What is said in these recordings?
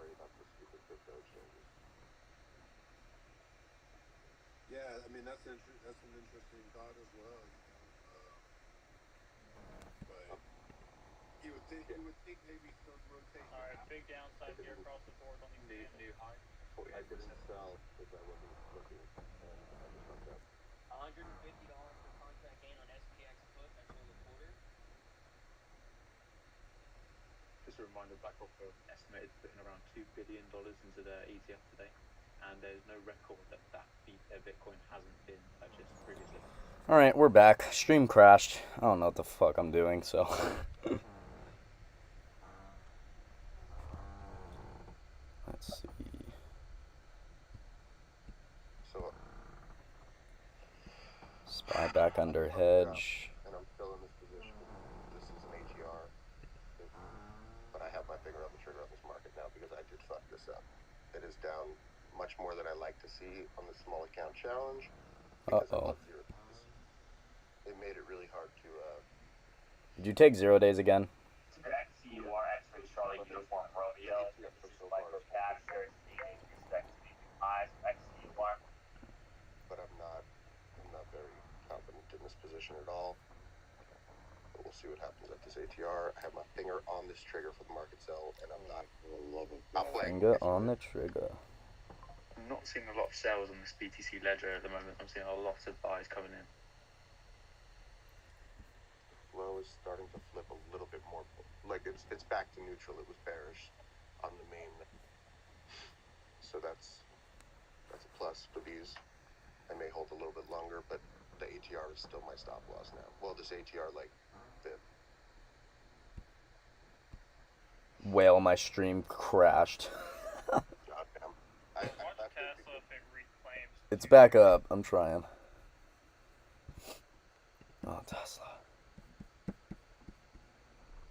worry about the stupid crypto exchanges. Yeah, I mean that's an interesting thought as well. But you would think maybe some rotation. All right, big downside here across the board on these new high. I didn't sell because I wasn't looking. I just fucked up. $150 per contract gain on SPX put. I sold a quarter. Just a reminder, BlackRock are estimated putting around $2 billion into their ETF today, and there's no record that their Bitcoin hasn't been purchased previously. All right, we're back. Stream crashed. I don't know what the fuck I'm doing, so. Let's see. So SPY back under hedge. and I'm still in this position. This is an ATR, but I have my finger on the trigger on this market now because I did fuck this up. It is down much more than I like to see on the small account challenge. Uh-oh. It made it really hard to. Did you take 0 days again? XCUR, X-ray Charlie Uniform Romeo. This is microcaps. They're seeing respect to these highs of XCUR. But I'm not very confident in this position at all. But we'll see what happens at this ATR. I have my finger on this trigger for the market sell, and I'm not playing. Finger on the trigger. I'm not seeing a lot of sales on this BTC ledger at the moment. I'm seeing a lot of buys coming in. Flow is starting to flip a little bit more, like it's back to neutral. It was bearish on the main, so that's a plus for these. I may hold a little bit longer, but the ATR is still my stop loss now. Well, this ATR like fib. Whale, my stream crashed. Goddamn. Watch Tesla if it reclaims. It's back up. I'm trying. Oh, Tesla.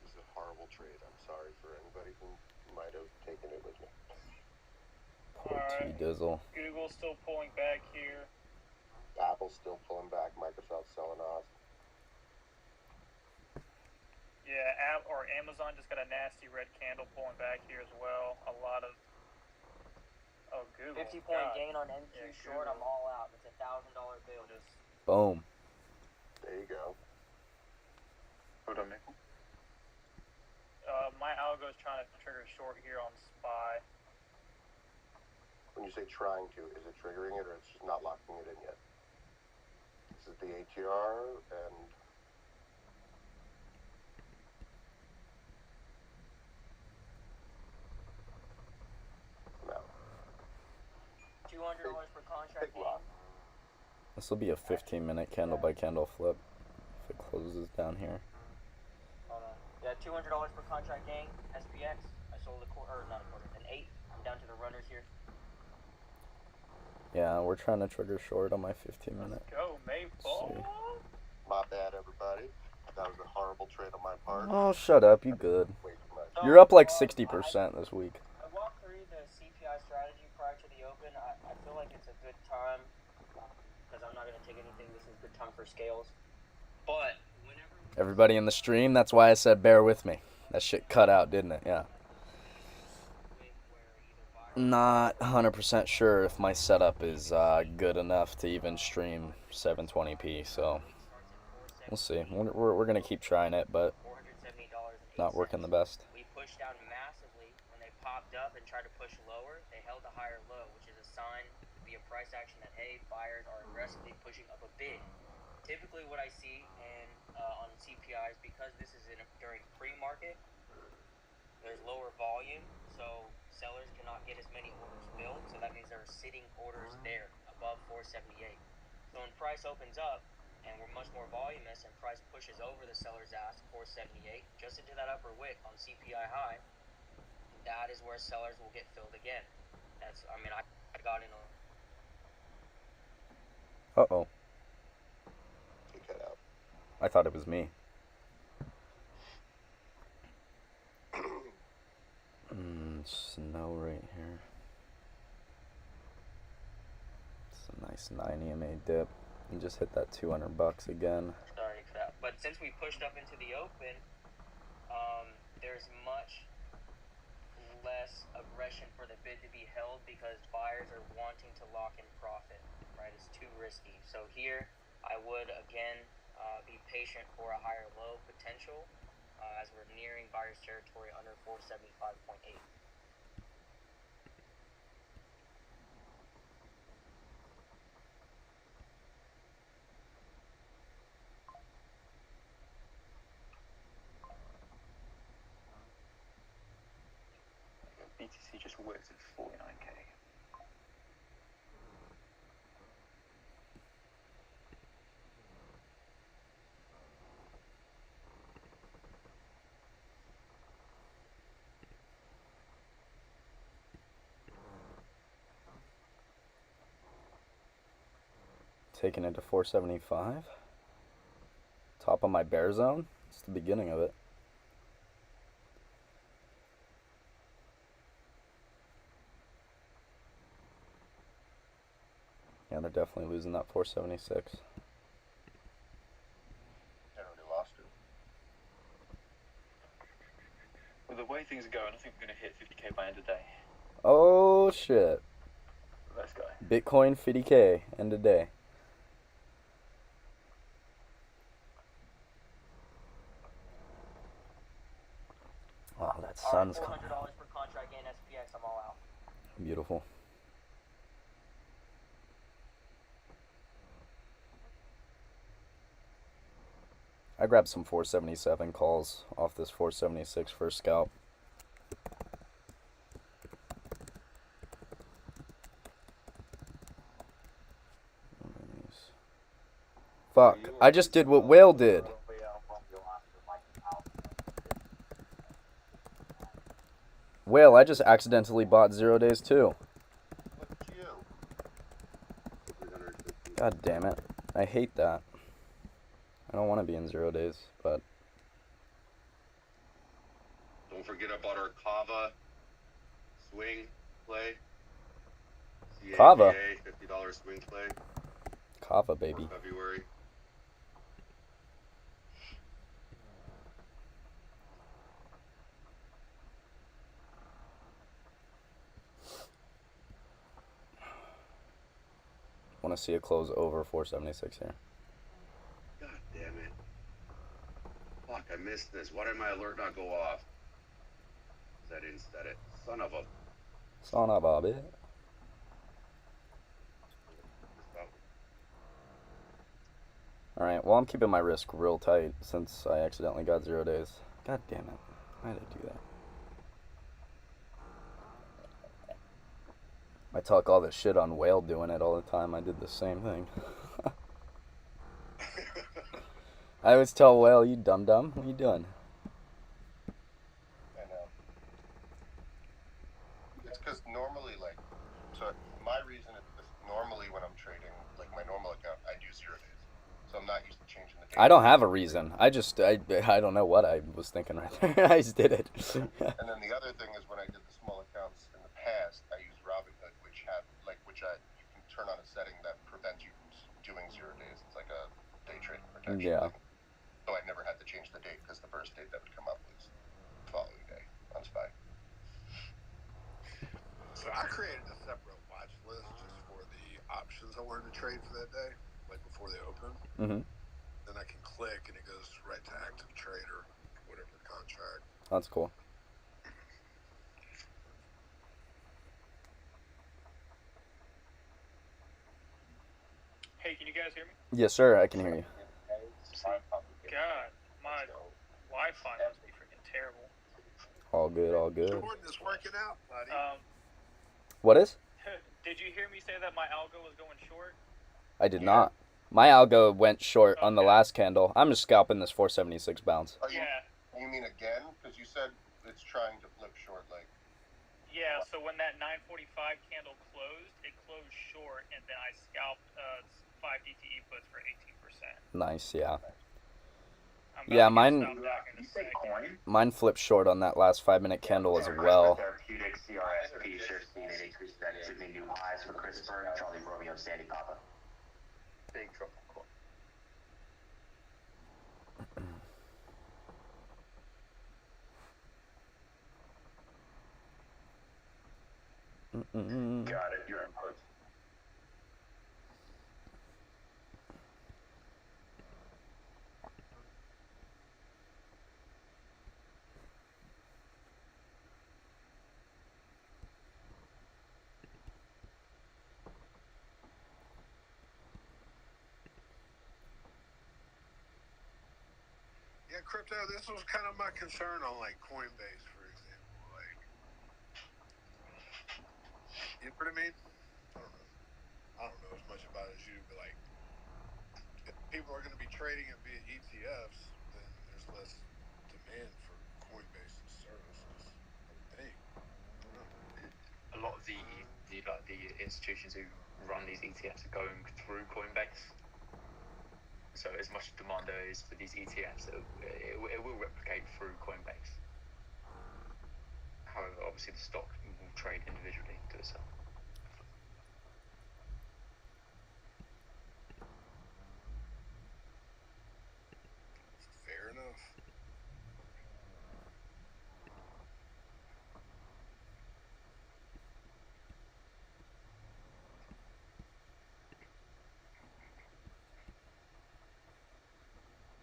This is a horrible trade. I'm sorry for anybody who might have taken it with me. Alright. T-Dizzle. Google's still pulling back here. Apple's still pulling back. Microsoft's selling off. Yeah, Amazon just got a nasty red candle pulling back here as well. A lot of. Oh, Google. 50-point gain on NQ short. Google. I'm all out. It's $1,000 bill. Just Boom. There you go. hold on, Nickel. My algo is trying to trigger short here on SPY. When you say trying to, is it triggering it or it's just not locking it in yet? This is the ATR and I'm out. $200 per contract Big lock. gain. This will be a 15-minute candle by candle flip if it closes down here. Hold on. Yeah, $200 per contract gain. SPX. I sold a quarter, or not a quarter, an 8. I'm down to the runners here. Yeah, we're trying to trigger short on my 15-minute. Go, Maple. My bad, everybody. That was a horrible trade on my part. Oh, shut up. You good. Way too much. You're up like 60% this week. I walked through the CPI strategy prior to the open. I feel like it's a good time, because I'm not going to take anything. This is a good time for scales. But whenever Everybody in the stream, that's why I said bear with me. That shit cut out, didn't it? Yeah. Not 100% sure if my setup is good enough to even stream 720p, so we'll see. We're going to keep trying it, but not working the best. we pushed down massively when they popped up and tried to push lower. They held a higher low, which is a sign to be a price action that, hey, buyers are aggressively pushing up a bid. Typically what I see on CPIs, because this is during pre-market, there's lower volume, so sellers cannot get as many orders filled, so that means there are sitting orders there above 478. So when price opens up and we're much more voluminous and price pushes over the seller's ask 478 just into that upper wick on CPI high, that is where sellers will get filled again. That's, I mean, I got in a... Uh-oh. He cut out. I thought it was me. Snow right here. It's a nice 9 EMA dip. And just hit that $200 again. Sorry for that. But since we pushed up into the open, there's much less aggression for the bid to be held because buyers are wanting to lock in profit, right? It's too risky. So here, I would again be patient for a higher low potential as we're nearing buyer's territory under 475.8. BTC just works at 49k. Taking it to 475. Top of my bear zone. It's the beginning of it. Yeah, they're definitely losing that 476. Generally lost it. With the way things are going, I think we're going to hit 50k by end of day. Oh shit. Let's go. Bitcoin 50k end of day. Oh, that sun's $400 coming. per contract in SPX. I'm all out. Beautiful. I grabbed some 477 calls off this 476 for a scalp. Fuck, I just did what Whale did. Whale, I just accidentally bought 0 days too. Look at you. God damn it. I hate that. I don't want to be in 0 days, but Don't forget about our Kava swing play. Kava? $50 swing play Kava, baby. for February. Want to see it close over 476 here. God damn it. Fuck, I missed this. Why did my alert not go off? Because I didn't set it. Son of a... Son of a bitch. Alright, well, I'm keeping my risk real tight since I accidentally got 0 days. God damn it. Why did I do that? I talk all this shit on Whale doing it all the time. I did the same thing. I always tell Whale, you dum-dum, what are you doing? I know. It's because normally, like, so my reason is this, normally when I'm trading, like my normal account, I do 0 days. So I'm not used to changing the date. I don't have a reason. I don't know what I was thinking right there. I just did it. And then the other thing is when I did the small accounts in the past, I used Robinhood, which you can turn on a setting that prevents you from doing 0 days. It's like a day trading protection Yeah. thing. So I never had to change the date because the first date that would come up was the following day on SPY. So I created a separate watch list just for the options I wanted to trade for that day, like before they open. Mm-hmm. Then I can click and it goes right to active trade or whatever contract. That's cool. Hey, can you guys hear me? Yes, sir. I can hear you. God, my Wi-Fi must be freaking terrible. All good, all good. Jordan is working out, buddy. What is? Did you hear me say that my algo was going short? I did not. My algo went short on the last candle. I'm just scalping this 476 bounce. Oh, Yeah. You mean again? Because you said it's trying to flip short, like. Yeah, so when that 945 candle closed, it closed short, and then I scalped 5 DTE puts for 18%. Nice, yeah. Yeah, Mine flipped short on that last 5-minute candle as well. Therapeutic CRSP shares seen an increase that is hitting new highs for CRISPR, Charlie Romeo, Sandy Papa. Big trouble. Got it. Your input. Yeah, crypto. This was kind of my concern on like Coinbase, for example. Like, you know what I mean? I don't know as much about it as you, but like, if people are going to be trading it via ETFs, then there's less demand for Coinbase's services. I would think. I don't know. A lot of the institutions who run these ETFs are going through Coinbase. So as much demand there is for these ETFs, it will replicate through Coinbase. However, obviously the stock will trade individually to itself. Fair enough.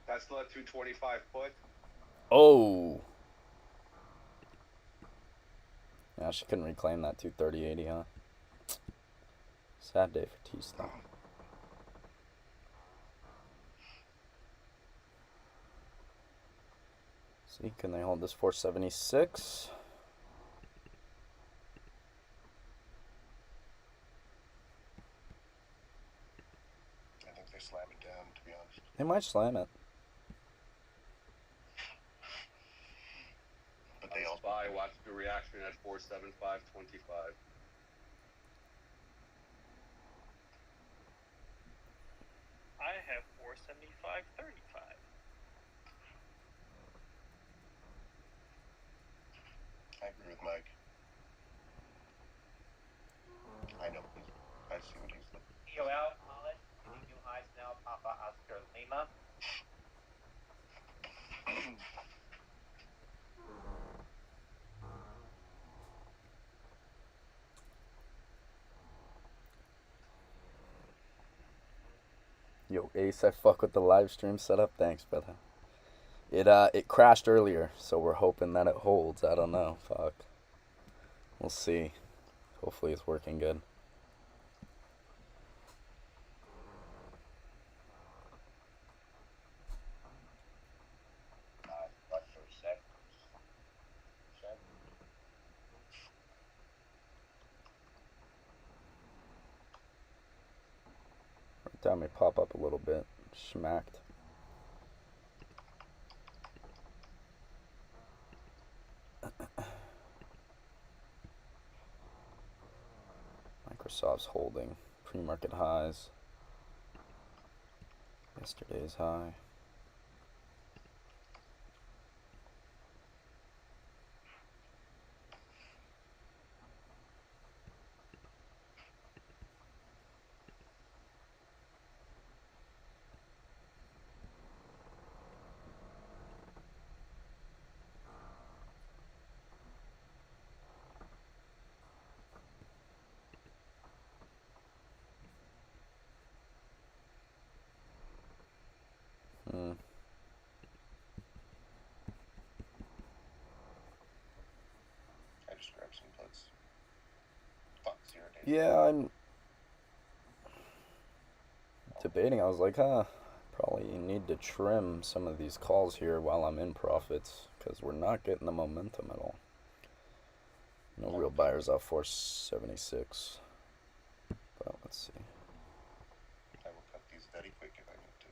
Tesla 225 put. Oh. Yeah, she couldn't reclaim that 230.80, huh? Sad day for Tesla. See, can they hold this 476? I think they slam it down, to be honest. They might slam it. But they also buy. Watch the reaction at 475.25. I have 475.35. I agree with Mike. I know. I see what he's looking. EOL, Holland, hitting new highs now. Papa Oscar Lima. Yo, Ace, I fuck with the live stream setup. Thanks, brother. It crashed earlier, so we're hoping that it holds. I don't know. Fuck. We'll see. Hopefully it's working good. Every time we pop up a little bit, smacked. Microsoft's holding pre-market highs. Yesterday's high. I just grabbed some puts. Fuck, 0 days. Yeah, I'm debating. I was like, probably need to trim some of these calls here while I'm in profits, because we're not getting the momentum at all. No real buyers off 476. But let's see. I will cut these very quick if I need to.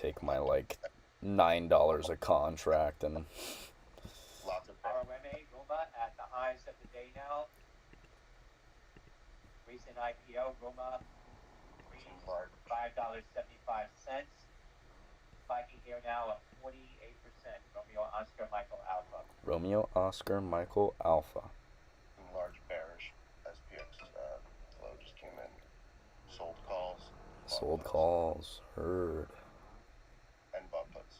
Take my like $9 a contract and Lots of RMA, Roma at the highs of the day now. Recent IPO, Roma, $5.75. Spiking here now at 48%. Romeo Oscar Michael Alpha. Romeo Oscar Michael Alpha. large bearish. SPX flow just came in. Sold calls. Sold calls. Heard. And bought puts.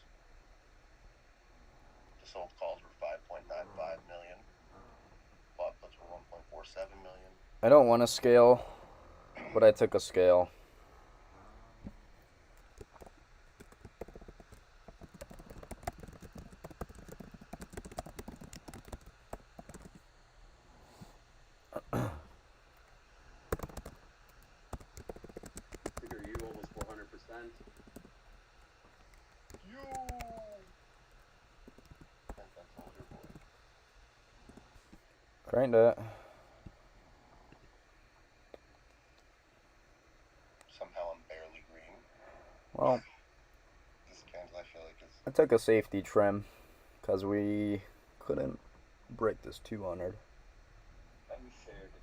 The sold calls were 5.95 million. Bought puts were 1.47 million. I don't want to scale, but I took a scale. Figure you almost 400%. That's all your boy. Grind it. Somehow I'm barely green. Well, This candle, I feel like it's I took a safety trim because we couldn't break this 200. Let me share the.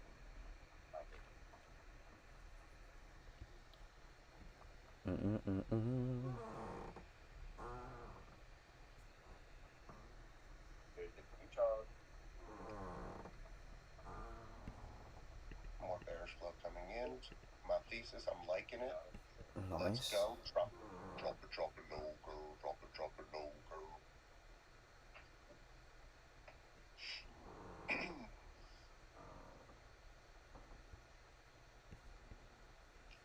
Here's the pre-chart. more bearish flow coming in. My thesis, I'm liking it. Let's Nice. go. Drop it, drop it low, girl. Drop it low, girl.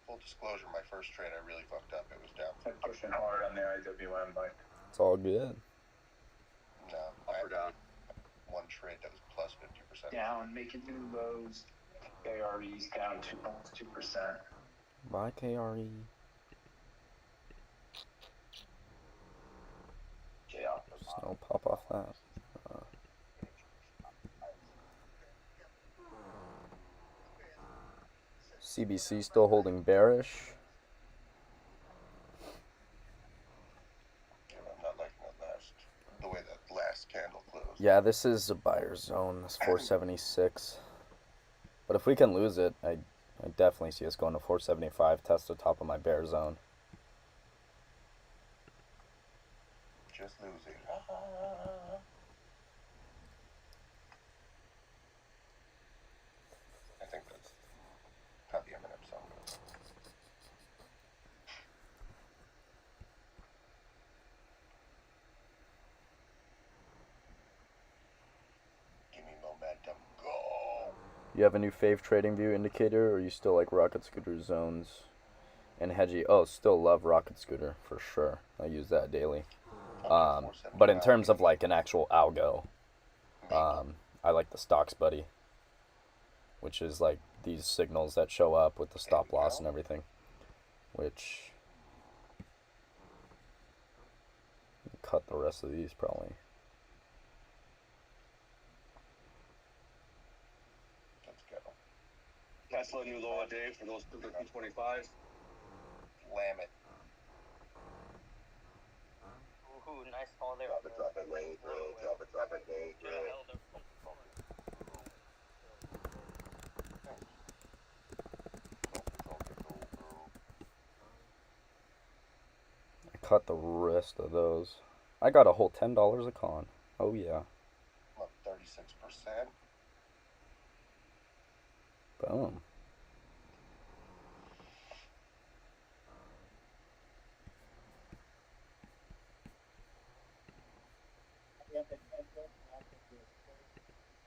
Full disclosure, my first trade I really fucked up. It was down. I'm pushing hard on the IWM, but It's all good. No, Up or down? one trade that was plus 50%. down, making new lows. KRE's down 2%. Bye, KRE. Yeah. Just no pop off that. CBC still holding bearish. Yeah, I'm not liking the way that last candle closed. Yeah, this is a buyer zone. This 476. But if we can lose it, I definitely see us going to 475. Test the top of my bear zone. Just lose it. I think that's how the Eminem song goes. Give me momentum. Go. You have a new fave trading view indicator, or you still like rocket scooter zones and hedgy? Oh, still love rocket scooter for sure. I use that daily. But in terms of like an actual algo, I like the stocks buddy, which is like these signals that show up with the stop loss and everything, which cut the rest of these probably. Let's go. Tesla new lower day for those 225. Lamb it. Ooh, nice call there. Drop it, low, girl. Drop it, low, girl. I cut the rest of those. I got a whole $10 a con. Oh yeah. Up 36%. Boom.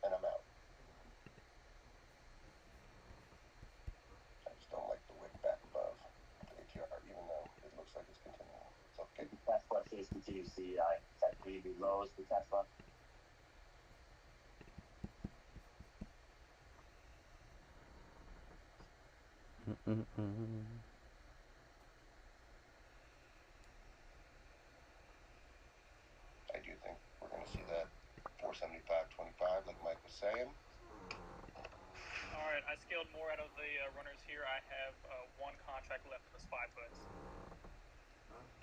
And I'm out. I just don't like the wick back above the ATR, even though it looks like it's continuing. It's okay. Tesla stays continues CPI. Set really lows for Tesla. I do think we're going to see that 475.25, like Mike was saying. Alright, I scaled more out of the runners here. I have one contract left in the SPY puts.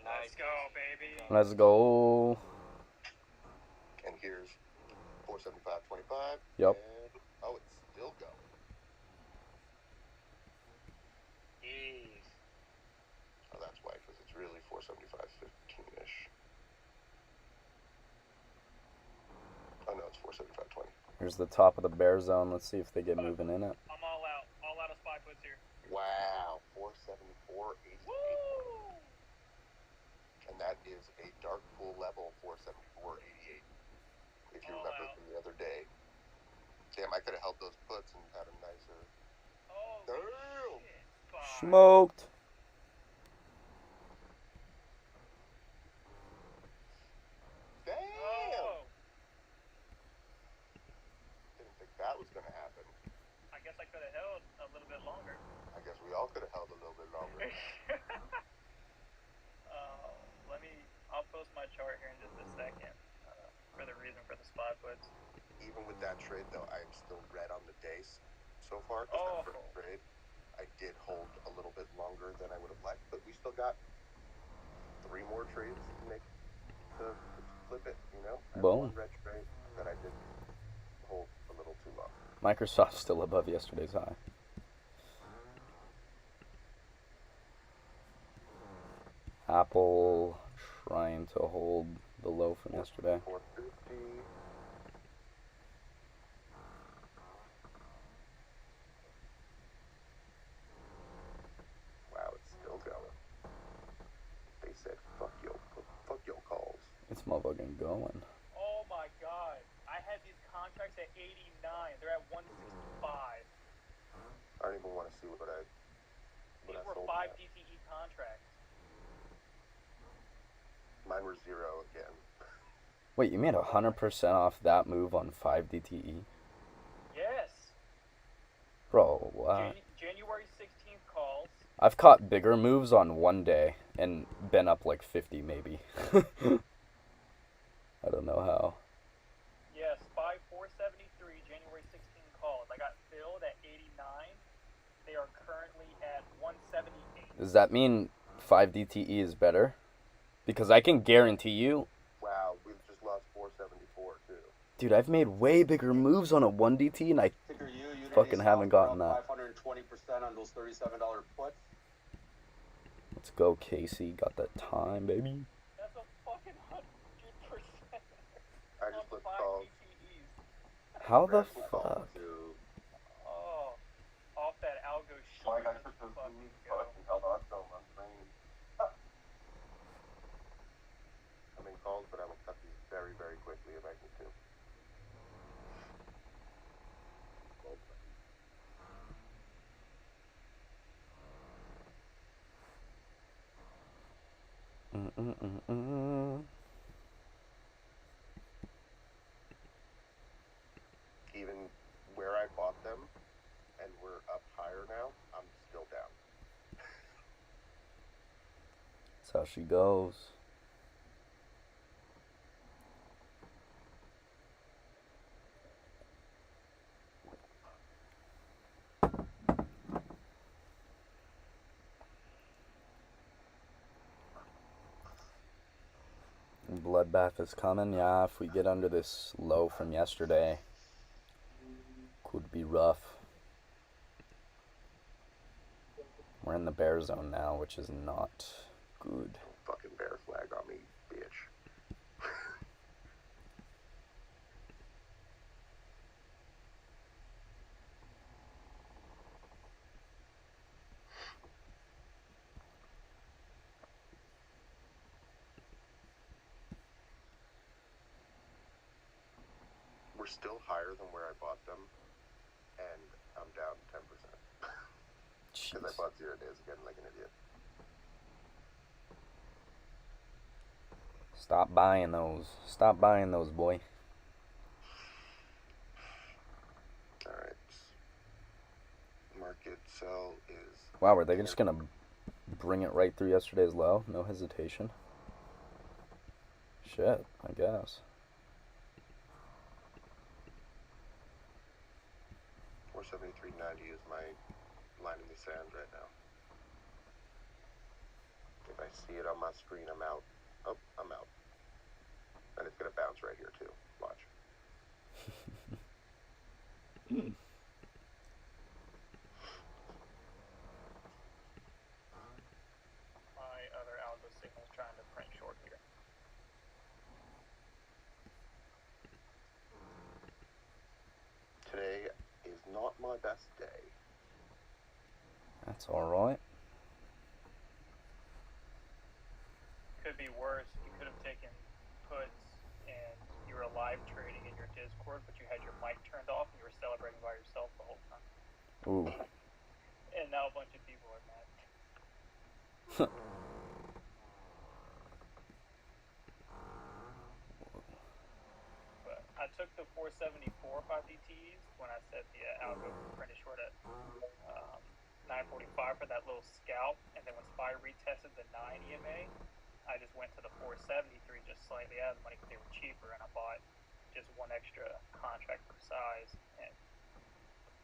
Let's go, baby. Let's go. And here's 475.25. Yep. And, oh, it's still going. Jeez. Oh, that's why, because it's really 475.15-ish. Oh, no, it's 475.20. Here's the top of the bear zone. Let's see if they get moving in it. I'm all out. All out of SPY puts here. Wow, 474.88. Woo! And that is a dark pool level 474.88. If you All remember out. from the other day. Damn, I could have held those puts and had a nicer Smoked. Damn! Oh, Didn't think that was gonna happen. I guess I could have held a little bit longer. I guess we all could have held a little bit longer. I'll post my chart here in just a second for the reason for the spot puts. Even with that trade, though, I am still red on the days so far. 'Cause that first trade, I did hold a little bit longer than I would have liked, but we still got 3 more trades to make to flip it. You know, I have Boom. 1 red trade that I did hold a little too long. Microsoft's still above yesterday's high. Apple trying to hold the low from yesterday. 450. Wow, it's still going. They said, fuck your calls. It's motherfucking going. Oh my god. I had these contracts at 89. They're at 165. I don't even want to see what I These were sold 5 at. DTE contracts. Mine were 0 again. Wait, you made 100% off that move on 5 DTE? Yes. Bro, what? January 16th calls. I've caught bigger moves on one day and been up like 50 maybe. I don't know how. Yes, 473 January 16th calls. I got filled at 89. They are currently at 178. Does that mean 5 DTE is better? Because I can guarantee you... Wow, we've just lost 474 too. Dude, I've made way bigger moves on a 1 DT and I fucking haven't gotten that. 520% on those $37 puts. Let's go, Casey. Got that time, baby. That's a fucking 100%. I just flipped calls. DTEs. How the fuck? Oh, off that algo sheet. Like I took those Fucking moves, go. but and held on to them on screen. I'm in calls, but I will cut these very, very quickly if I need to. Even where I bought them, and we're up higher now, I'm still down. That's how she goes. Bloodbath is coming. Yeah, if we get under this low from yesterday, could be rough. We're in the bear zone now, which is not good. Fucking bear flag on me, bitch. We're still higher than where I bought them, and I'm down 10%. Because I Jeez. bought 0 days again like an idiot. Stop buying those. Stop buying those, boy. Alright. Market sell is... Wow, were they just gonna bring it right through yesterday's low? No hesitation? Shit, I guess. 473.90 is my line in the sand right now. If I see it on my screen, I'm out. Oh, I'm out. And it's going to bounce right here, too. Watch. My other algo signal's trying to print short here. Today is not my best day. That's alright. Could be worse. You could have taken puts and you were live trading in your Discord, but you had your mic turned off and you were celebrating by yourself the whole time. Ooh. And now a bunch of people are mad. But I took the 474 5 DTEs when I said the algo printed short at 945 for that little scalp, and then when SPY retested the 9 EMA, I just went to the 473 just slightly out of the money because they were cheaper, and I bought just one extra contract for size and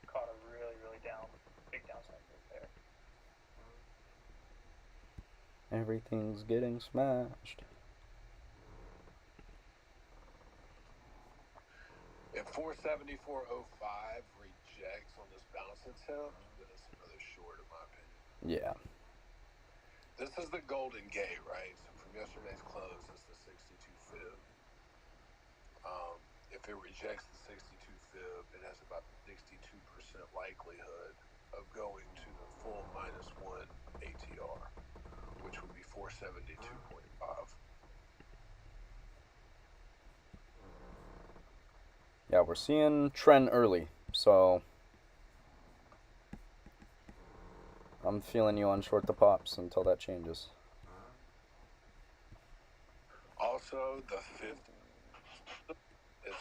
caught a really, really big downside move there. Everything's getting smashed. If 474.05 rejects on this bounce attempt, then it's another short, in my opinion. Yeah. This is the golden gate, right? So from yesterday's close, it's the 62 fib. If it rejects the 62 fib, it has about 62% likelihood of going to the full -1 ATR, which would be 472.5. Yeah, we're seeing trend early, so I'm feeling you on short the pops until that changes. Also, the fifth is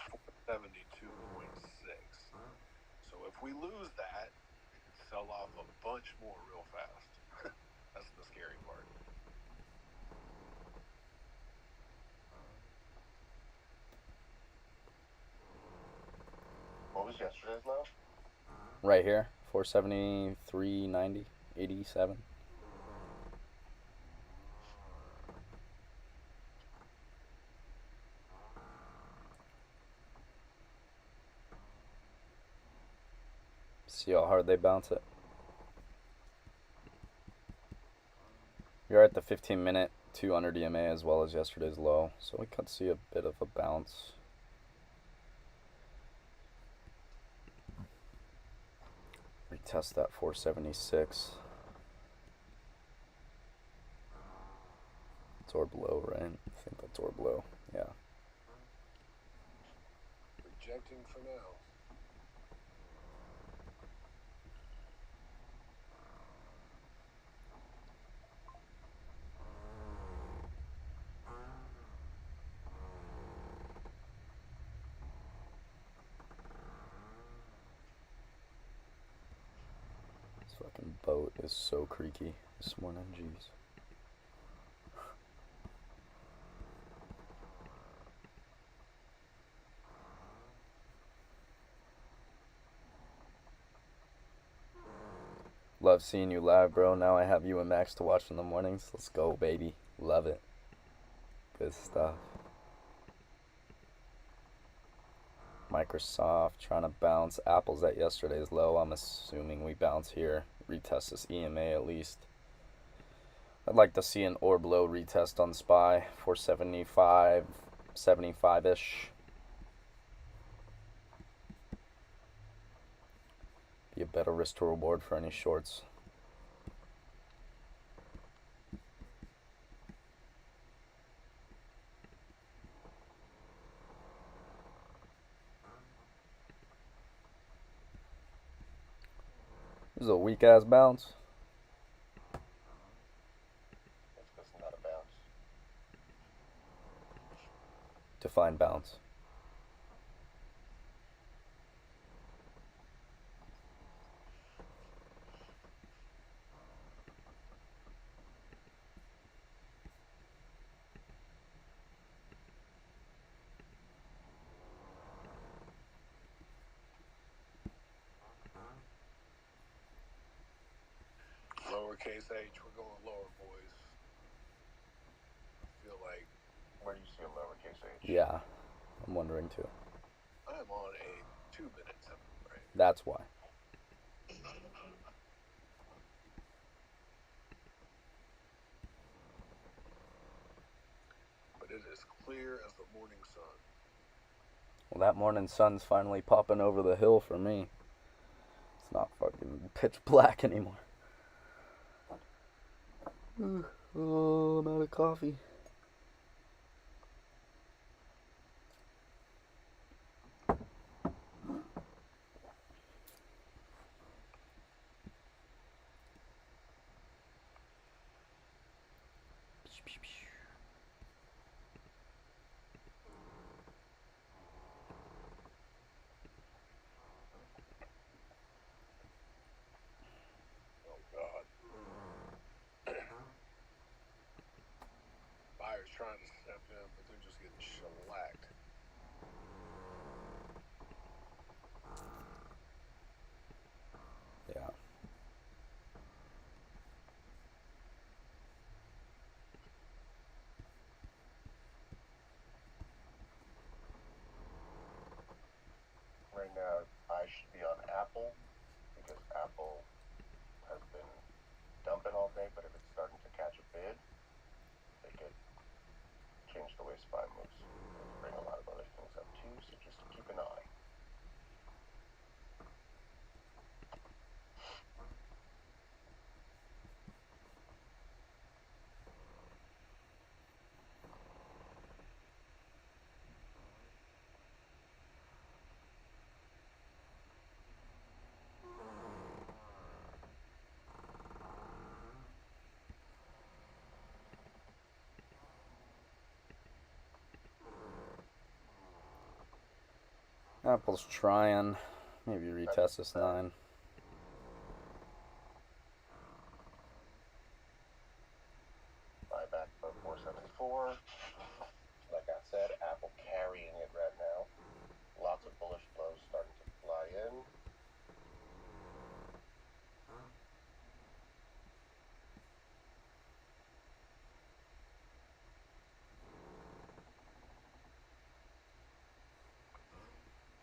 472.6. So if we lose that, we could sell off a bunch more real fast. That's the scary part. What was yesterday's low? Right here, 473.90, 87. See how hard they bounce it. You're at the 15-minute 200 EMA as well as yesterday's low, so we could see a bit of a bounce. Retest that 476. It's orb low, right? I think that's orb low. Yeah. Rejecting for now. This fucking boat is so creaky this morning, jeez. Love seeing you live, bro. Now I have you and Max to watch in the mornings. Let's go, baby. Love it. Good stuff. Microsoft trying to bounce. Apple's at yesterday's low. I'm assuming we bounce here. Retest this EMA at least. I'd like to see an orb low retest on SPY. 475, 75-ish. Be a better risk to reward for any shorts. This is a weak ass bounce. That's because it's not a bounce. Define bounce. Lowercase h, we're going lower, boys. I feel like Where do you see a lowercase h? Yeah, I'm wondering too. I am on a 2-minute tempo, right? That's why. But it is clear as the morning sun. Well, that morning sun's finally popping over the hill for me. It's not fucking pitch black anymore. Oh, I'm out of coffee. Oh God. Buyers trying to step in, but they're just getting shellacked. Yeah. Right now, I should be on Apple because Apple has been dumping all day, but if it's starting to catch a bid, they could change the way SPY moves. They could bring a lot of other things up too, so just keep an eye. Apple's trying. Maybe retest this 9. Buyback above 474. Like I said, Apple carrying it right now. Lots of bullish flows starting to fly in.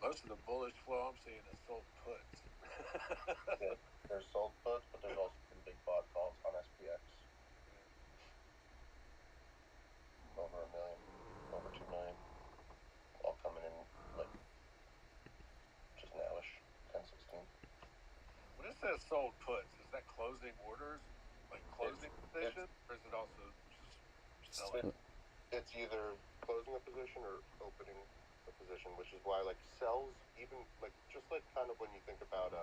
Most of the bullish flow I'm seeing is sold puts. There's sold puts, but there's also some big bought calls on SPX. Over $1 million, over $2 million, all coming in like just nowish, 10-16. When it says sold puts, is that closing orders, like closing positions, or is it also just selling? It's either closing a position or opening a position, which is why like sells, even like just like kind of when you think about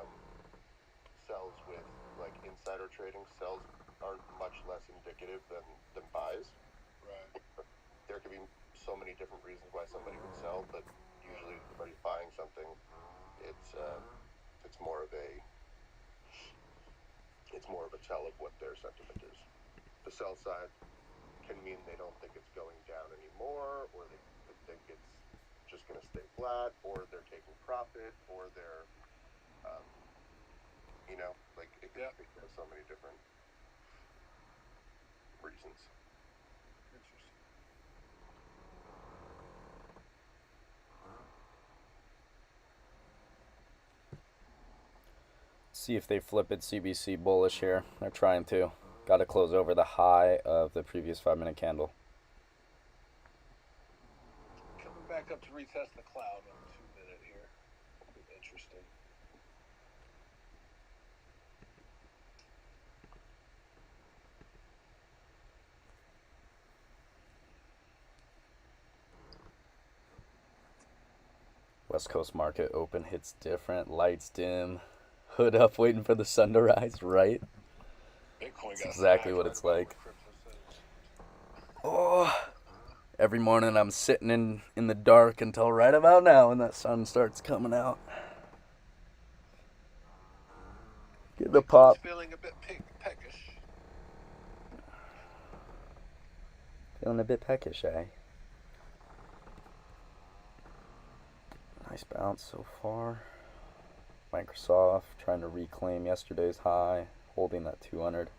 sells with like insider trading, sells are much less indicative than buys. Right. There could be so many different reasons why somebody would sell, but usually if somebody's buying something, it's more of a tell of what their sentiment is. The sell side can mean they don't think it's going down anymore, or they think it's just going to stay flat, or they're taking profit, or they're like it could be so many different reasons. Interesting. See if they flip it CBC bullish here. They're trying to. Got to close over the high of the previous 5-minute candle. Coming back up to retest the cloud on the 2-minute here. Will be interesting. West Coast market open hits different. Lights dim. Hood up waiting for the sun to rise, right? Bitcoin That's got exactly smashed what right it's about like. what crypto says. Oh, every morning I'm sitting in the dark until right about now when that sun starts coming out. Get the pop. Feeling a bit peckish. Feeling a bit peckish, eh? Nice bounce so far. Microsoft trying to reclaim yesterday's high, holding that 200.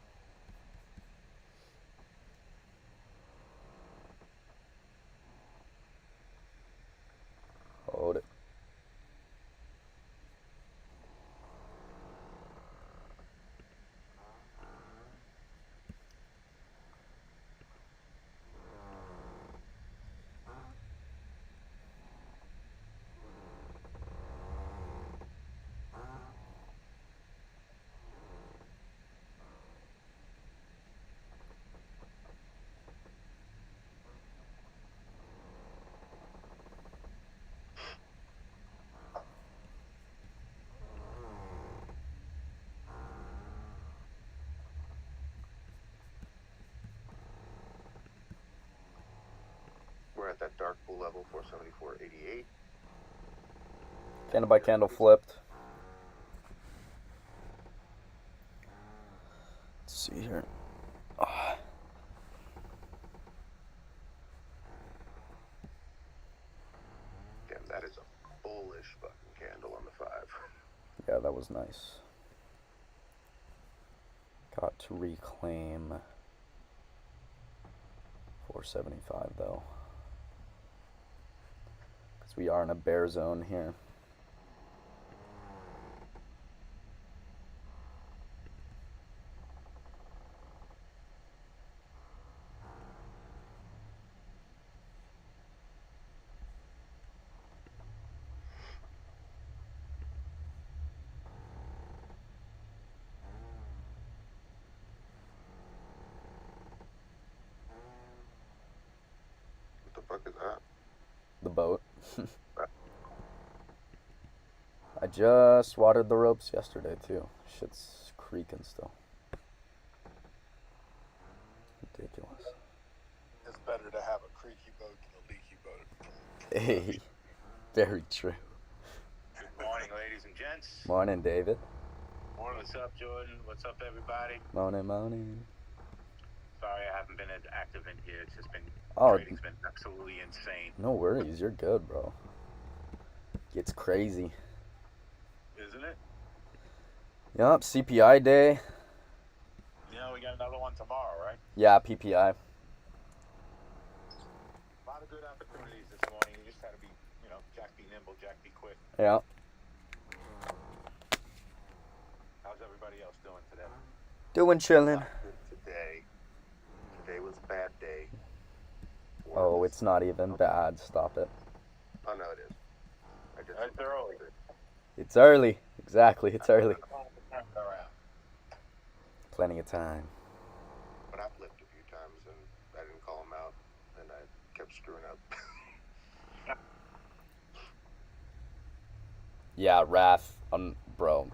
Hold it. level 474.88. Candle by candle flipped. Let's see here. Oh. Damn, that is a bullish fucking candle on the 5. Yeah, that was nice. Got to reclaim 475 though, because we are in a bear zone here. What the fuck is that? The boat. I just watered the ropes yesterday too. Shit's creaking still. Ridiculous. It's better to have a creaky boat than a leaky boat. Hey, very true. Good morning, ladies and gents. Morning, David. Morning. What's up, Jordan? What's up, everybody? Morning, morning. Sorry I haven't been as active in here. It's just been, Oh, trading's been absolutely insane. no worries. You're good, bro. Gets crazy. Isn't it? Yup, CPI day. You know, we got another one tomorrow, right? Yeah, PPI. A lot of good opportunities this morning. You just had to be, Jack be nimble, Jack be quick. Yeah. How's everybody else doing today? Doing chilling. Not good today. Today was a bad day. Oh, it's not even bad. Stop it. Oh, no, it is. I did It's early. It's early. Exactly, it's early. Around. Plenty of time. But I flipped a few times and I didn't call him out and I kept screwing up. Yeah, Wrath, bro.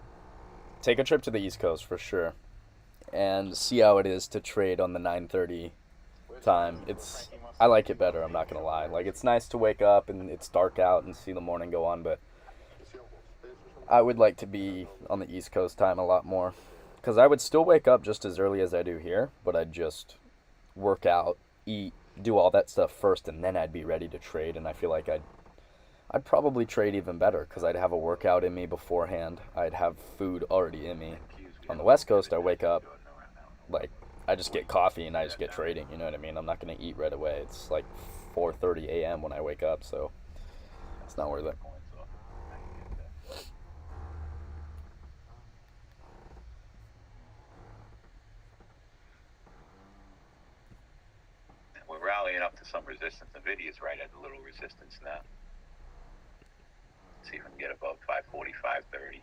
Take a trip to the East Coast for sure, and see how it is to trade on the 9:30 time. I like it better. I'm not gonna lie. Like, it's nice to wake up and it's dark out and see the morning go on, but I would like to be on the East Coast time a lot more, because I would still wake up just as early as I do here, but I'd just work out, eat, do all that stuff first, and then I'd be ready to trade. And I feel like I'd probably trade even better because I'd have a workout in me beforehand. I'd have food already in me. On the West Coast, I wake up, like, I just get coffee and I just get trading, you know what I mean? I'm not going to eat right away. It's like 4:30 a.m. when I wake up, so it's not worth it. We're rallying up to some resistance. NVIDIA's right at a little resistance now. See if we can get above 540, 530.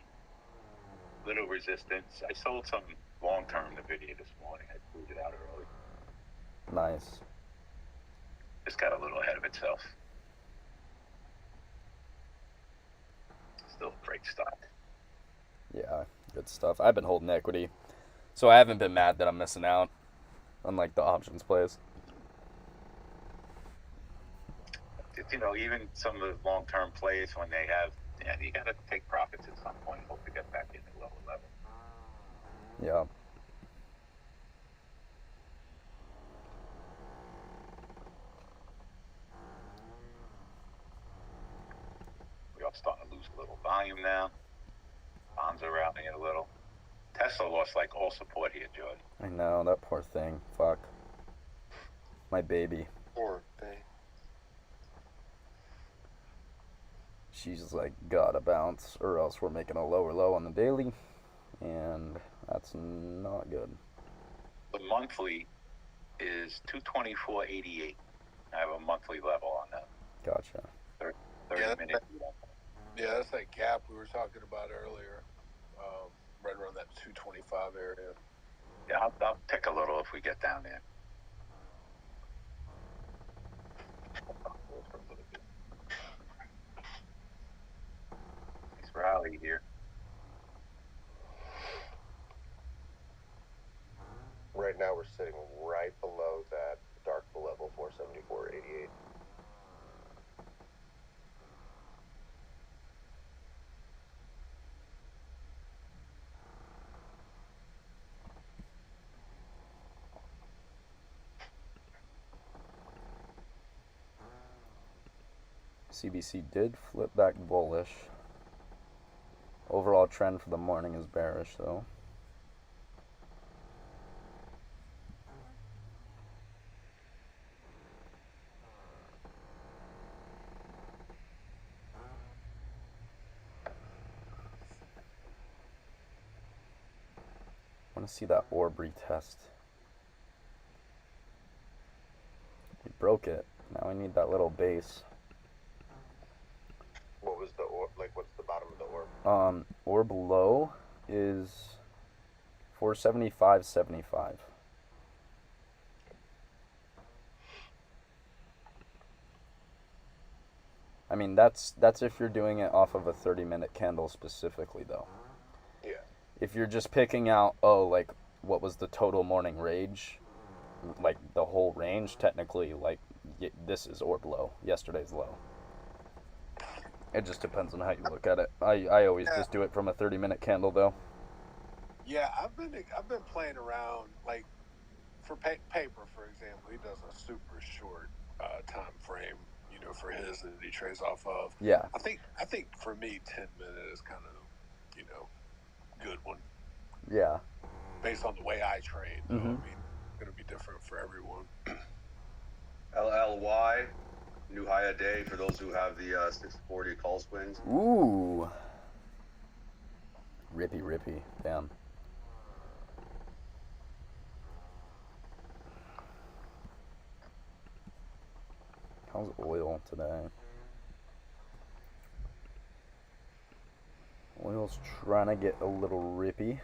Little resistance. I sold some long-term NVIDIA this morning. I moved it out early. Nice. Just got a little ahead of itself. Still a great stock. Yeah, good stuff. I've been holding equity, so I haven't been mad that I'm missing out on, like, the options plays. Even some of the long-term plays, when they have, you got to take profits at some point. Hope to get back in the lower level. Yeah. We're all starting to lose a little volume now. Bonds are rallying a little. Tesla lost like all support here, Jordan. I know, that poor thing. Fuck. My baby. Poor thing. She's like, gotta bounce, or else we're making a lower low on the daily, and that's not good. The monthly is 224.88. I have a monthly level on that. Gotcha. 30 minute. Yeah, that's that gap we were talking about earlier, right around that 225 area. Yeah, I'll tick a little if we get down there. Nice rally here. Right now we're sitting right below that dark level 474.88. CBC did flip back bullish. Overall trend for the morning is bearish, though. I want to see that orb retest. We broke it. Now we need that little base. What was the orb? Like, what's the bottom of the orb? Orb low is 475.75. I mean, that's if you're doing it off of a 30-minute candle specifically, though. Yeah. If you're just picking out, oh, like, what was the total morning range, like the whole range, technically, like, this is orb low, yesterday's low. It just depends on how you look at it. I always just do it from a 30-minute candle, though. Yeah, I've been playing around, like, for paper, for example. He does a super short time frame, you know, for his that he trades off of. Yeah. I think for me, 10-minute is kind of, you know, good one. Yeah. Based on the way I trade, though. Mm-hmm. I mean, it's going to be different for everyone. LLY, new high a day for those who have the 640 call swings. Ooh. Rippy. Damn. How's oil today? Oil's trying to get a little rippy.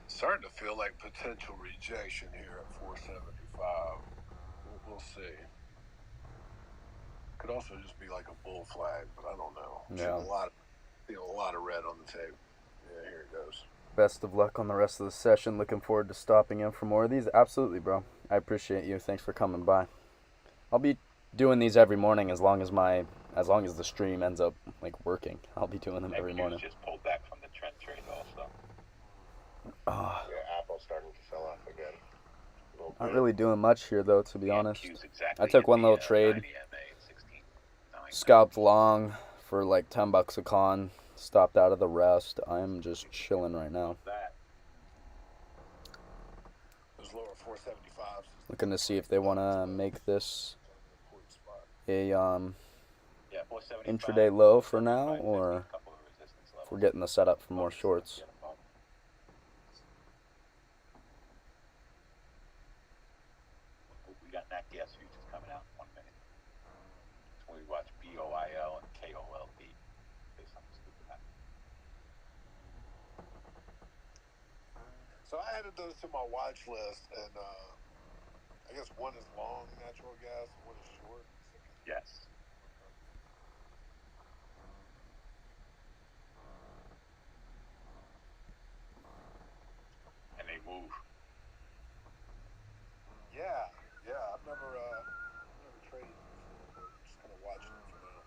Starting to feel like potential rejection here at 475. We'll see. Could also just be like a bull flag, but I don't know. Yeah. Seeing a lot of red on the tape. Yeah, here it goes. Best of luck on the rest of the session. Looking forward to stopping in for more of these. Absolutely, bro. I appreciate you. Thanks for coming by. I'll be doing these every morning as long as the stream ends up like working. I'll be doing them every morning. Just pulled back from the trend trade also. Yeah, Apple's starting to sell off again. Not really doing much here though, to be honest. Exactly I took one little 90 trade. MA, 16, Scalped long for like $10 a con. Stopped out of the rest. I'm just chilling right now. Those lower 475s. Looking to see if they want to make this a intraday low for now, or if we're getting the setup for more shorts. We got nat gas futures coming out in 1 minute. So we watch BOIL and KOLD. Say something stupid happen. So I added those to my watch list, and I guess one is long natural gas, and one is short. Yes. And they move. Yeah. I've never traded before, but just kind of watching it for now.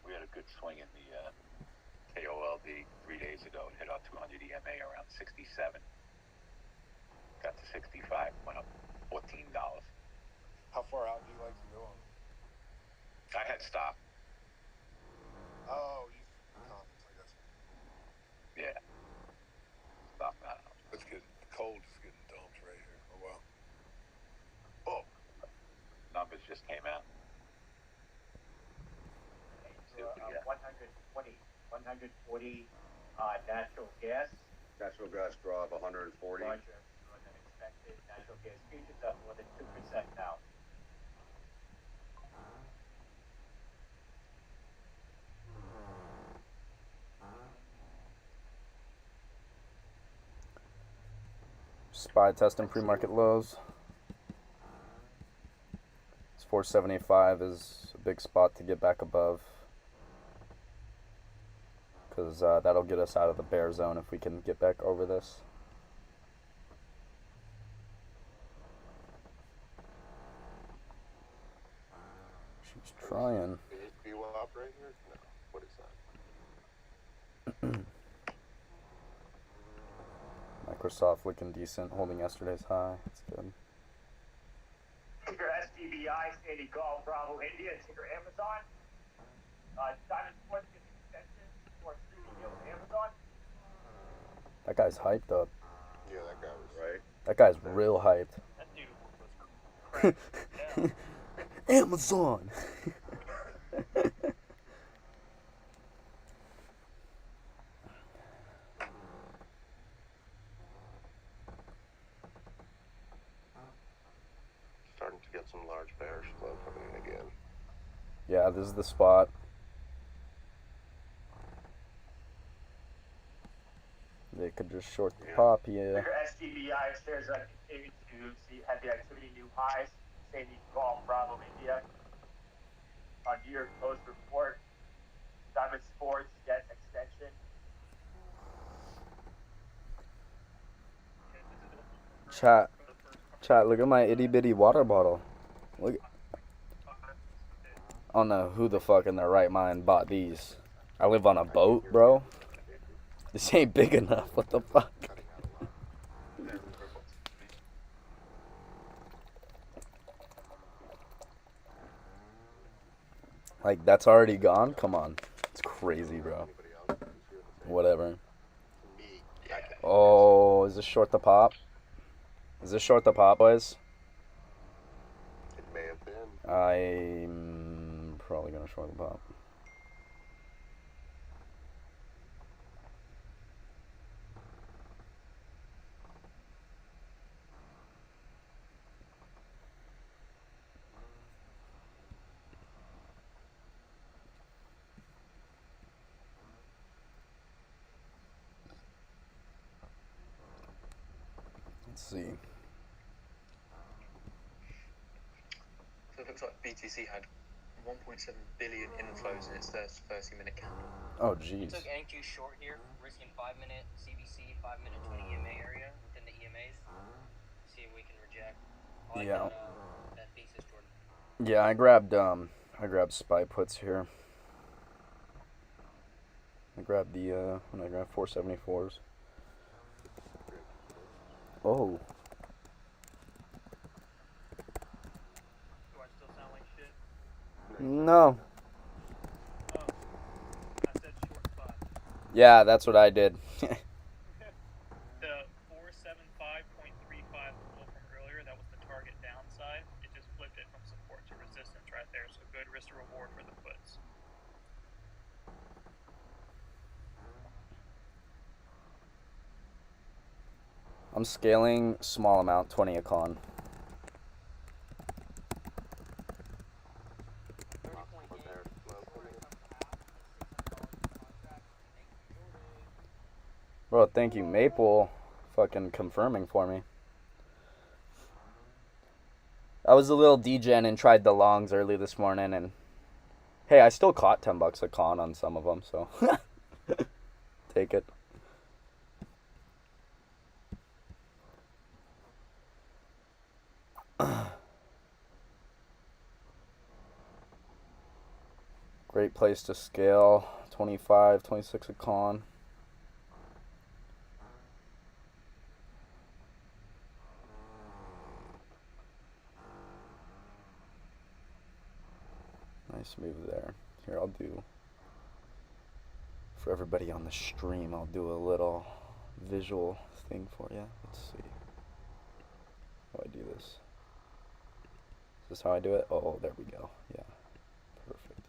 We had a good swing in the KOLD 3 days ago. It hit our 200 EMA around 67. Got to 65. Went up $14. How far out do you like to go on? I had stopped. Oh, you comments, I guess. Yeah. Stop that. It's getting cold. Is getting dumped right here. Oh wow. Oh. Numbers just came out. 140 natural gas. Natural gas draw of 140. Larger than expected. Natural gas futures up more than 2% now. SPY testing pre-market lows. 475 is a big spot to get back above. Because that'll get us out of the bear zone if we can get back over this. She's trying. Is VWAP right here? No. What is that? Microsoft looking decent, holding yesterday's high. That's good. Ticker SDBI, Sandy Golf, Bravo, India, ticker Amazon. Diamond Sports gets extension for streaming deal with Amazon. That guy's hyped up. Yeah, that guy was Right. That guy's real hyped. That dude was cracking down. Amazon! starting to get some large bearish flow coming in again. Yeah, this is the spot. They could just short the pop, yeah. Ticker SDBI shares continue to see heavy activity, new highs. Sandy Golf, Bravo, India. On New York Post report, Diamond Sports gets extension. Chat, look at my itty bitty water bottle. Look. I don't know who the fuck in their right mind bought these. I live on a boat, bro. This ain't big enough. What the fuck? Like, that's already gone? Come on. It's crazy, bro. Whatever. Oh, is this short the pop? Is this short the pop, boys? It may have been. I'm probably gonna short the pop. Let's see. So it looks like BTC had 1.7 billion inflows in its first 30-minute candle. Oh, We jeez. took NQ short here, risking 5-minute CBC, 5-minute 20 EMA area within the EMAs. See if we can reject. I like Yeah. that thesis, Jordan. Yeah, I grabbed SPY puts here. I grabbed the when I grabbed 474s. Oh, Do I still sound like shit? no. Oh, I said short 5. Yeah, that's what I did. The 475.35 level from earlier, that was the target downside. It just flipped it from support to resistance right there. So good risk to reward for the puts. I'm scaling small amount, 20 a con. Bro, thank you, Maple, fucking confirming for me. I was a little degen and tried the longs early this morning, and hey, I still caught $10 a con on some of them, so take it. Great place to scale. 25, 26 a con. Nice move there. Here, I'll do, for everybody on the stream, I'll do a little visual thing for you. Let's see. How do I do this? Is this how I do it? Oh, there we go. Yeah. Perfect.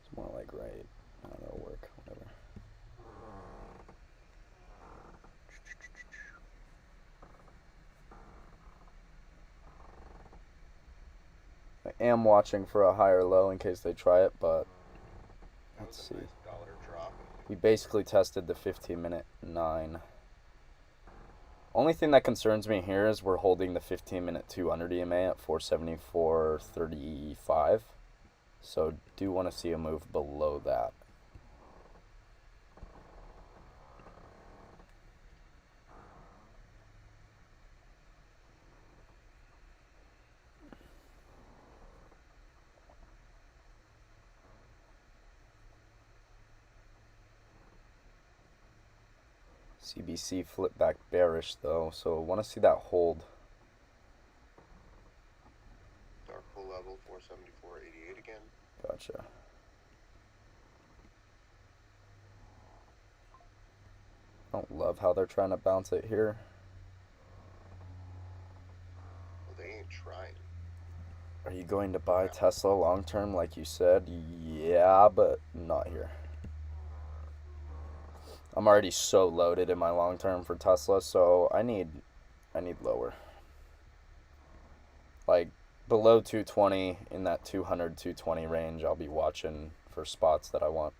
It's more like right. I don't know, work, whatever. I am watching for a higher low in case they try it, but let's see. Dollar drop and We basically tested the 15-minute 9. Only thing that concerns me here is we're holding the 15-minute 200 EMA at 474.35. So do want to see a move below that. CBC flip back bearish though, so want to see that hold. Dark pull level 474.88 again. Gotcha. Don't love how they're trying to bounce it here. Well, they ain't trying. Are you going to buy Tesla long term like you said? Yeah, but not here. I'm already so loaded in my long term for Tesla, so I need lower. Like below 220, in that 200 220 range, I'll be watching for spots that I want.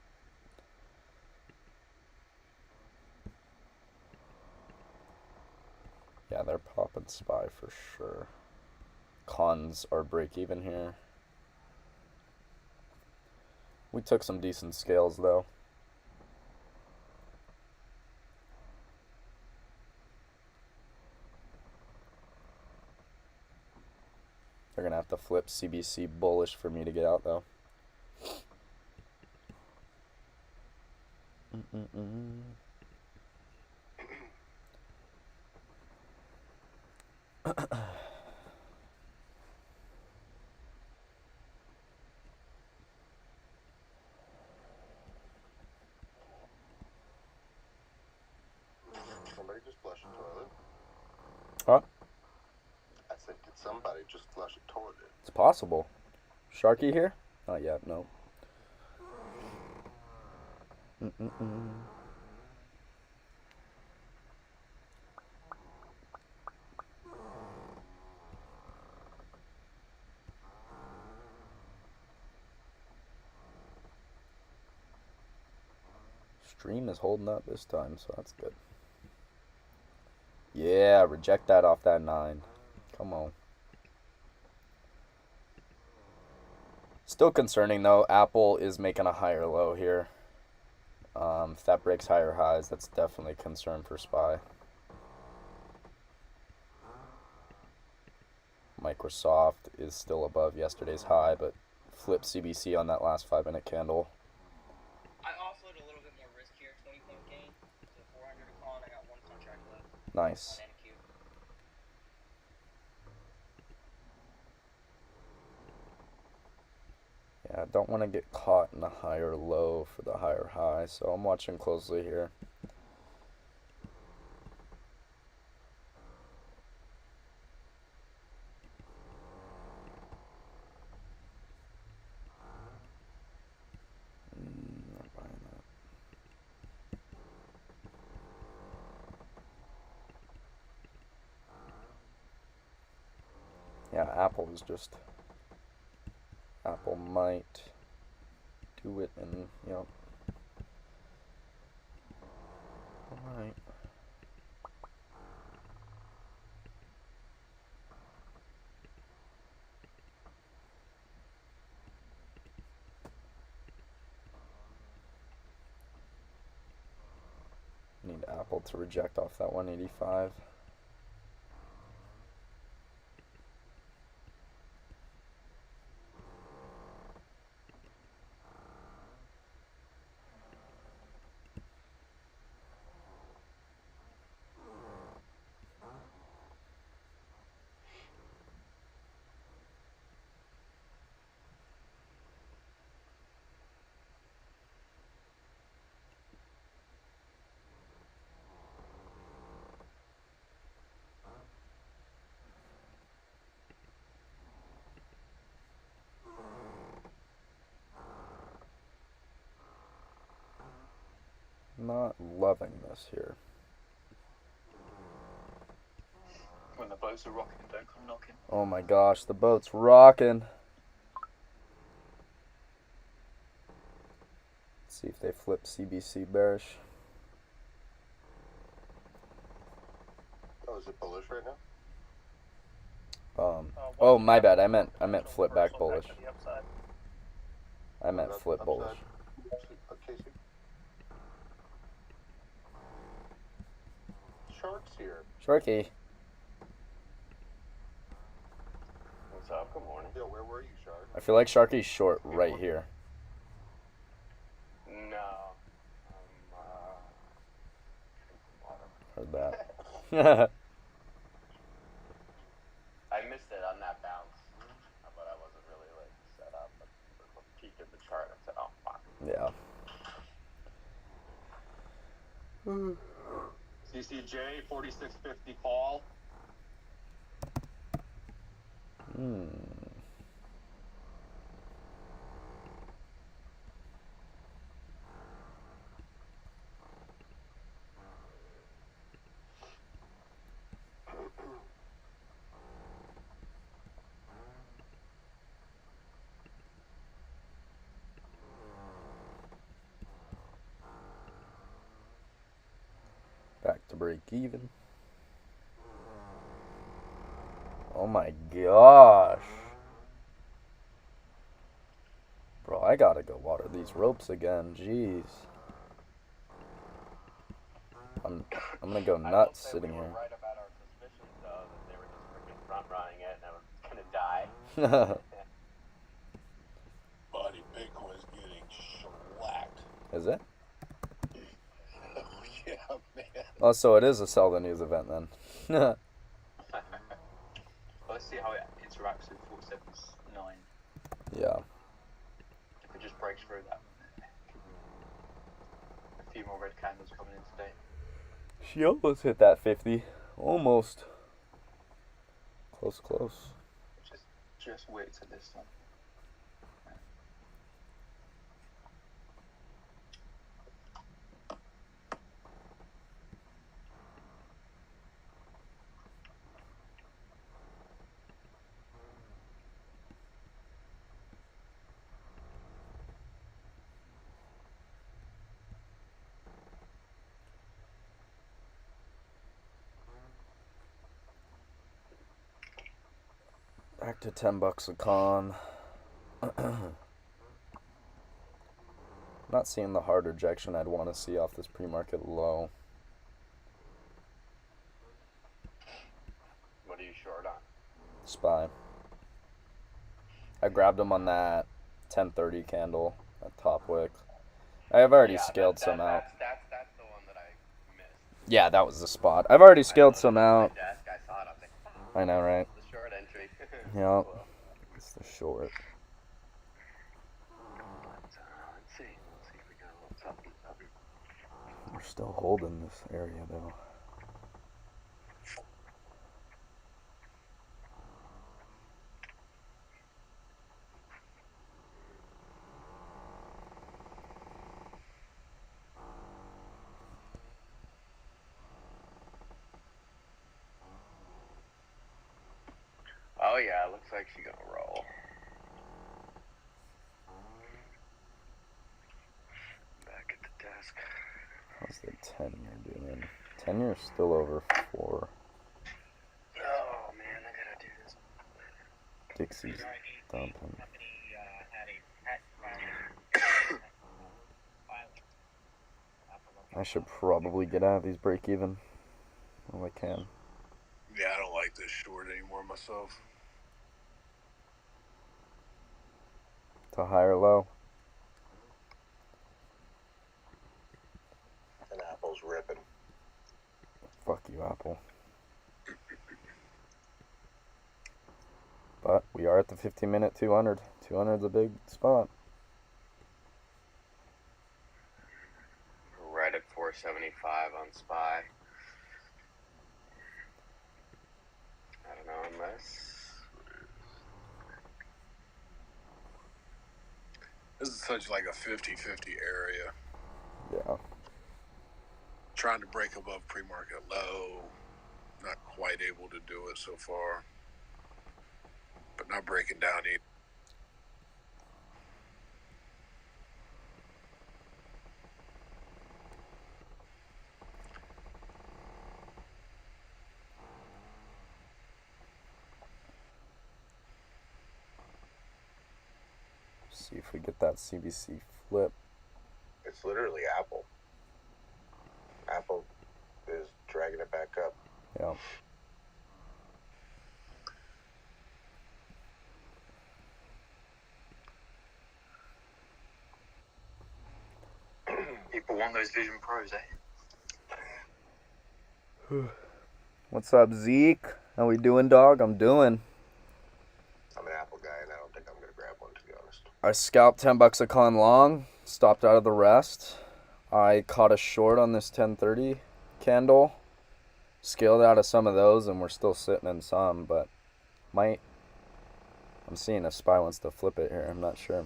Yeah, they're popping SPY for sure. Cons are break even here. We took some decent scales though. They're gonna have to flip CBC bullish for me to get out though. Somebody just flush a toilet. Huh? I said, did somebody just flush a toilet? It's possible. Sharky here? Not yet, no. Stream is holding up this time, so that's good. Yeah, reject that off that 9. Come on. Still concerning though. Apple is making a higher low here. If that breaks higher highs, that's definitely a concern for SPY. Microsoft is still above yesterday's high, but flip CBC on that last 5-minute candle. I offload a little bit more risk here, 20-point gain. So 400 a call, and I got 1 contract left. Nice. On NQ. Yeah, I don't want to get caught in a higher low for the higher high, so I'm watching closely here. Not buying that. Yeah, Apple is just... Apple might do it and, you know. Alright. Need Apple to reject off that 185. Not loving this here. When the boats are rocking, don't come knocking. Oh my gosh, the boat's rocking. See if they flip CBC bearish. Oh, is it bullish right now? Oh, my bad. I meant flip back bullish. To the upside. I meant flip bullish. Casey. Sharks here. Sharky. What's up? Good morning. Yo, where were you, Shark? I feel like Sharky's short right here. No. Heard that. I missed it on that bounce, but I wasn't really like set up. But peeked at the chart and said, "Oh fuck." Yeah. CCJ 4650 call. Back to break even. Oh my gosh. Bro, I gotta go water these ropes again. Jeez. I'm gonna go nuts sitting here. Right about our suspicions, though, that they were just freaking front running it and I was gonna die. Buddy, Bitcoin's getting shellacked. Is it? Oh, yeah, man. Oh, so it is a sell the news event then. Well, let's see how it interacts with 479. Yeah. If it just breaks through that. A few more red candles coming in today. She almost hit that 50. Almost. Close. Just wait till this one. Back to $10 a con. Not seeing the hard rejection I'd want to see off this pre-market low. What are you short on? SPY. I grabbed him on that 10:30 candle at top wick. I have already scaled some out. That's the one that I missed. Yeah, that was the spot. I've already scaled some out. My desk, I saw it. I was like, I know, right? the short entry. Yeah, it's the short. Let's see if we got a little something. We're still holding this area though. Oh yeah, it looks like she's gonna roll. Back at the desk. How's the 10-year doing? 10-year still over 4. Oh man, I gotta do this. Dixie's dumping. I should probably get out of these break even. Well, I can. Yeah, I don't like this short anymore myself. To high or low? And Apple's ripping. Fuck you, Apple. But we are at the 15-minute 200. 200's a big spot. Right at 475 on SPY. I don't know unless This is such like a 50-50 area. Yeah. Trying to break above pre-market low. Not quite able to do it so far. But not breaking down either. See if we get that CBC flip. It's literally Apple. Apple is dragging it back up. Yeah. People want those Vision Pros, eh? What's up, Zeke? How we doing, dog? I'm doing. I'm an Apple guy, and I don't think I'm gonna grab one, to be honest. I scalped $10 a con long, stopped out of the rest. I caught a short on this 1030 candle, scaled out of some of those, and we're still sitting in some, but I'm seeing if SPY wants to flip it here. I'm not sure.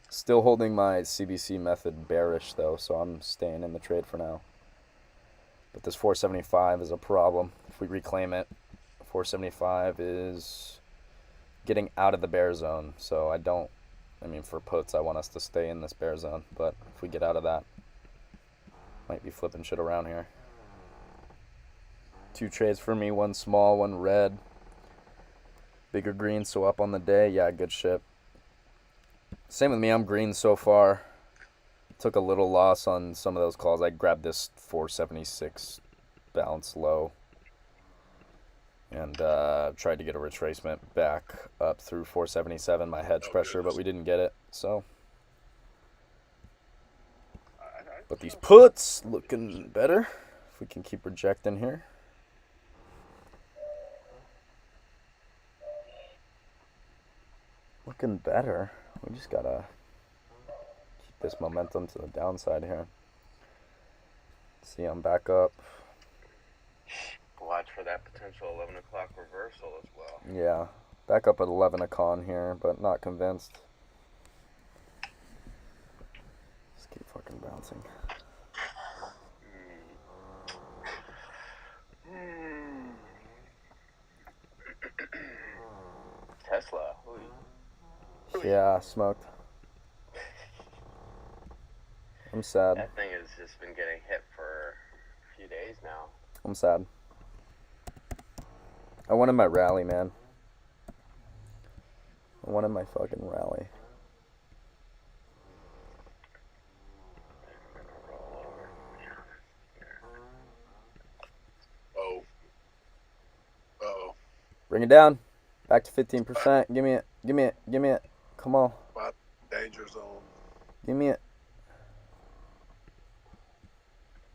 Still holding my CBC method bearish, though, so I'm staying in the trade for now. But this 475 is a problem. If we reclaim it, 475 is getting out of the bear zone. So for puts, I want us to stay in this bear zone. But if we get out of that, might be flipping shit around here. 2 trades for me, 1 small, 1 red. Bigger green, so up on the day. Yeah, good shit. Same with me, I'm green so far. Took a little loss on some of those calls. I grabbed this 476 bounce low. And tried to get a retracement back up through 477, my hedge pressure, but we didn't get it. So, but these puts looking better. If we can keep rejecting here. Looking better. We just gotta keep this momentum to the downside here. See, I'm back up. Watch for that potential 11 o'clock reversal as well. Yeah, back up at 11 a con here, but not convinced. Just keep fucking bouncing. Tesla. Yeah, smoked. I'm sad. That thing has just been getting hit for a few days now. I'm sad. I wanted my rally, man. I wanted my fucking rally. Oh. Uh-oh. Bring it down. Back to 15%. Give me it. Give me it. Give me it. Come on. Danger zone. Give me it.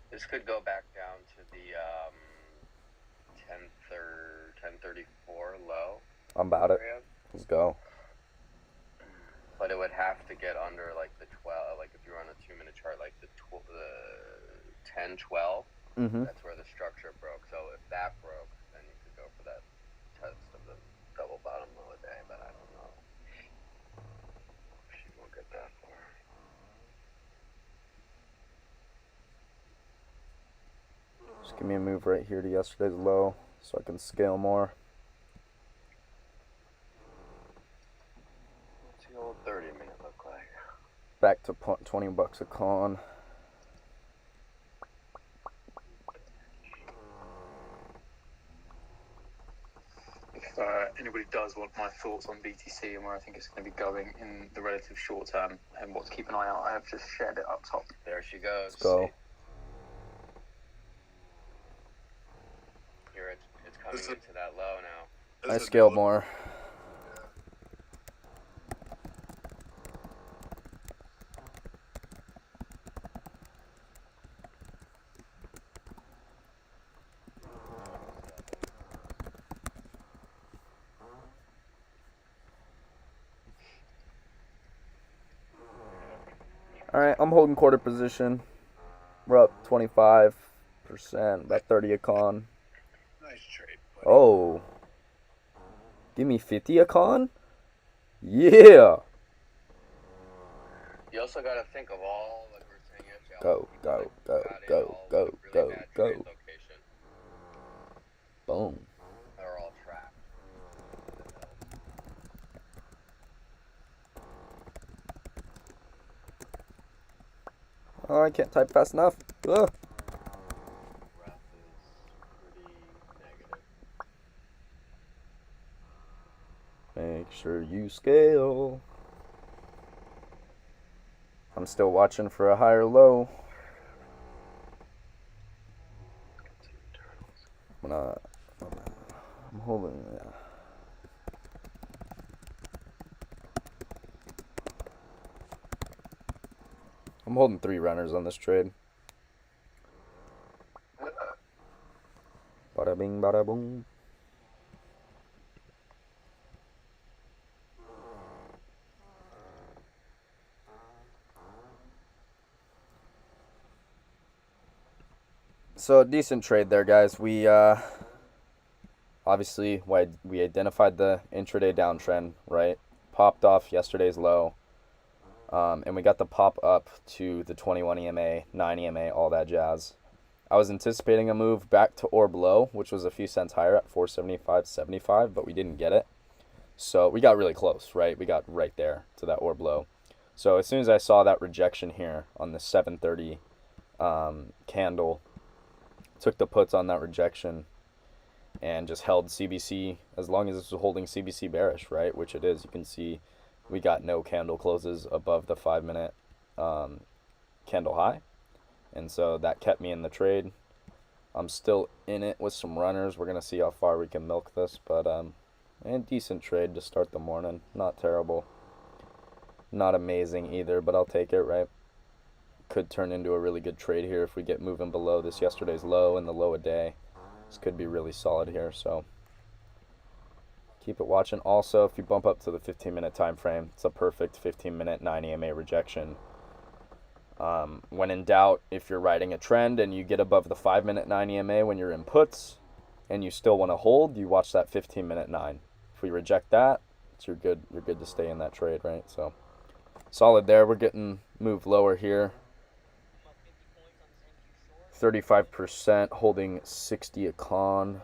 This could go back down to the 1034 low. I'm about it. Let's go. But it would have to get under like the 12, like if you're on a 2-minute chart, like the 10, 12. Mm-hmm. That's where the structure broke. So if that broke, then you could go for that test of the double bottom low a day. But I don't know. She won't get that far. Just give me a move right here to yesterday's low so I can scale more. What's the old 30-minute look like? Back to $20 a con. If anybody does want my thoughts on BTC and where I think it's going to be going in the relative short term and what to keep an eye out, I have just shared it up top. There she goes. Let's go. Here it's coming into that low now. I scaled more. Alright, I'm holding quarter position. We're up 25%, about 30 a con. Nice trade, buddy. Oh. Give me 50 a con? Yeah. You also got to think of all, like we were saying yesterday, Go, go, go, go, go, go, go. Boom. They're all trapped. Oh, I can't type fast enough. Ugh. Breath is pretty negative. Make sure you scale. I'm still watching for a higher low. I'm holding. I'm holding 3 runners on this trade. Bada bing, bada boom. So, decent trade there, guys. We obviously we identified the intraday downtrend, right? Popped off yesterday's low. And we got the pop up to the 21 EMA, 9 EMA, all that jazz. I was anticipating a move back to or below, which was a few cents higher at 475.75, but we didn't get it. So we got really close, right? We got right there to that or below. So as soon as I saw that rejection here on the 730 candle, took the puts on that rejection and just held CBC as long as it's holding CBC bearish, right? Which it is. You can see we got no candle closes above the 5-minute candle high. And so that kept me in the trade. I'm still in it with some runners. We're going to see how far we can milk this. But a decent trade to start the morning. Not terrible. Not amazing either, but I'll take it, right? Could turn into a really good trade here if we get moving below this yesterday's low and the low a day. This could be really solid here, so keep it watching. Also, if you bump up to the 15-minute time frame, it's a perfect 15-minute 9 EMA rejection. When in doubt, if you're riding a trend and you get above the 5-minute 9 EMA when you're in puts and you still want to hold, you watch that 15-minute 9. If we reject that, you're good to stay in that trade, right? So solid there. We're getting moved lower here. 35% holding 60 a con.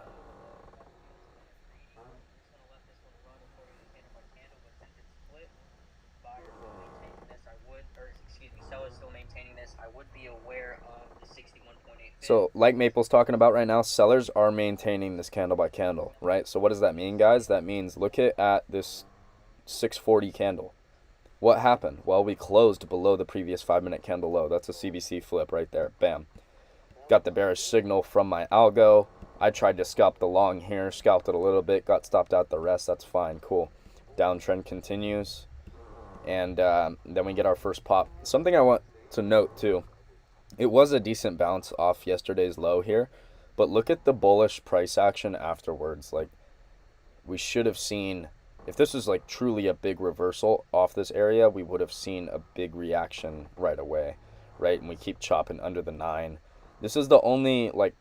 So, like Maple's talking about right now, sellers are maintaining this candle by candle, right? So what does that mean, guys? That means look at this 640 candle. What happened? Well, we closed below the previous 5-minute candle low. That's a CBC flip right there. Bam. Got the bearish signal from my algo. I tried to scalp the long here, scalped it a little bit, got stopped out the rest. That's fine. Cool. Downtrend continues. And then we get our first pop. Something I want to note, too. It was a decent bounce off yesterday's low here, but look at the bullish price action afterwards. Like, we should have seen, if this was like truly a big reversal off this area, we would have seen a big reaction right away, right? And we keep chopping under the 9. This is the only like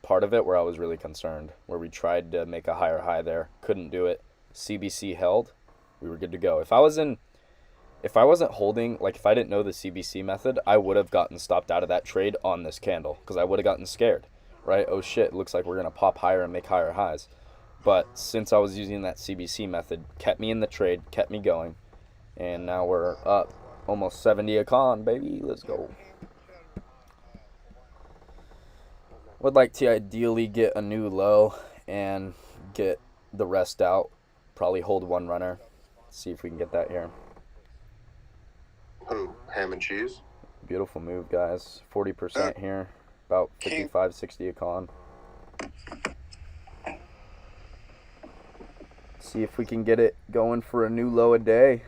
part of it where I was really concerned, where we tried to make a higher high there, couldn't do it. CBC held, we were good to go. If I wasn't holding, like if I didn't know the CBC method, I would have gotten stopped out of that trade on this candle because I would have gotten scared, right? Oh shit, it looks like we're going to pop higher and make higher highs. But since I was using that CBC method, kept me in the trade, kept me going. And now we're up almost 70 a con, baby. Let's go. Would like to ideally get a new low and get the rest out. Probably hold one runner. See if we can get that here. Who? Ham and cheese? Beautiful move, guys. 40% here. About 55, 60 a con. See if we can get it going for a new low a day.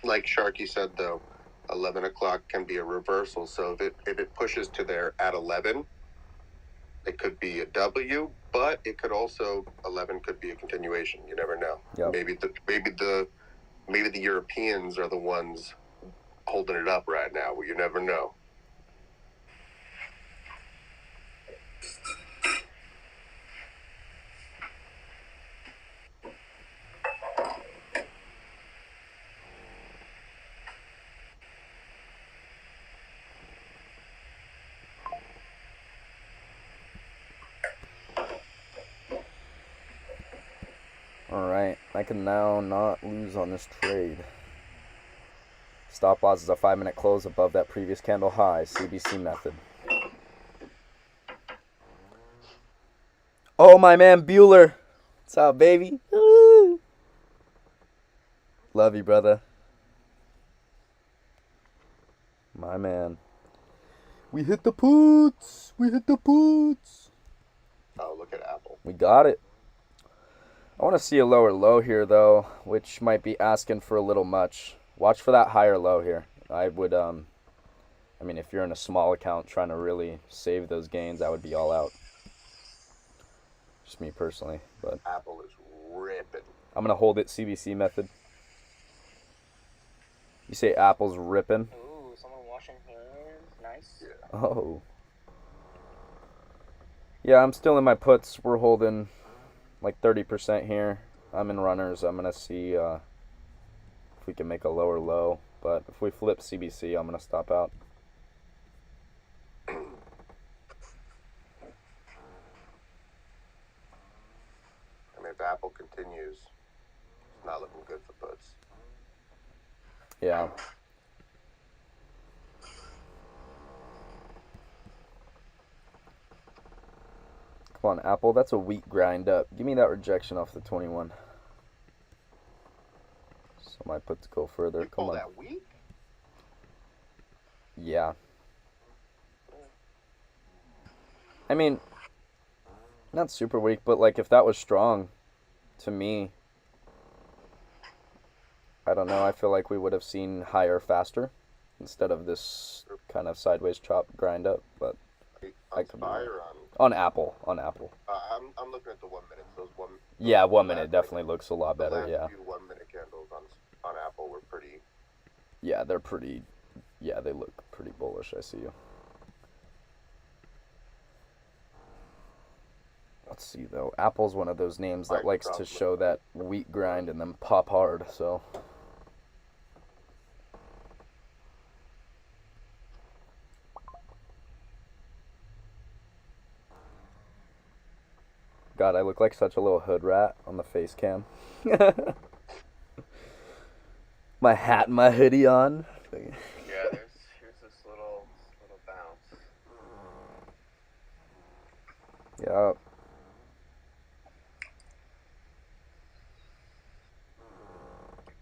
Like Sharky said, though, 11 o'clock can be a reversal. So if it pushes to there at 11, it could be a W, but it could also 11 could be a continuation. You never know. Yep. Maybe the Europeans are the ones holding it up right now. Well, you never know. Alright, I can now not lose on this trade. Stop loss is a 5-minute close above that previous candle high, CBC method. Oh, my man Bueller. What's up, baby? Woo! Love you, brother. My man. We hit the puts. We hit the puts. Oh, look at Apple. We got it. I want to see a lower low here, though, which might be asking for a little much. Watch for that higher low here. I would, I mean, if you're in a small account trying to really save those gains, I would be all out. Just me personally, but Apple is ripping. I'm going to hold it CBC method. You say Apple's ripping? Ooh, someone washing hands. Nice. Yeah. Oh. Yeah, I'm still in my puts. We're holding like 30% here. I'm in runners. I'm going to see if we can make a lower low. But if we flip CBC, I'm going to stop out. I mean, if Apple continues, it's not looking good for puts. Yeah. Come on, Apple. That's a weak grind up. Give me that rejection off the 21. So my puts go further. You Come call on. that weak? Yeah. I mean, not super weak, but like if that was strong, to me, I don't know. I feel like we would have seen higher faster instead of this kind of sideways chop grind up. But I could be or on Apple. On Apple. I'm looking at the 1 minute. Those Yeah, 1 minute definitely looks a lot better. The Yeah. last few 1 minute candles on Apple were pretty. Yeah, they're pretty. Yeah, they look pretty bullish. I see you. Let's see though. Apple's one of those names that likes to show that weak grind and then pop hard. So. God, I look like such a little hood rat on the face cam. My hat and my hoodie on. Yeah, here's this little bounce. Yeah.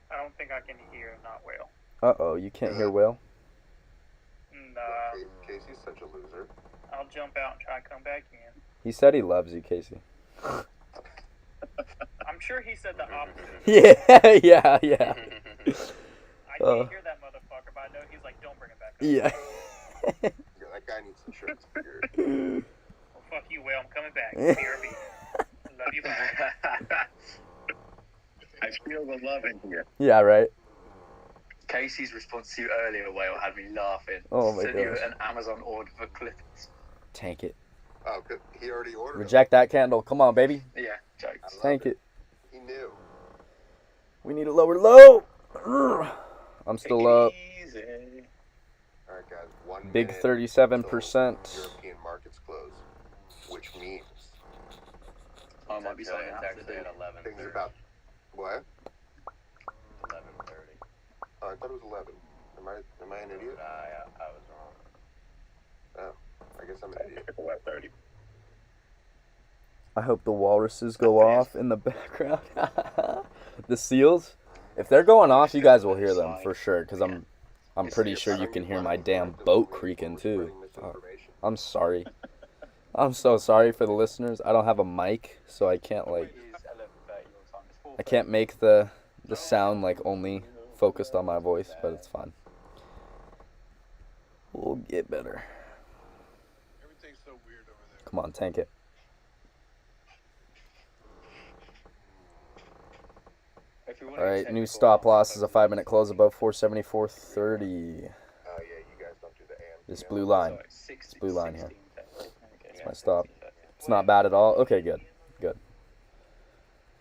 I don't think I can hear not well. Uh-oh, you can't hear well? Nah. Casey's such a loser. I'll jump out and try and come back in. He said he loves you, Casey. I'm sure he said the opposite. Yeah. I can't hear that motherfucker, but I know he's like, don't bring it back up. Yeah. Yeah, that guy needs insurance. Well, fuck you, Will. I'm coming back. BRB. Love you, bye. I feel the love in here. Yeah, right. Casey's response to you earlier, Whale, had me laughing. Oh my Sent you gosh. an Amazon order for clippers. Tank it. Oh, good. He already ordered Reject that candle. Come on, baby. Yeah, jokes. Tank it. He knew. We need a lower low. I'm still up. Easy. All right, guys. 1 Big minute 37%. till European markets close, which means I might be signing It's out actually today. at 11:30. things are about what? 11:30. Oh, I thought it was 11. Am I an idiot? Yeah, I was wrong. Oh, I guess I'm an idiot. 11:30. I hope the walruses go off in the background. The seals, if they're going off, you guys will hear them for sure. Because I'm pretty sure you can hear my damn boat creaking too. I'm sorry. I'm so sorry for the listeners. I don't have a mic, so I can't I can't make the sound like only focused on my voice, but it's fine. We'll get better. Everything's so weird over there. Come on, tank it. All right, new stop loss is a 5-minute close above 474.30. Oh yeah, you guys don't do the and. This blue line. This blue line here. That's my stop. It's not bad at all. Okay, good. Good.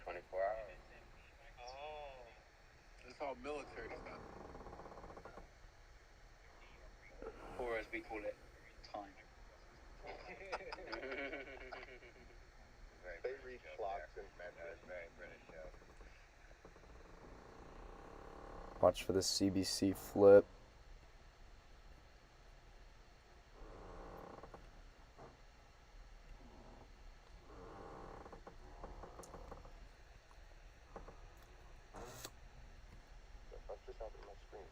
24 hours. That's all military stuff. Or as we call it, time. They read clocks and metrics. Very British show. Watch for this CBC flip. stopping my screens?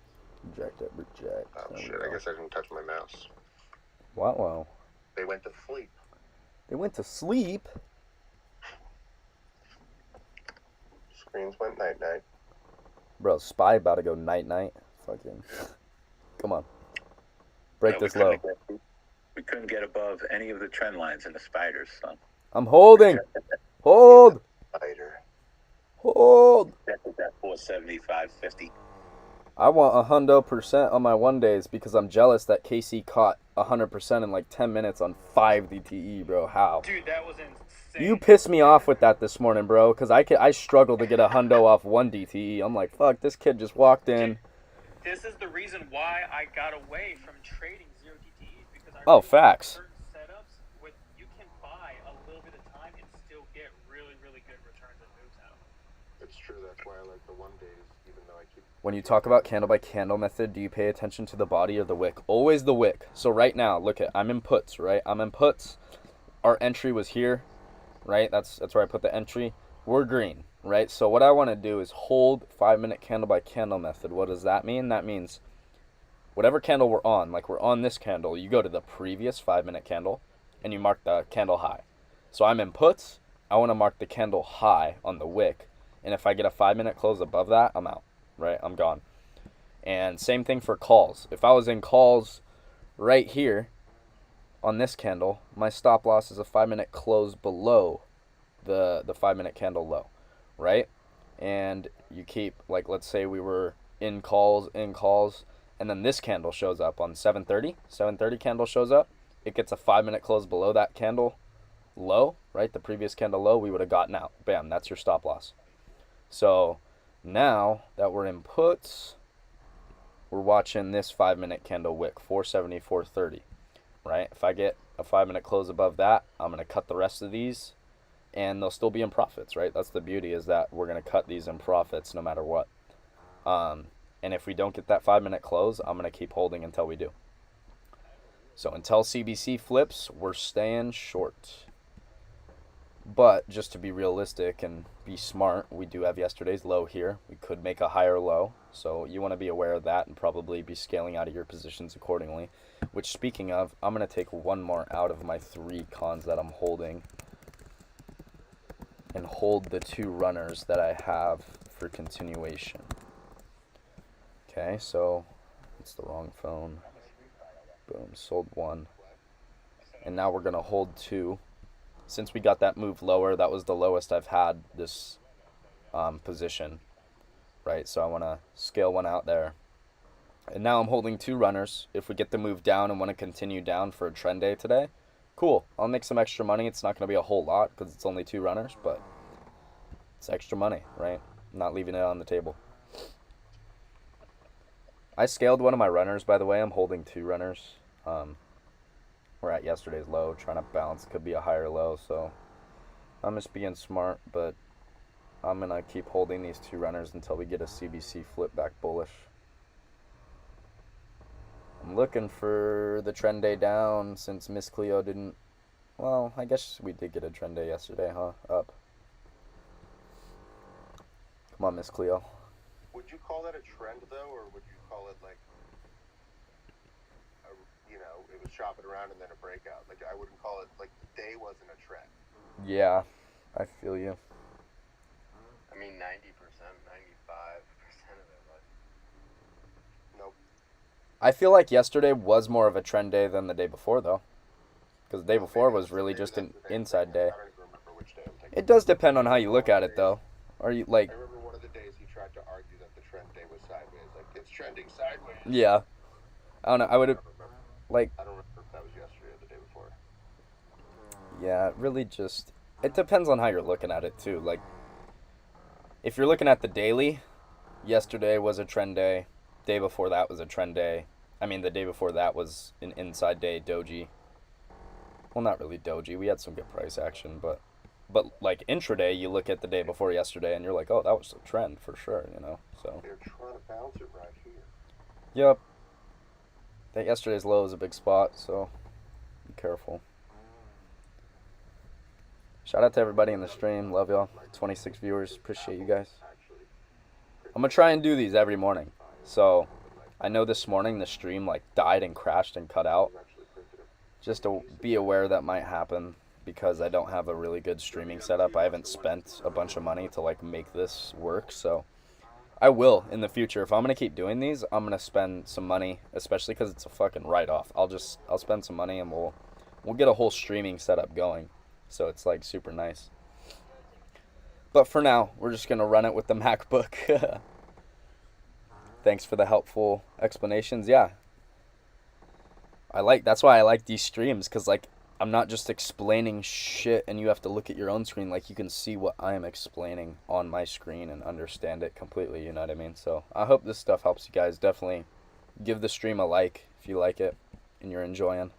Reject it, reject. Oh There we shit! go. I guess I didn't touch my mouse. Wow. They went to sleep. They went to sleep? Screens went night night. Bro, SPY about to go night-night. Fucking. Come on. Break No, this low. We couldn't get above any of the trend lines in the spiders, so. I'm holding. Hold. Spider. Hold. That 475.50. I want 100% on my 1 days because I'm jealous that KC caught 100% in like 10 minutes on 5 DTE, bro. How? Dude, that was insane. You pissed me off with that this morning, bro, because I struggled to get a hundo off 1 DTE. I'm like, fuck, this kid just walked in. This is the reason why I got away from trading 0 DTEs, because I Oh, facts. certain setups with you can buy a little bit of time and still get really, really good returns and moves out. It's true. That's why I like the 1 days, even though I keep. When you talk about candle by candle method, do you pay attention to the body or the wick? Always the wick. So right now, look at, I'm in puts, right? I'm in puts. Our entry was here, right? That's where I put the entry. We're green, right? So what I want to do is hold 5-minute candle by candle method. What does that mean? That means whatever candle we're on, like we're on this candle, you go to the previous 5-minute candle and you mark the candle high. So I'm in puts. I want to mark the candle high on the wick. And if I get a 5-minute close above that, I'm out, right? I'm gone. And same thing for calls. If I was in calls right here on this candle, my stop loss is a 5-minute close below the 5-minute candle low, right? And you keep, like, let's say we were in calls, and then this candle shows up on 7:30 candle shows up, it gets a 5-minute close below that candle low, right? The previous candle low, we would have gotten out. Bam, that's your stop loss. So now that we're in puts, we're watching this 5-minute candle wick, 470.430, right? If I get a 5-minute close above that, I'm going to cut the rest of these, and they'll still be in profits, right? That's the beauty, is that we're going to cut these in profits no matter what. And if we don't get that 5-minute close, I'm going to keep holding until we do. So until CBC flips, we're staying short. But just to be realistic and be smart, we do have yesterday's low here. We could make a higher low. So you want to be aware of that and probably be scaling out of your positions accordingly. Which, speaking of, I'm going to take one more out of my 3 cons that I'm holding and hold the 2 runners that I have for continuation. Okay, so it's the wrong phone. Boom, sold 1. And now we're going to hold 2. Since we got that move lower, that was the lowest I've had this position, right? So I want to scale 1 out there. And now I'm holding 2 runners. If we get the move down and want to continue down for a trend day today, cool. I'll make some extra money. It's not going to be a whole lot because it's only 2 runners, but it's extra money, right? I'm not leaving it on the table. I scaled one of my runners, by the way. I'm holding 2 runners. We're at yesterday's low, trying to bounce. Could be a higher low, so I'm just being smart, but I'm going to keep holding these 2 runners until we get a CBC flip back bullish. I'm looking for the trend day down since Miss Cleo didn't... Well, I guess we did get a trend day yesterday, huh? Up. Come on, Miss Cleo. Would you call that a trend, though, or would you call it, like, it was shopping around and then a breakout? Like, I wouldn't call it, like, the day wasn't a trend. Yeah, I feel you. I mean, 90%, 95% of it was. Nope. I feel like yesterday was more of a trend day than the day before, though. Because the day before was really just an inside day. I don't even remember which day I'm thinking. It does depend on how you look at it, though. Are you, like... I remember one of the days he tried to argue that the trend day was sideways. Like, it's trending sideways. Yeah. I don't know. I would have... Like... I don't remember if that was yesterday or the day before. Yeah, it really just... It depends on how you're looking at it, too. Like, if you're looking at the daily, yesterday was a trend day. Day before that was a trend day. I mean, the day before that was an inside day doji. Well, not really doji. We had some good price action, but like intraday, you look at the day before yesterday and you're like, oh, that was a trend for sure, you know. So they're trying to bounce it right here. Yep. That yesterday's low is a big spot, so be careful. Shout out to everybody in the stream. Love y'all. 26 viewers. Appreciate you guys. I'm gonna try and do these every morning. So I know this morning the stream like died and crashed and cut out. Just to be aware that might happen because I don't have a really good streaming setup. I haven't spent a bunch of money to like make this work, so I will in the future. If I'm gonna keep doing these, I'm gonna spend some money, especially because it's a fucking write-off. I'll spend some money and we'll get a whole streaming setup going, so it's like super nice. But for now, we're just gonna run it with the MacBook. Thanks for the helpful explanations. Yeah, that's why I like these streams, because like I'm not just explaining shit and you have to look at your own screen. Like you can see what I am explaining on my screen and understand it completely, you know what I mean? So I hope this stuff helps you guys. Definitely give the stream a like if you like it and you're enjoying.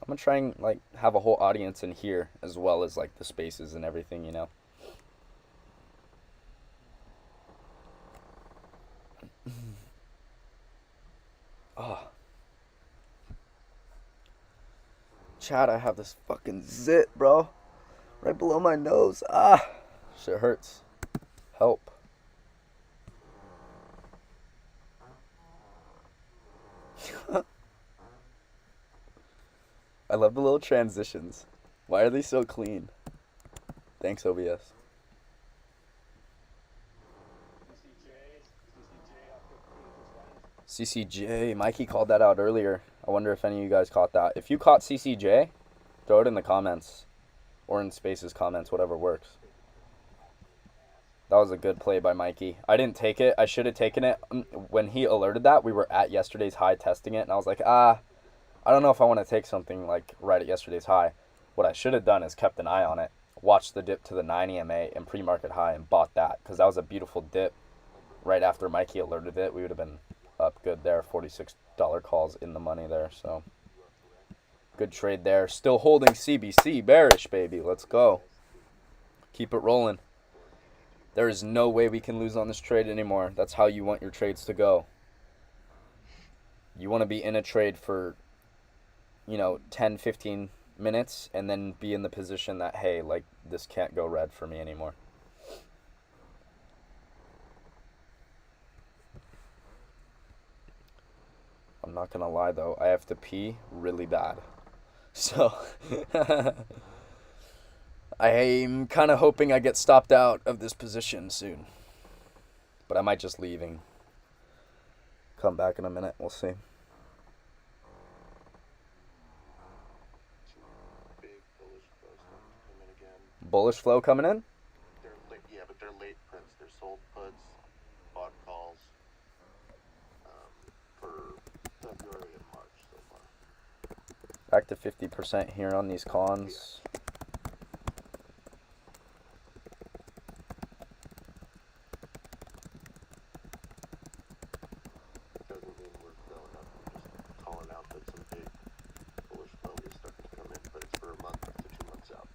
I'm gonna try and like have a whole audience in here as well as like the spaces and everything, you know. Oh. Chad, I have this fucking zit, bro. Right below my nose. Ah. Shit hurts. Help. I love the little transitions. Why are they so clean? Thanks, OBS. CCJ. Mikey called that out earlier. I wonder if any of you guys caught that. If you caught CCJ, throw it in the comments. Or in Spaces comments, whatever works. That was a good play by Mikey. I didn't take it. I should have taken it. When he alerted that, we were at yesterday's high testing it. And I was like, I don't know if I want to take something like right at yesterday's high. What I should have done is kept an eye on it. Watched the dip to the 9 EMA and pre-market high and bought that. Because that was a beautiful dip. Right after Mikey alerted it, we would have been up good there. $46 calls in the money there. So good trade there. Still holding CBC. Bearish, baby. Let's go. Keep it rolling. There is no way we can lose on this trade anymore. That's how you want your trades to go. You want to be in a trade for, 10, 15 minutes and then be in the position that, hey, like, this can't go red for me anymore. I'm not going to lie, though. I have to pee really bad. So, I'm kind of hoping I get stopped out of this position soon. But I might just leave and come back in a minute. We'll see. Big bullish flows come in again. Bullish flow coming in? They're late, yeah, but they're late prints. They're sold puts, bought calls for February and March so far. Back to 50% here on these cons. Doesn't mean we're going up. We're just calling out that some big bullish flow is starting to come in, but it's for a month to 2 months out.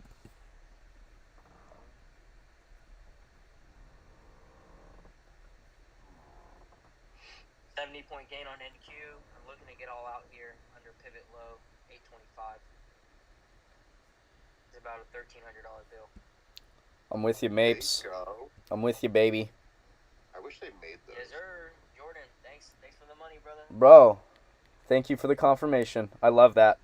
$70-point gain on NQ. I'm looking to get all out here under pivot low, 825. It's about a $1,300 bill. I'm with you, Mapes. I'm with you, baby. I wish they made those. Yes, sir. Jordan, thanks for the money, brother. Bro, thank you for the confirmation. I love that.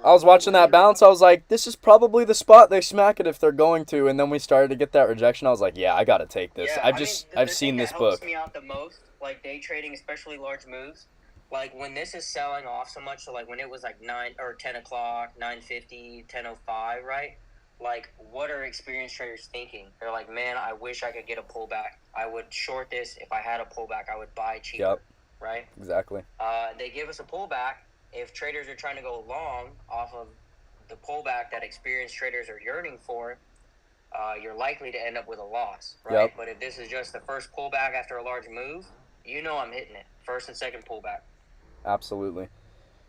I was watching that bounce. I was like, this is probably the spot they smack it if they're going to. And then we started to get that rejection. I was like, yeah, I got to take this. Yeah, I've seen this book. What helps me out the most, like day trading, especially large moves, like when this is selling off so much, so like when it was like 9 or 10 o'clock, 9:50, 10:05, right? Like, what are experienced traders thinking? They're like, man, I wish I could get a pullback. I would short this. If I had a pullback, I would buy cheaper. Yep. Right? Exactly. They give us a pullback. If traders are trying to go long off of the pullback that experienced traders are yearning for, you're likely to end up with a loss, right? Yep. But if this is just the first pullback after a large move, I'm hitting it. First and second pullback. Absolutely.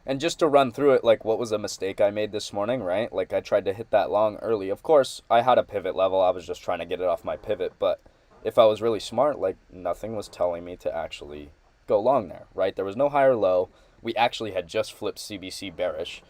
And just to run through it, like what was a mistake I made this morning, right? Like I tried to hit that long early. Of course, I had a pivot level. I was just trying to get it off my pivot. But if I was really smart, like nothing was telling me to actually go long there, right? There was no higher low. We actually had just flipped CBC bearish.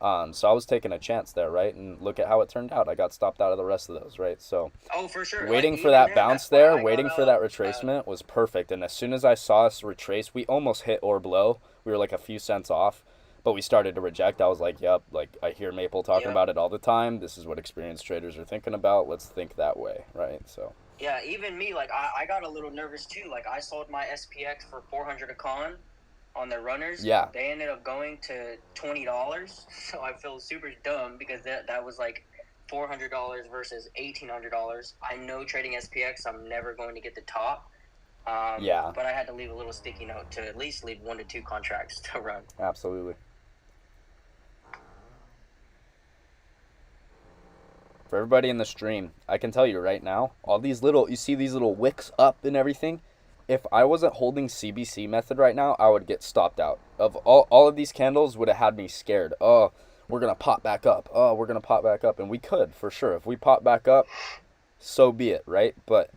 So I was taking a chance there, right? And look at how it turned out. I got stopped out of the rest of those, right? So Oh, for sure. waiting Like, for even that then, bounce that's why there, I got waiting for out, that retracement was perfect. And as soon as I saw us retrace, we almost hit or below. We were like a few cents off, but we started to reject. I was like, yep, like I hear Maple talking Yep. about it all the time. This is what experienced traders are thinking about. Let's think that way, right? So Yeah, even me, like, I got a little nervous too. Like, I sold my SPX for 400 a con on the runners. Yeah. They ended up going to $20. So I feel super dumb because that was like $400 versus $1,800. I know trading SPX, I'm never going to get the top. Yeah. But I had to leave a little sticky note to at least leave 1 to 2 contracts to run. Absolutely. For everybody in the stream, I can tell you right now, all these little, you see these little wicks up and everything? If I wasn't holding CBC method right now, I would get stopped out. Of all of these candles would have had me scared. Oh, we're going to pop back up. Oh, we're going to pop back up. And we could, for sure. If we pop back up, so be it, right? But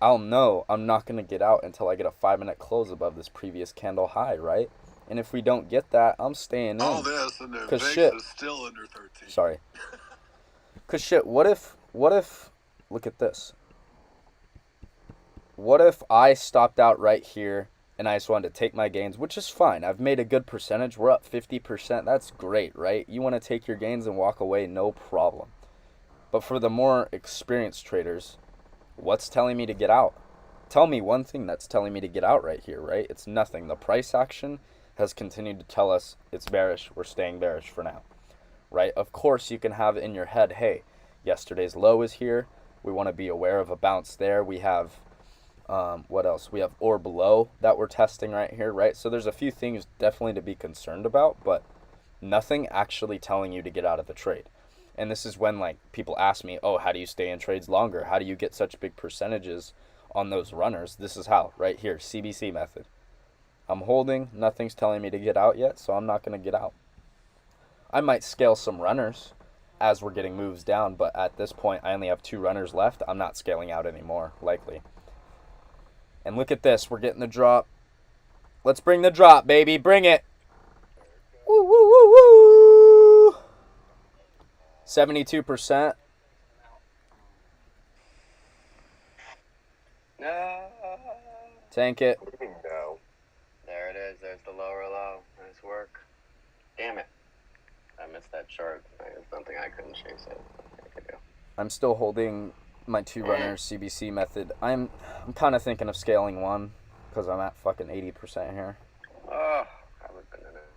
I'll know I'm not going to get out until I get a 5-minute close above this previous candle high, right? And if we don't get that, I'm staying in. All this, and then 'Cause VIX shit. is still under 13. Sorry. Because shit, what if, look at this. What if I stopped out right here and I just wanted to take my gains, which is fine. I've made a good percentage. We're up 50%. That's great, right? You want to take your gains and walk away, no problem. But for the more experienced traders, what's telling me to get out? Tell me one thing that's telling me to get out right here, right? It's nothing. The price action has continued to tell us it's bearish. We're staying bearish for now, right? Of course, you can have in your head, hey, yesterday's low is here. We want to be aware of a bounce there. We have, what else? We have or below that we're testing right here, right? So there's a few things definitely to be concerned about, but nothing actually telling you to get out of the trade. And this is when, like, people ask me, oh, how do you stay in trades longer? How do you get such big percentages on those runners? This is how, right here, CBC method. I'm holding, nothing's telling me to get out yet, so I'm not going to get out. I might scale some runners as we're getting moves down, but at this point, I only have 2 runners left. I'm not scaling out anymore, likely. And look at this. We're getting the drop. Let's bring the drop, baby. Bring it. Woo, woo, woo, woo. 72%. No. Tank it. No. There it is. There's the lower low. Nice work. Damn it. I missed that chart. There's something I couldn't chase it. Nothing I could do. I'm still holding my 2 runners CBC method. I'm kind of thinking of scaling one because I'm at fucking 80% here. Oh, I would have been in it.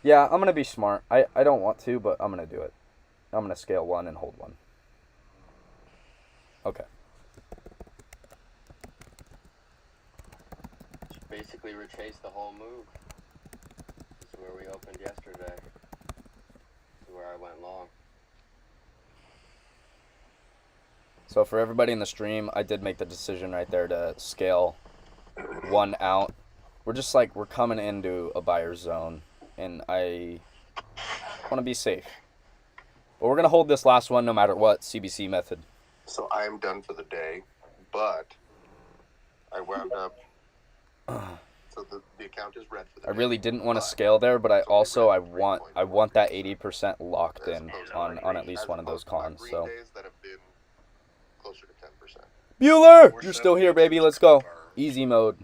Yeah, I'm going to be smart. I don't want to, but I'm going to do it. I'm going to scale one and hold one. Okay. Just basically retrace the whole move. This is where we opened yesterday. This is where I went long. So for everybody in the stream, I did make the decision right there to scale one out. We're just like, we're coming into a buyer's zone, and I want to be safe. But we're going to hold this last one no matter what, CBC method. So I am done for the day, but I wound up. So the account is red for the I day. really didn't want to scale there, but I want that 80% locked in on at least one of those cons. So Days that have been closer to 10%. Bueller, you're still here, baby. Let's go. Easy mode.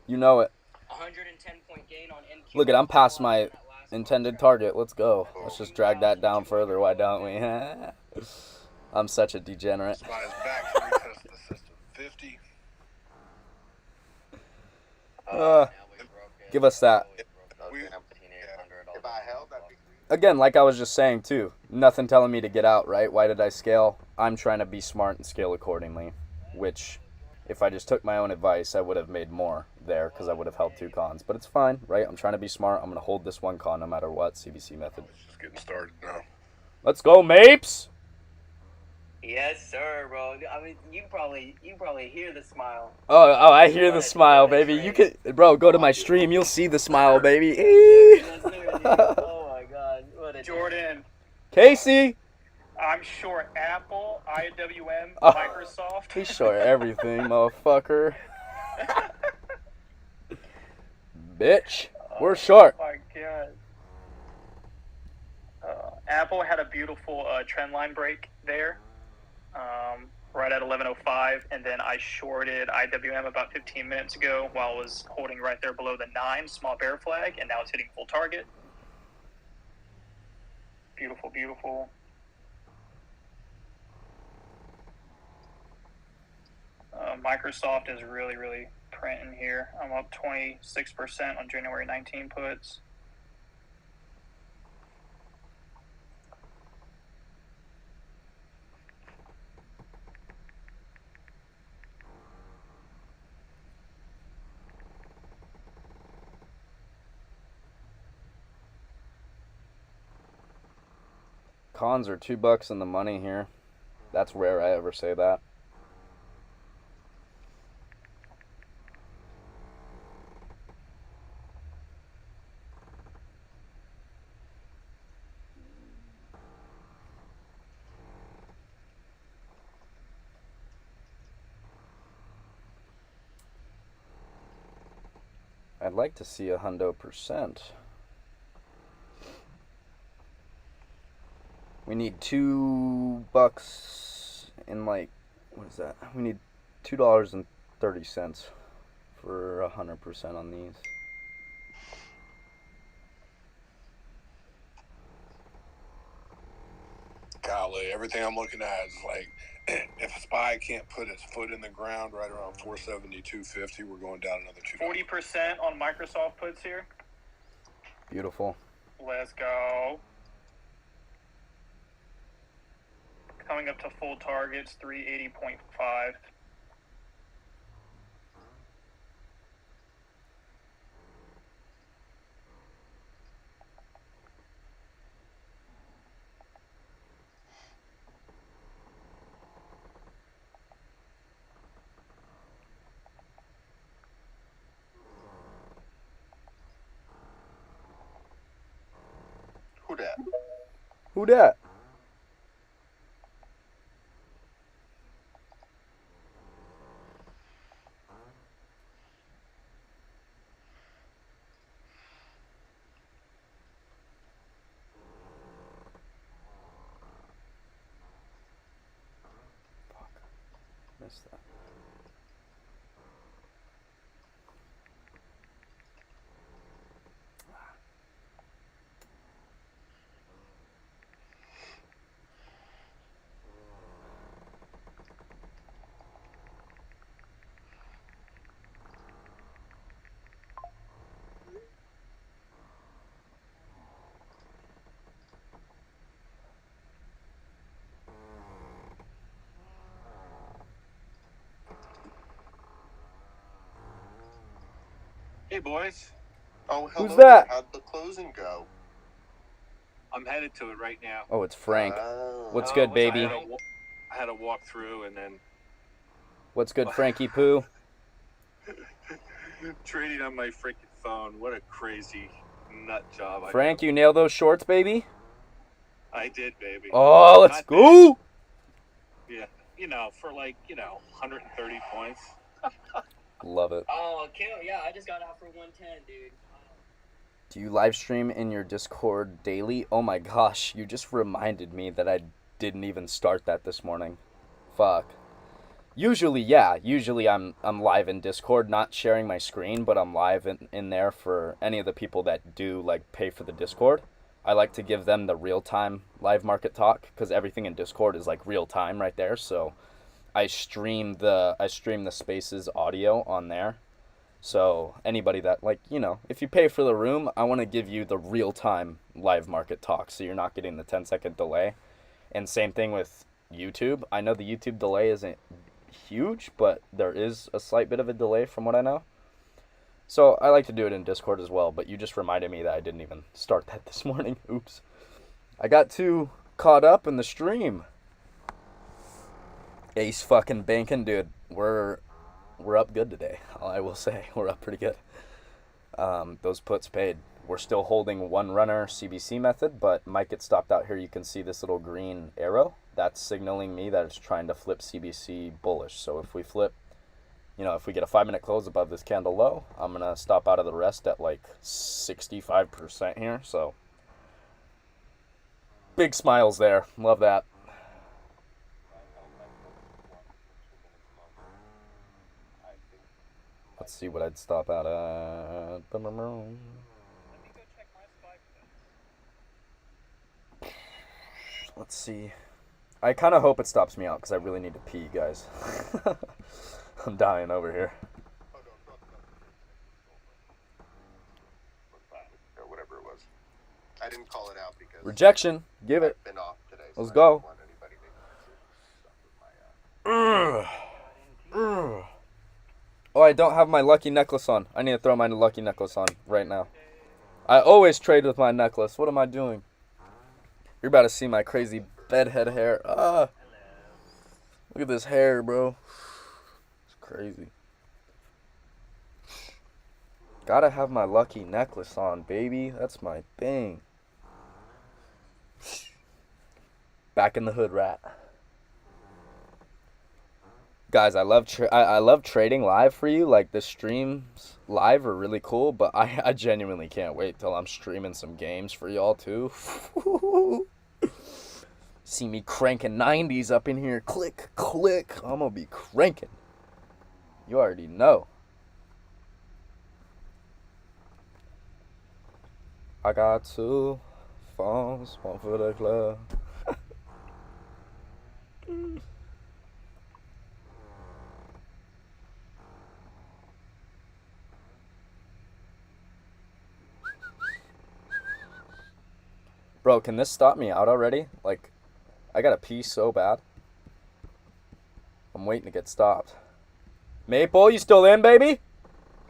You know it. 110 point gain on NQ. Look at, I'm past my intended target. Let's go. Let's just drag that down further. Why don't we? I'm such a degenerate. Spot is back to retest the system. 50. Give us that. If I held, that'd be Again, like I was just saying too, nothing telling me to get out, right? Why did I scale? I'm trying to be smart and scale accordingly, which if I just took my own advice, I would have made more there because I would have held 2 cons. But it's fine, right? I'm trying to be smart. I'm going to hold this 1 con no matter what, CBC method. It's just getting started now. Let's go, Mapes! Yes, sir, bro. I mean, you probably hear the smile. Oh, I hear the smile, baby. You can, bro, go to my stream. You'll see the smile, baby. Oh my God, what a Jordan, Casey! I'm short Apple, IWM, Oh. Microsoft. He's short everything, motherfucker. Bitch. We're short. Oh my God. Apple had a beautiful trend line break there, right at 11:05, and then I shorted IWM about 15 minutes ago while it was holding right there below the 9 small bear flag, and now it's hitting full target. Beautiful, beautiful. Microsoft is really, really printing here. I'm up 26% on January 19 puts. Cons are $2 in the money here. That's rare I ever say that. I'd like to see 100%. We need $2 in like, what is that? We need $2.30 for 100% on these. Golly, everything I'm looking at is like, if SPY can't put its foot in the ground right around 472.50, we're going down another 2. 40% on Microsoft puts here. Beautiful. Let's go. Coming up to full targets, 380.5. Who dat? Who dat? Missed that. Hey, boys. Oh, hello. Who's that? How'd the closing go? I'm headed to it right now. Oh, it's Frank. Oh. What's good, baby? I had to walk through and then What's good, Frankie Poo? trading on my freaking phone. What a crazy nut job. Frank, you nailed those shorts, baby? I did, baby. Oh, let's Not go! bad. Yeah, for 130 points. Love it. Oh, kill! Yeah, I just got out for 110, dude. Do you live stream in your Discord daily? Oh my gosh, you just reminded me that I didn't even start that this morning. Fuck. Usually, yeah. Usually I'm live in Discord, not sharing my screen, but I'm live in there for any of the people that do pay for the Discord. I like to give them the real-time live market talk because everything in Discord is real time right there. So I stream the Spaces audio on there. So anybody that if you pay for the room, I want to give you the real-time live market talk so you're not getting the 10-second delay. And same thing with YouTube. I know the YouTube delay isn't huge, but there is a slight bit of a delay from what I know. So I like to do it in Discord as well, but you just reminded me that I didn't even start that this morning. Oops. I got too caught up in the stream. Ace fucking banking, dude. We're up good today. I will say we're up pretty good. Those puts paid. We're still holding one runner CBC method, but might get stopped out here. You can see this little green arrow. That's signaling me that it's trying to flip CBC bullish. So if we flip, if we get a 5-minute close above this candle low, I'm going to stop out of the rest at 65% here. So Big smiles there. Love that. Let's see what I'd stop out at. Let me go check my SPY pits. Let's see. I kind of hope it stops me out because I really need to pee, guys. I'm dying over here. Or whatever it was. I didn't call it out because Rejection. Give it. I've been off today. Let's I go. don't want anybody to suck with my, Oh, I don't have my lucky necklace on. I need to throw my lucky necklace on right now. I always trade with my necklace. What am I doing? You're about to see my crazy bedhead hair. Look at this hair, bro. It's crazy. Gotta have my lucky necklace on, baby. That's my thing. Back in the hood, rat. Guys, I love trading live for you. Like, the streams live are really cool, but I genuinely can't wait till I'm streaming some games for y'all too. See me cranking 90s up in here. Click, click. I'm gonna be cranking. You already know. I got 2 phones, 1 for the club. Bro, can this stop me out already? Like, I gotta pee so bad. I'm waiting to get stopped. Maple, you still in, baby?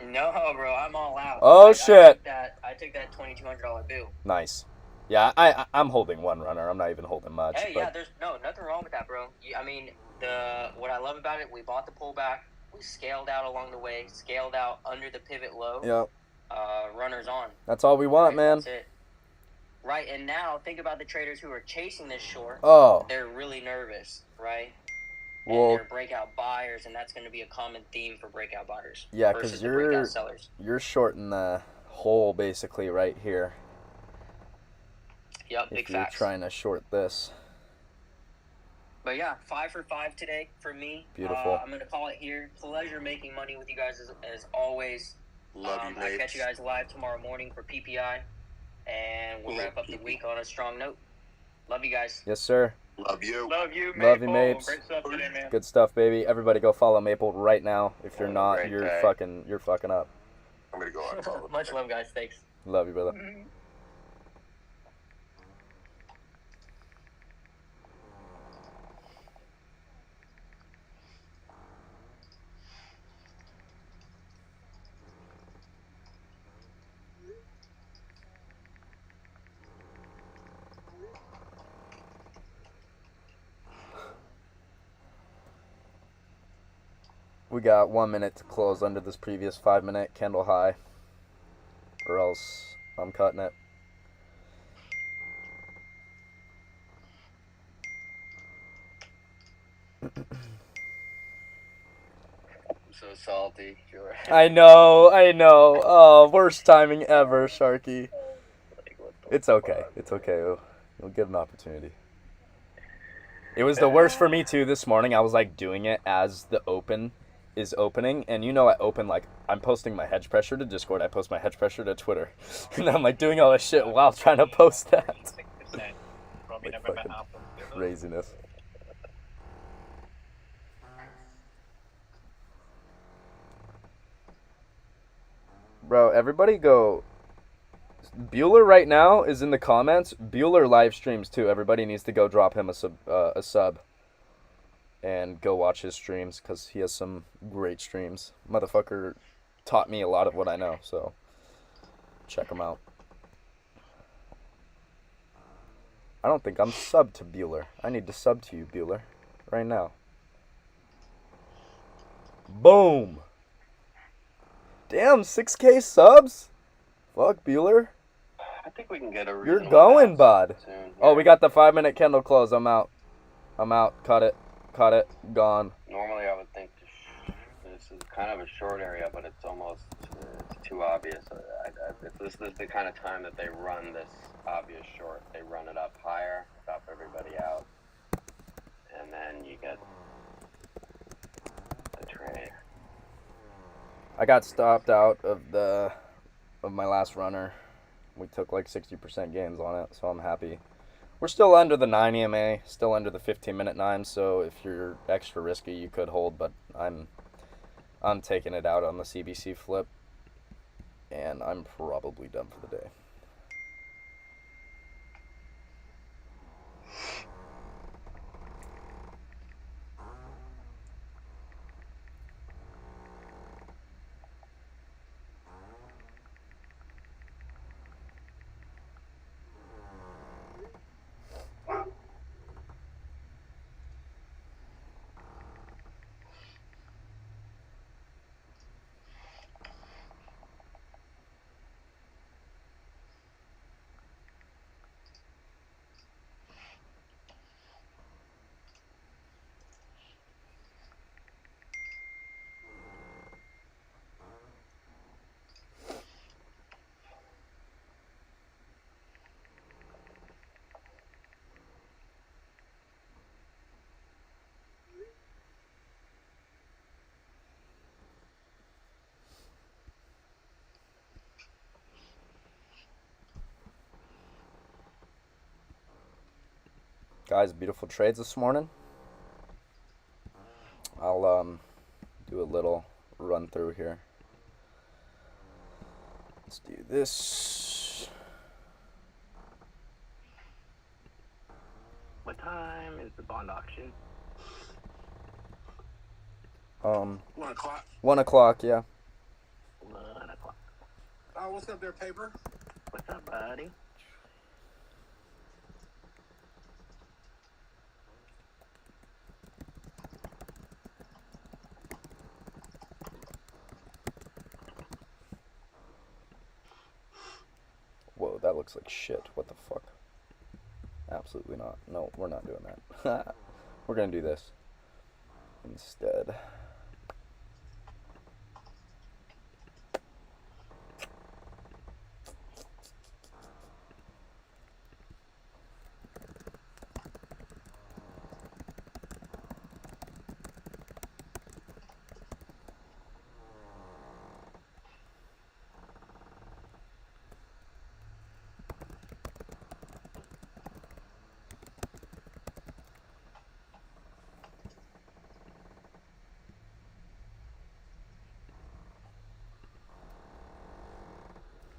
No, bro, I'm all out. Oh, shit. I took that $2,200 bill. Nice. Yeah, I'm holding one runner. I'm not even holding much. Hey, but... yeah, there's nothing wrong with that, bro. I mean, what I love about it, we bought the pullback, we scaled out along the way, scaled out under the pivot low. Yep. Runners on. That's all we want, right, man. That's it. Right, and now think about the traders who are chasing this short. Oh. They're really nervous, right? Well, and they're breakout buyers, and that's going to be a common theme for breakout buyers. Yeah, because you're shorting the hole basically right here. Yep, big facts. If you're trying to short this. But yeah, 5 for 5 today for me. Beautiful. I'm going to call it here. Pleasure making money with you guys as always. Love you, I'll catch you guys live tomorrow morning for PPI. And we'll wrap up the week on a strong note. Love you guys. Yes, sir. Love you. Love you, Maple. Love you, Mapes. Great stuff today, man. Good stuff, baby. Everybody go follow Maple right now. If you're not, you're fucking up. I'm going to go on. Much love, guys. Thanks. Love you, brother. We got 1 minute to close under this previous 5-minute candle high, or else I'm cutting it. I'm so salty. I know. Oh, worst timing ever, Sharky. It's okay. It's okay. You'll get an opportunity. It was the worst for me too this morning. I was like doing it as the open is opening, and you know I open like I'm posting my hedge pressure to Discord, I post my hedge pressure to Twitter, and I'm like doing all this shit while trying to post that. Like fucking craziness. Bro, everybody go. Bueller right now is in the comments. Bueller live streams too. Everybody needs to go drop him a sub. And go watch his streams, because he has some great streams. Motherfucker taught me a lot of what I know, so check him out. I don't think I'm subbed to Bueller. I need to sub to you, Bueller, right now. Boom! Damn, 6K subs? Fuck, Bueller. I think we can get a You're going, bud. Soon. Oh, we got the 5-minute candle close. I'm out. Cut it. Gone. Normally I would think this is kind of a short area, but it's almost it's too obvious. This is the kind of time that they run this obvious short. They run it up higher, everybody out, and then you get the trade. I got stopped out of my last runner. We took like 60% gains on it, so I'm happy. We're still under the 9 EMA, still under the 15-minute 9, so if you're extra risky, you could hold, but I'm taking it out on the CBC flip, and I'm probably done for the day. Guys, beautiful trades this morning. I'll do a little run through here. Let's do this. What time is the bond auction? 1 o'clock. 1 o'clock, yeah. 1 o'clock. Oh, what's up there, paper? What's up, buddy? Whoa, that looks like shit. What the fuck? Absolutely not. No, we're not doing that. We're gonna do this instead.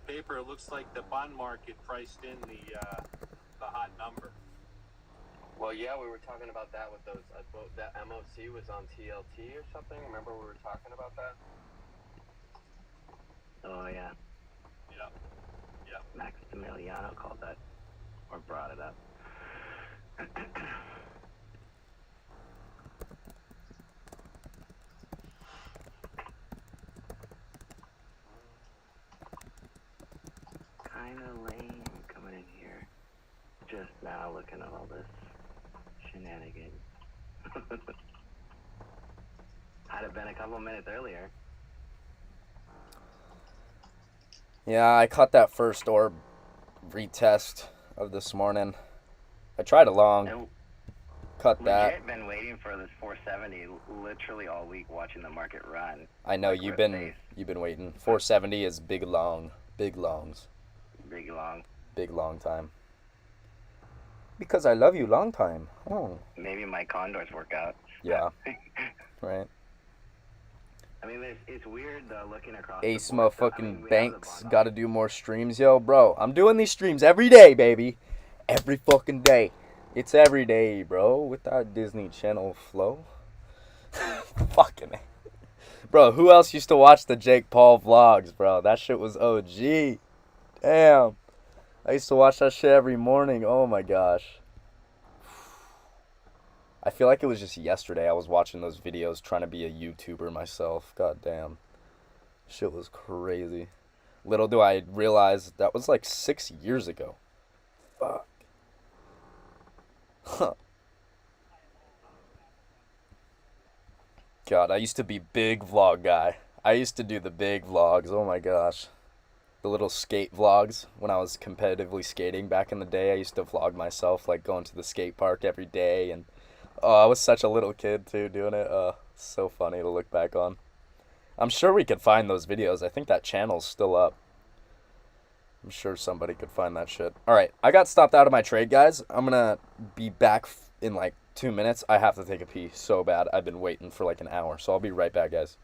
Paper, it looks like the bond market priced in the hot number. Well, yeah, we were talking about that with those. That MOC was on TLT or something. Remember we were talking about that? Oh yeah. Yeah. Maximiliano called that or brought it up. Kinda lame coming in here. Just now looking at all this shenanigans. Had it been a couple minutes earlier. Yeah, I caught that first orb retest of this morning. I tried a long. Cut that. Legit been waiting for this 470 literally all week, watching the market run. I know like you've been waiting. 470 is big longs. Big long time. Because I love you long time. Oh. Maybe my condors work out. Yeah. Right. I mean, it's weird looking across. Ace motherfucking Banks got to do more streams, yo, bro. I'm doing these streams every day, baby. Every fucking day. It's every day, bro, with that Disney Channel flow. Fucking A. Bro, who else used to watch the Jake Paul vlogs, bro? That shit was OG. Damn. I used to watch that shit every morning. Oh, my gosh. I feel like it was just yesterday I was watching those videos trying to be a YouTuber myself. God damn. Shit was crazy. Little do I realize that was like 6 years ago. Fuck. Huh. God, I used to be big vlog guy. I used to do the big vlogs. Oh my gosh. the little skate vlogs when I was competitively skating back in the day. I used to vlog myself like going to the skate park every day, and I was such a little kid too doing it. So funny to look back on. I'm sure we could find those videos. I think that channel's still up. I'm sure somebody could find that shit. All right, I got stopped out of my trade, guys. I'm gonna be back in like 2 minutes. I have to take a pee so bad. I've been waiting for like an hour, so I'll be right back, guys.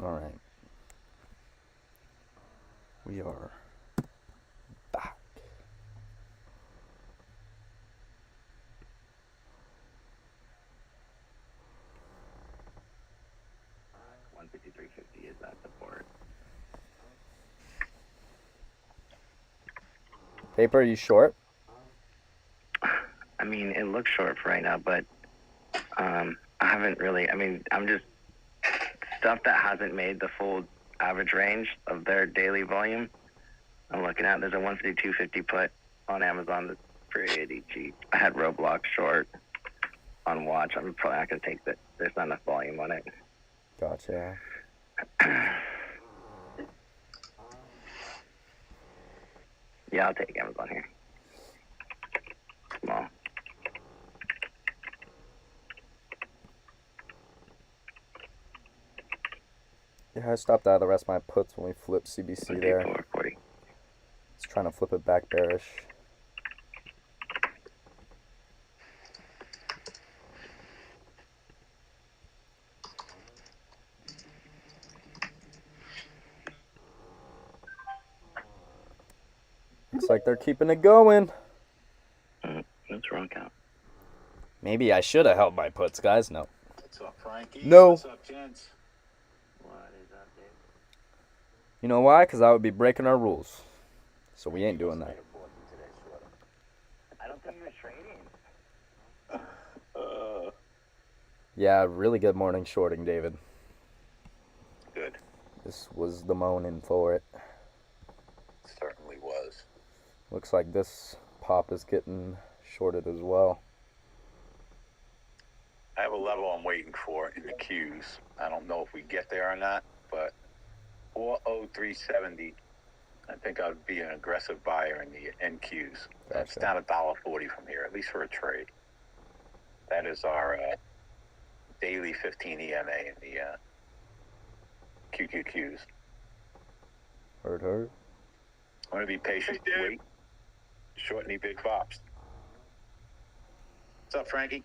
All right. We are back. $153.50 is that support. Paper, are you short? I mean, it looks short for right now, but I haven't really. I mean, I'm just stuff that hasn't made the full average range of their daily volume. I'm looking at. There's a 152.50 put on Amazon that's pretty cheap. I had Roblox short on watch. I'm probably not gonna take that. There's not enough volume on it. Gotcha. Yeah, I'll take Amazon here. Small. Yeah, I stopped out of the rest of my puts when we flipped CBC there. 40. It's trying to flip it back bearish. Looks like they're keeping it going. That's wrong count. Maybe I should have held my puts, guys. No. What's up, Frankie? No. What's up, gents? What is up, dude? You know why? Because I would be breaking our rules. So we ain't doing that. I don't think you're trading. Yeah, really good morning shorting, David. Good. This was the moaning for it. Certainly was. Looks like this pop is getting shorted as well. I have a level I'm waiting for in the Qs. I don't know if we get there or not, but 403.70. I think I would be an aggressive buyer in the NQs. That's down $1.40 from here, at least for a trade. That is our daily 15 EMA in the QQQs. Heard. I'm going to be patient. Wait. Short any big flops. What's up, Frankie?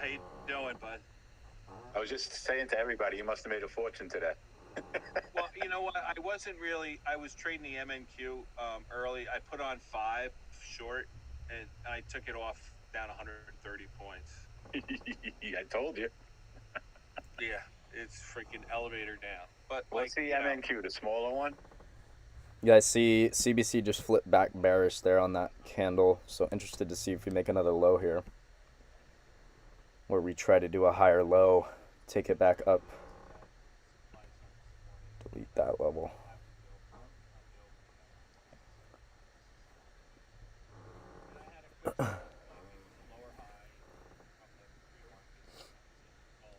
How you doing, bud? I was just saying to everybody, you must have made a fortune today. Well, you know what? I wasn't really. I was trading the MNQ early. I put on 5 short, and I took it off down 130 points. I told you. Yeah, it's freaking elevator down. But what's the MNQ, the smaller one? You guys see CBC just flipped back bearish there on that candle. So interested to see if we make another low here. Where we try to do a higher low, take it back up. Delete that level. lower high from the pre-market. Oh,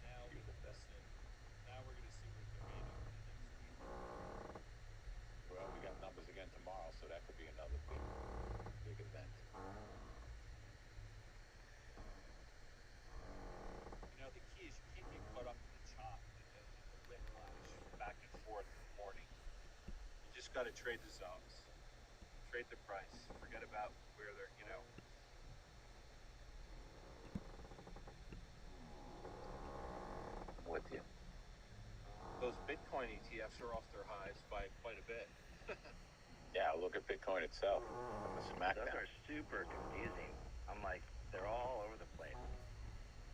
now we're gonna see. Now we're gonna see where it can be over the next week. Well, we got numbers again tomorrow, so that could be another big event. You know, the key is you can't get caught up in the chop and the whiplash back and forth in the morning. You just got to trade the zones, trade the price. Forget about where they're, you know. I'm with you. Those Bitcoin ETFs are off their highs by quite a bit. Yeah, look at Bitcoin itself. The smackdown. Those are super confusing. I'm like, they're all over the place.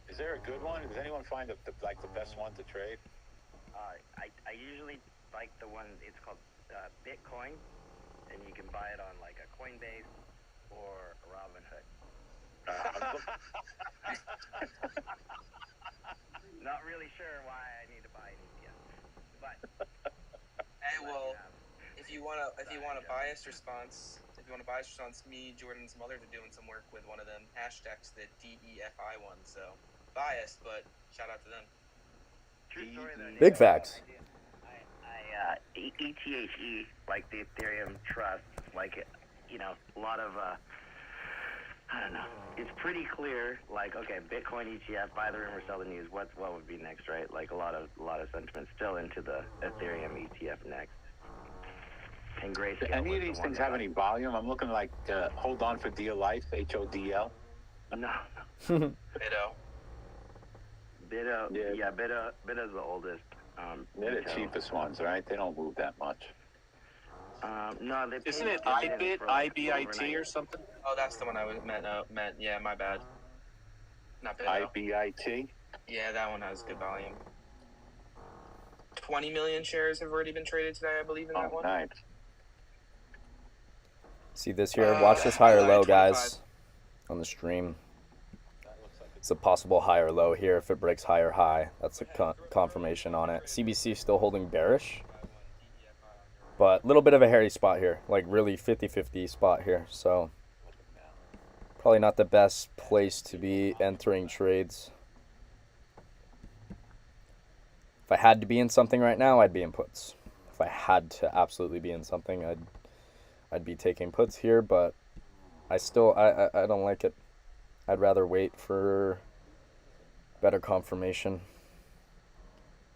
Is there a good one? Does anyone find the best one to trade? I usually like the one, it's called Bitcoin, and you can buy it on like a Coinbase or a Robinhood. Not really sure why I need to buy an ETF, but hey, well, if you want a biased response, me, Jordan, and some others are doing some work with one of them hashtags, the DEFI one. So biased, but shout out to them. True story though. Big facts. ETHE, like the Ethereum Trust, like, you know, a lot of, I don't know. It's pretty clear, like, okay, Bitcoin ETF, buy the rumor, sell the news. What would be next, right? Like a lot of sentiment still into the Ethereum ETF next. And Grayscale. Do any of these things have any volume? I'm looking like Hold On for Dear Life, HODL. No. Bitto. Yeah, Bitto's the oldest. They're the cheapest ones, right? They don't move that much. No, they Isn't it IBIT, IBIT or something? Oh, that's the one I was meant. Yeah, my bad. Not Bitto. IBIT? Yeah, that one has good volume. 20 million shares have already been traded today, I believe, in that one. Nice. See this here? Watch this higher low, guys, on the stream. It's a possible higher low here if it breaks higher high. That's a confirmation on it. CBC still holding bearish, but a little bit of a hairy spot here, like really 50-50 spot here. So probably not the best place to be entering trades. If I had to be in something right now, I'd be in puts. If I had to absolutely be in something, I'd be taking puts here, but I don't like it. I'd rather wait for better confirmation.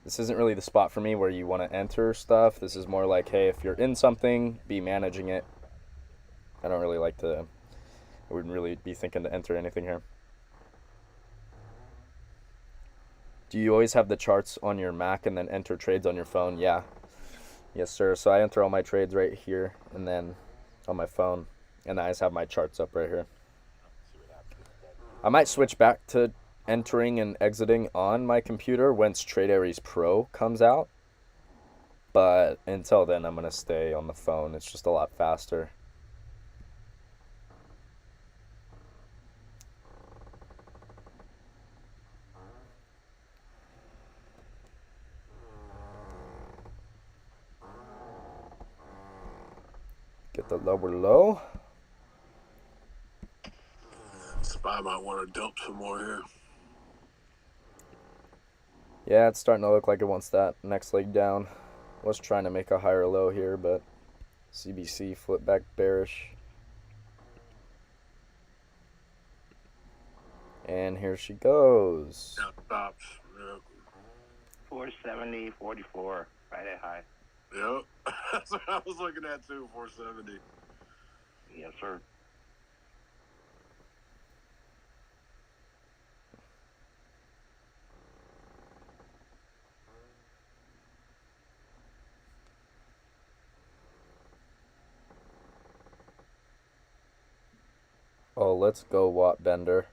This isn't really the spot for me where you want to enter stuff. This is more like, hey, if you're in something, be managing it. I wouldn't really be thinking to enter anything here. Do you always have the charts on your Mac and then enter trades on your phone? Yeah. Yes, sir. So I enter all my trades right here and then on my phone. And I just have my charts up right here. I might switch back to entering and exiting on my computer once Trade Aries Pro comes out. But until then, I'm going to stay on the phone. It's just a lot faster. Get the lower low. SPY might want to dump some more here. Yeah, it's starting to look like it wants that next leg down. Was trying to make a higher low here, but CBC flip back bearish. And here she goes. Yeah, stops. Yep. 470, 44, right at high. Yep. That's what I was looking at too, 470. Yes, sir. Oh, let's go, Watt Bender.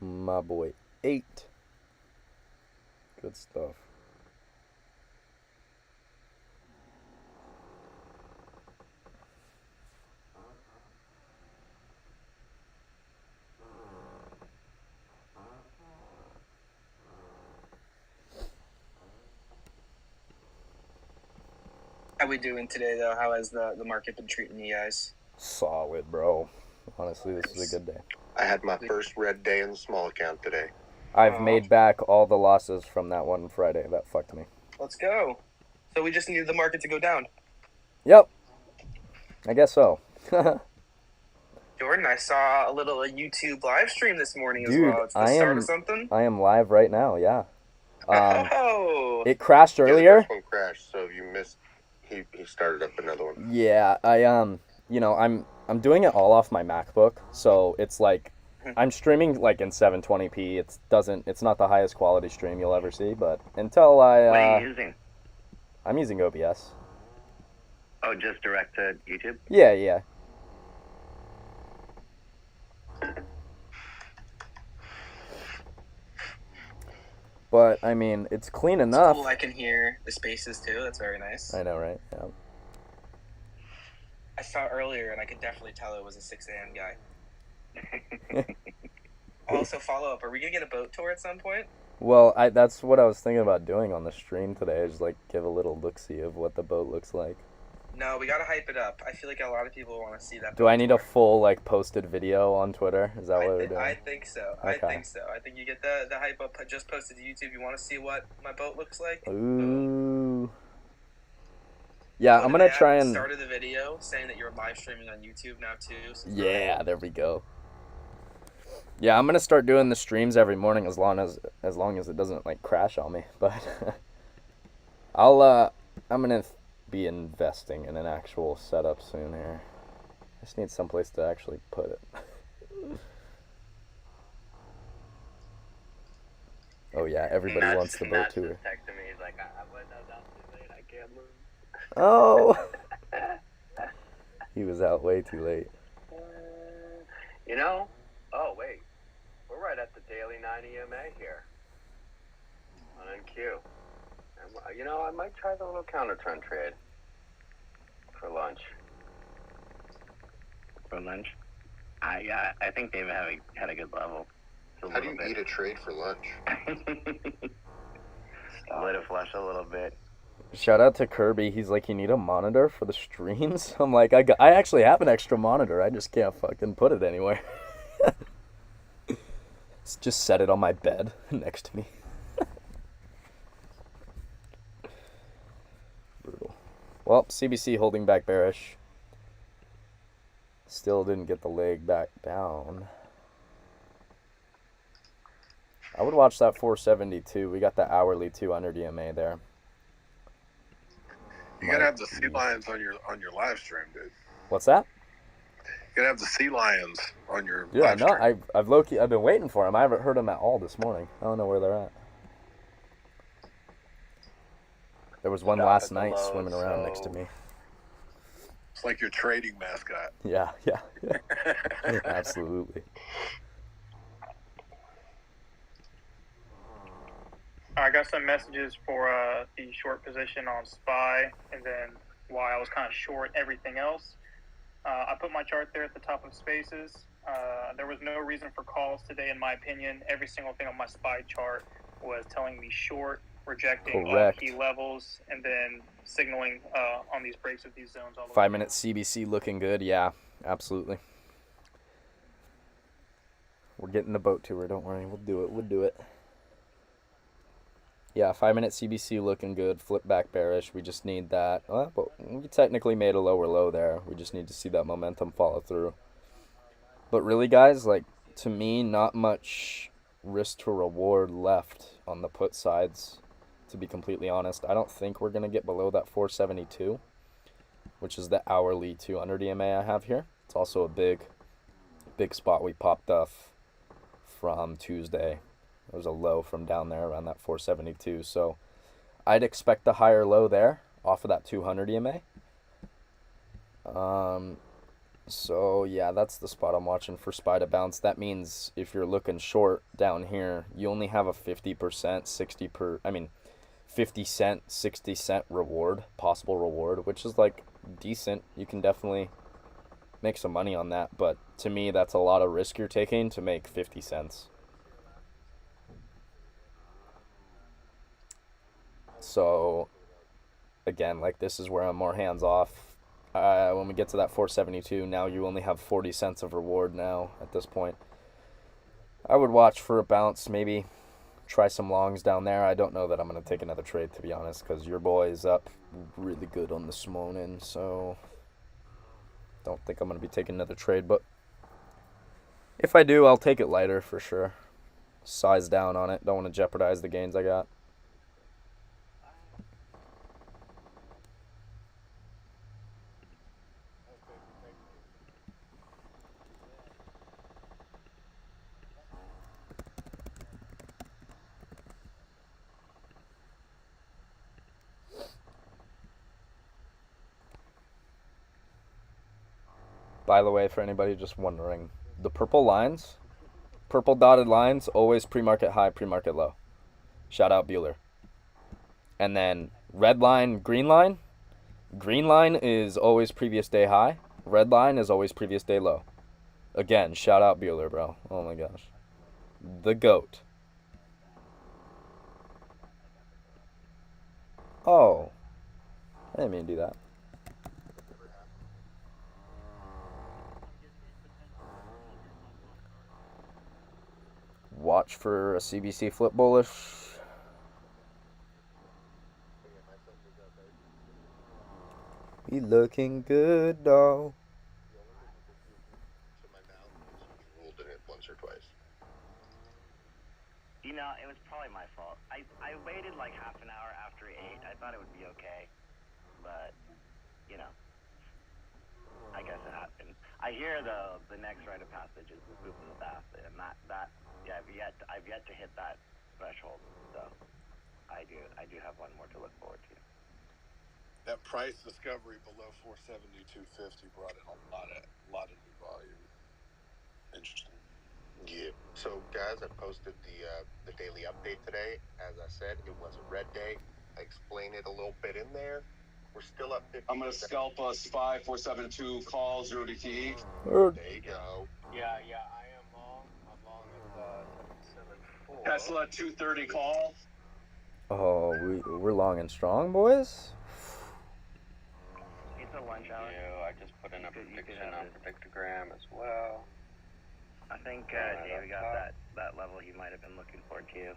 My boy, 8. Good stuff. How we doing today, though? How has the market been treating you guys? Solid, bro. Honestly, this is a good day. I had my first red day in the small account today. I've made back all the losses from that one Friday. That fucked me. Let's go. So we just needed the market to go down. Yep. I guess so. Jordan, I saw a little YouTube live stream this morning as Dude, well. It's the start of something. I am live right now, yeah. Oh! It crashed Yeah, earlier. the first one crashed, so you missed. He started up another one. Yeah, you know, I'm doing it all off my MacBook, so it's like I'm streaming like in 720p. It's not the highest quality stream you'll ever see, but until What are you using? I'm using OBS. Oh, just direct to YouTube? Yeah. But I mean, it's clean enough. Cool, I can hear the spaces too. That's very nice. I know, right? Yeah. I saw earlier, and I could definitely tell it was a 6 a.m. guy. Also, follow up. Are we gonna get a boat tour at some point? Well, that's what I was thinking about doing on the stream today. Is like give a little look-see of what the boat looks like. No, we gotta hype it up. I feel like a lot of people want to see that. Do I need a full like posted video on Twitter? Is that what we're doing? I think so. Okay. I think so. I think you get the hype up. I just posted to YouTube. You want to see what my boat looks like? Ooh. Yeah, I'm gonna try and. Started the video saying that you're live streaming on YouTube now too. So yeah, there we go. Yeah, I'm gonna start doing the streams every morning as long as it doesn't like crash on me. But I'm gonna be investing in an actual setup soon here. I just need someplace to actually put it. Oh yeah, everybody wants the boat tour. Texting me, he's like, I was out too late. I can't move. Oh. He was out way too late. You know? Oh wait, we're right at the daily 9 EMA here on NQ. And, you know, I might try the little counter trend trade for lunch. For lunch? I think they've had a good level. How do you eat a trade for lunch? Let it flush a little bit. Shout out to Kirby. He's like, you need a monitor for the streams? I'm like, I actually have an extra monitor. I just can't fucking put it anywhere. Just set it on my bed next to me. Brutal. Well, CBC holding back bearish. Still didn't get the leg back down. I would watch that 472. We got the hourly 200 EMA there. You gotta have the sea lions on your live stream, dude. What's that? You gotta have the sea lions on your Yeah, live no, stream. I've been waiting for them. I haven't heard them at all this morning. I don't know where they're at. There was one last night swimming around next to me. It's like your trading mascot. Yeah. Absolutely. I got some messages for the short position on SPY, and then why I was kind of short everything else. I put my chart there at the top of spaces. There was no reason for calls today, in my opinion. Every single thing on my SPY chart was telling me short, rejecting all key levels, and then signaling on these breaks of these zones. All the 5 minute CBC looking good. Yeah, absolutely. We're getting the boat tour. Don't worry. We'll do it. Yeah, 5 minute CBC looking good. Flip back bearish. We just need that. Well, but we technically made a lower low there. We just need to see that momentum follow through. But really, guys, like, to me, not much risk to reward left on the put sides, to be completely honest. I don't think we're going to get below that 472, which is the hourly 200 EMA I have here. It's also a big spot we popped off from Tuesday. There was a low from down there around that 472. So I'd expect the higher low there off of that 200 EMA. So yeah, that's the spot I'm watching for SPY to bounce. That means if you're looking short down here, you only have a 50%, 50 cent, 60 cent reward, possible reward, which is like decent. You can definitely make some money on that. But to me, that's a lot of risk you're taking to make 50 cents. So again, like, this is where I'm more hands-off. When we get to that 472, now you only have 40 cents of reward now at this point. I would watch for a bounce, maybe try some longs down there. I don't know that I'm going to take another trade, to be honest, because your boy is up really good on this morning, so don't think I'm going to be taking another trade, but if I do, I'll take it lighter for sure. Size down on it. Don't want to jeopardize the gains I got. By the way, for anybody just wondering, the purple lines, purple dotted lines, always pre-market high, pre-market low. Shout out Bueller. And then red line, green line is always previous day high. Red line is always previous day low. Again, shout out Bueller, bro. Oh my gosh. The GOAT. Oh. I didn't mean to do that. Watch for a CBC flip bullish. We looking good, though. To my mouth because you ruled in it once or twice. You know, it was probably my fault. I waited like half an hour after 8. I thought it would be okay. But, you know, I guess it happened. I hear, though, the next rite of passage is the poop in the bath. And that yeah, I've yet to hit that threshold. So I do have one more to look forward to. That price discovery below 472.50 brought in a lot of new volume. Interesting. Yeah. So, guys, I posted the daily update today. As I said, it was a red day. I explained it a little bit in there. We're still up 50%. I'm going to scalp a SPY 472 call 0 DTE. There you go. Yeah, I am long. I'm long at 774. Tesla 230 call. Oh, we're long and strong, boys. It's a lunch hour. I just put in a prediction on Predictogram as well. I think David got that level he might have been looking for too.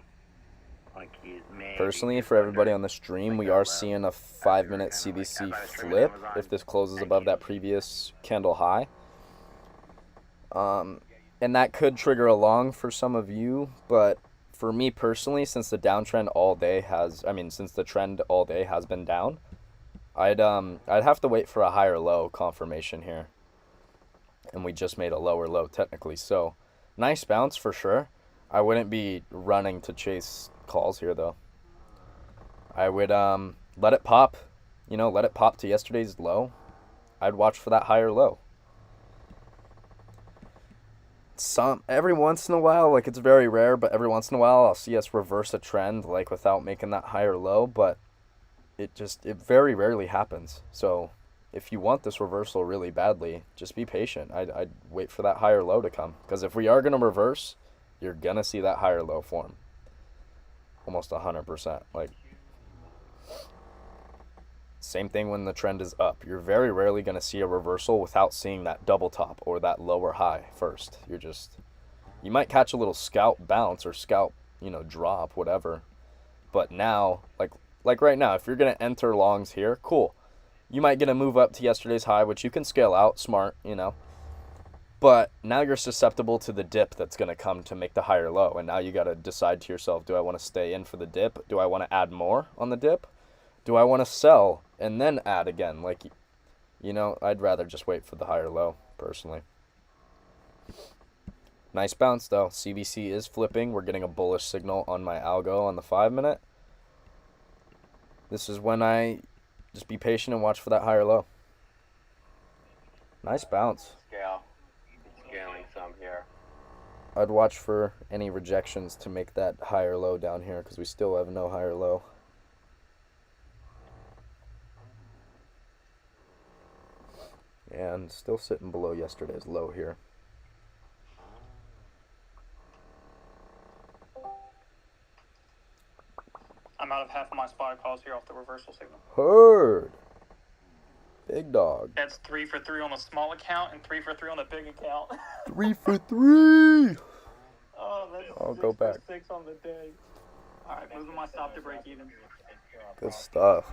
Like he's personally, for everybody on the stream, we are seeing a 5-minute CBC flip if this closes above that previous candle high. And that could trigger a long for some of you, but for me personally, since the downtrend all day since the trend all day has been down, I'd have to wait for a higher low confirmation here. And we just made a lower low technically. So, nice bounce for sure. I wouldn't be running to chase calls here though. I would let it pop. Let it pop to yesterday's low. I'd watch for that higher low. Every once in a while, like it's very rare, but every once in a while I'll see us reverse a trend like without making that higher low, but it very rarely happens. So if you want this reversal really badly, just be patient. I'd wait for that higher low to come, because if we are going to reverse, you're going to see that higher low form. Almost 100%. Like, same thing when the trend is up. You're very rarely going to see a reversal without seeing that double top or that lower high first. You might catch a little scalp bounce or scalp, drop, whatever. But now, like right now, if you're going to enter longs here, cool. You might get a move up to yesterday's high, which you can scale out, smart, But now you're susceptible to the dip that's going to come to make the higher low. And now you got to decide to yourself, do I want to stay in for the dip? Do I want to add more on the dip? Do I want to sell and then add again? I'd rather just wait for the higher low, personally. Nice bounce, though. CBC is flipping. We're getting a bullish signal on my algo on the 5-minute. This is when I just be patient and watch for that higher low. Nice bounce. Scaling some here. I'd watch for any rejections to make that higher low down here, because we still have no higher low. And still sitting below yesterday's low here. I'm out of half of my SPY calls here off the reverse. reversal signal. Heard. Big dog. That's 3 for 3 on the small account and 3 for 3 on the big account. 3 for 3. Oh, that's I'll 6 go for back. 6 on the day. All right, moving my stop to break even. Good stuff.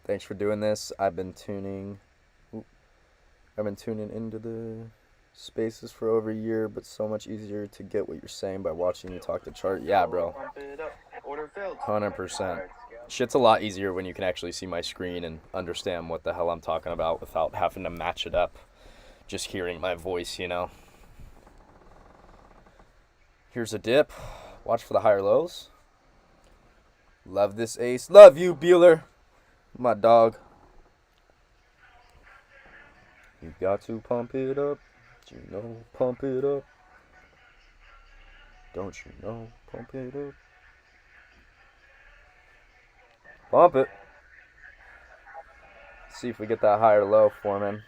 Thanks for doing this. I've been tuning into the spaces for over a year, but so much easier to get what you're saying by watching you talk the chart. Yeah, bro. 100%. Shit's a lot easier when you can actually see my screen and understand what the hell I'm talking about without having to match it up. Just hearing my voice, you know. Here's a dip. Watch for the higher lows. Love this ace. Love you, Bueller. My dog. You got to pump it up. You know, pump it up. Don't you know, pump it up. Pump it. See if we get that higher low, Foreman.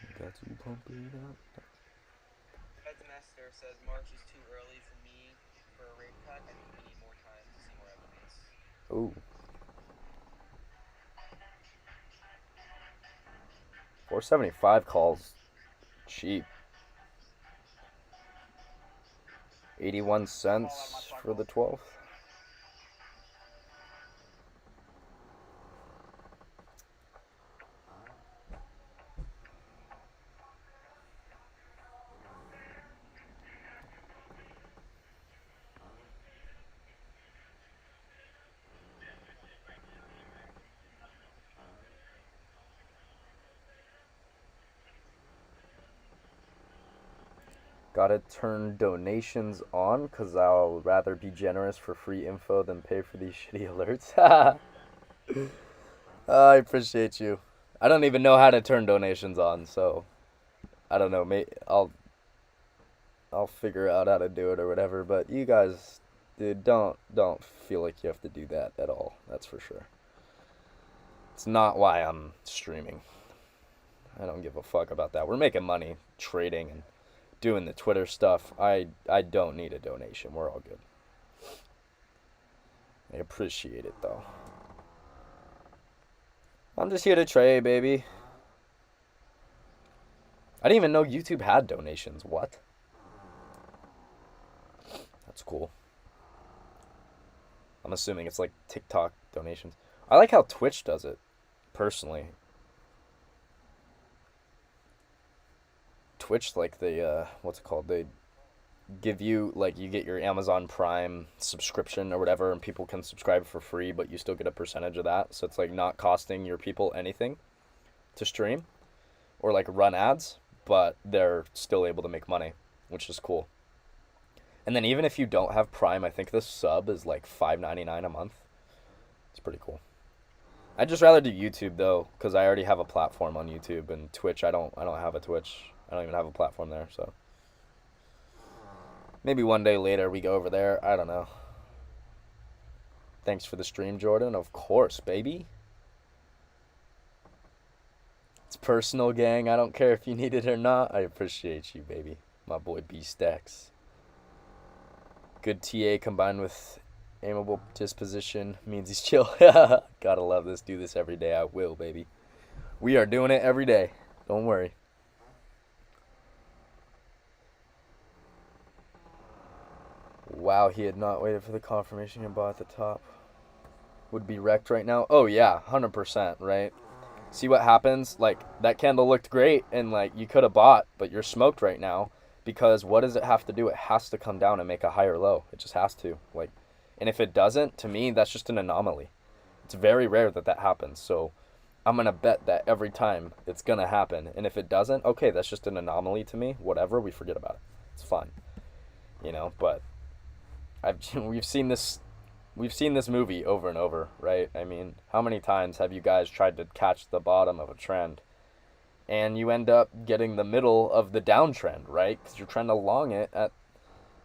You got to pump it up. Master says March is too early for me for a rate cut. I think we need more time to see more evidence. Ooh. 475 calls. Cheap. 81 cents for the 12th. Gotta turn donations on because I'll rather be generous for free info than pay for these shitty alerts. I appreciate you. I don't even know how to turn donations on, so I don't know. I'll figure out how to do it or whatever. But you guys, dude, don't feel like you have to do that at all. That's for sure. It's not why I'm streaming. I don't give a fuck about that. We're making money trading and doing the Twitter stuff. I don't need a donation. We're all good. I appreciate it though. I'm just here to trade, baby. I didn't even know YouTube had donations. What? That's cool. I'm assuming it's like TikTok donations. I like how Twitch does it, personally. Twitch, like what's it called? They give you, like, you get your Amazon Prime subscription or whatever, and people can subscribe for free, but you still get a percentage of that. So it's like not costing your people anything to stream or like run ads, but they're still able to make money, which is cool. And then even if you don't have Prime, I think the sub is like $5.99 a month. It's pretty cool. I'd just rather do YouTube though, because I already have a platform on YouTube, and Twitch, I don't have a Twitch. I don't even have a platform there, so maybe one day later we go over there. I don't know. Thanks for the stream, Jordan. Of course, baby. It's personal, gang. I don't care if you need it or not. I appreciate you, baby. My boy B-Stacks. Good TA combined with amiable disposition means he's chill. Gotta love this. Do this every day. I will, baby. We are doing it every day. Don't worry. Wow, he had not waited for the confirmation and bought at the top. Would be wrecked right now. Oh yeah, 100%, right? See what happens? Like, that candle looked great, and like, you could have bought, but you're smoked right now, because what does it have to do? It has to come down and make a higher low. It just has to. Like, and if it doesn't, to me, that's just an anomaly. It's very rare that that happens, so I'm gonna bet that every time it's gonna happen, and if it doesn't, okay, that's just an anomaly to me. Whatever, we forget about it. It's fine. You know, but we've seen this movie over and over, right? I mean, how many times have you guys tried to catch the bottom of a trend and you end up getting the middle of the downtrend, right? Because you're trying to long it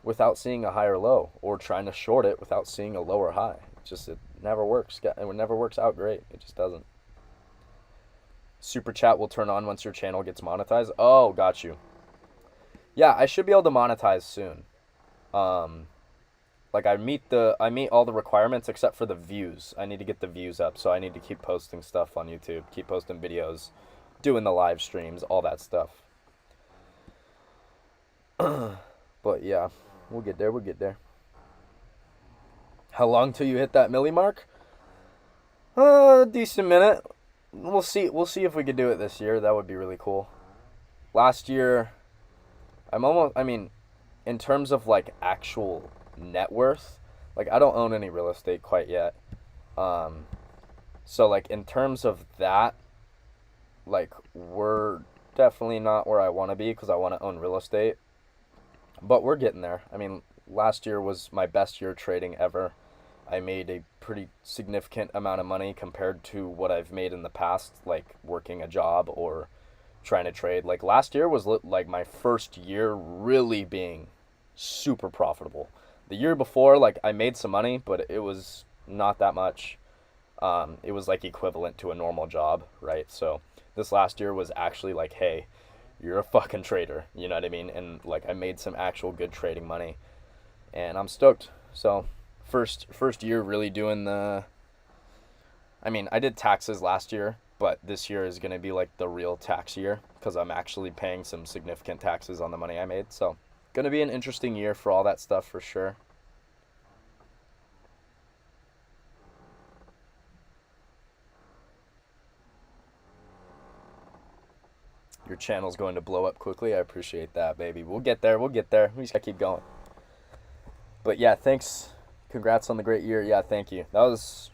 without seeing a higher low, or trying to short it without seeing a lower high. It never works. It never works out great. It just doesn't. Super chat will turn on once your channel gets monetized. Oh, got you. Yeah, I should be able to monetize soon. Like I meet all the requirements except for the views. I need to get the views up, so I need to keep posting stuff on YouTube, keep posting videos, doing the live streams, all that stuff. But yeah, we'll get there. How long till you hit that milli mark? Decent minute. We'll see if we could do it this year. That would be really cool. Last year, in terms of like actual net worth, like I don't own any real estate quite yet. So like in terms of that, like we're definitely not where I want to be, because I want to own real estate. But we're getting there. I mean, last year was my best year trading ever. I made a pretty significant amount of money compared to what I've made in the past, like working a job or trying to trade. Like last year was like my first year really being super profitable. The year before, like I made some money, but it was not that much. It was like equivalent to a normal job, right? So this last year was actually like, hey, you're a fucking trader, you know what I mean? And like I made some actual good trading money, and I'm stoked. So first year really doing I did taxes last year, but this year is going to be like the real tax year, because I'm actually paying some significant taxes on the money I made. So going to be an interesting year for all that stuff for sure. Your channel's going to blow up quickly. I appreciate that, baby. We'll get there. We just gotta keep going. But yeah, thanks. Congrats on the great year. Yeah, thank you. It was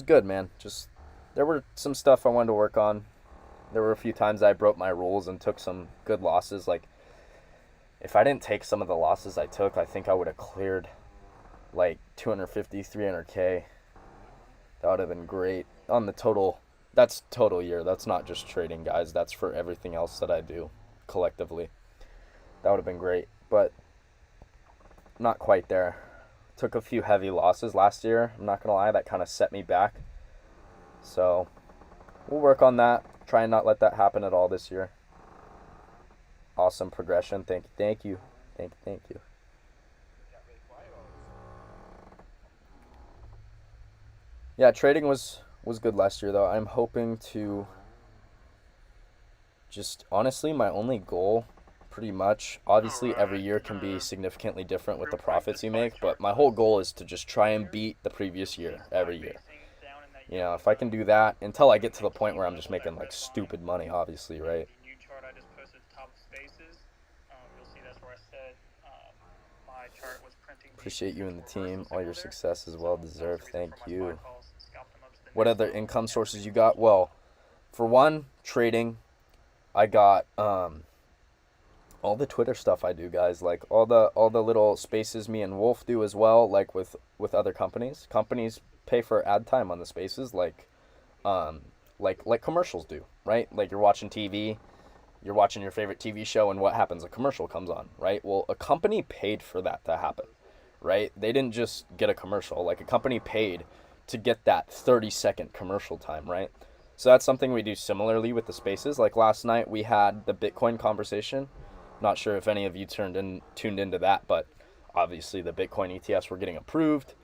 good, man. Just there were some stuff I wanted to work on. There were a few times I broke my rules and took some good losses. Like if I didn't take some of the losses I took, I think I would have cleared like 250, 300K. That would have been great on the total. That's total year. That's not just trading, guys. That's for everything else that I do collectively. That would have been great, but not quite there. Took a few heavy losses last year. I'm not going to lie. That kind of set me back. So we'll work on that. Try and not let that happen at all this year. Awesome progression. Thank you. Yeah, trading was good last year, though. I'm hoping to just, honestly, my only goal, pretty much, obviously every year can be significantly different with the profits you make, but my whole goal is to just try and beat the previous year every year. You know, if I can do that until I get to the point where I'm just making like stupid money, obviously, right? Appreciate you and the team. All your success is well deserved. Thank you. What other income sources you got? Well, for one, trading. I got all the Twitter stuff I do, guys. Like all the little spaces me and Wolf do as well. Like with other companies. Companies pay for ad time on the spaces, like commercials do, right? Like you're watching TV, you're watching your favorite TV show, and what happens? A commercial comes on, right? Well, a company paid for that to happen, right? They didn't just get a commercial. Like a company paid to get that 30-second commercial time, right? So that's something we do similarly with the spaces. Like last night we had the Bitcoin conversation. Not sure if any of you tuned into that, but obviously the Bitcoin ETFs were getting approved.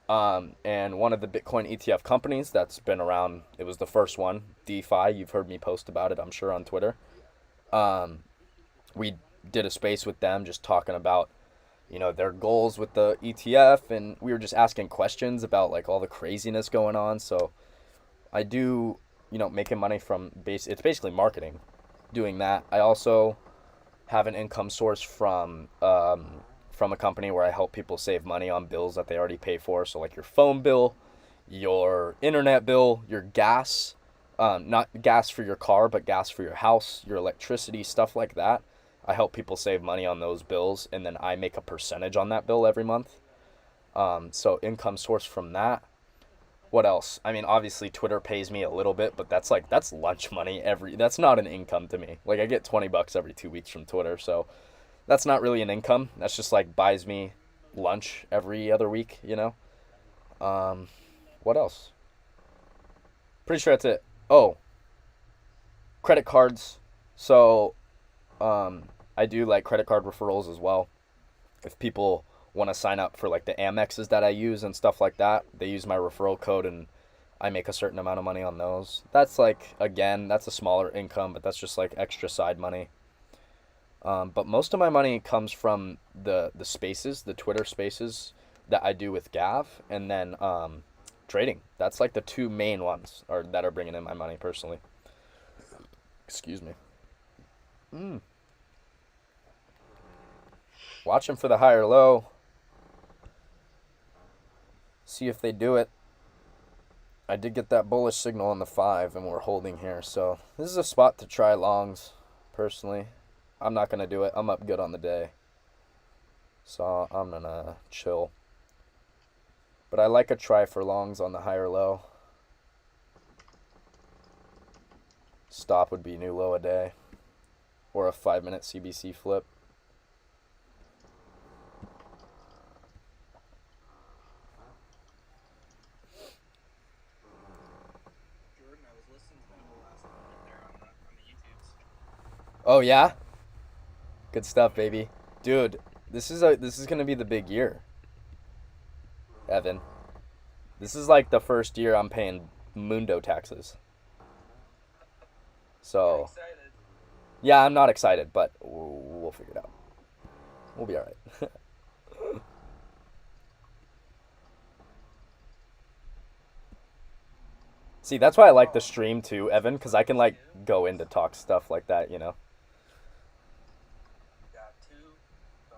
And one of the Bitcoin ETF companies that's been around, it was the first one, DeFi. You've heard me post about it, I'm sure, on Twitter. We did a space with them just talking about, you know, their goals with the ETF, and we were just asking questions about like all the craziness going on. So I do, you know, making money from it's basically marketing, doing that. I also have an income source from a company where I help people save money on bills that they already pay for. So like your phone bill, your internet bill, your gas, not gas for your car, but gas for your house, your electricity, stuff like that. I help people save money on those bills, and then I make a percentage on that bill every month. So income source from that. What else? I mean, obviously Twitter pays me a little bit, but that's lunch money that's not an income to me. Like I get $20 every 2 weeks from Twitter, so that's not really an income. That's just like buys me lunch every other week, you know? What else? Pretty sure that's it. Oh, credit cards. So, I do like credit card referrals as well. If people want to sign up for like the Amexes that I use and stuff like that, they use my referral code and I make a certain amount of money on those. That's like, again, that's a smaller income, but that's just like extra side money. But most of my money comes from the spaces, the Twitter spaces that I do with Gav, and then trading. That's like the two main ones that are bringing in my money personally. Excuse me. Watching for the higher low. See if they do it. I did get that bullish signal on the 5 and we're holding here. So this is a spot to try longs personally. I'm not going to do it. I'm up good on the day. So I'm going to chill. But I like a try for longs on the higher low. Stop would be new low a day. Or a 5-minute CBC flip. Jordan, I was listening to the last minute there on the YouTubes. Oh yeah? Good stuff, baby. Dude, this is gonna be the big year. Evan. This is like the first year I'm paying Mundo taxes. So Excited. yeah, I'm not excited, but we'll figure it out. We'll be alright. See, that's why I like the stream too, Evan, because I can like go into talk stuff like that, you know. Got $2.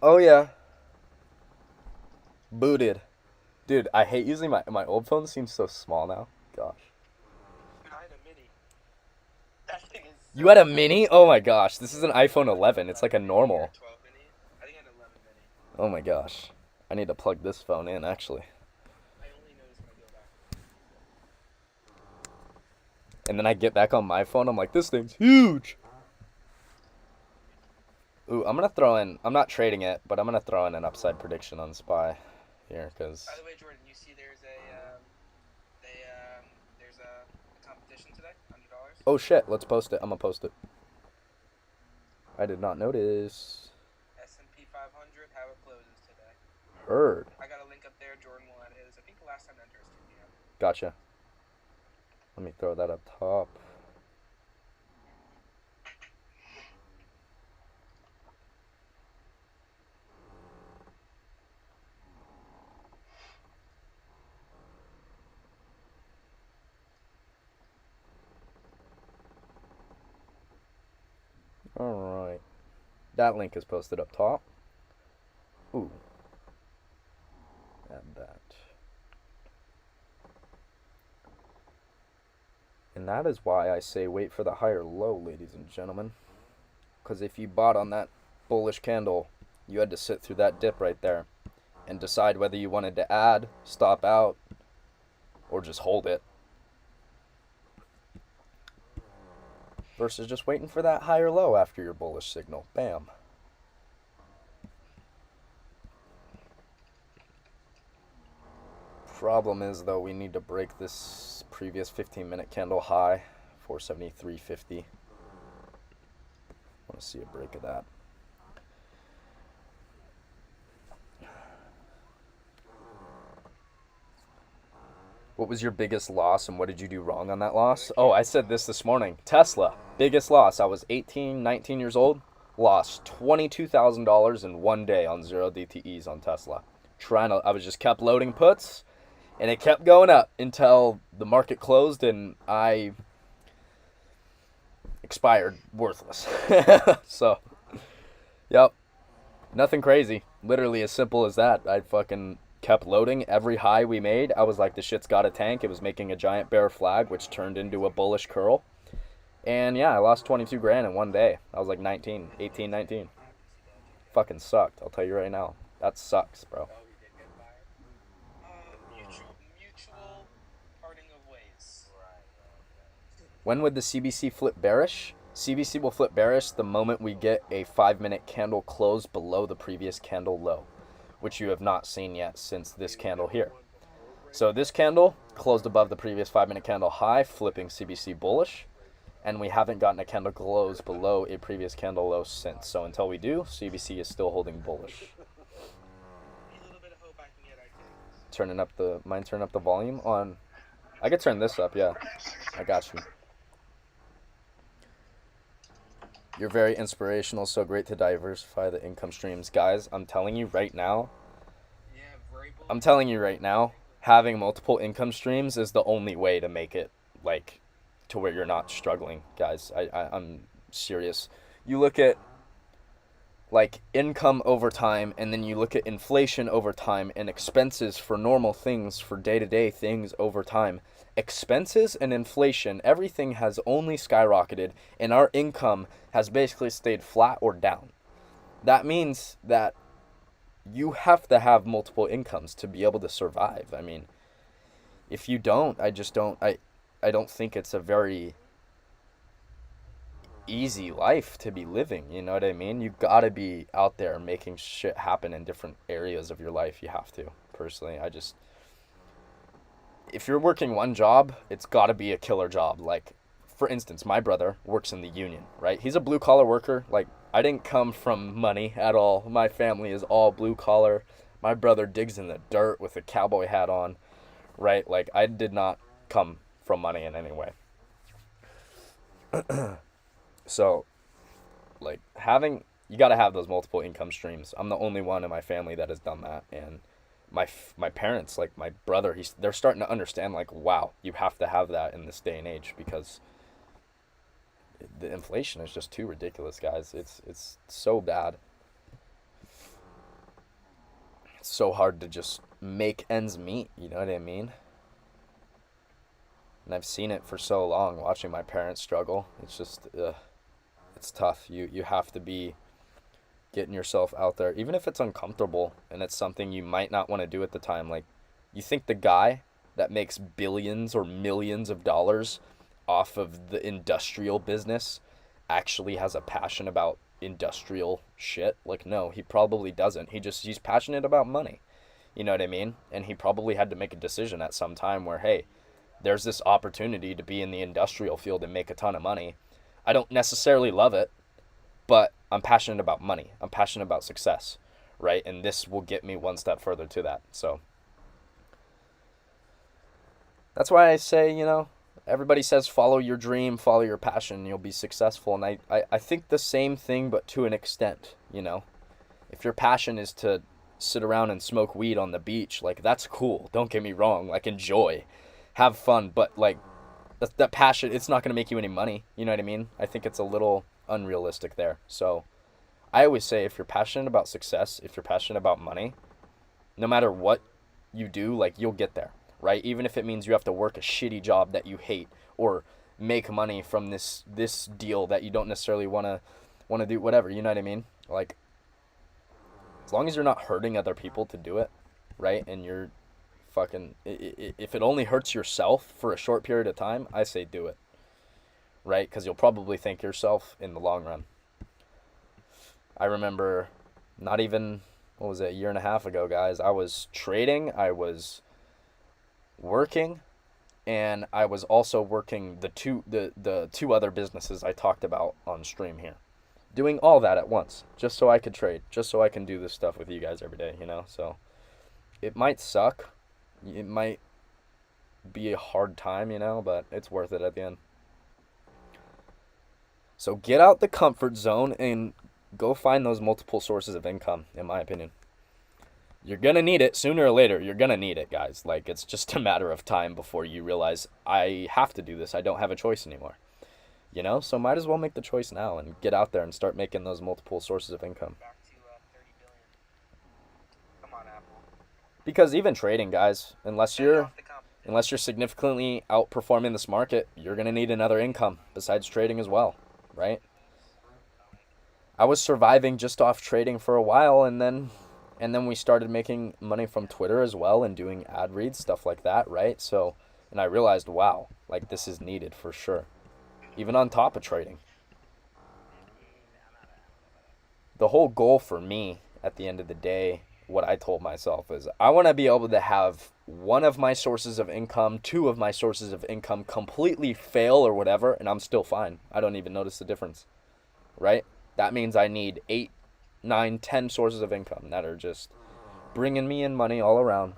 Oh yeah. Booted. Dude, I hate using my old phone. Seems so small now. Gosh. Dude, I had a mini. That thing is. You had a mini? Oh my gosh. This is an iPhone 11. It's like a normal. 12 mini. I think I had an 11 mini. Oh my gosh. I need to plug this phone in actually. I only noticed when I go back. And then I get back on my phone. I'm like, this thing's huge. Ooh, I'm gonna throw in. I'm not trading it, but I'm gonna throw in an upside prediction on SPY here, because. By the way, Jordan, you see there's a competition today, $100. Oh shit! Let's post it. I'm gonna post it. I did not notice. S&P 500, how it closes today. Heard. I got a link up there. Jordan will add his. I think the last time to enter is 2 p.m. Gotcha. Let me throw that up top. Alright. That link is posted up top. Ooh. Add that. And that is why I say wait for the higher low, ladies and gentlemen. Because if you bought on that bullish candle, you had to sit through that dip right there and decide whether you wanted to add, stop out, or just hold it. Versus just waiting for that higher low after your bullish signal. Bam. Problem is, though, we need to break this previous 15-minute candle high, 473.50. Want to see a break of that. What was your biggest loss and what did you do wrong on that loss? Oh, I said this morning. Tesla, biggest loss. I was 18, 19 years old. Lost $22,000 in one day on 0 DTEs on Tesla. I was just kept loading puts and it kept going up until the market closed and I expired worthless. So, yep. Nothing crazy. Literally as simple as that. I fucking kept loading. Every high we made, I was like, this shit's got a tank. It was making a giant bear flag, which turned into a bullish curl. And yeah, I lost 22 grand in one day. I was like 18, 19. Fucking sucked. I'll tell you right now. That sucks, bro. When would the CBC flip bearish? CBC will flip bearish the moment we get a 5-minute candle close below the previous candle low, which you have not seen yet since this candle here. So this candle closed above the previous 5-minute candle high, flipping CBC bullish, and we haven't gotten a candle close below a previous candle low since. So until we do, CBC is still holding bullish. Turning up the volume on. I could turn this up, yeah. I got you. You're very inspirational, so great to diversify the income streams. Guys, I'm telling you right now, having multiple income streams is the only way to make it, like, to where you're not struggling, guys. I'm serious. You look at, like, income over time, and then you look at inflation over time, and expenses for normal things, for day-to-day things over time. Expenses and inflation, everything has only skyrocketed, and our income has basically stayed flat or down. That means that you have to have multiple incomes to be able to survive. I mean, if you don't, I don't think it's a very easy life to be living, you know what I mean? You gotta be out there making shit happen in different areas of your life. You have to. Personally, if you're working one job, it's gotta be a killer job. Like, for instance, my brother works in the union, right? He's a blue collar worker. Like, I didn't come from money at all. My family is all blue collar. My brother digs in the dirt with a cowboy hat on, right? Like, I did not come from money in any way. So, like, you got to have those multiple income streams. I'm the only one in my family that has done that. And my parents, like my brother, they're starting to understand, like, wow, you have to have that in this day and age, because the inflation is just too ridiculous, guys. It's so bad. It's so hard to just make ends meet, you know what I mean? And I've seen it for so long, watching my parents struggle. It's just, it's tough. You have to be getting yourself out there, even if it's uncomfortable and it's something you might not want to do at the time. Like, you think the guy that makes billions or millions of dollars off of the industrial business actually has a passion about industrial shit? Like, no, he probably doesn't. He's passionate about money. You know what I mean? And he probably had to make a decision at some time where, hey, there's this opportunity to be in the industrial field and make a ton of money. I don't necessarily love it, but I'm passionate about money. I'm passionate about success, right? And this will get me one step further to that. So that's why I say, everybody says follow your dream, follow your passion, and you'll be successful. And I think the same thing, but to an extent, If your passion is to sit around and smoke weed on the beach, like, that's cool. Don't get me wrong. Like, enjoy. Have fun. But, like, that passion, it's not going to make you any money. You know what I mean? I think it's a little unrealistic there. So I always say, if you're passionate about success, if you're passionate about money, no matter what you do, like, you'll get there, right? Even if it means you have to work a shitty job that you hate, or make money from this deal that you don't necessarily want to do, whatever, you know what I mean? Like, as long as you're not hurting other people to do it, right? And you're fucking, if it only hurts yourself for a short period of time, I say do it, right? Because you'll probably thank yourself in the long run. I remember not even, a year and a half ago, guys, I was trading, I was working, and I was also working the two other businesses I talked about on stream here. Doing all that at once, just so I could trade, just so I can do this stuff with you guys every day, So it might suck. It might be a hard time, but it's worth it at the end. So get out the comfort zone and go find those multiple sources of income, in my opinion. You're going to need it sooner or later. You're going to need it, guys. Like, it's just a matter of time before you realize, I have to do this. I don't have a choice anymore. So might as well make the choice now and get out there and start making those multiple sources of income. Because even trading, guys, unless you're significantly outperforming this market, you're going to need another income besides trading as well, right? I was surviving just off trading for a while, and then we started making money from Twitter as well and doing ad reads, stuff like that, right? So, and I realized, wow, like, this is needed for sure. even on top of trading. The whole goal for me at the end of the day, what I told myself is I want to be able to have one of my sources of income, two of my sources of income completely fail or whatever, and I'm still fine. I don't even notice the difference, right? That means I need 8, 9, 10 sources of income that are just bringing me in money all around.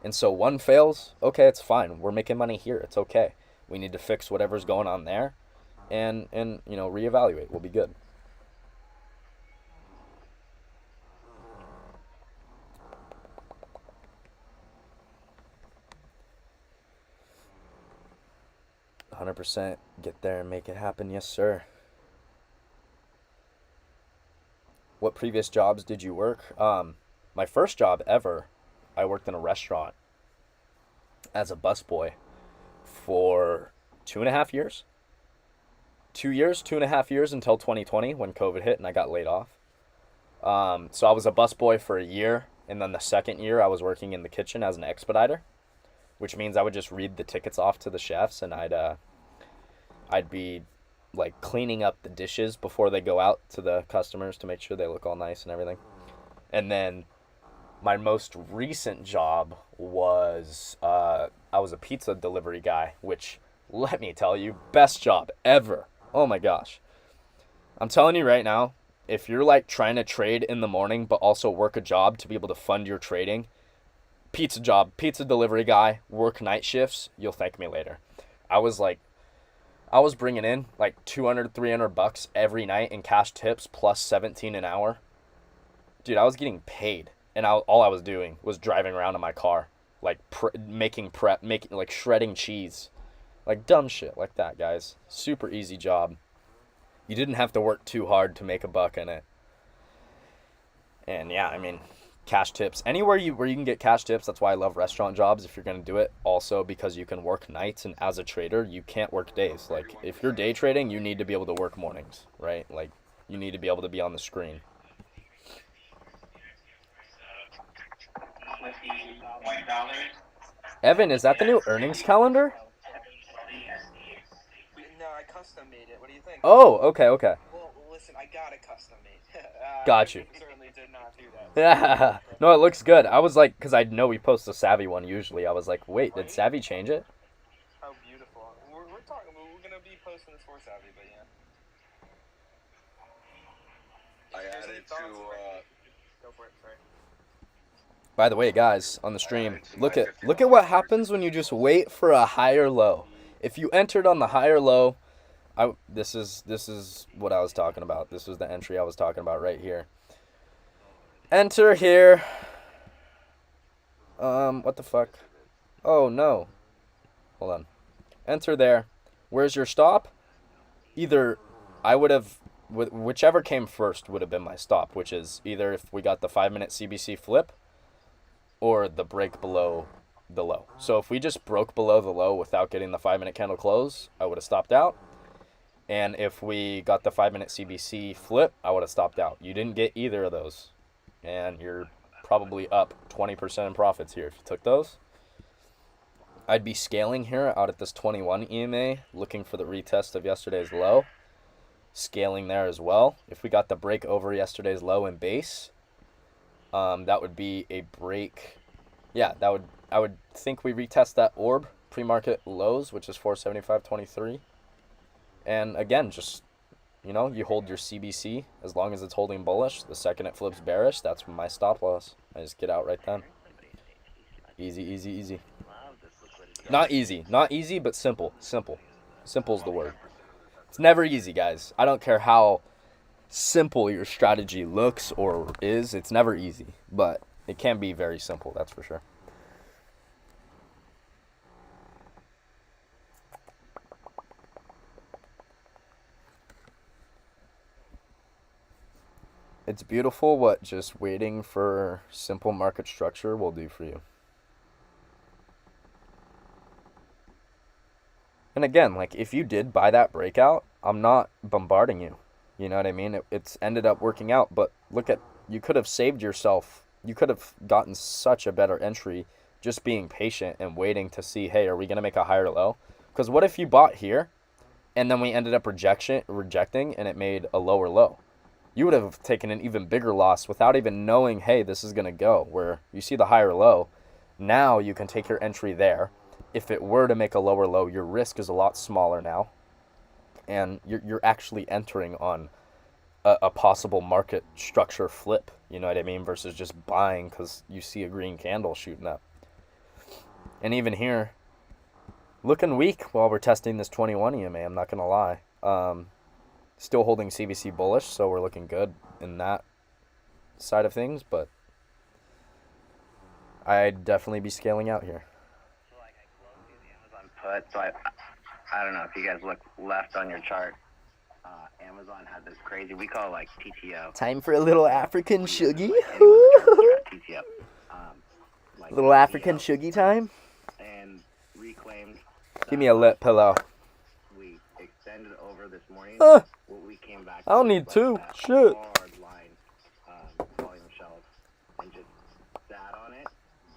And so one fails, okay, it's fine. We're making money here. It's okay. We need to fix whatever's going on there and you know, reevaluate. We'll be good. %, get there and make it happen. Yes, sir. What previous jobs did you work? My first job ever, I worked in a restaurant as a busboy for 2.5 years. 2.5 years until 2020 when COVID hit and I got laid off. So I was a busboy for a year, and then the second year I was working in the kitchen as an expediter, which means I would just read the tickets off to the chefs, and I'd be like cleaning up the dishes before they go out to the customers to make sure they look all nice and everything. And then my most recent job was I was a pizza delivery guy, which, let me tell you, best job ever. Oh my gosh. I'm telling you right now, if you're like trying to trade in the morning but also work a job to be able to fund your trading, pizza job, pizza delivery guy, work night shifts, you'll thank me later. I was bringing in like $200-$300 every night in cash tips plus 17 an hour. Dude, I was getting paid, and all I was doing was driving around in my car, like making like shredding cheese, like dumb shit like that, guys. Super easy job. You didn't have to work too hard to make a buck in it. And yeah, I mean, cash tips anywhere where you can get cash tips. That's why I love restaurant jobs if you're going to do it. Also because you can work nights, and as a trader you can't work days. Like if you're day trading, you need to be able to work mornings, right? Like you need to be able to be on the screen. Evan, is that the new earnings calendar? No, I custom made it. What do you think? Oh, okay. Well, listen, I got it custom made. Got you. Certainly did not do that. Yeah. No, it looks good. I was like, because I know we post a Savvy one usually. I was like, wait, did Savvy change it? How beautiful. We're talking. We're gonna be posting this for Savvy, but yeah. I added to. Go for it. Sorry. By the way, guys, on the stream, look at what happens when you just wait for a higher low. If you entered on the higher low, this is what I was talking about. This was the entry I was talking about right here. Enter here. What the fuck? Oh no. Hold on. Enter there. Where's your stop? Either I would have, whichever came first would have been my stop, which is either if we got the 5-minute CBC flip or the break below the low. So if we just broke below the low without getting the 5-minute candle close, I would have stopped out. And if we got the 5-minute CBC flip, I would have stopped out. You didn't get either of those. And you're probably up 20% in profits here if you took those. I'd be scaling here out at this 21 EMA, looking for the retest of yesterday's low. Scaling there as well. If we got the break over yesterday's low in base, that would be a break. Yeah, I would think we retest that orb pre-market lows, which is 475.23. And again, just, you know, you hold your CBC as long as it's holding bullish. The second it flips bearish, that's my stop loss. I just get out right then. Easy. Not easy, but simple. Simple's the word. It's never easy, guys. I don't care how simple your strategy looks or is. It's never easy, but it can be very simple, that's for sure. It's beautiful what just waiting for simple market structure will do for you. And again, like if you did buy that breakout, I'm not bombarding you. You know what I mean? It's ended up working out, but look at, you could have saved yourself. You could have gotten such a better entry just being patient and waiting to see, hey, are we going to make a higher low? Because what if you bought here and then we ended up rejecting, and it made a lower low. You would have taken an even bigger loss without even knowing, hey, this is going to go. Where you see the higher low, now you can take your entry there. If it were to make a lower low, your risk is a lot smaller now, and you're actually entering on a possible market structure flip, you know what I mean, versus just buying because you see a green candle shooting up. And even here, looking weak while we're testing this 21 EMA, I'm not going to lie. Still holding CBC bullish, so we're looking good in that side of things, but I'd definitely be scaling out here. So like I closed the Amazon put, so I don't know if you guys look left on your chart. Amazon had this crazy, we call it like TTO. Time for a little African shuggy. TTO. Like Little African shuggy time. And reclaimed. Give me a lip pillow. We extended over this morning. What we came back. I don't need two. Shit. Hard line, volume shelf, and just sat on it.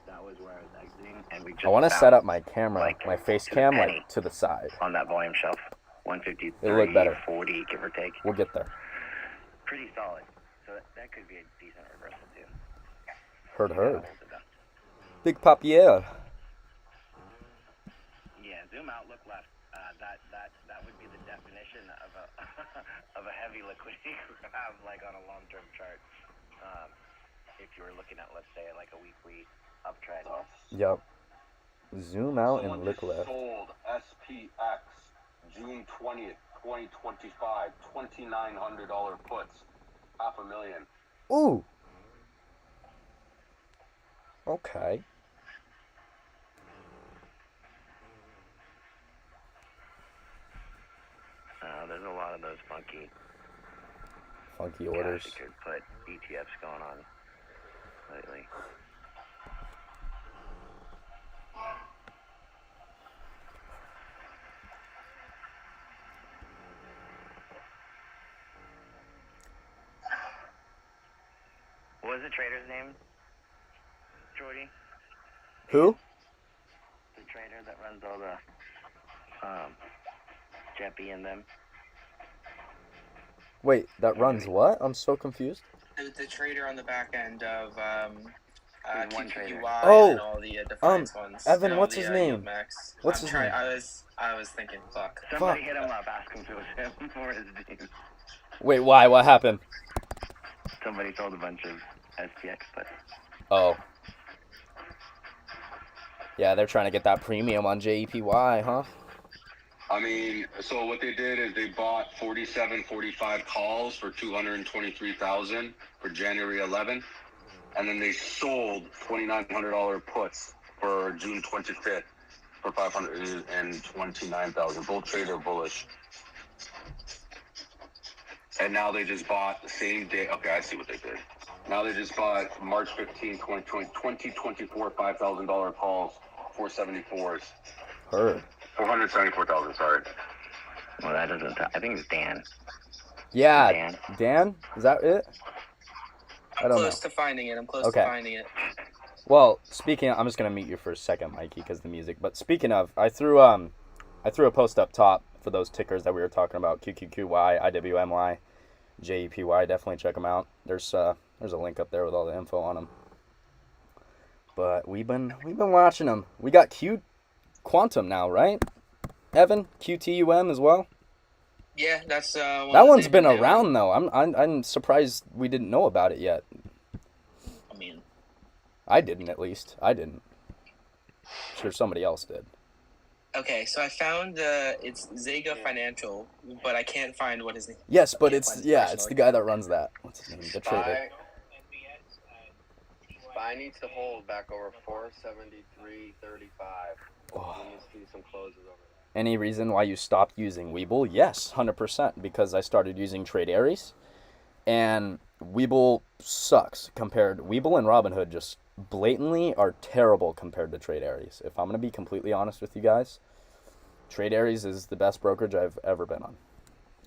That was where I was exiting, and we just. I want to set up my camera, like, my face cam, like to the side. On that volume shelf. 153, it'll look better. 40, give or take. We'll get there. Pretty solid. So that could be a decent reversal too. Heard. Big Papier. Yeah, zoom out, look left. That would be the definition of a of a heavy liquidity grab, like on a long-term chart. If you were looking at, let's say, like a weekly uptrend. Yep. Zoom out and look left. Sold SPX. June 20th, 2025, $2,900 puts, $500,000. Ooh. Okay. There's a lot of those funky orders. You could put ETFs going on lately. What was the trader's name, Jordy? Who? The trader that runs all the Jeppy and them. Wait, that runs what? I'm so confused. The trader on the back end of QQQ and all the defiance ones. Evan, what's his name? What's his name? I was thinking, fuck. Somebody hit him up, ask him if it was him or his name. Wait, why? What happened? Somebody sold a bunch of SPX, but. Oh. Yeah, they're trying to get that premium on JEPY, huh? I mean, so what they did is they bought 45 calls for $223,000 for January 11th, and then they sold $2,900 puts for June 25th for $529,000. Both trader bullish. And now they just bought the same day. Okay, I see what they did. Now they just bought March 15, 2024, $5,000 calls, 474s. Heard. 474,000, sorry. Well, that doesn't. I think it's Dan. Yeah, Dan? Is that it? I don't know. I'm close to finding it. Well, speaking of, I'm just going to mute you for a second, Mikey, because the music. But speaking of, I threw a post up top for those tickers that we were talking about, QQQY, IWMY, JEPY. Definitely check them out. There's a link up there with all the info on them. But we've been watching them. We got Q Quantum now, right? Evan, QTUM as well. Yeah, that's that one's been around though. I'm surprised we didn't know about it yet. I mean, I didn't, at least. I didn't. I'm sure somebody else did. Okay, so I found it's Zega Financial, but I can't find what his name. Yes, but it's the guy that runs that. What's his name? The trader. SPY needs to hold back over 473.35. Oh. We need to see some closes over there. Any reason why you stopped using Webull? Yes, 100%, because I started using Trade Aries, and Webull sucks compared. Webull and Robinhood just blatantly are terrible compared to Trade Aries. If I'm going to be completely honest with you guys, Trade Aries is the best brokerage I've ever been on.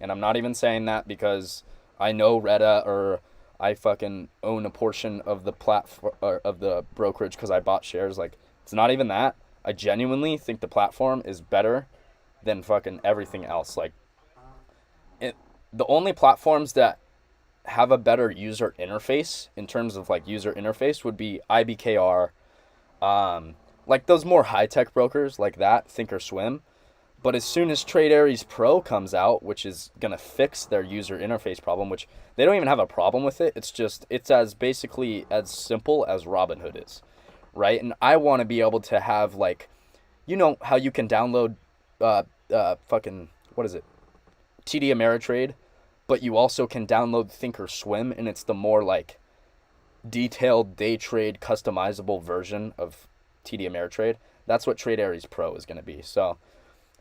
And I'm not even saying that because I know Retta or I fucking own a portion of the platform of the brokerage because I bought shares. Like, it's not even that. I genuinely think the platform is better than fucking everything else. Like, the only platforms that have a better user interface in terms of like user interface would be IBKR, like those more high-tech brokers like that, Thinkorswim. But as soon as Trade Aries Pro comes out, which is going to fix their user interface problem, which they don't even have a problem with it, it's as basically as simple as Robinhood is, right? And I want to be able to have, like, you know how you can download fucking, what is it, TD Ameritrade, but you also can download Thinkorswim, and it's the more like detailed day trade customizable version of TD Ameritrade. That's what Trade Aries Pro is going to be. So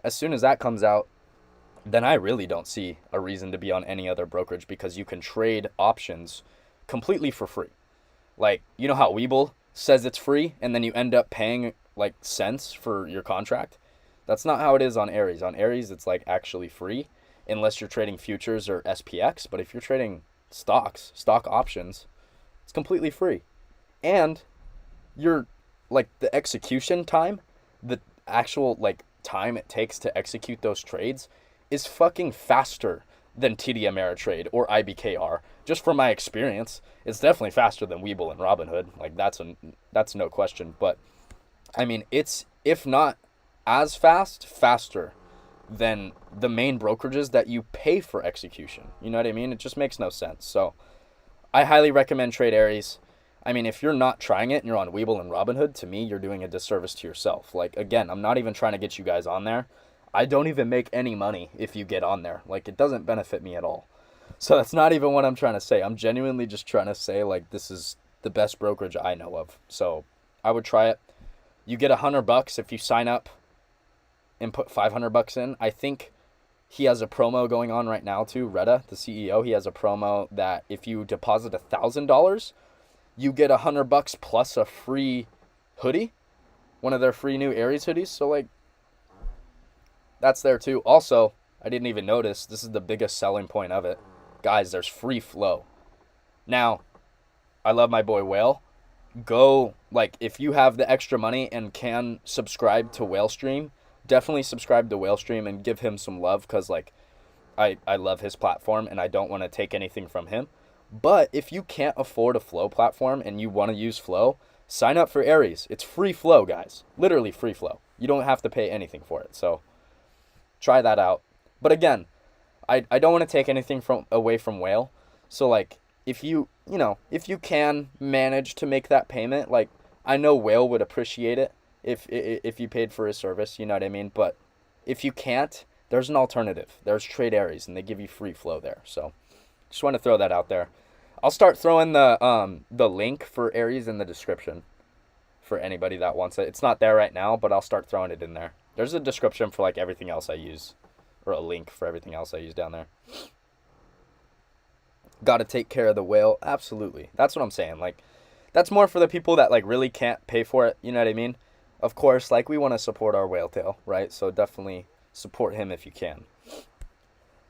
as soon as that comes out, then I really don't see a reason to be on any other brokerage, because you can trade options completely for free. Like, you know how Webull says it's free and then you end up paying like cents for your contract? That's not how it is on Aries. On Aries, it's like actually free unless you're trading futures or SPX. But if you're trading stock options, it's completely free. And you're like, the execution time, the actual like time it takes to execute those trades is fucking faster than TD Ameritrade or IBKR. Just from my experience, it's definitely faster than Webull and Robinhood. Like, that's no question. But I mean, it's, if not as faster than the main brokerages that you pay for execution. You know what I mean? It just makes no sense. So I highly recommend Trade Aries. I mean, if you're not trying it and you're on Webull and Robinhood, to me, you're doing a disservice to yourself. Like, again, I'm not even trying to get you guys on there. I don't even make any money if you get on there. Like, it doesn't benefit me at all. So that's not even what I'm trying to say. I'm genuinely just trying to say, like, this is the best brokerage I know of. So I would try it. You get $100 if you sign up and put $500 in. I think he has a promo going on right now too. Retta, the CEO, he has a promo that if you deposit $1,000, you get $100 plus a free hoodie, one of their free new Aries hoodies. So like, that's there too. Also, I didn't even notice, this is the biggest selling point of it. Guys, there's free flow. Now, I love my boy Whale. Go, like, if you have the extra money and can subscribe to Whale Stream, definitely subscribe to Whale Stream and give him some love, because like, I love his platform and I don't want to take anything from him. But if you can't afford a flow platform and you want to use flow, sign up for Aries. It's free flow, guys. Literally free flow. You don't have to pay anything for it. So try that out. But again, I don't want to take anything away from Whale. So like, if you can manage to make that payment, like, I know Whale would appreciate it if you paid for his service, you know what I mean? But if you can't, there's an alternative. There's Trade Aries and they give you free flow there. So just want to throw that out there. I'll start throwing the link for Aries in the description for anybody that wants it. It's not there right now, but I'll start throwing it in there. There's a description for like everything else I use, or a link for everything else I use down there. Got to take care of the Whale. Absolutely. That's what I'm saying. Like, that's more for the people that like really can't pay for it. You know what I mean? Of course, like, we want to support our Whale Tail, right? So definitely support him if you can.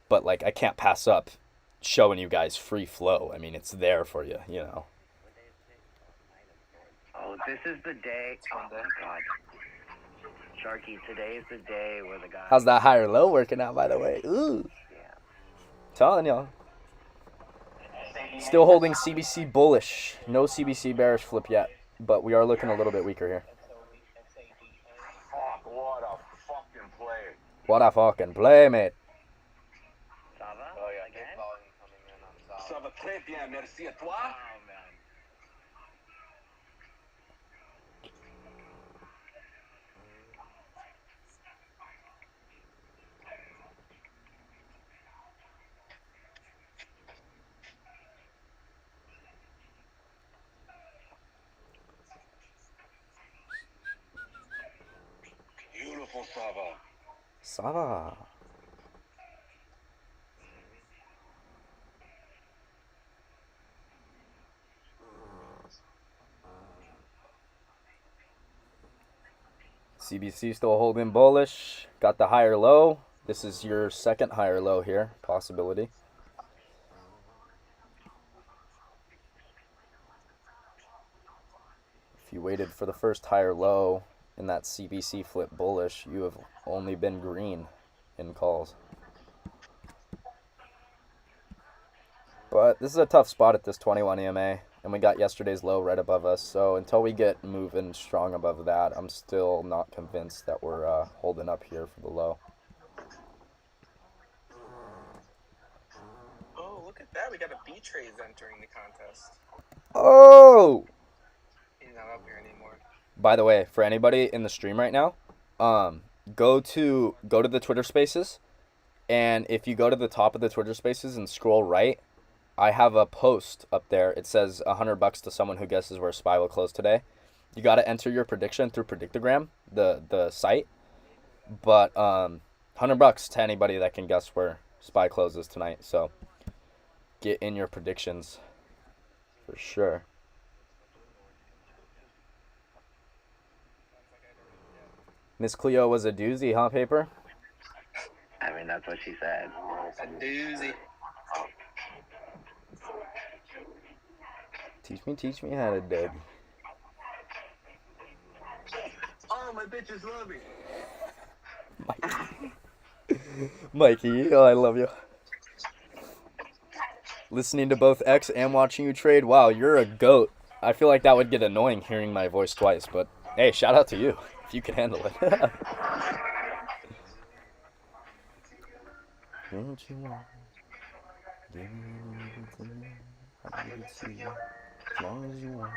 But like, I can't pass up showing you guys free flow. I mean, it's there for you, you know. Oh, this is the day. Oh my God, Sharky, today is the day where the guy. How's that higher low working out, by the way? Ooh. Yeah. Telling y'all. Still holding CBC bullish. No CBC bearish flip yet, but we are looking a little bit weaker here. Fuck, what a fucking play. What a fucking play, mate. Oh yeah, big volume coming in on Ça va très bien, merci à toi. Oh man. Beautiful Sava. Ça va. CBC still holding bullish. Got the higher low. This is your second higher low here, possibility. If you waited for the first higher low in that CBC flip bullish, you have only been green. in calls. But this is a tough spot at this 21 EMA, and we got yesterday's low right above us. So until we get moving strong above that, I'm still not convinced that we're holding up here for the low. Oh, look at that. We got a B-Trades entering the contest. Oh! He's not up here anymore. By the way, for anybody in the stream right now, go to the Twitter Spaces, and if you go to the top of the Twitter Spaces and scroll right, I have a post up there. It says $100 to someone who guesses where SPY will close today. You got to enter your prediction through Predictogram, the site. But $100 to anybody that can guess where SPY closes tonight. So get in your predictions for sure. Miss Cleo was a doozy, huh, Paper? I mean, that's what she said. A doozy. Teach me how to dig. Oh, my bitches love me. Mikey, oh, I love you. Listening to both X and watching you trade. Wow, you're a goat. I feel like that would get annoying hearing my voice twice, but hey, shout out to you if you can handle it. Don't you want? Give me to me. I give it to you as long as you want.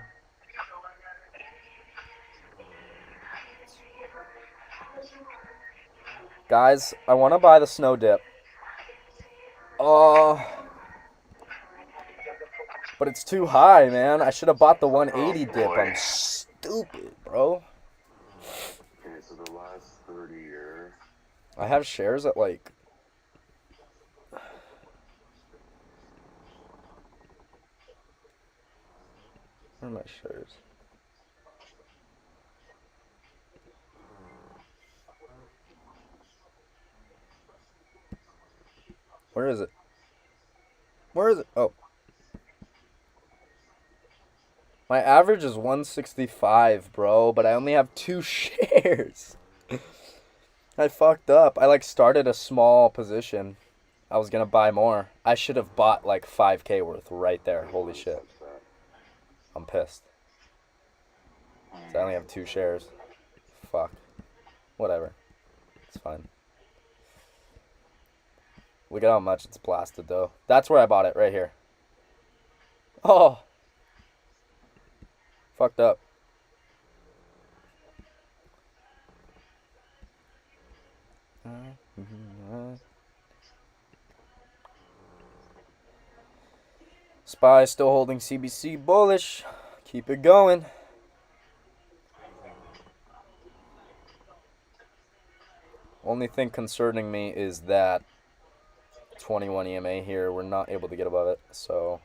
Guys, I want to buy the snow dip. Oh, but it's too high, man. I should have bought the 180 dip. I'm stupid, bro. Okay, so the last 30 years. I have shares at like... Where are my shares? Where is it? Where is it? Oh. My average is 165, bro, but I only have 2 shares. I fucked up. I like started a small position. I was gonna buy more. I should have bought like 5K worth right there. Holy shit. I'm pissed. So I only have 2 shares. Fuck. Whatever. It's fine. Look at how much it's blasted though. That's where I bought it, right here. Oh. Fucked up. SPY still holding CBC bullish. Keep it going. Only thing concerning me is that 21 EMA here, we're not able to get above it, so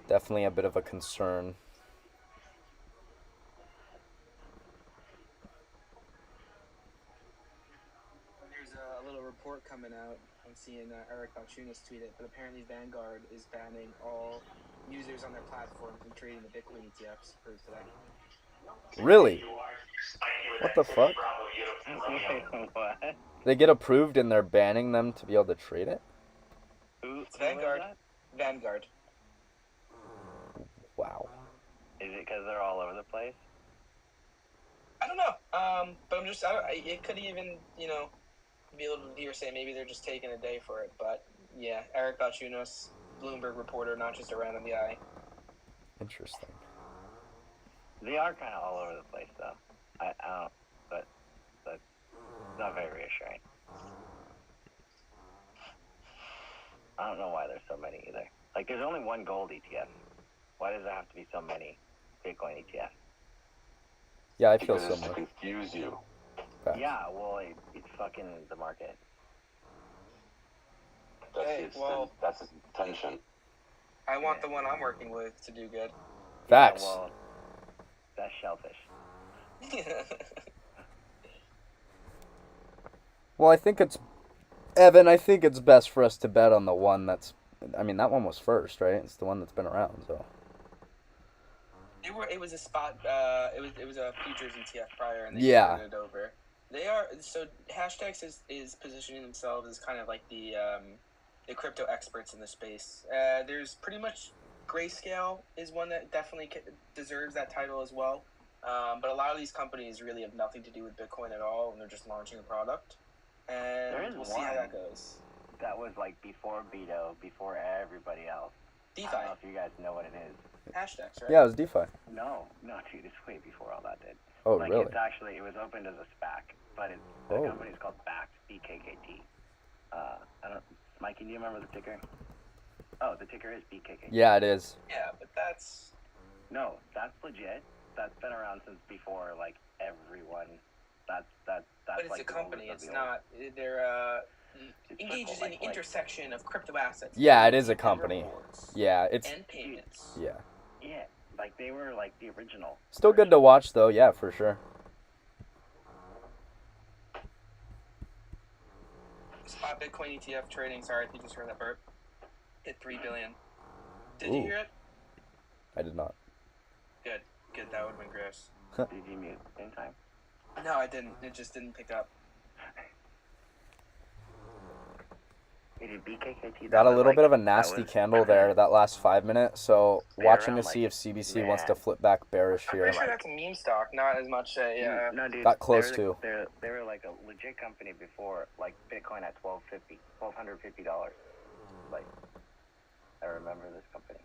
definitely a bit of a concern. There's a little report coming out. I'm seeing Eric Balchunas tweet it, but apparently Vanguard is banning all users on their platform from trading the Bitcoin ETFs for today. Really? What the fuck? What? They get approved and they're banning them to be able to trade it? It's Vanguard. Vanguard. Wow. Is it because they're all over the place? I don't know. But I'm just, it could even, be a little hearsay. Maybe they're just taking a day for it. But yeah, Eric Balchunas, Bloomberg reporter, not just a random guy. Interesting. They are kind of all over the place, though. I don't, but it's not very reassuring. I don't know why there's so many either. Like, there's only one gold ETF. Why does there have to be so many Bitcoin ETFs? Yeah, I feel Because it's to similar. confuse you. Facts. Yeah, well, it's fucking the market. That's its intention. I want the one I'm working with to do good. Facts. Yeah, well, that's shellfish. Well, I think it's... Evan, I think it's best for us to bet on the one that's... I mean, that one was first, right? It's the one that's been around, so... It was a spot. It was a futures ETF prior, and they Yeah. converted it over. They are. So hashtags is positioning themselves as kind of like the crypto experts in the space. There's pretty much Grayscale is one that definitely deserves that title as well. But a lot of these companies really have nothing to do with Bitcoin at all, and they're just launching a product. And we'll see how that goes. That was like before Beto, before everybody else. DeFi. I don't know if you guys know what it is. Hashtags, right? Yeah, it was DeFi. No, dude, it's way before all that did. Oh, like, really? It's actually, it was opened as a SPAC, but the company's called Backed, BKKT. Mikey, do you remember the ticker? Oh, the ticker is BKKT. Yeah, it is. Yeah, but that's... No, that's legit. That's been around since before, like, everyone. That's But it's like a company. It's not... They're, engages in the intersection of crypto assets. Yeah, it is a company. Rewards, yeah, it's... And payments. Yeah. Yeah, like, they were, like, the original. Still good to watch, though. Yeah, for sure. Spot Bitcoin ETF trading. Sorry if you just heard that burp. Hit $3 billion. Did Ooh. you hear it? I did not. Good. That would have been gross. Did you mute in time? No, I didn't. It just didn't pick up. BKKT, Got a little bit of a nasty candle there that last 5 minutes, so watching to see if CBC wants to flip back bearish I'm here. pretty sure that's a meme stock, not as much a... No, dude. Got close to. They were like a legit company before, like Bitcoin at $1,250. Like, I remember this company.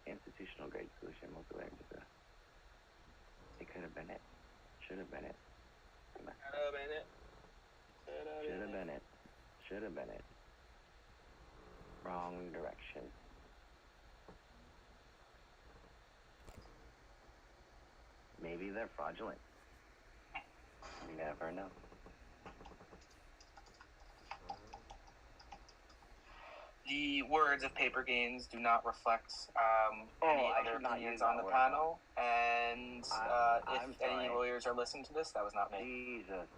Institutional grade solution, multi-layer. It could have been it. Should have been it. Should have been it. Wrong direction. Maybe they're fraudulent. You never know. The words of Paper Gains do not reflect any other opinions on the panel. And if any lawyers are listening to this, that was not me. Jesus.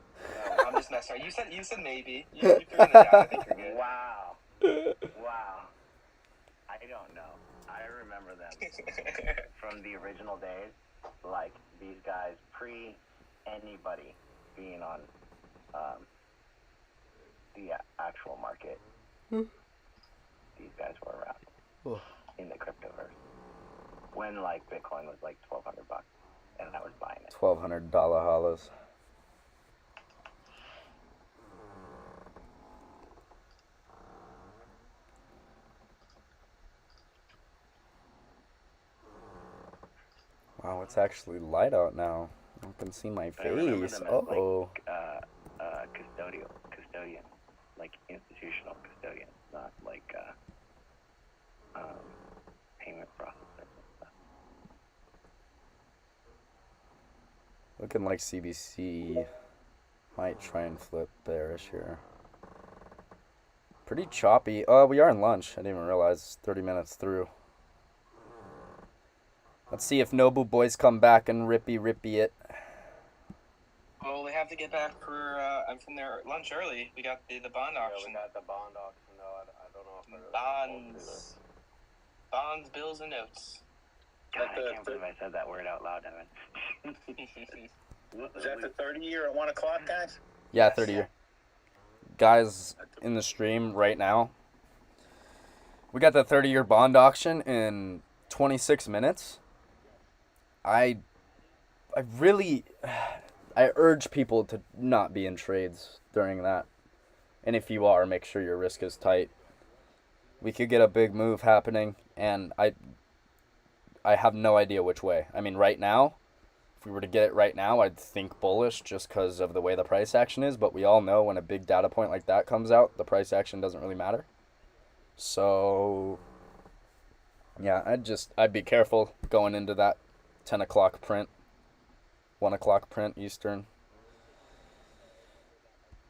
I'm just messing. You said maybe. You threw in the chat. I think you're good. Wow. I don't know. I remember them from the original days. Like these guys pre anybody being on the actual market. These guys were around in the cryptoverse when like Bitcoin was like $1,200 and I was buying it. $1,200 hollows. Wow, it's actually light out now. I can see my face. Uh-oh. Like, custodian, like institutional custodian, not like payment processing and stuff. Looking like CBC might try and flip bearish here. Pretty choppy. We are in lunch. I didn't even realize it's 30 minutes through. Let's see if Nobu boys come back and rippy it. Well, they have to get back for from their lunch early. We got the bond auction. Yeah, we got the bond auction. No, I don't know if I really Bonds, bills, and notes. God, I can't believe I said that word out loud, Evan. Is that the 30-year at 1 o'clock, guys? Yeah, 30-year. Guys in the stream right now, we got the 30-year bond auction in 26 minutes. I urge people to not be in trades during that. And if you are, make sure your risk is tight. We could get a big move happening, and I have no idea which way. I mean, right now, if we were to get it right now, I'd think bullish just because of the way the price action is. But we all know when a big data point like that comes out, the price action doesn't really matter. So, yeah, I'd be careful going into that 10 o'clock print, 1 o'clock print Eastern.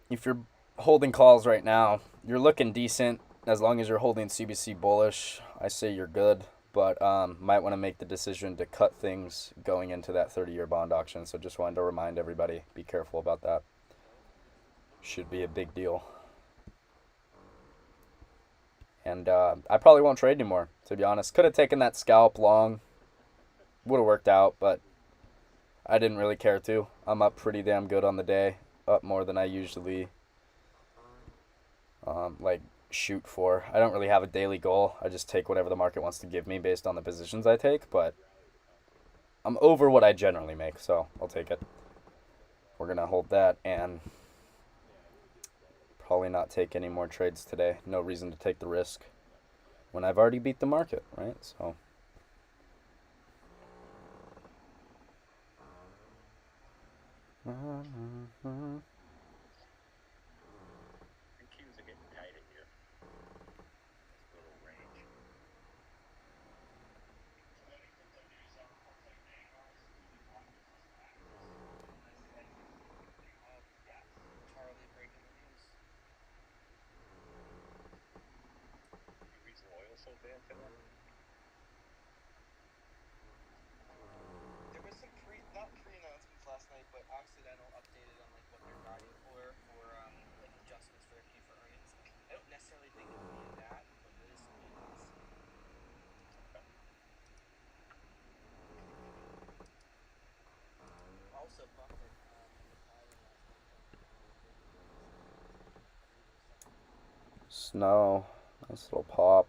If you're holding calls right now, you're looking decent. as long as you're holding CBC bullish, I say you're good. But might want to make the decision to cut things going into that 30-year bond auction. So just wanted to remind everybody, be careful about that. Should be a big deal. And I probably won't trade anymore, to be honest. Could have taken that scalp long. Would have worked out, but I didn't really care to. I'm up pretty damn good on the day. Up more than I usually like shoot for. I don't really have a daily goal. I just take whatever the market wants to give me based on the positions I take, but I'm over what I generally make, so I'll take it. We're going to hold that and probably not take any more trades today. No reason to take the risk when I've already beat the market, right? So Qs are getting tighter here. A little range. Charlie breaking the news. The reason oil so bad today? There was some not pre-announcements last night, but Occidental updated on like what they're guiding for like adjustments for their Q for earnings. I don't necessarily think it will be in that, but there is some news. Also, Buffett was filing last night talking about the big Snow, nice little pop.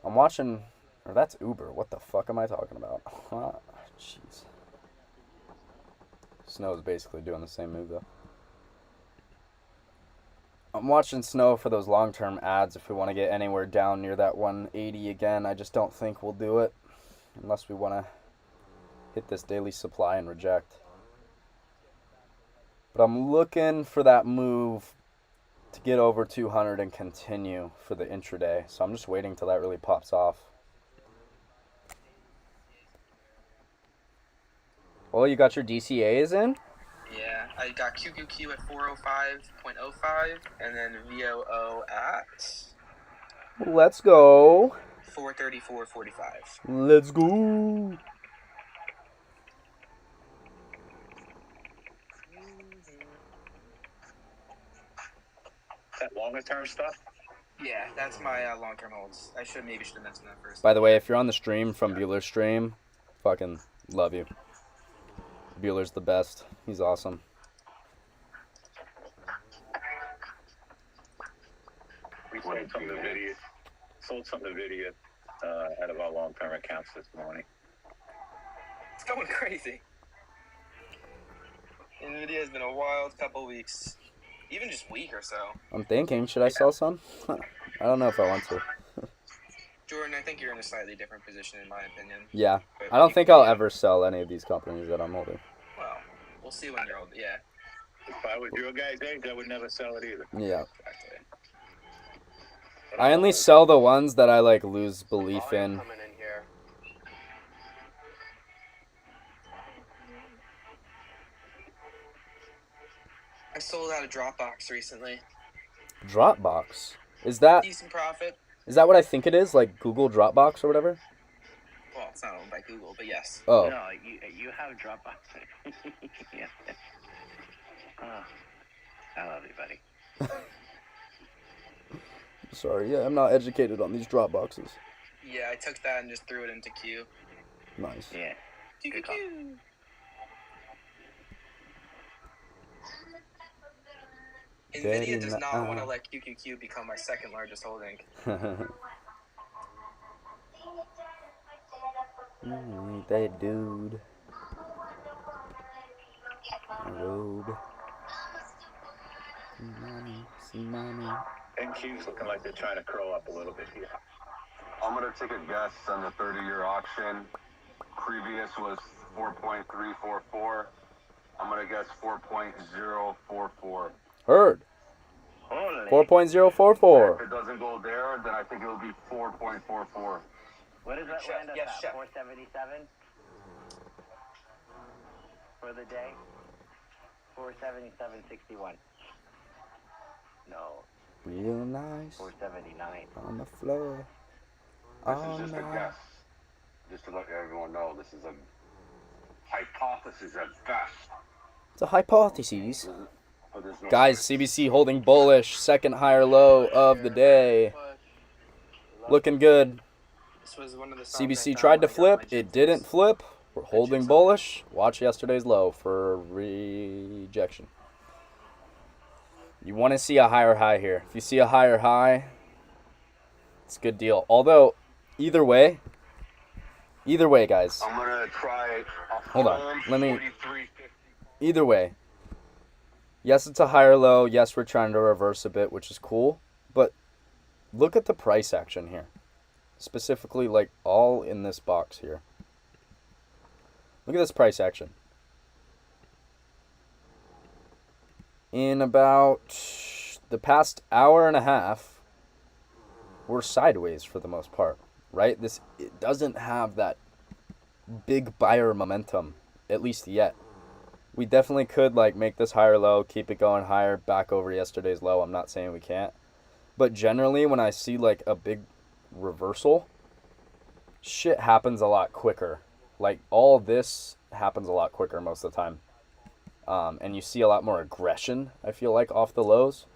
I'm watching, or that's Uber. What the fuck am I talking about? Jeez. Snow's basically doing the same move though. I'm watching Snow for those long-term ads if we want to get anywhere down near that 180 again. I just don't think we'll do it unless we want to hit this daily supply and reject. But I'm looking for that move to get over 200 and continue for the intraday. So I'm just waiting till that really pops off. Oh, you got your DCAs in? Yeah, I got QQQ at 405.05 and then VOO at Let's go. 434.45. Let's go. That longer term stuff? Yeah, that's my long-term holds. I maybe should have mentioned that first. By the way, if you're on the stream from Bueller's stream, fucking love you. Bueller's the best. He's awesome. We sold some Nvidia out of our long-term accounts this morning. It's going crazy. Nvidia has been a wild couple weeks, even just week or so. I'm thinking, should I sell some? I don't know if I want to. Jordan, I think you're in a slightly different position in my opinion. Yeah, But I don't think I'll ever sell any of these companies that I'm holding. Well, we'll see when you're old. Yeah. If I was your guy's age, I would never sell it either. Yeah. Exactly. I only sell the ones that I like lose belief in. I sold out of Dropbox recently. Dropbox? Is that Decent profit. Is that what I think it is? Like Google Dropbox or whatever? Well, it's not owned by Google, but yes. Oh. No, you have Dropbox. Yeah. Oh, I love you, buddy. Sorry, yeah, I'm not educated on these Dropboxes. Yeah, I took that and just threw it into Q. Nice. Yeah. QQQ. Nvidia does not want to let QQQ become my second largest holding. That dude. Road. Money. NQ's looking like they're trying to curl up a little bit here. I'm going to take a guess on the 30-year auction. Previous was 4.344. I'm going to guess 4.044. Heard. 4.044. If it doesn't go there, then I think it'll be 4.44. What does that land us at? Chef. 477 for the day. 477.61. No. Real nice. 479. On the floor. This is just a guess. Just to let everyone know, this is a hypothesis at best. It's a hypothesis. No Guys, CBC holding bullish. Second higher low of the day. Looking good. This was one of the CBC tried to flip. It didn't flip. We're holding bullish. Watch yesterday's low for rejection. You want to see a higher high here. If you see a higher high, it's a good deal. Although, either way, guys. I'm going to try Hold on. Let me. Either way. Yes, it's a higher low. Yes, we're trying to reverse a bit, which is cool. But look at the price action here. Specifically, like, all in this box here. Look at this price action. In about the past hour and a half, we're sideways for the most part, right? It doesn't have that big buyer momentum, at least yet. We definitely could, like, make this higher low, keep it going higher, back over yesterday's low. I'm not saying we can't. But generally, when I see, like, a big reversal, shit happens a lot quicker. Like, all this happens a lot quicker most of the time. And you see a lot more aggression, I feel like, off the lows.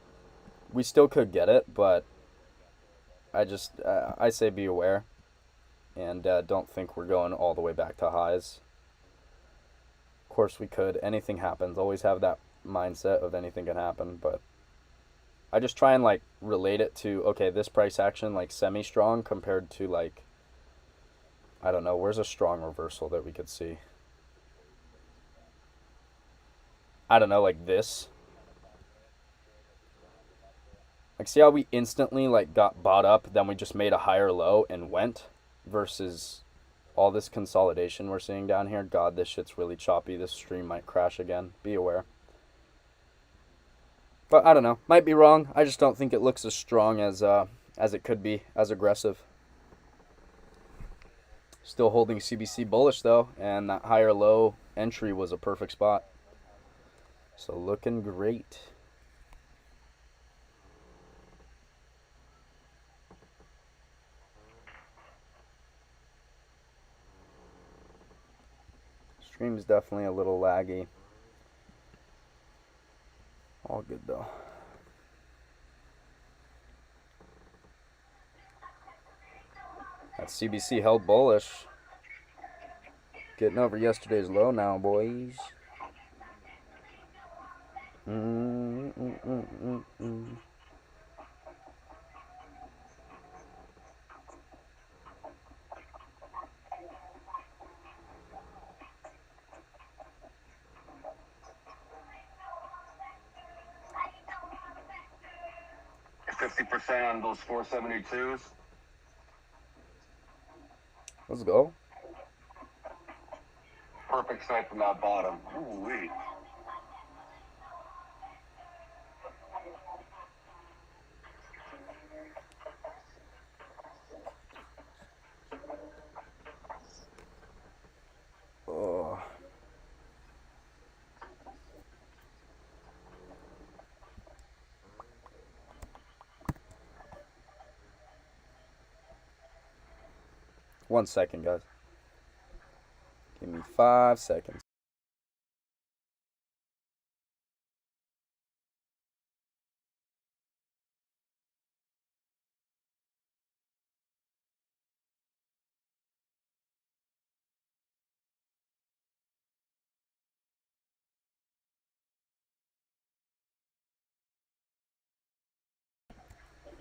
We still could get it, but I say be aware. And don't think we're going all the way back to highs. Of course we could. Anything happens. Always have that mindset of anything can happen. But I just try and, like, relate it to, okay, this price action, like, semi-strong compared to, like, I don't know, where's a strong reversal that we could see? I don't know, like this. Like, see how we instantly, like, got bought up, then we just made a higher low and went, versus all this consolidation we're seeing down here. God, this shit's really choppy. This stream might crash again. Be aware. But I don't know. Might be wrong. I just don't think it looks as strong as it could be, as aggressive. Still holding CBC bullish, though, and that higher low entry was a perfect spot. So looking great. Stream's definitely a little laggy. All good, though. That CBC held bullish. Getting over yesterday's low now, boys. 50% on those 472s. Let's go. Perfect snipe from that bottom. Ooh-wee. Oh. One second, guys. Give me 5 seconds.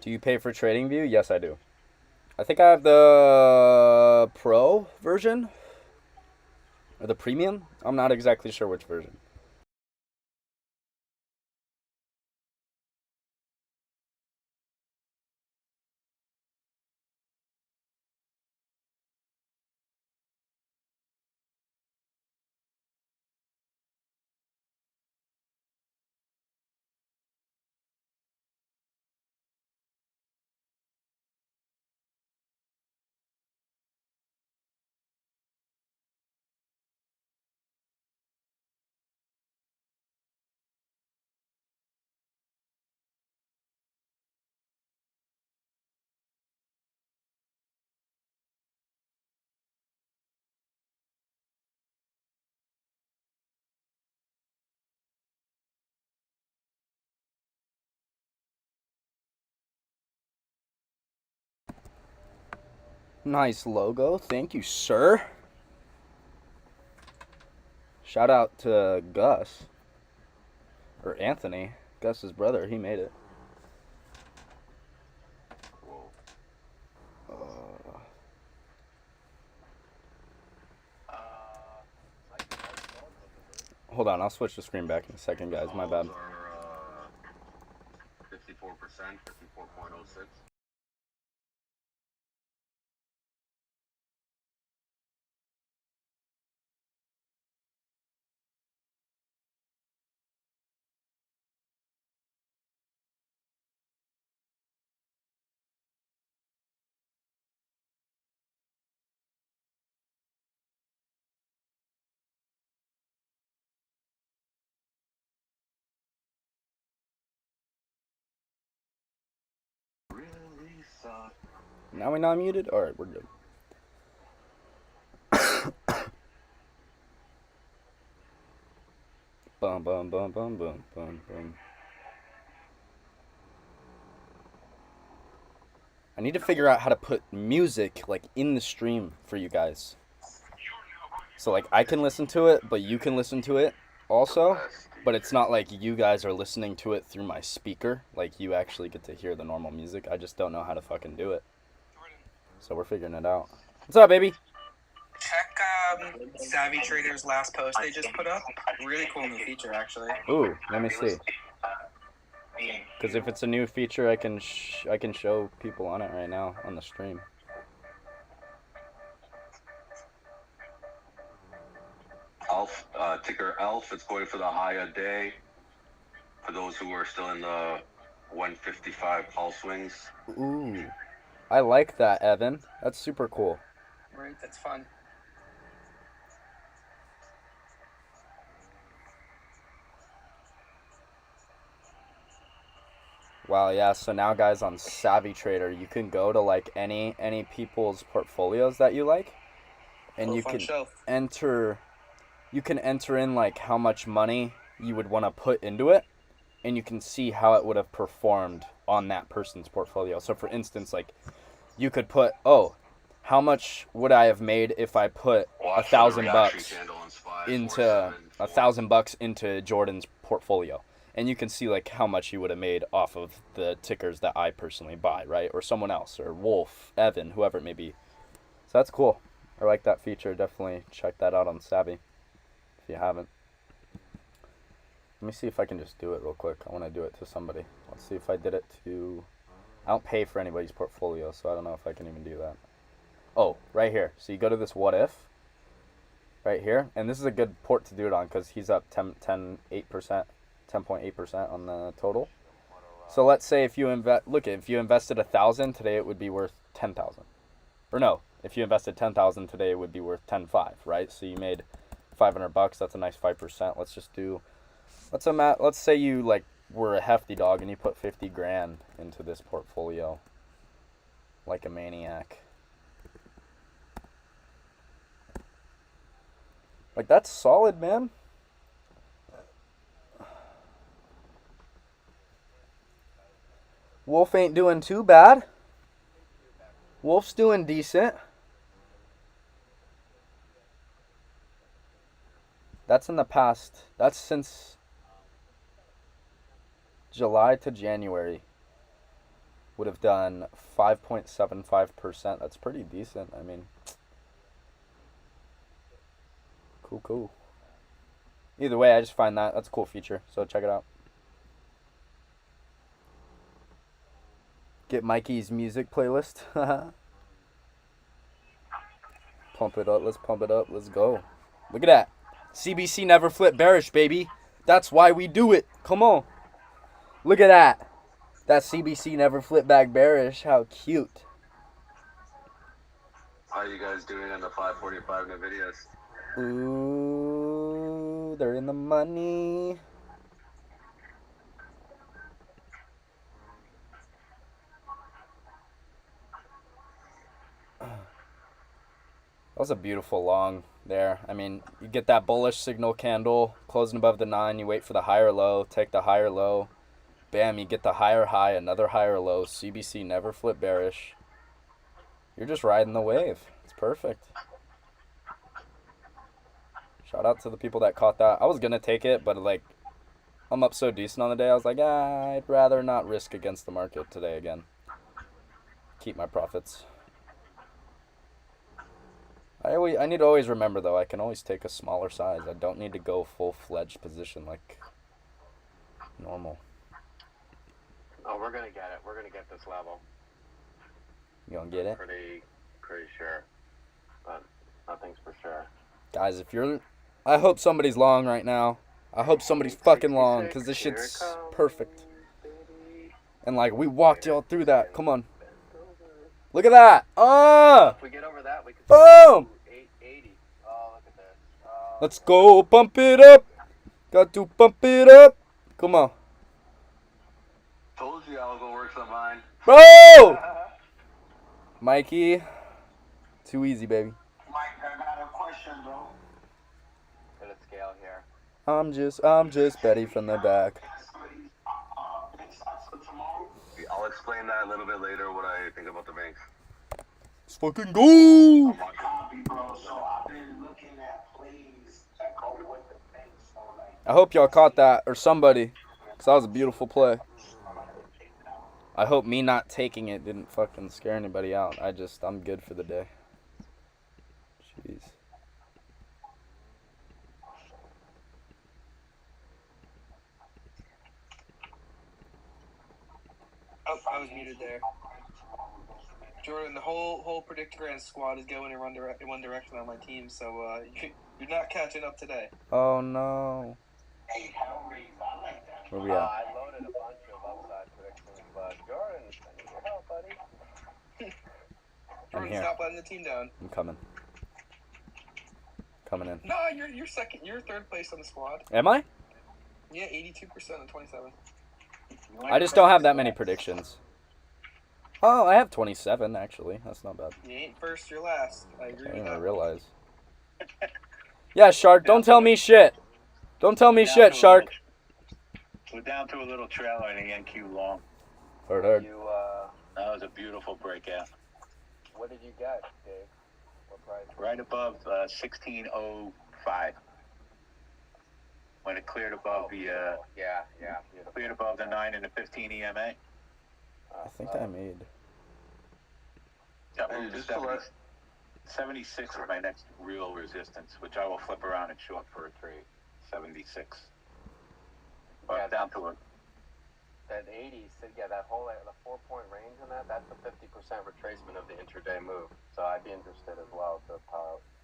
Do you pay for TradingView? Yes, I do. I think I have the Pro version. Or the Premium? I'm not exactly sure which version. Nice logo. Thank you, sir. Shout out to Gus. Or Anthony. Gus's brother. He made it. Hold on, I'll switch the screen back in a second, guys. My bad. 54%, 54.06. Now we not muted? Alright, we're good. Bum bum bum bum bum bum bum. I need to figure out how to put music like in the stream for you guys. So like I can listen to it, but you can listen to it also. But it's not like you guys are listening to it through my speaker. Like you actually get to hear the normal music. I just don't know how to fucking do it. So we're figuring it out. What's up, baby? Check Savvy Trader's last post they just put up. Really cool new feature, actually. Ooh, let me see. Because if it's a new feature, I can show people on it right now on the stream. Elf, ticker Elf. It's going for the high a day. For those who are still in the 155 call swings. Ooh, I like that, Evan. That's super cool. Right, that's fun. Wow, yeah, so now guys on Savvy Trader, you can go to like any people's portfolios that you like, and you can enter in like how much money you would want to put into it, and you can see how it would have performed on that person's portfolio. So for instance, like you could put, oh, how much would I have made if I put $1,000 into Jordan's portfolio? And you can see like how much he would have made off of the tickers that I personally buy, right? Or someone else, or Wolf, Evan, whoever it may be. So that's cool. I like that feature. Definitely check that out on Savvy if you haven't. Let me see if I can just do it real quick. I want to do it to somebody. Let's see if I did it to... I don't pay for anybody's portfolio, so I don't know if I can even do that. Oh, right here. So you go to this what if. Right here. And this is a good port to do it on because he's up 10.8% on the total. So let's say if you if you invested 1,000 today, it would be worth 10,000. Or no, if you invested 10,000 today, it would be worth 10.5, right? So you made $500. That's a nice 5%. Let's just do. Let's say you like were a hefty dog and you put 50 grand into this portfolio, like a maniac. Like that's solid, man. Wolf ain't doing too bad. Wolf's doing decent. That's in the past. That's since July to January. Would have done 5.75%. That's pretty decent. I mean, cool. Either way, I just find that's a cool feature. So check it out. Get Mikey's music playlist. Pump it up. Let's pump it up. Let's go. Look at that. CBC never flip bearish, baby. That's why we do it. Come on. Look at that. That CBC never flip back bearish. How cute. How are you guys doing on the 545 Nvidias? Ooh, they're in the money. That was a beautiful long there. I mean, you get that bullish signal candle, closing above the 9, you wait for the higher low, take the higher low. Bam, you get the higher high, another higher low. CBC never flip bearish. You're just riding the wave. It's perfect. Shout out to the people that caught that. I was going to take it, but like, I'm up so decent on the day. I was like, I'd rather not risk against the market today again. Keep my profits. I need to always remember, though, I can always take a smaller size. I don't need to go full-fledged position like normal. Oh, we're gonna get it. We're gonna get this level. You gonna get it? Pretty sure. But nothing's for sure. Guys, if you're... I hope somebody's long right now. I hope somebody's fucking long, because this shit's perfect. And, like, we walked y'all through that. Come on. Look at that. If we get over that, we can boom! 880. Oh, look at this. Let's go. Pump it up. Got to pump it up. Come on. Told you I was gonna work some mine. Bro! Mikey. Too easy, baby. Mike, I got a question, bro. Gonna scale here. I'm just Betty from the back. I'll explain that a little bit later what I think about the banks. Let's fucking go! Copy, bro. So I've been looking at plays that go with the banks. So like, I hope y'all caught that, or somebody, because that was a beautiful play. I hope me not taking it didn't fucking scare anybody out. I'm good for the day. Jeez. Oh, I was muted there. Jordan, the whole Predictor squad is going in one direction on my team, so you're not catching up today. Oh no. hey, Hellraiser, I like that. Where we at? I loaded a bunch of upside predictions, but Jordan, I need your help, buddy. Jordan, here. stop letting the team down. I'm coming. Coming in. No, you're second. You're third place on the squad. Am I? Yeah, 82% and 27. I just don't have that many predictions. Oh, I have 27, actually. That's not bad. You ain't first, you're last. I agree I with didn't that. even realize. Yeah, Shark, don't tell me shit. Don't tell me shit, Shark. We're down to a little trailer in the NQ long. Heard. That was a beautiful breakout. What did you get, Dave? What price? Right above 1605. When it cleared above the Yeah, beautiful. cleared above the 9 and the 15 EMA. I think I made. Got Hey, moved to just to 70, let- 76 is my next real resistance, which I will flip around and short for a trade. 76. But Yeah, down to a That 80, so yeah, that whole the 4-point range on that, that's a 50% retracement of the intraday move. So I'd be interested as well to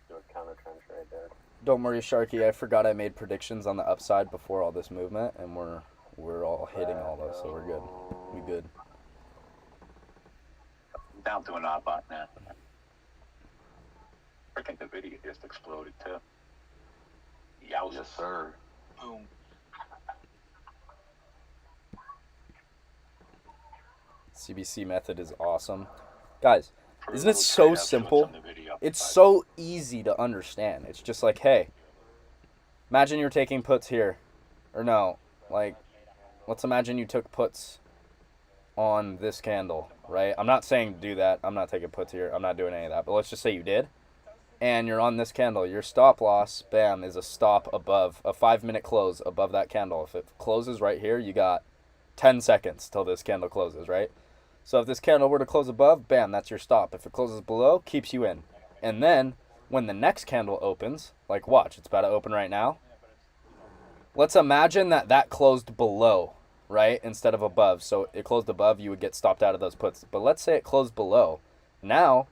do a counter trend trade there. Don't worry, Sharky. I forgot I made predictions on the upside before all this movement, and we're all hitting all those, so we're good. We good. down to an odd bot now. I think the video just exploded too. Yowza. Yes, sir. Boom. CBC method is awesome. Guys, For a isn't it little so trade, I'll show simple? some of the video. It's so easy to understand. It's just like, hey, imagine you're taking puts here. Or no, like, let's imagine you took puts on this candle, right? I'm not saying to do that. I'm not taking puts here. I'm not doing any of that. But let's just say you did. And you're on this candle. Your stop loss, bam, is a stop above, a 5-minute close above that candle. If it closes right here, you got 10 seconds till this candle closes, right? So if this candle were to close above, bam, that's your stop. If it closes below, keeps you in. And then when the next candle opens, like watch, it's about to open right now. Let's imagine that that closed below, right, instead of above. So it closed above, you would get stopped out of those puts. But let's say it closed below. Now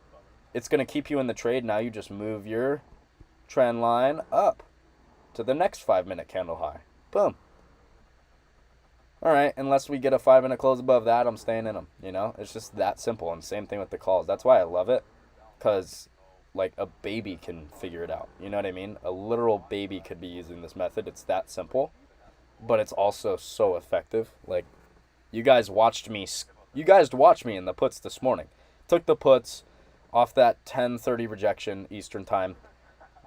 it's going to keep you in the trade. Now you just move your trend line up to the next 5-minute candle high. Boom. All right, unless we get a 5-minute close above that, I'm staying in them. You know, it's just that simple. And same thing with the calls. That's why I love it, because like a baby can figure it out. You know what I mean? A literal baby could be using this method. It's that simple, but it's also so effective. Like you guys watched me in the puts this morning. Took the puts off that 10:30 rejection Eastern time.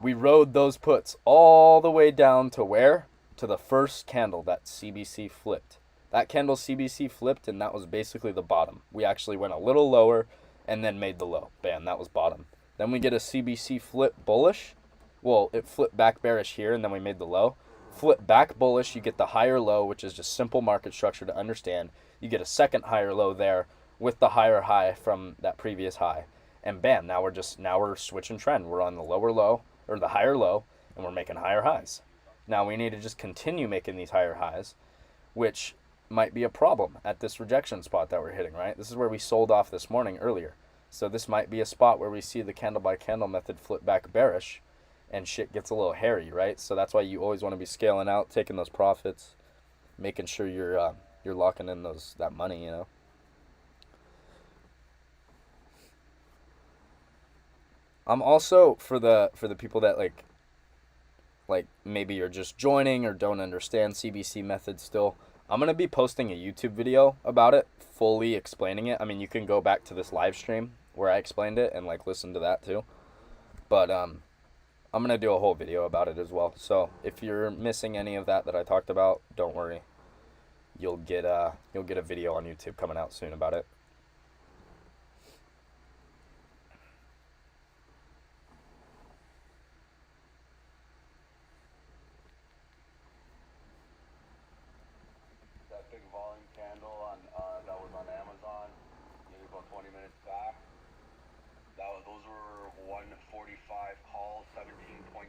We rode those puts all the way down to where? To the first candle that CBC flipped. That candle CBC flipped, and that was basically the bottom. We actually went a little lower, and then made the low. Bam, that was bottom. Then we get a CBC flip bullish. Well, it flipped back bearish here, and then we made the low. Flip back bullish, you get the higher low, which is just simple market structure to understand. You get a second higher low there with the higher high from that previous high. And bam, now we're switching trend. We're on the lower low, or the higher low, and we're making higher highs. Now we need to just continue making these higher highs, which might be a problem at this rejection spot that we're hitting, right? This is where we sold off this morning earlier. So this might be a spot where we see the candle by candle method flip back bearish and shit gets a little hairy, right? So that's why you always want to be scaling out, taking those profits, making sure you're locking in that money, you know. I'm also for the people that like maybe you're just joining or don't understand CBC method still. I'm going to be posting a YouTube video about it, fully explaining it. I mean, you can go back to this live stream where I explained it and like listen to that too. But I'm going to do a whole video about it as well. So if you're missing any of that I talked about, don't worry. You'll get a video on YouTube coming out soon about it. Big volume candle that was on Amazon, maybe about 20 minutes back. Those were 145 calls, 17.6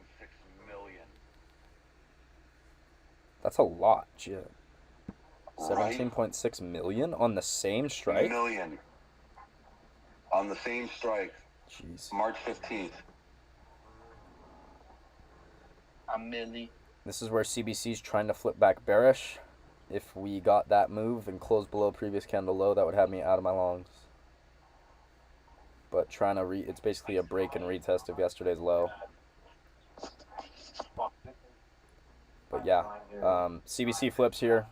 million. That's a lot, shit. 17.6 million on the same strike? Million. On the same strike. Jeez. March 15th. A milli. This is where CBC's trying to flip back bearish. If we got that move and closed below previous candle low, that would have me out of my longs. But trying to it's basically a break and retest of yesterday's low. But yeah, CBC flips here.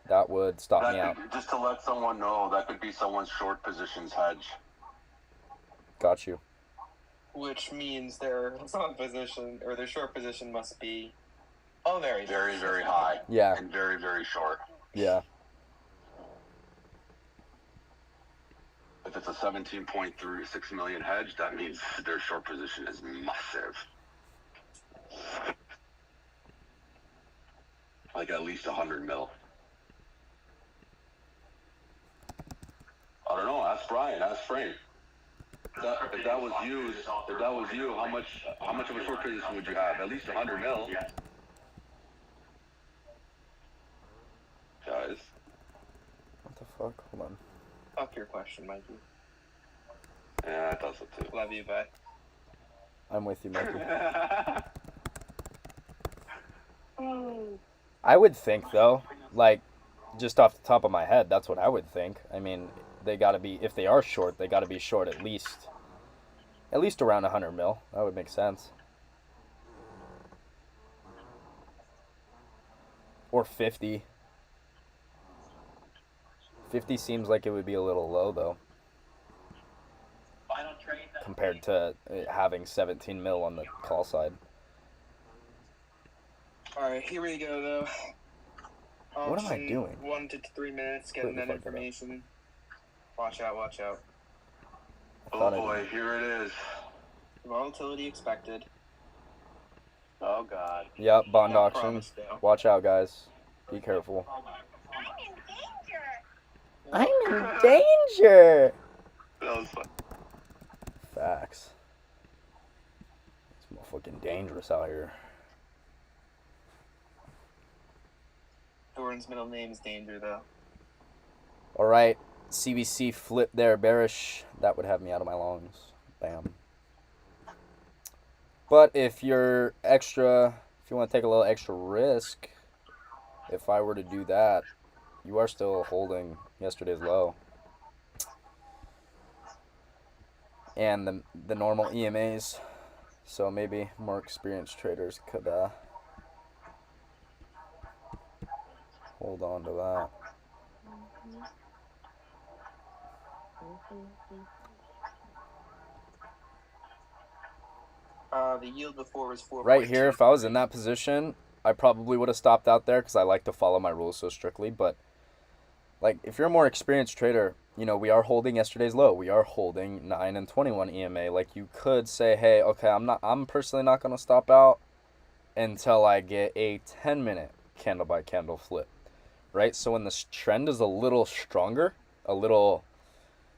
That would stop me out. Just to let someone know, that could be someone's short positions hedge. Got you. Which means their long position or their short position must be very, very high. Yeah. And very, very short. Yeah. If it's a 17.36 million hedge, that means their short position is massive. Like at least 100 mil. I don't know. Ask Brian. Ask Frank. If that was you, how much of a short position would you have? At least 100 mil. Guys. What the fuck? Hold on. Fuck your question, Mikey. Yeah, I thought so too. Love you, bye. I'm with you, Mikey. I would think, though, like, just off the top of my head, that's what I would think. I mean, they gotta be, if they are short, they gotta be short at least around 100 mil. That would make sense. Or 50. 50 seems like it would be a little low, though, compared to having 17 mil on the call side. Alright, here we go, though. What am I doing? 1 to 3 minutes, getting that information. Watch out, watch out. Oh boy, here it is. Volatility expected. Oh god. Yep, bond auction. Watch out, guys. Be careful. I'm in danger! That was fun. Facts. It's fucking dangerous out here. Jordan's middle name is Danger, though. Alright, CBC flip there, bearish. That would have me out of my longs. Bam. But if you're if you want to take a little extra risk, if I were to do that, you are still holding yesterday's low. And the normal EMAs. So maybe more experienced traders could hold on to that. The yield before was 4. Right here, if I was in that position, I probably would have stopped out there because I like to follow my rules so strictly. But like, if you're a more experienced trader, you know, we are holding yesterday's low. We are holding 9 and 21 EMA. Like, you could say, hey, okay, I'm personally not going to stop out until I get a 10-minute candle by candle flip, right? So when this trend is a little stronger, a little,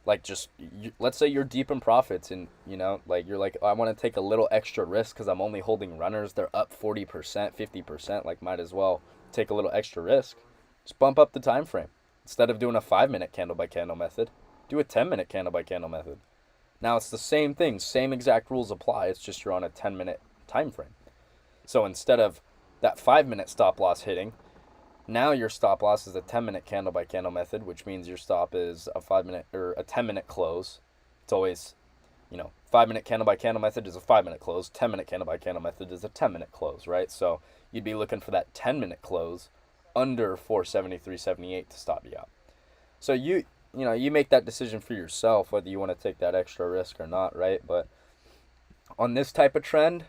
like, just, let's say you're deep in profits and, you know, like, you're like, oh, I want to take a little extra risk because I'm only holding runners. They're up 40%, 50%. Like, might as well take a little extra risk. Just bump up the time frame. Instead of doing a 5-minute candle by candle method, do a 10-minute candle by candle method. Now it's the same thing, same exact rules apply. It's just you're on a 10-minute time frame. So instead of that 5-minute stop loss hitting, now your stop loss is a 10-minute candle by candle method, which means your stop is a 5-minute or a 10-minute close. It's always, you know, 5-minute candle by candle method is a 5-minute close. 10-minute candle by candle method is a 10-minute close, right? So you'd be looking for that 10-minute close under 473.78 to stop you out. So you know, you make that decision for yourself whether you want to take that extra risk or not, right? But on this type of trend,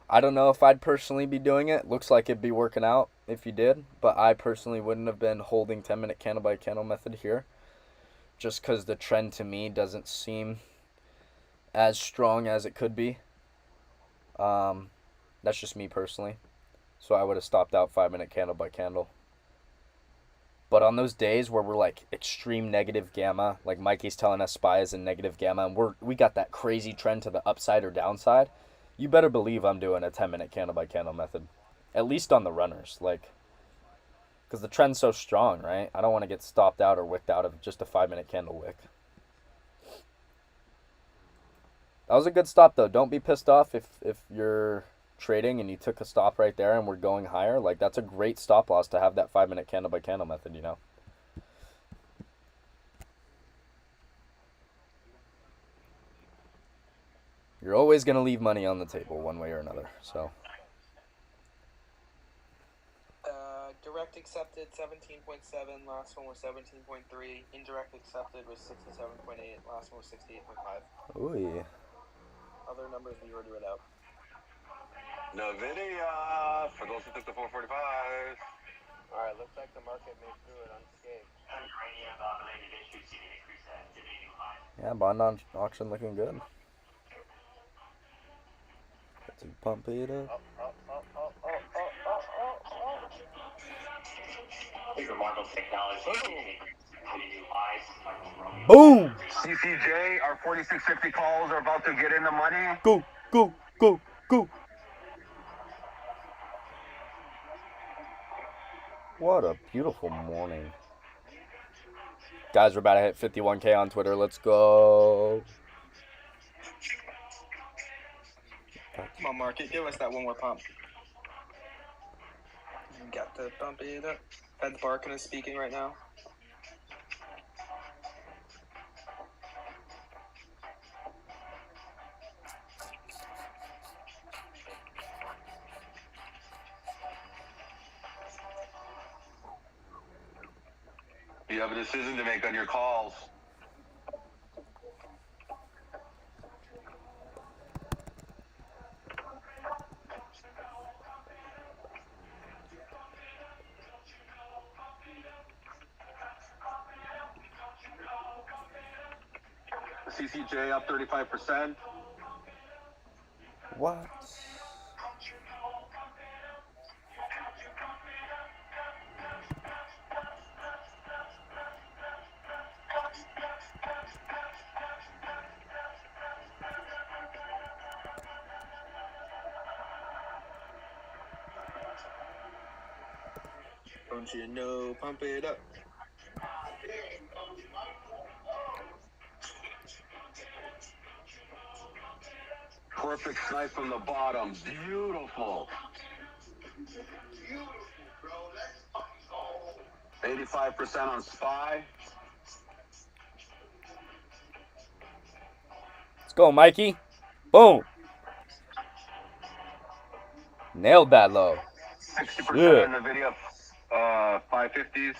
I don't know if I'd personally be doing it. Looks like it'd be working out if you did, but I personally wouldn't have been holding 10-minute candle by candle method here, just because the trend to me doesn't seem as strong as it could be. That's just me personally. So I would have stopped out 5-minute candle by candle. But on those days where we're like extreme negative gamma, like Mikey's telling us SPY is in negative gamma, and we got that crazy trend to the upside or downside, you better believe I'm doing a 10-minute candle by candle method, at least on the runners, like, because the trend's so strong, right? I don't want to get stopped out or wicked out of just a 5-minute candle wick. That was a good stop though. Don't be pissed off if you're trading and you took a stop right there and we're going higher. Like, that's a great stop loss to have that 5-minute candle by candle method, you know. You're always going to leave money on the table one way or another. So direct accepted 17.7, last one was 17.3. Indirect accepted was 67.8, last one was 68.5. Ooh. Other numbers we already read out. NVIDIA, for those who took the 445. Alright, looks like the market made through it unscathed. yeah, bond auction looking good. To pump it up. Boom! CCJ, our 4650 calls are about to get in the money. Go, go, go, go. What a beautiful morning. Guys, we're about to hit 51K on Twitter. Let's go. Come on, market. Give us that one more pump. You got to pump it up. Fed's barking and speaking right now. You have a decision to make on your calls. CCJ up 35%. What? Don't you know, pump it up. Perfect snipe from the bottom. Beautiful. 85% on SPY. Let's go, Mikey. Boom. Nailed that low. 60% on the video. 550s.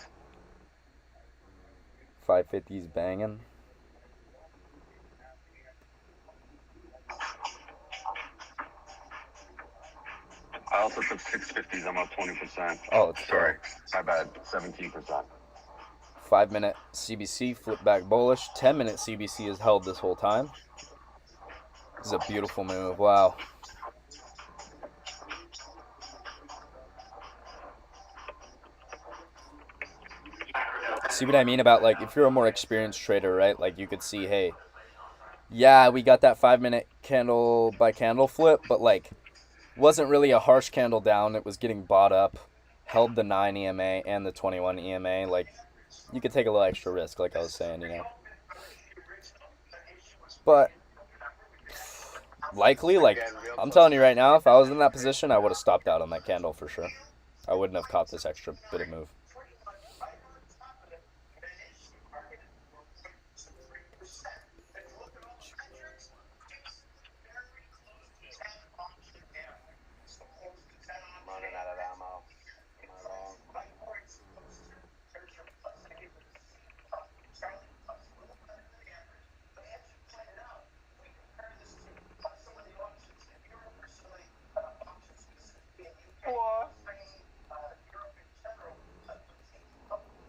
550s banging. I also took 650s. I'm up 20%. Oh, it's sorry. My bad. 17%. 5-minute CBC, flip back bullish. 10-minute CBC is held this whole time. This is a beautiful move. Wow. See what I mean about, like, if you're a more experienced trader, right? Like, you could see, hey, yeah, we got that 5-minute candle by candle flip, but, like, wasn't really a harsh candle down. It was getting bought up, held the 9 EMA and the 21 EMA. Like, you could take a little extra risk, like I was saying, you know. But likely, like, I'm telling you right now, if I was in that position, I would have stopped out on that candle for sure. I wouldn't have caught this extra bit of move. I'm running out of ammo.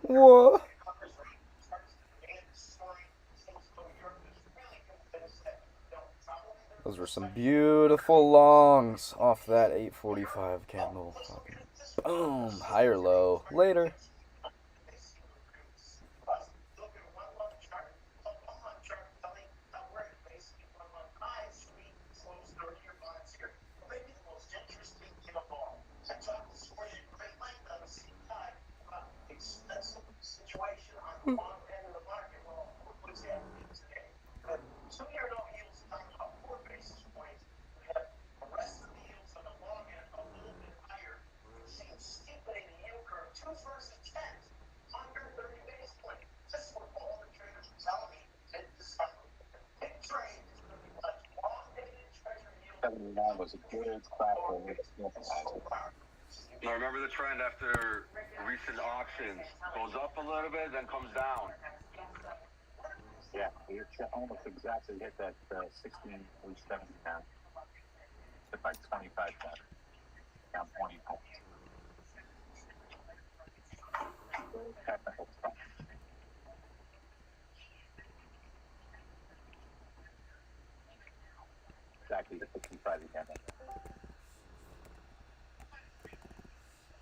Whoa. Those were some beautiful longs off that 845 candle. Boom. Higher low. Later. Was a good crack. Now remember the trend after recent auctions goes up a little bit, then comes down. Yeah, it's almost exactly hit that 16.70 now. It's like 25 bucks. Down 20 bucks. Technical stuff. Exactly the 65 again.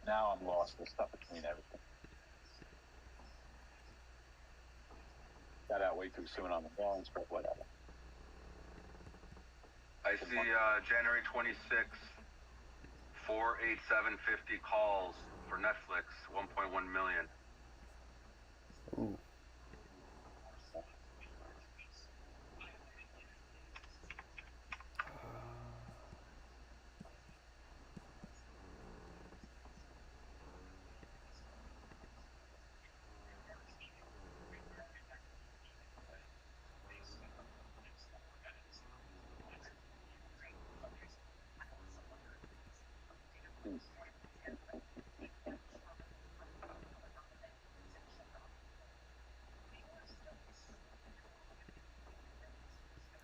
Now I'm lost. There's stuff between everything. Got out way too soon on the bonds, but whatever. I see January 26th, 48750 calls for Netflix, 1.1 million. Ooh.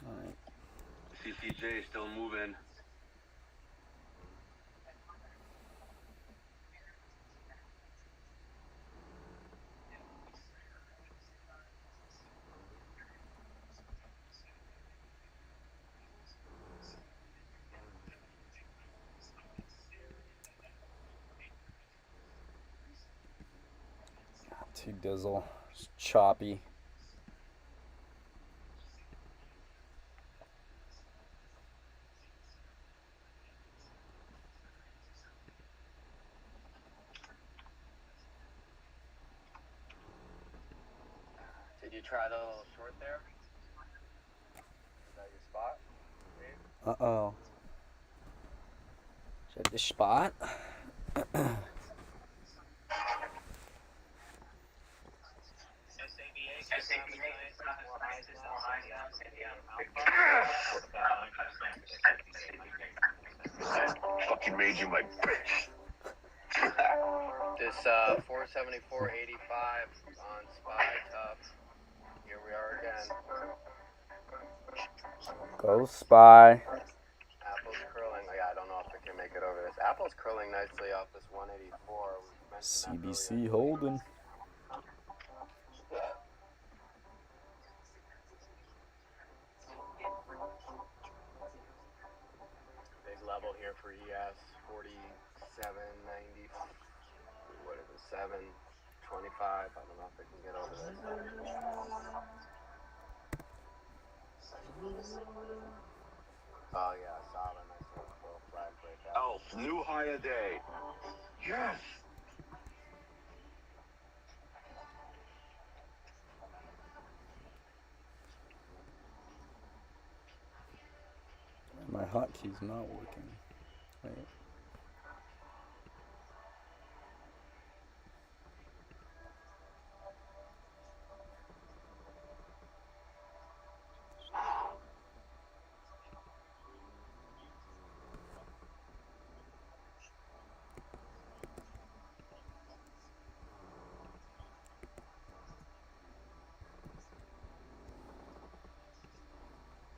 All right. CCJ still moving. Too dizzle. Just choppy. Did you try the little short there? Is that your spot? Uh-oh. Is that the spot? Fucking made you my bitch. This 474.85 on SPY tough. Here we are again. Go SPY. Apple's curling. Yeah, I don't know if it can make it over this. Apple's curling nicely off this 184. We mentioned that CBC holding. here for ES 47.90. What is it? 7.25. I don't know if they can get over this. Oh yeah, solid. Nice little flag breakout. Elf, new high a day. Yes. My hotkey's not working. Wait.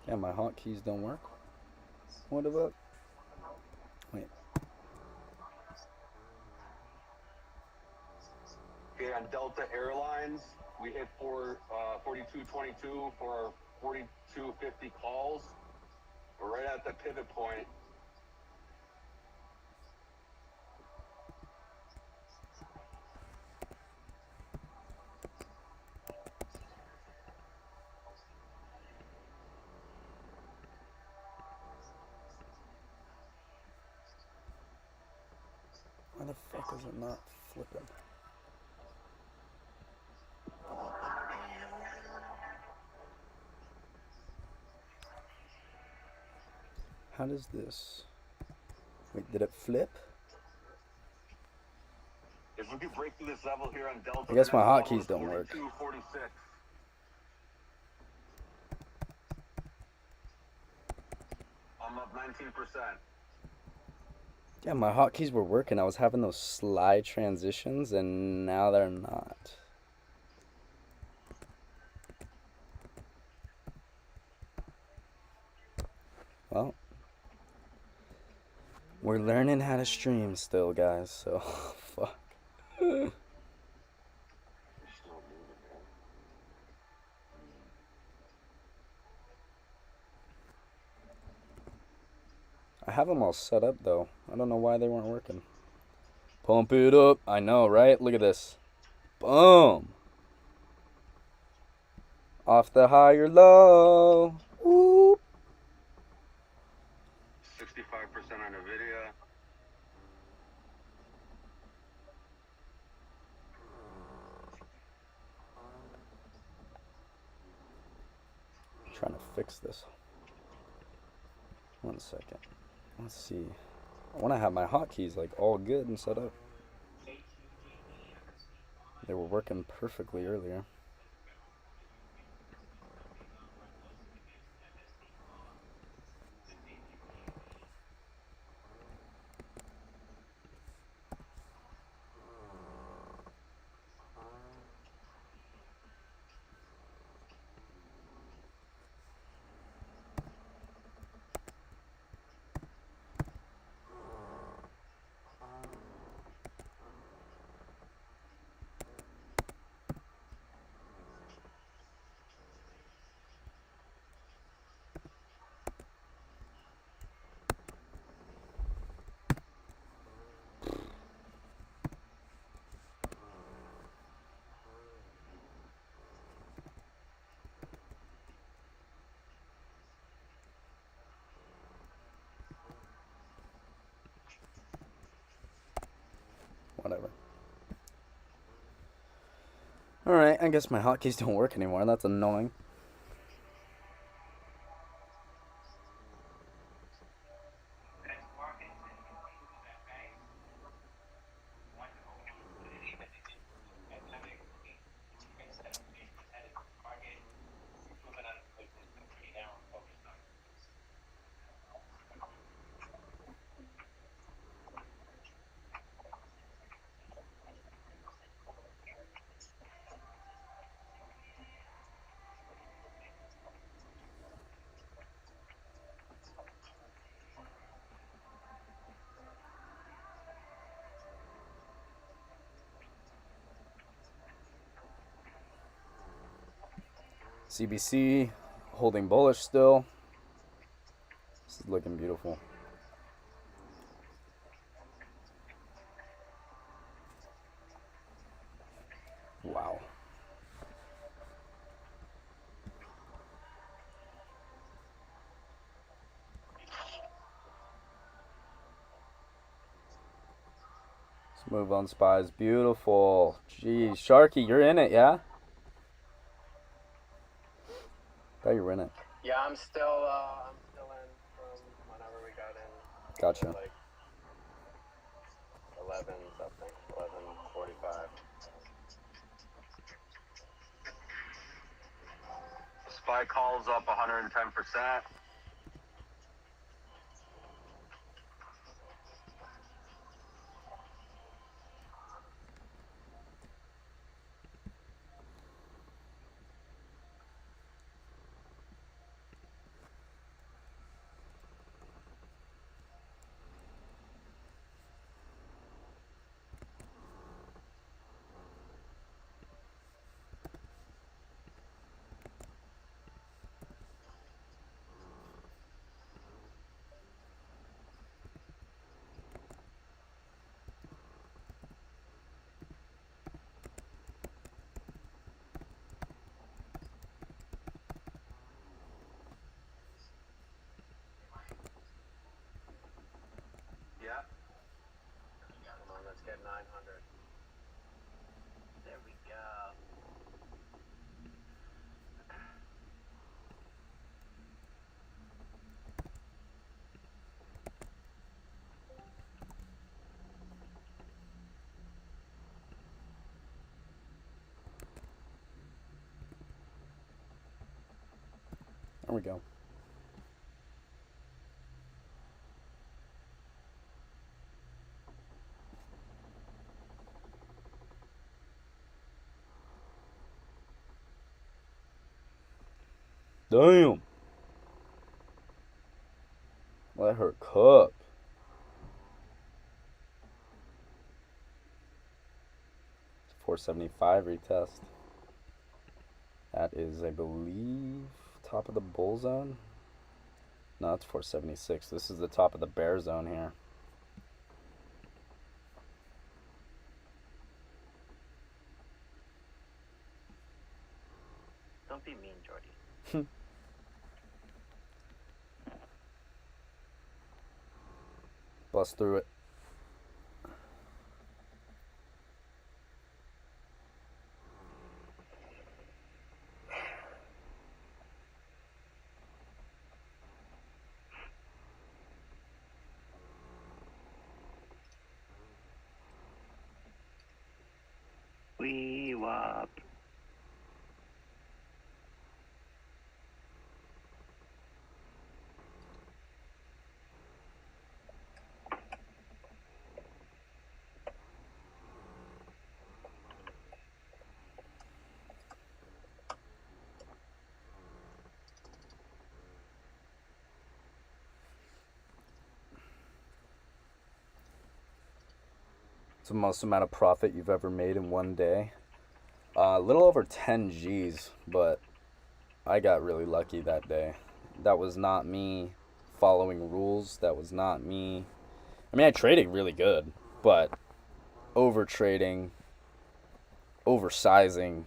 Yeah, my hotkeys don't work. What about? Wait. Okay, on Delta Airlines, we hit 42.22 for 42.50 calls. We're right at the pivot point. Why the fuck is it not flipping? How does this? Wait, did it flip? If we could break through this level here on Delta, I guess my the next hotkeys level don't is work. 42.46. I'm up 19%. Yeah, my hotkeys were working. I was having those slide transitions, and now they're not. Well, we're learning how to stream still, guys, so fuck. I have them all set up, though. I don't know why they weren't working. Pump it up. I know, right? Look at this. Boom. Off the higher low. Whoop. 65% on NVIDIA. Trying to fix this. 1 second. Let's see. I want to have my hotkeys like all good and set up. They were working perfectly earlier. Whatever. Alright, I guess my hotkeys don't work anymore. That's annoying. CBC holding bullish still. This is looking beautiful. Let's move on, spies. Beautiful. Jeez, Sharky, you're in it, yeah? I thought you were in it. Yeah, I'm still in from whenever we got in. Gotcha. Like 11 something, 11:45. SPY calls up 110%. Yeah. Come on, let's get 900. There we go. There we go. Damn. Let her cook. $475 retest. That is, I believe, top of the bull zone. No, it's 476. This is the top of the bear zone here. Don't be mean, Jordy. Bust through it. We wop. It's the most amount of profit you've ever made in one day. A little over 10 G's, but I got really lucky that day. That was not me following rules. That was not me. I mean, I traded really good, but over trading, oversizing,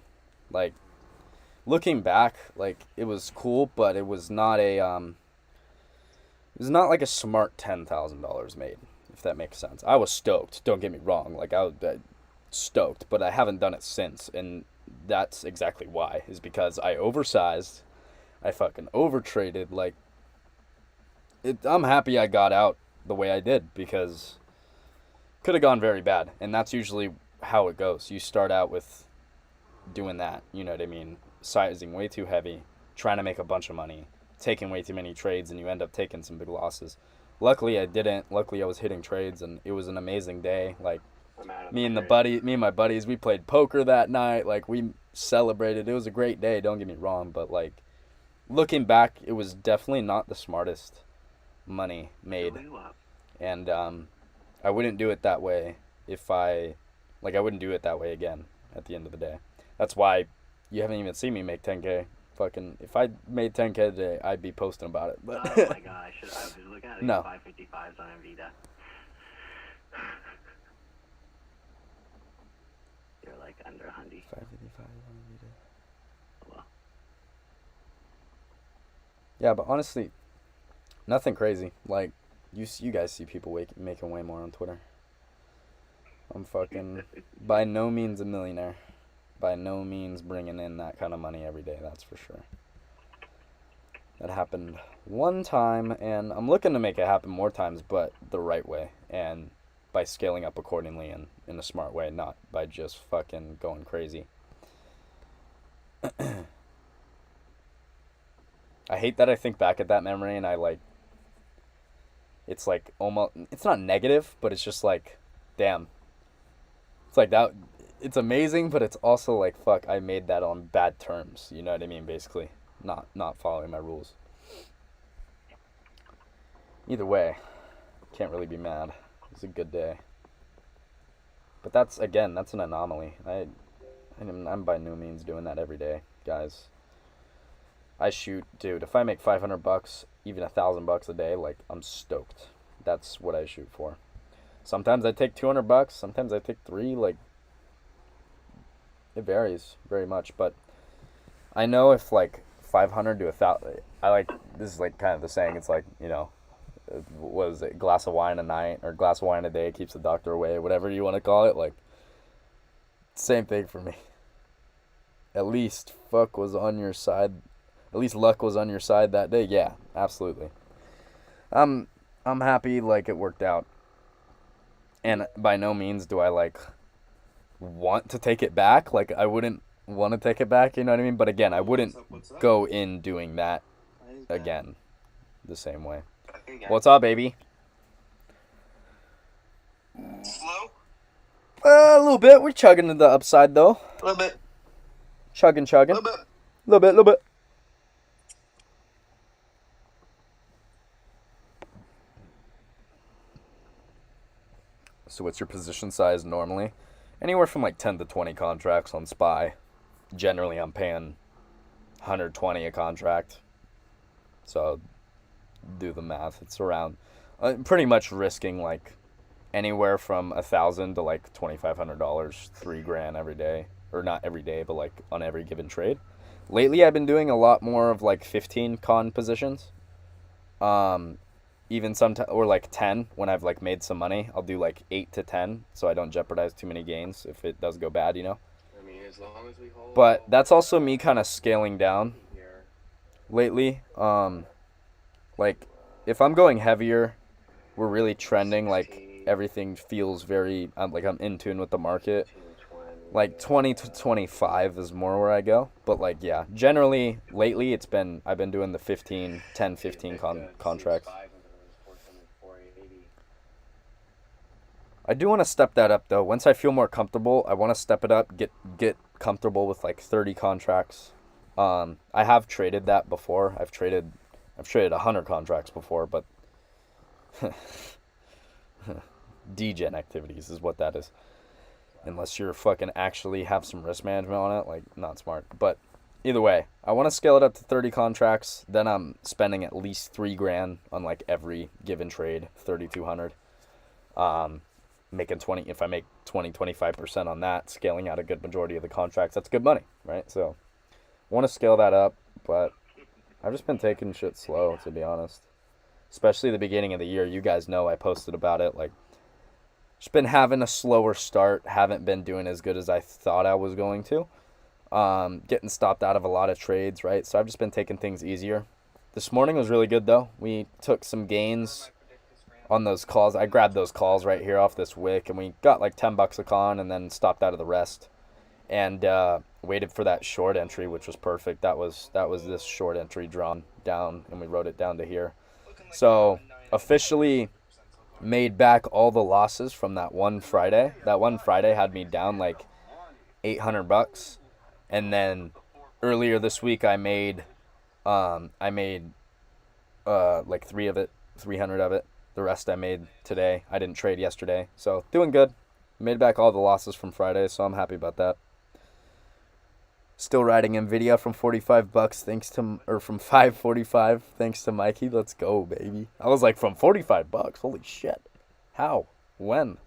like looking back, like it was cool, but it was not a it was not like a smart $10,000 made, if that makes sense. I was stoked. Don't get me wrong. Like I was stoked, but I haven't done it since, and that's exactly why. Is because I oversized, I fucking overtraded. Like I'm happy I got out the way I did because could have gone very bad, and that's usually how it goes. You start out with doing that, you know what I mean? Sizing way too heavy, trying to make a bunch of money, taking way too many trades, and you end up taking some big losses. Luckily I didn't. Luckily I was hitting trades, and it was an amazing day. Like me and my buddies, we played poker that night. Like we celebrated. It was a great day, don't get me wrong, but like looking back, it was definitely not the smartest money made. And I wouldn't do it that way I wouldn't do it that way again at the end of the day. That's why you haven't even seen me make 10K. Fucking, if I made 10K today, I'd be posting about it. But Oh my god, I was looking at these No. 555s on Nvidia. They're like under 100. 555 on Nvidia. Well. Yeah, but honestly, nothing crazy. Like, you guys see people making way more on Twitter. I'm fucking by no means a millionaire. By no means bringing in that kind of money every day, that's for sure. That happened one time, and I'm looking to make it happen more times, but the right way, and by scaling up accordingly and in a smart way, not by just fucking going crazy. I hate that I think back at that memory and I like, it's like almost, it's not negative, but it's just like, damn. It's like that, it's amazing, but it's also like, fuck, I made that on bad terms. You know what I mean? Basically, not following my rules. Either way, can't really be mad. It was a good day. But that's, again, that's an anomaly. I'm by no means doing that every day, guys. I shoot, dude, if I make $500, even $1,000 a day, like, I'm stoked. That's what I shoot for. Sometimes I take $200, sometimes I take $3, like, it varies very much, but I know if, like, 500 to 1,000, I like, this is, like, kind of the saying, it's like, you know, what is it, glass of wine a night, or glass of wine a day keeps the doctor away, whatever you want to call it, like, same thing for me. At least fuck was on your side. At least luck was on your side that day. Yeah, absolutely. I'm happy like it worked out. And by no means do I like want to take it back. Like I wouldn't want to take it back, you know what I mean? But again, I wouldn't go in doing that again the same way. What's up, baby? Slow? A little bit. We're chugging to the upside though. A little bit. Chugging. A little bit. Little bit. So what's your position size normally? Anywhere from like 10 to 20 contracts on SPY. Generally, I'm paying 120 a contract. So do the math. It's around pretty much risking like anywhere from $1,000 to like $2,500, $3,000 every day, or not every day, but like on every given trade. Lately, I've been doing a lot more of like 15 con positions. Even sometimes, or like 10 when I've like made some money. I'll do like 8 to 10 so I don't jeopardize too many gains if it does go bad, you know. I mean, as long as we hold. But that's also me kind of scaling down lately. Like if I'm going heavier, we're really trending. Like everything feels very like I'm in tune with the market. Like 20 to 25 is more where I go. But like yeah, generally lately I've been doing the 15 contracts. I do want to step that up though. Once I feel more comfortable, I want to step it up, get comfortable with like 30 contracts. I have traded that before. I've traded 100 contracts before, but degen activities is what that is. Unless you're fucking actually have some risk management on it, like not smart. But either way, I want to scale it up to 30 contracts. Then I'm spending at least $3,000 on like every given trade, 3,200. Making 20, if I make 25% on that, scaling out a good majority of the contracts, that's good money, right? So I want to scale that up, but I've just been taking shit slow, to be honest. Especially the beginning of the year. You guys know I posted about it. Like, just been having a slower start. Haven't been doing as good as I thought I was going to. Getting stopped out of a lot of trades, right? So I've just been taking things easier. This morning was really good, though. We took some gains on those calls. I grabbed those calls right here off this wick, and we got like $10 a con and then stopped out of the rest. And waited for that short entry, which was perfect. That was this short entry drawn down, and we wrote it down to here. So officially made back all the losses from that one Friday. That one Friday had me down like $800, and then earlier this week I made like 300 of it. The rest I made today. I didn't trade yesterday, so doing good. Made back all the losses from Friday, so I'm happy about that. Still riding Nvidia from $45 from $5.45 thanks to Mikey. Let's go, baby. I was like, from $45. Holy shit. How? When?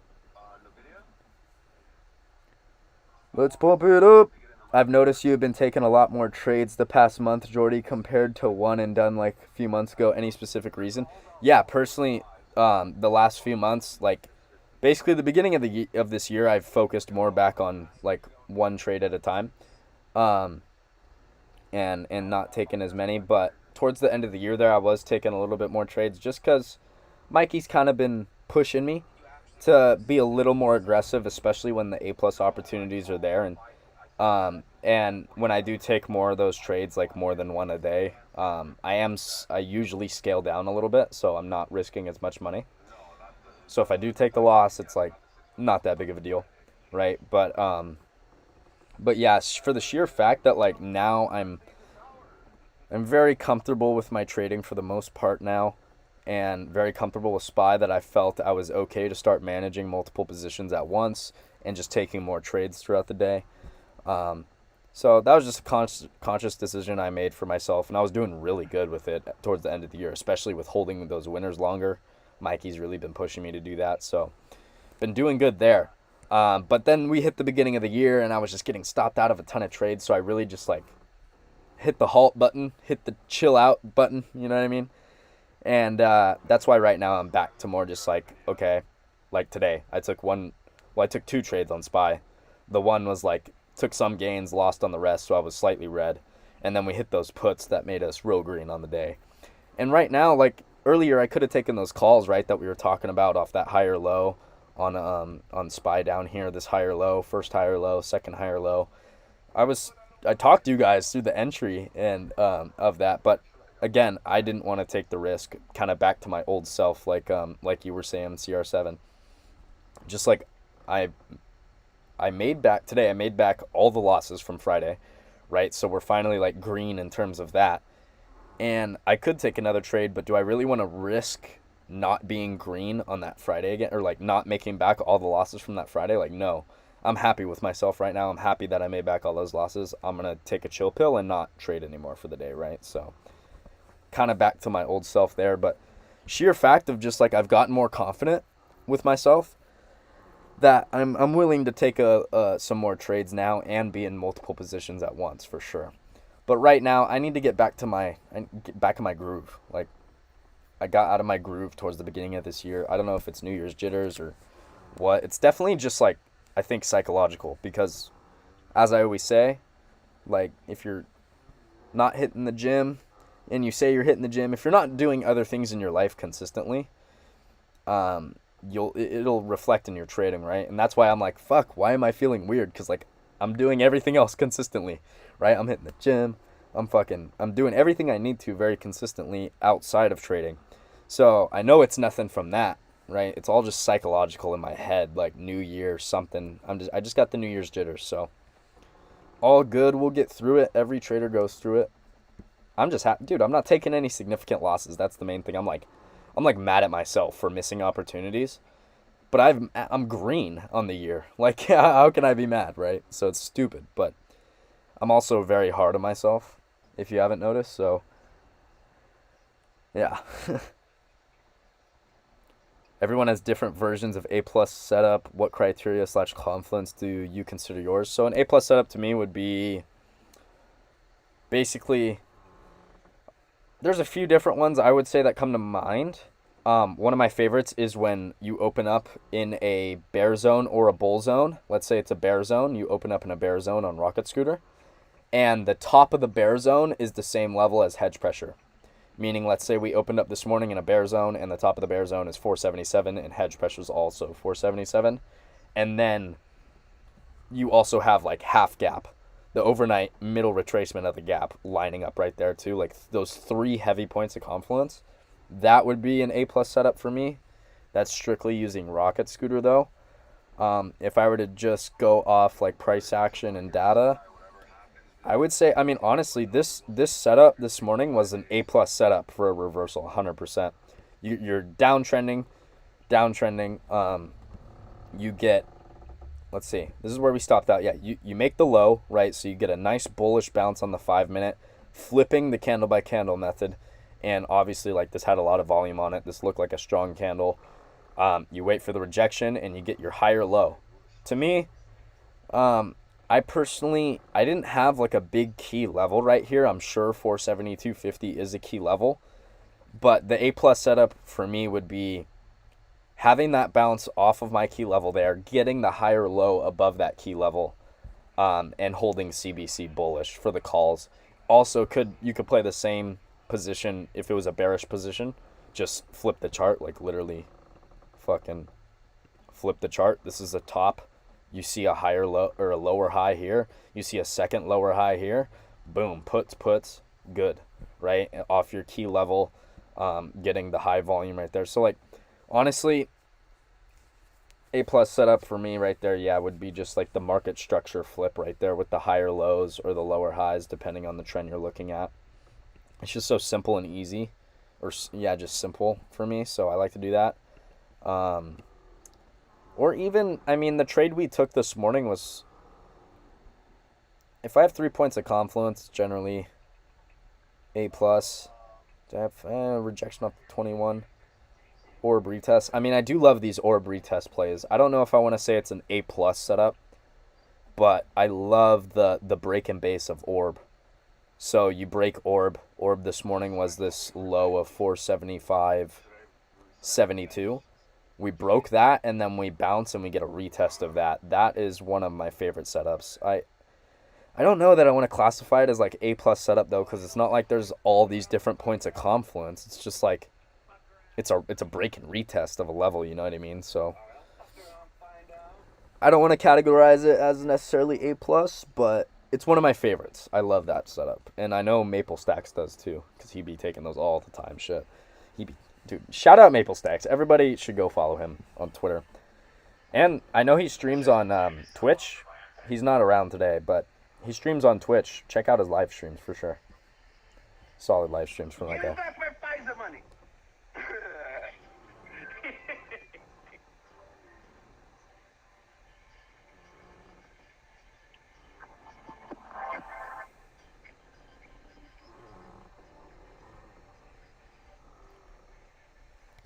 Let's pump it up. I've noticed you've been taking a lot more trades the past month, Jordy, compared to one and done like a few months ago. Any specific reason? Yeah, personally, the last few months, like basically the beginning of this year, I've focused more back on like one trade at a time, and not taking as many. But towards the end of the year, there I was taking a little bit more trades just because Mikey's kind of been pushing me to be a little more aggressive, especially when the A+ opportunities are there. And when I do take more of those trades, like more than one a day, I usually scale down a little bit, so I'm not risking as much money. So if I do take the loss, it's like not that big of a deal, right? But yeah, for the sheer fact that like now I'm very comfortable with my trading for the most part now, and very comfortable with SPY, that I felt I was okay to start managing multiple positions at once and just taking more trades throughout the day. So that was just a conscious decision I made for myself, and I was doing really good with it towards the end of the year, especially with holding those winners longer. Mikey's really been pushing me to do that, so been doing good there. But then we hit the beginning of the year, and I was just getting stopped out of a ton of trades, so I really just like hit the halt button, hit the chill out button, you know what I mean? And that's why right now I'm back to more just like, okay, like today I took two trades on SPY. The one was like, took some gains, lost on the rest, so I was slightly red. And then we hit those puts that made us real green on the day. And right now, like earlier, I could have taken those calls, right, that we were talking about off that higher low on SPY down here, this higher low, first higher low, second higher low. I talked to you guys through the entry and of that, but again, I didn't want to take the risk, kind of back to my old self, like you were saying, CR7. Just like I made back all the losses from Friday, right? So we're finally like green in terms of that. And I could take another trade, but do I really want to risk not being green on that Friday again, or like not making back all the losses from that Friday? Like, no. I'm happy with myself right now. I'm happy that I made back all those losses. I'm going to take a chill pill and not trade anymore for the day, right? So kind of back to my old self there, but sheer fact of just like I've gotten more confident with myself, that I'm willing to take some more trades now and be in multiple positions at once for sure. But right now I need to get back in my groove. Like I got out of my groove towards the beginning of this year. I don't know if it's New Year's jitters or what. It's definitely just like, I think, psychological, because as I always say, like if you're not hitting the gym and you say you're hitting the gym, if you're not doing other things in your life consistently, it'll reflect in your trading, right? And that's why I'm like, fuck, why am I feeling weird? Because like I'm doing everything else consistently, right? I'm hitting the gym, I'm doing everything I need to very consistently outside of trading. So I know it's nothing from that, right? It's all just psychological in my head, like New Year something. I just got the New Year's jitters, so all good. We'll get through it. Every trader goes through it. I'm just happy, dude. I'm not taking any significant losses. That's the main thing. I'm like mad at myself for missing opportunities, but I'm green on the year. Like, how can I be mad, right? So it's stupid, but I'm also very hard on myself, if you haven't noticed. So yeah. Everyone has different versions of A+ setup. What criteria / confluence do you consider yours? So an A+ setup to me would be basically, there's a few different ones I would say that come to mind. One of my favorites is when you open up in a bear zone or a bull zone. Let's say it's a bear zone. You open up in a bear zone on Rocket Scooter, and the top of the bear zone is the same level as hedge pressure. Meaning, let's say we opened up this morning in a bear zone, and the top of the bear zone is 477, and hedge pressure is also 477. And then you also have like half gap, the overnight middle retracement of the gap lining up right there too. Like those three heavy points of confluence. That would be an A+ setup for me. That's strictly using Rocket Scooter though. If I were to just go off like price action and data, I would say, I mean, honestly, this setup this morning was an A+ setup for a reversal, 100%. You're downtrending. You get, let's see, this is where we stopped out. Yeah, you make the low, right? So you get a nice bullish bounce on the 5-minute, flipping the candle by candle method. And obviously, like, this had a lot of volume on it. This looked like a strong candle. You wait for the rejection, and you get your higher low. To me, I didn't have like a big key level right here. I'm sure 472.50 is a key level, but the A+ setup for me would be having that bounce off of my key level there, getting the higher low above that key level, and holding CBC bullish for the calls. Also, you could play the same position if it was a bearish position. Just flip the chart, like literally fucking flip the chart. This is a top. You see a higher low or a lower high here. You see a second lower high here. Boom, puts, good, right? Off your key level, getting the high volume right there. So like, honestly, A+ setup for me right there, yeah, would be just like the market structure flip right there with the higher lows or the lower highs, depending on the trend you're looking at. It's just so simple and easy, or yeah, just simple for me. So I like to do that. Or even, I mean, the trade we took this morning was, if I have 3 points of confluence, generally A+. Do I have rejection up to 21? Orb retest. I mean, I do love these orb retest plays. I don't know if I want to say it's an A+ setup, but I love the break and base of orb. So you break orb. Orb this morning was this low of 475.72. We broke that, and then we bounce and we get a retest of that. That is one of my favorite setups. I don't know that I want to classify it as like A+ setup though, because it's not like there's all these different points of confluence. It's just like it's a break and retest of a level, you know what I mean? So I don't want to categorize it as necessarily A+, but it's one of my favorites. I love that setup, and I know Maple Stacks does too, because he be taking those all the time. Shit, dude, shout out Maple Stacks. Everybody should go follow him on Twitter. And I know he streams on Twitch. He's not around today, but he streams on Twitch. Check out his live streams for sure. Solid live streams from that guy.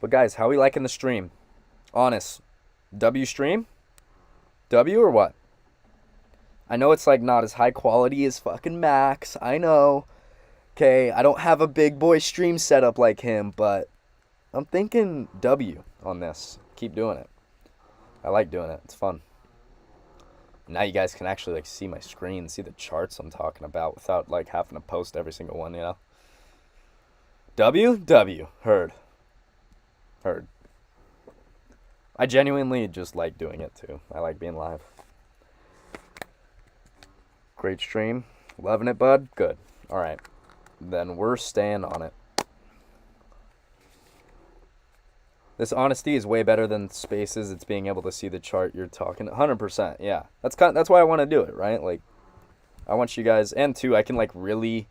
But guys, how we liking the stream? Honest. W stream? W or what? I know it's like not as high quality as fucking Max. I know. Okay, I don't have a big boy stream setup like him, but I'm thinking W on this. Keep doing it. I like doing it. It's fun. Now you guys can actually like see my screen, see the charts I'm talking about without like having to post every single one, you know? W. Heard. I genuinely just like doing it too. I like being live. Great stream. Loving it, bud? Good. Alright. Then we're staying on it. This honesty is way better than spaces. It's being able to see the chart you're talking. 100%. Yeah. That's why I want to do it, right? Like, I want you guys, and too, I can like really,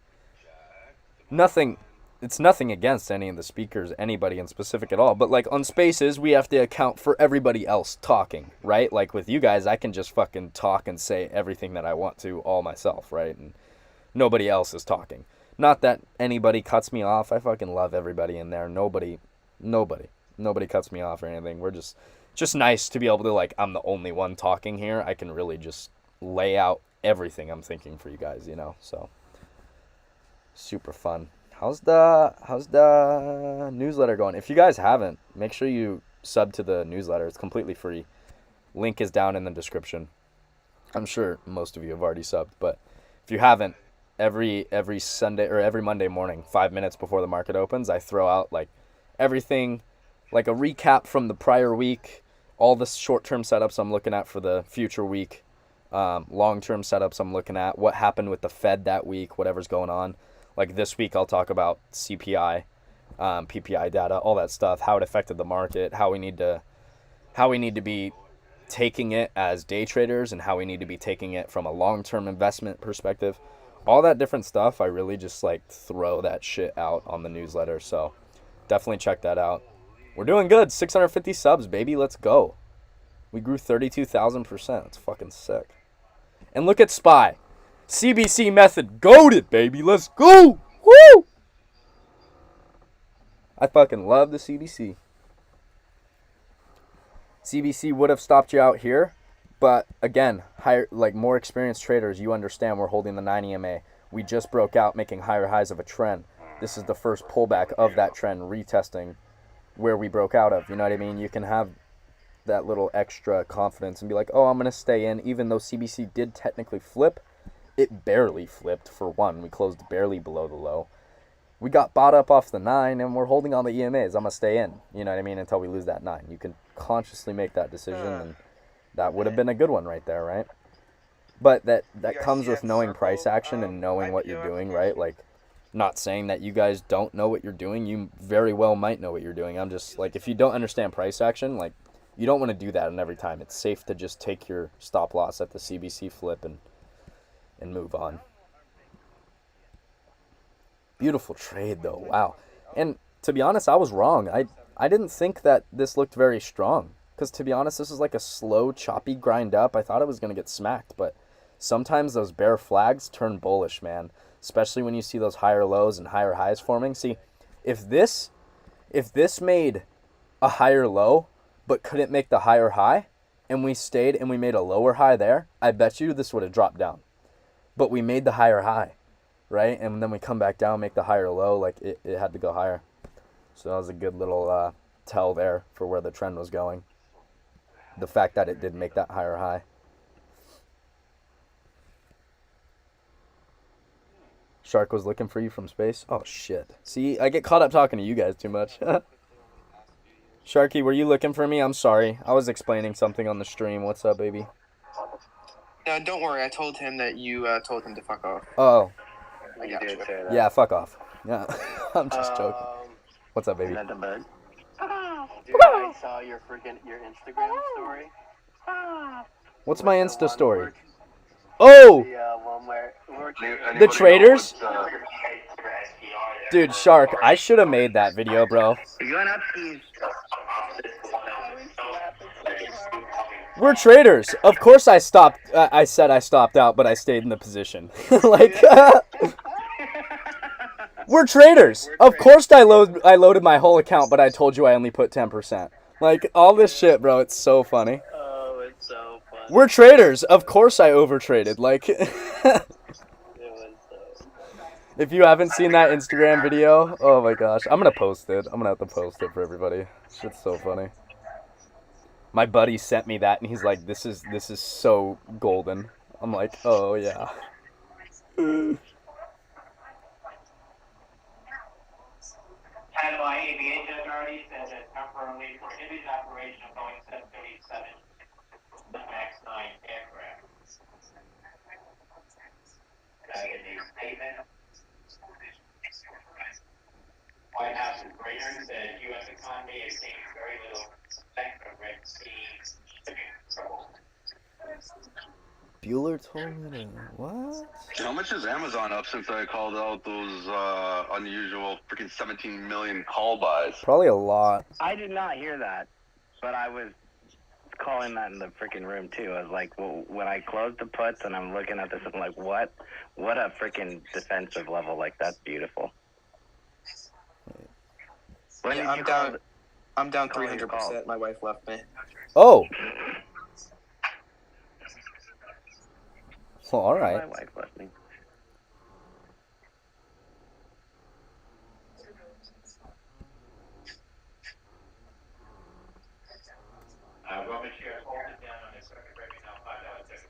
it's nothing against any of the speakers, anybody in specific at all, but like on spaces, we have to account for everybody else talking, right? Like with you guys, I can just fucking talk and say everything that I want to all myself, right? And nobody else is talking. Not that anybody cuts me off. I fucking love everybody in there. Nobody cuts me off or anything. We're just nice to be able to, like, I'm the only one talking here. I can really just lay out everything I'm thinking for you guys, you know? So super fun. How's the newsletter going? If you guys haven't, make sure you sub to the newsletter. It's completely free. Link is down in the description. I'm sure most of you have already subbed, but if you haven't, every Sunday or every Monday morning, 5 minutes before the market opens, I throw out like everything, like a recap from the prior week, all the short-term setups I'm looking at for the future week, long-term setups I'm looking at, what happened with the Fed that week, whatever's going on. Like this week, I'll talk about CPI, PPI data, all that stuff, how it affected the market, how we need to be taking it as day traders, and how we need to be taking it from a long-term investment perspective. All that different stuff, I really just like throw that shit out on the newsletter. So definitely check that out. We're doing good. 650 subs, baby. Let's go. We grew 32,000%. It's fucking sick. And look at SPY. CBC method goated, baby. Let's go. Woo! I fucking love the CBC. CBC would have stopped you out here, but again, higher, like more experienced traders, you understand we're holding the 9 EMA. We just broke out, making higher highs of a trend. This is the first pullback of that trend, retesting where we broke out of. You know what I mean? You can have that little extra confidence and be like, oh, I'm going to stay in, even though CBC did technically flip. It barely flipped, for one. We closed barely below the low. We got bought up off the 9, and we're holding on the EMAs. I'm going to stay in, you know what I mean, until we lose that 9. You can consciously make that decision, and that would have been a good one right there, right? But that comes with knowing price action and knowing what you're doing, right? Like, not saying that you guys don't know what you're doing. You very well might know what you're doing. I'm just, like, if you don't understand price action, like, you don't want to do that in every time. It's safe to just take your stop loss at the CBC flip and move on. Beautiful trade, though. Wow. And to be honest, I was wrong. I didn't think that this looked very strong. Because to be honest, this is like a slow, choppy grind up. I thought it was going to get smacked. But sometimes those bear flags turn bullish, man. Especially when you see those higher lows and higher highs forming. See, if this made a higher low but couldn't make the higher high, and we stayed and we made a lower high there, I bet you this would have dropped down. But we made the higher high, right? And then we come back down, make the higher low. Like, it had to go higher. So that was a good little tell there for where the trend was going. The fact that it did make that higher high. Shark was looking for you from space. Oh, shit. See, I get caught up talking to you guys too much. Sharky, were you looking for me? I'm sorry. I was explaining something on the stream. What's up, baby? No, don't worry. I told him that you told him to fuck off. Oh. You did say that. Yeah, fuck off. Yeah, I'm just joking. What's up, baby? Dude, I saw your Instagram story. What's my Insta story? Oh! The traders? Dude, Shark, I should have made that video, bro. We're traders. Of course I stopped. I said I stopped out, but I stayed in the position. Like, we're traders. Of course I loaded my whole account, but I told you I only put 10%. Like, all this shit, bro. It's so funny. Oh, it's so funny. We're traders. Of course I overtraded. Like, if you haven't seen that Instagram video, oh my gosh. I'm going to post it. I'm going to have to post it for everybody. Shit's so funny. My buddy sent me that, and he's like, this is so golden. I'm like, oh, yeah. Had my ABA judge already said that temporarily prohibits operation of Boeing 737 MAX 9 aircraft. In a statement, White House appraisers said U.S. economy is seeing very little effect from Red Sea shipping troubles. Bueller told me to, what? How much is Amazon up since I called out those unusual freaking 17 million call buys? Probably a lot. I did not hear that, but I was calling that in the freaking room too. I was like, well, when I closed the puts and I'm looking at this, I'm like, what a freaking defensive level. Like, that's beautiful. Yeah, I'm down 300%. My wife left me. Oh. Well, all right. My wife left me. Roman shares holding down on this circuit breaker now $5.75.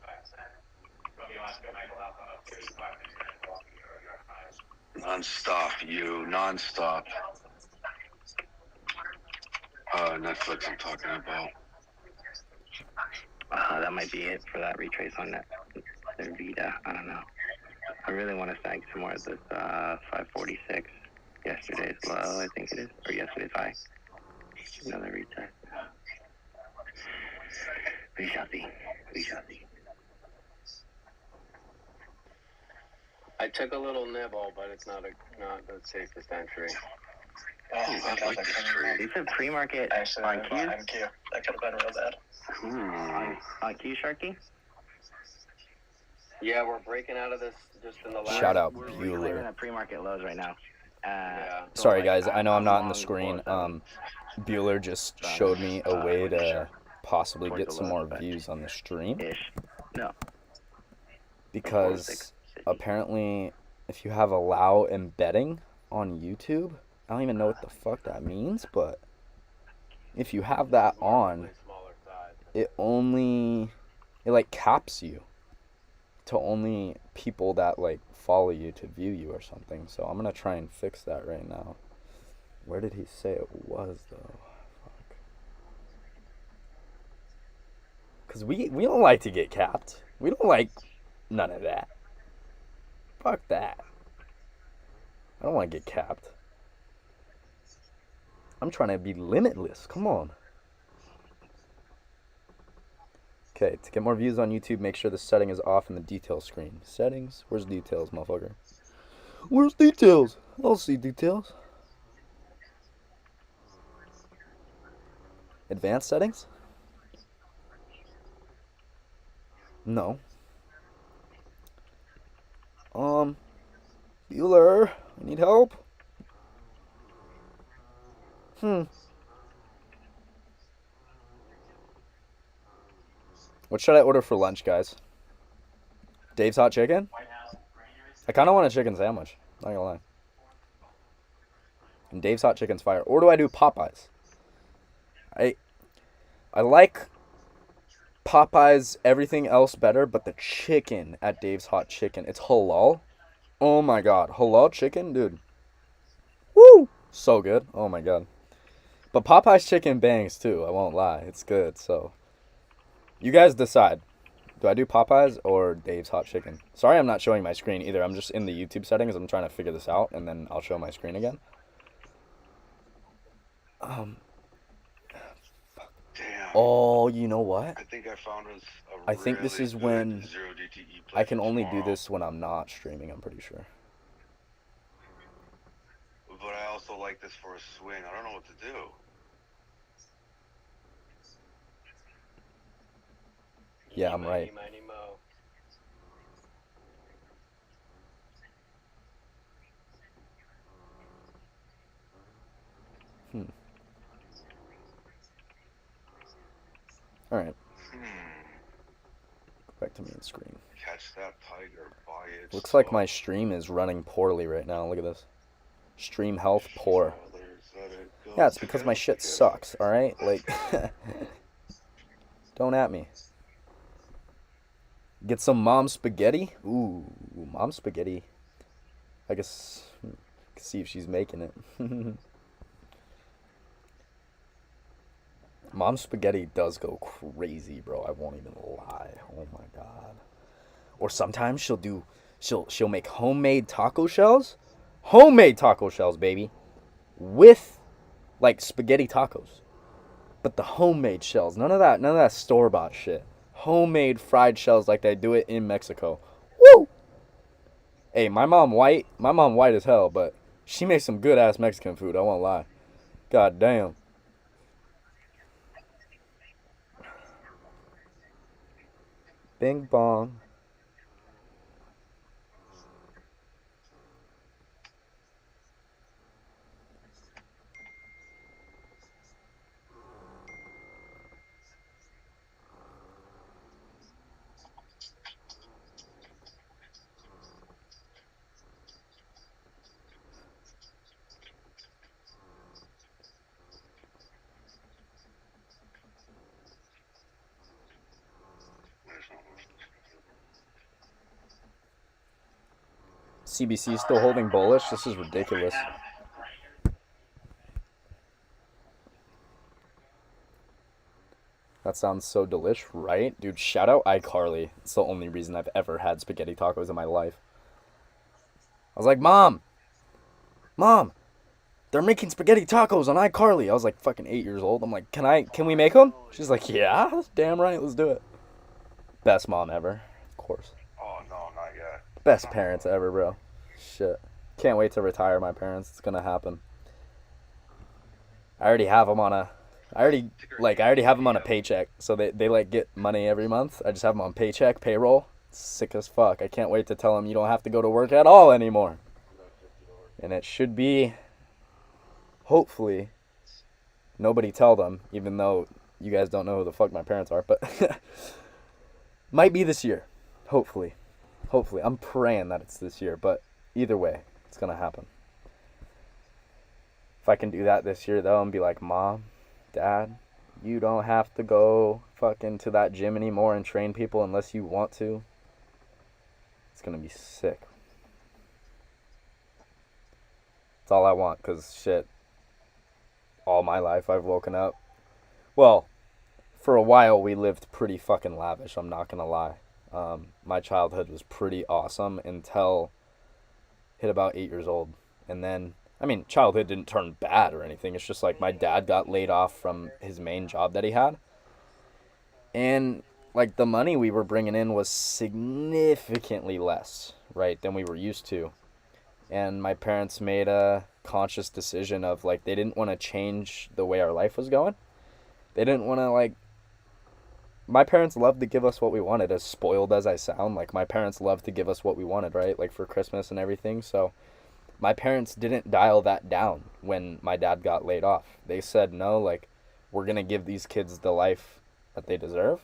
Romeo Oscar Michael Alpha up 35% off your highs. Non-stop, non-stop. Netflix I'm talking about. That might be it for that retrace on that Vita. I don't know. I really want to snag some more of this 546. Yesterday's low, I think it is, or yesterday's high. Another retest. We shall see. I took a little nibble, but it's not the safest entry. I like this trade. You said pre-market on Q? That could have been real bad. On Q, Sharky? Yeah, we're breaking out of this just in the last... Shout out We're Bueller. clearing the pre-market lows right now. Sorry, guys. I know I'm not on the screen. Bueller just showed me a way to possibly get some more views on the stream. No. Because apparently, if you have allow embedding on YouTube, I don't even know what the fuck that means, but if you have that on, it like caps you to only people that like follow you to view you or something. So I'm gonna try and fix that right now. Where did he say it was though? Fuck. Cause we don't like to get capped. We don't like none of that. Fuck that. I don't want to get capped. I'm trying to be limitless. Come on. Okay, to get more views on YouTube, make sure the setting is off in the details screen. Settings? Where's details, motherfucker? Where's details? I don't see details. Advanced settings? No. Bueller, I need help. What should I order for lunch, guys? Dave's Hot Chicken? I kind of want a chicken sandwich. Not gonna lie. And Dave's Hot Chicken's fire. Or do I do Popeyes? I like Popeyes, everything else better, but the chicken at Dave's Hot Chicken, it's halal. Oh my god, halal chicken, dude. Woo! So good. Oh my god. But Popeye's chicken bangs too, I won't lie. It's good, so. You guys decide. Do I do Popeyes or Dave's Hot Chicken? Sorry I'm not showing my screen either. I'm just in the YouTube settings. I'm trying to figure this out, and then I'll show my screen again. Damn. Oh, you know what? I think I found us I think this is when zero DTE I can only do tomorrow. this when I'm not streaming, I'm pretty sure. But I also like this for a swing. I don't know what to do. Yeah, I'm right. Alright. Go back to main screen. Catch that tiger, buy it. Looks like my stream is running poorly right now. Look at this. Stream health poor. Yeah, it's because my shit sucks, alright? Like, don't at me. Get some mom spaghetti? Ooh, mom spaghetti. I guess, see if she's making it. Mom spaghetti does go crazy, bro. I won't even lie. Oh my god. Or sometimes she'll make homemade taco shells. Homemade taco shells, baby. With like spaghetti tacos. But the homemade shells. None of that store-bought shit. Homemade fried shells like they do it in Mexico. Woo! Hey, my mom white as hell, but she makes some good ass Mexican food, I won't lie. God damn. Bing bong. CBC still holding bullish? This is ridiculous. That sounds so delish, right? Dude, shout out iCarly. It's the only reason I've ever had spaghetti tacos in my life. I was like, Mom, they're making spaghetti tacos on iCarly. I was like fucking 8 years old. I'm like, can we make them? She's like, yeah, damn right, let's do it. Best mom ever, of course. Oh, no, not yet. Best parents ever, bro. Shit. Can't wait to retire my parents. It's gonna happen. I already have them on a paycheck. So they like get money every month. I just have them on paycheck, payroll. Sick as fuck. I can't wait to tell them you don't have to go to work at all anymore. And it should be, hopefully, nobody tell them, even though you guys don't know who the fuck my parents are, but might be this year. Hopefully. I'm praying that it's this year, but either way, it's gonna happen. If I can do that this year, though, and be like, Mom, Dad, you don't have to go fucking to that gym anymore and train people unless you want to. It's gonna be sick. That's all I want, because shit, all my life I've woken up. Well, for a while we lived pretty fucking lavish, I'm not gonna lie. My childhood was pretty awesome until hit about 8 years old. And then, I mean, childhood didn't turn bad or anything. It's just like my dad got laid off from his main job that he had. And like the money we were bringing in was significantly less, right, than we were used to. And my parents made a conscious decision of like they didn't want to change the way our life was going. They didn't want to like, my parents loved to give us what we wanted, as spoiled as I sound. Like my parents loved to give us what we wanted, right, like for Christmas and everything. So my parents didn't dial that down when my dad got laid off. They said, no, like, we're going to give these kids the life that they deserve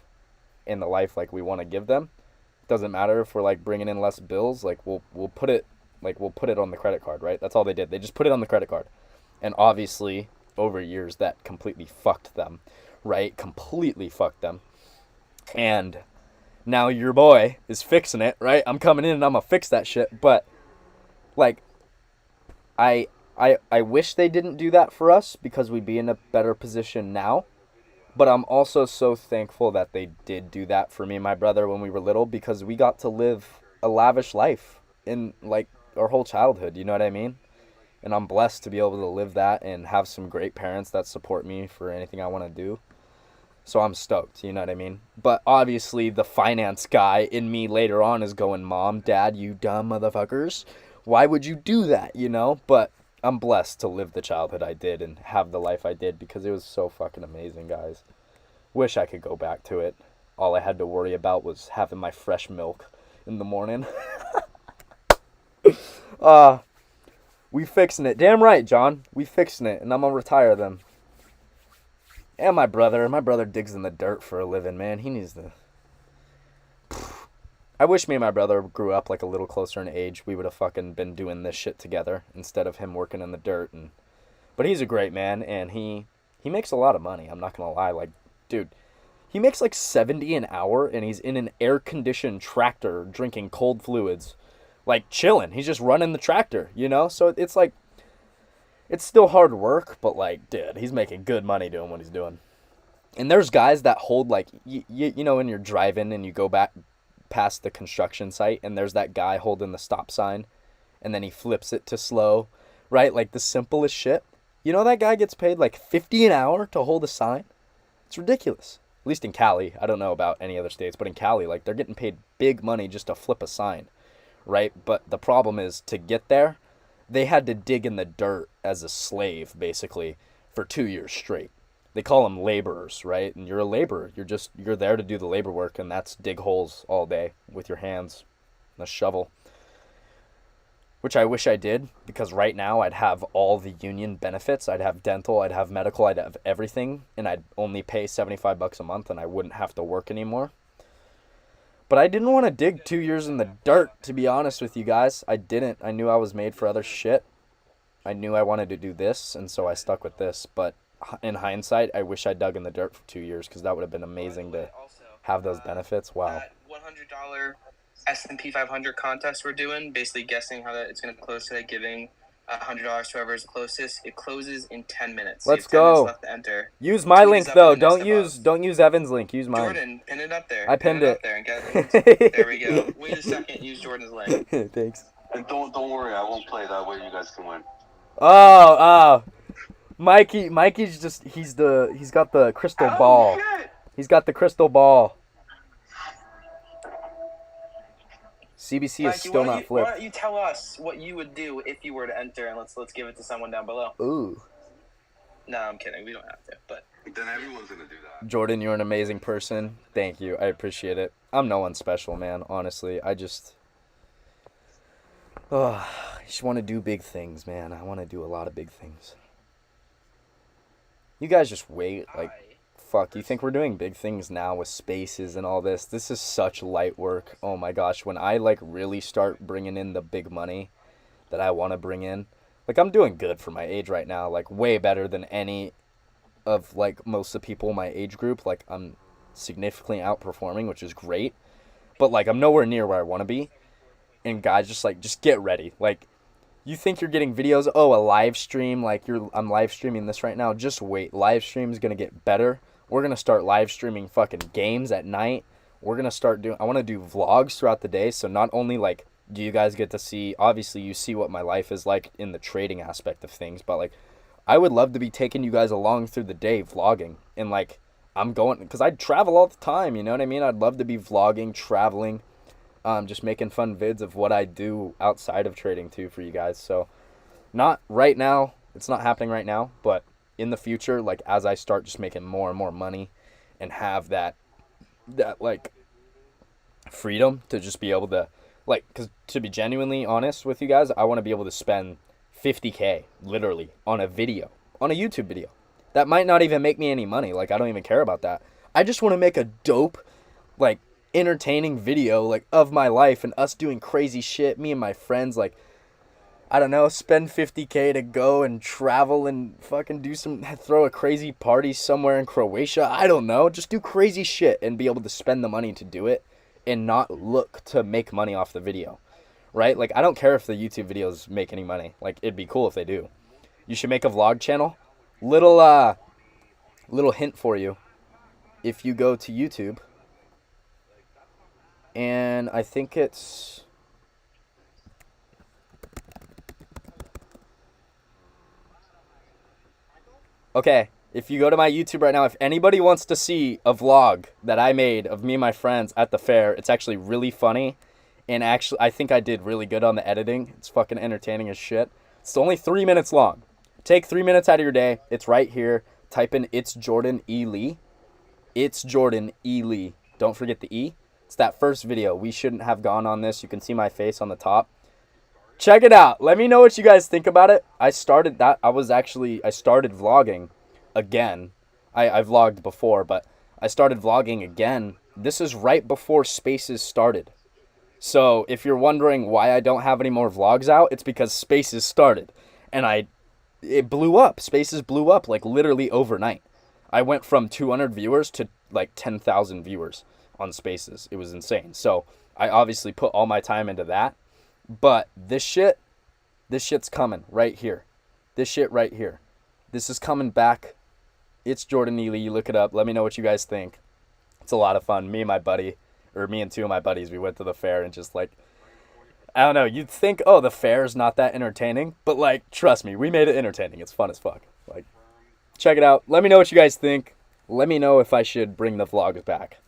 and the life like we want to give them. Doesn't matter if we're like bringing in less bills, like we'll put it on the credit card, right? That's all they did. They just put it on the credit card. And obviously over years that completely fucked them, right? Completely fucked them. And now your boy is fixing it, right? I'm coming in and I'm gonna fix that shit. But like, I wish they didn't do that for us because we'd be in a better position now. But I'm also so thankful that they did do that for me and my brother when we were little, because we got to live a lavish life in like our whole childhood, you know what I mean? And I'm blessed to be able to live that and have some great parents that support me for anything I want to do. So I'm stoked, you know what I mean? But obviously the finance guy in me later on is going, Mom, Dad, you dumb motherfuckers. Why would you do that, you know? But I'm blessed to live the childhood I did and have the life I did because it was so fucking amazing, guys. Wish I could go back to it. All I had to worry about was having my fresh milk in the morning. We fixing it. Damn right, John. We fixing it, and I'm gonna retire them. And my brother digs in the dirt for a living, man. He needs to... I wish me and my brother grew up like a little closer in age. We would have fucking been doing this shit together instead of him working in the dirt. But he's a great man, and he makes a lot of money. I'm not gonna lie. Like, dude, he makes like $70 an hour, and he's in an air-conditioned tractor drinking cold fluids, like chilling. He's just running the tractor, you know? So it's like, it's still hard work, but like, dude, he's making good money doing what he's doing. And there's guys that hold like, you know, when you're driving and you go back past the construction site and there's that guy holding the stop sign and then he flips it to slow, right? Like the simplest shit. You know, that guy gets paid like $50 an hour to hold a sign. It's ridiculous. At least in Cali. I don't know about any other states, but in Cali, like they're getting paid big money just to flip a sign, right? But the problem is to get there, they had to dig in the dirt as a slave, basically, for 2 years straight. They call them laborers, right? And you're a laborer. You're there to do the labor work, and that's dig holes all day with your hands and a shovel. Which I wish I did, because right now I'd have all the union benefits. I'd have dental, I'd have medical, I'd have everything, and I'd only pay $75 a month, and I wouldn't have to work anymore. But I didn't want to dig 2 years in the dirt, to be honest with you guys. I didn't. I knew I was made for other shit. I knew I wanted to do this, and so I stuck with this. But in hindsight, I wish I dug in the dirt for 2 years, because that would have been amazing to have those benefits. Wow. That $100 S&P 500 contest we're doing, basically guessing how that it's going to close today, giving $100 to whoever is the closest. It closes in 10 minutes. Let's you have 10 minutes go. left to enter. Use my Tweet link us up though. in the next Don't use Evan's link. Use mine. Jordan, pin it up there. I pinned Pin it. up there and get there we go. Wait a second. Use Jordan's link. Thanks. And don't worry, I won't play. That way you guys can win. Oh, Mikey's just he's got the crystal ball. Shit. He's got the crystal ball. CBC Mikey, is still not why flipped. don't you tell us what you would do if you were to enter, and let's give it to someone down below. Ooh. No, I'm kidding. We don't have to, but then everyone's gonna do that. Jordan, you're an amazing person. Thank you. I appreciate it. I'm no one special, man. Honestly, I just want to do big things, man. I want to do a lot of big things. You guys just wait. Like, fuck. You think we're doing big things now with spaces and all this? This is such light work. Oh my gosh. When I like really start bringing in the big money that I want to bring in, like I'm doing good for my age right now. Like way better than any of like most of the people in my age group. Like I'm significantly outperforming, which is great. But like I'm nowhere near where I want to be. And guys, just get ready. Like you think you're getting videos, a live stream, like I'm live streaming this right now. Just wait. Live stream is going to get better. We're going to start live streaming fucking games at night. We're going to start I want to do vlogs throughout the day. So not only like do you guys get to see, obviously you see what my life is like in the trading aspect of things, but like I would love to be taking you guys along through the day vlogging. And like I'm going, because I travel all the time, you know what I mean? I'd love to be vlogging, traveling, just making fun vids of what I do outside of trading too for you guys. So not right now, it's not happening right now, but in the future, like as I start just making more and more money and have that like freedom to just be able to like, because to be genuinely honest with you guys, I want to be able to spend $50K literally on a video, on a YouTube video. That might not even make me any money. Like I don't even care about that. I just want to make a dope, like entertaining video like of my life and us doing crazy shit, me and my friends, like I don't know, spend $50K to go and travel and fucking throw a crazy party somewhere in Croatia. I don't know, just do crazy shit and be able to spend the money to do it and not look to make money off the video, right? Like I don't care if the YouTube videos make any money. Like it'd be cool if they do. You should make a vlog channel. Little hint for you. If you go to YouTube, and I think it's okay, if you go to my YouTube right now, if anybody wants to see a vlog that I made of me and my friends at the fair, it's actually really funny. And actually, I think I did really good on the editing. It's fucking entertaining as shit. It's only 3 minutes long. Take 3 minutes out of your day. It's right here. Type in It's Jordan E. Lee. It's Jordan E. Lee. Don't forget the E. It's that first video. We shouldn't have gone on this. You can see my face on the top. Check it out. Let me know what you guys think about it. I started vlogging again. I vlogged before, but I started vlogging again. This is right before Spaces started. So if you're wondering why I don't have any more vlogs out, it's because Spaces started. And it blew up. Spaces blew up like literally overnight. I went from 200 viewers to like 10,000 viewers on Spaces. It was insane. So I obviously put all my time into that. But this shit's coming right here. This shit right here. This is coming back. It's Jordan Ely. You look it up. Let me know what you guys think. It's a lot of fun. Me and two of my buddies, we went to the fair and just like, I don't know, you'd think, the fair is not that entertaining. But like, trust me, we made it entertaining. It's fun as fuck. Like, check it out. Let me know what you guys think. Let me know if I should bring the vlogs back.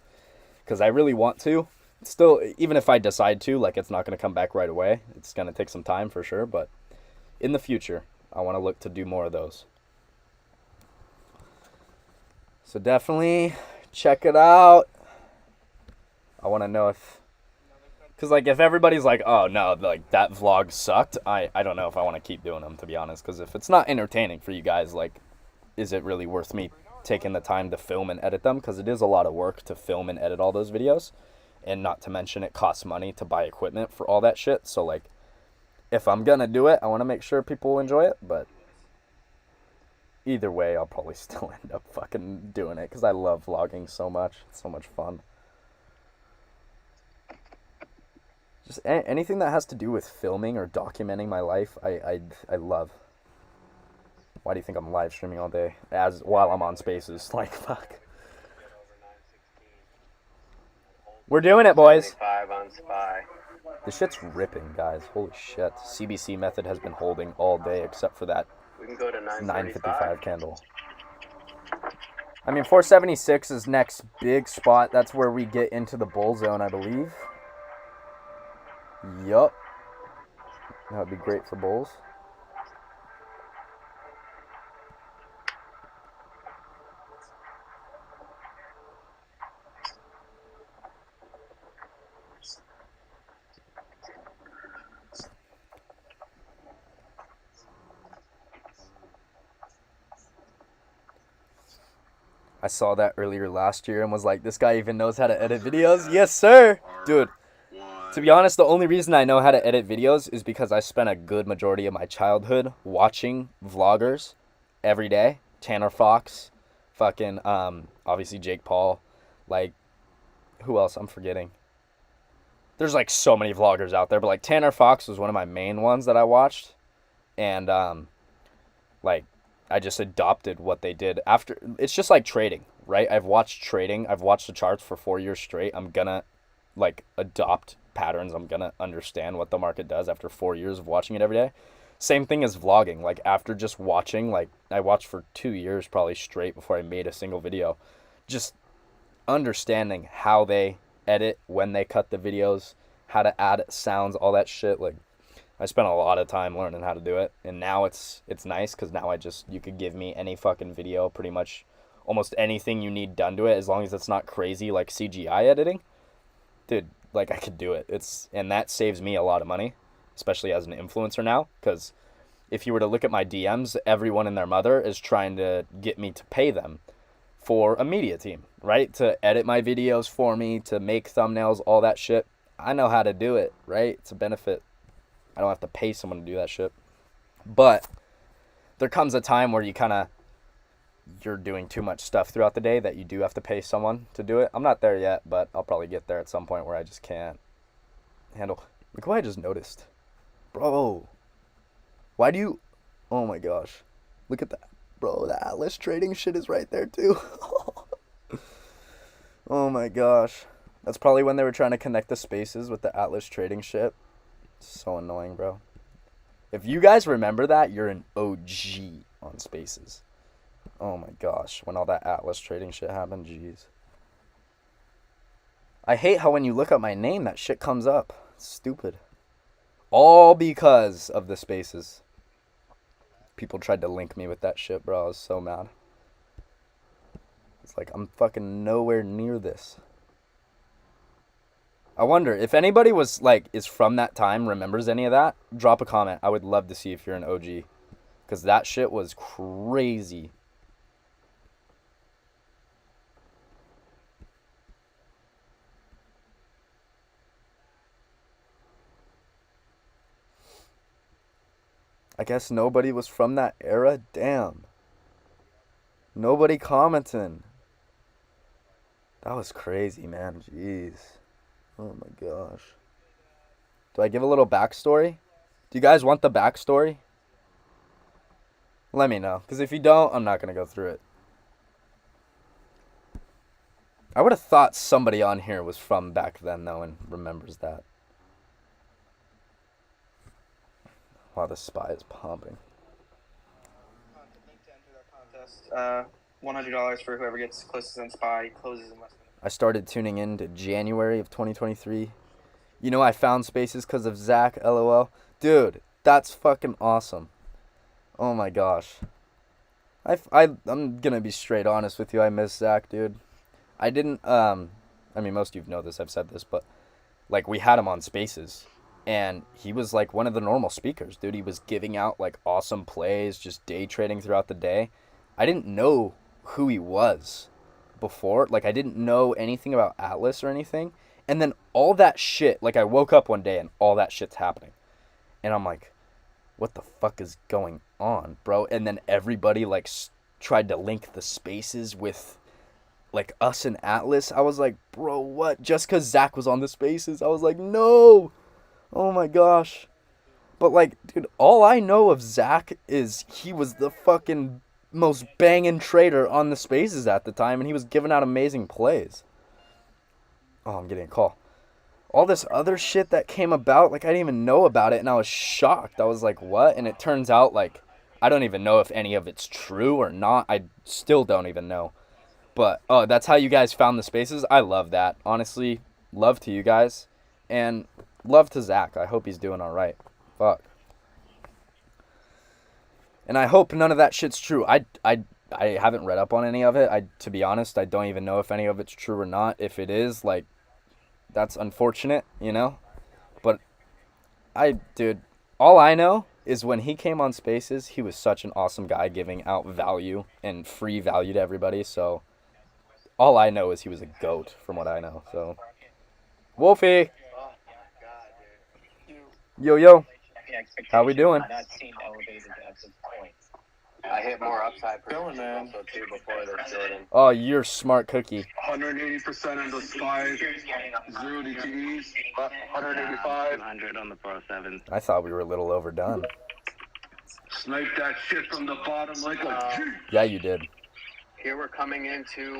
Because I really want to. Still, even if I decide to, like, it's not going to come back right away. It's going to take some time for sure. But in the future, I want to look to do more of those. So definitely check it out. I want to know because like if everybody's like, oh no, like that vlog sucked, I don't know if I want to keep doing them, to be honest. Because if it's not entertaining for you guys, like, is it really worth me taking the time to film and edit them? Because it is a lot of work to film and edit all those videos. And not to mention it costs money to buy equipment for all that shit. So like, if I'm gonna do it, I want to make sure people enjoy it. But either way, I'll probably still end up fucking doing it because I love vlogging so much. It's so much fun. Just anything that has to do with filming or documenting my life, I love. Why do you think I'm live streaming all day while I'm on Spaces? Like, fuck. We're doing it, boys. 5 on SPY. This shit's ripping, guys. Holy shit. CBC method has been holding all day except for that We can go to 955 candle. I mean, 476 is next big spot. That's where we get into the bull zone, I believe. Yup. That would be great for bulls. I saw that earlier last year and was like, this guy even knows how to edit videos? Yes, sir! Dude, to be honest, the only reason I know how to edit videos is because I spent a good majority of my childhood watching vloggers every day. Tanner Fox, fucking, obviously Jake Paul, like, who else? I'm forgetting. There's, like, so many vloggers out there, but, like, Tanner Fox was one of my main ones that I watched, and, like, I just adopted what they did after. It's just like trading, right? I've watched trading. I've watched the charts for 4 years straight. I'm gonna, like, adopt patterns. I'm gonna understand what the market does after 4 years of watching it every day. Same thing as vlogging. Like, after just watching, like, I watched for 2 years probably straight before I made a single video. Just understanding how they edit, when they cut the videos, how to add sounds, all that shit. Like, I spent a lot of time learning how to do it, and now it's nice because now you could give me any fucking video, pretty much almost anything you need done to it, as long as it's not crazy like CGI editing. Dude, like, I could do it. And that saves me a lot of money, especially as an influencer now, because if you were to look at my DMs, everyone and their mother is trying to get me to pay them for a media team, right? To edit my videos for me, to make thumbnails, all that shit. I know how to do it, right? It's a benefit. I don't have to pay someone to do that shit. But there comes a time where you're doing too much stuff throughout the day that you do have to pay someone to do it. I'm not there yet, but I'll probably get there at some point where I just can't handle. Look what I just noticed. Bro. Why do you... Oh my gosh. Look at that. Bro, the Atlas trading shit is right there too. Oh my gosh. That's probably when they were trying to connect the spaces with the Atlas trading shit. So annoying, bro. If you guys remember that, you're an OG on spaces. Oh my gosh, when all that Atlas trading shit happened, jeez. I hate how when you look up my name, that shit comes up. It's stupid. All because of the spaces. People tried to link me with that shit, bro. I was so mad. It's like, I'm fucking nowhere near this. I wonder if anybody is from that time, remembers any of that, drop a comment. I would love to see if you're an OG, because that shit was crazy. I guess nobody was from that era. Damn. Nobody commenting. That was crazy, man. Jeez. Oh my gosh. Do I give a little backstory? Do you guys want the backstory? Let me know. Because if you don't, I'm not going to go through it. I would have thought somebody on here was from back then, though, and remembers that. Wow, the SPY is pumping. $100 for whoever gets closest on SPY, closes in less than... I started tuning in to January of 2023. You know, I found spaces because of Zach, LOL. Dude, that's fucking awesome. Oh my gosh. I'm gonna be straight honest with you. I miss Zach, dude. I didn't, I mean, most of you know this, I've said this, but, like, we had him on spaces. And he was, like, one of the normal speakers, dude. He was giving out, like, awesome plays, just day trading throughout the day. I didn't know who he was before. Like, I didn't know anything about Atlas or anything. And then all that shit, like, I woke up one day and all that shit's happening. And I'm like, what the fuck is going on, bro? And then everybody, like, tried to link the spaces with, like, us and Atlas. I was like, bro, what? Just because Zach was on the spaces? I was like, no! Oh my gosh. But, like, dude, all I know of Zach is he was the fucking most banging trader on the spaces at the time, and he was giving out amazing plays. Oh, I'm getting a call. All this other shit that came about, like, I didn't even know about it, and I was shocked. I was like, what? And it turns out, like, I don't even know if any of it's true or not. I still don't even know. But, oh, that's how you guys found the spaces? I love that. Honestly, love to you guys. And love to Zach. I hope he's doing all right. Fuck. And I hope none of that shit's true. I haven't read up on any of it. To be honest, I don't even know if any of it's true or not. If it is, like, that's unfortunate, you know? But dude, all I know is when he came on spaces, he was such an awesome guy giving out value and free value to everybody. So all I know is he was a goat from what I know. So Wolfie. Yo. How we doing? Not seen elevated at this point. I hit more upside predictions also too before this, Jordan. Oh, you're smart cookie. 180% on the SPYs, 0 DTEs, 185. 200 on the 407. I thought we were a little overdone. Snipe that shit from the bottom like a G. Yeah, you did. Here we're coming into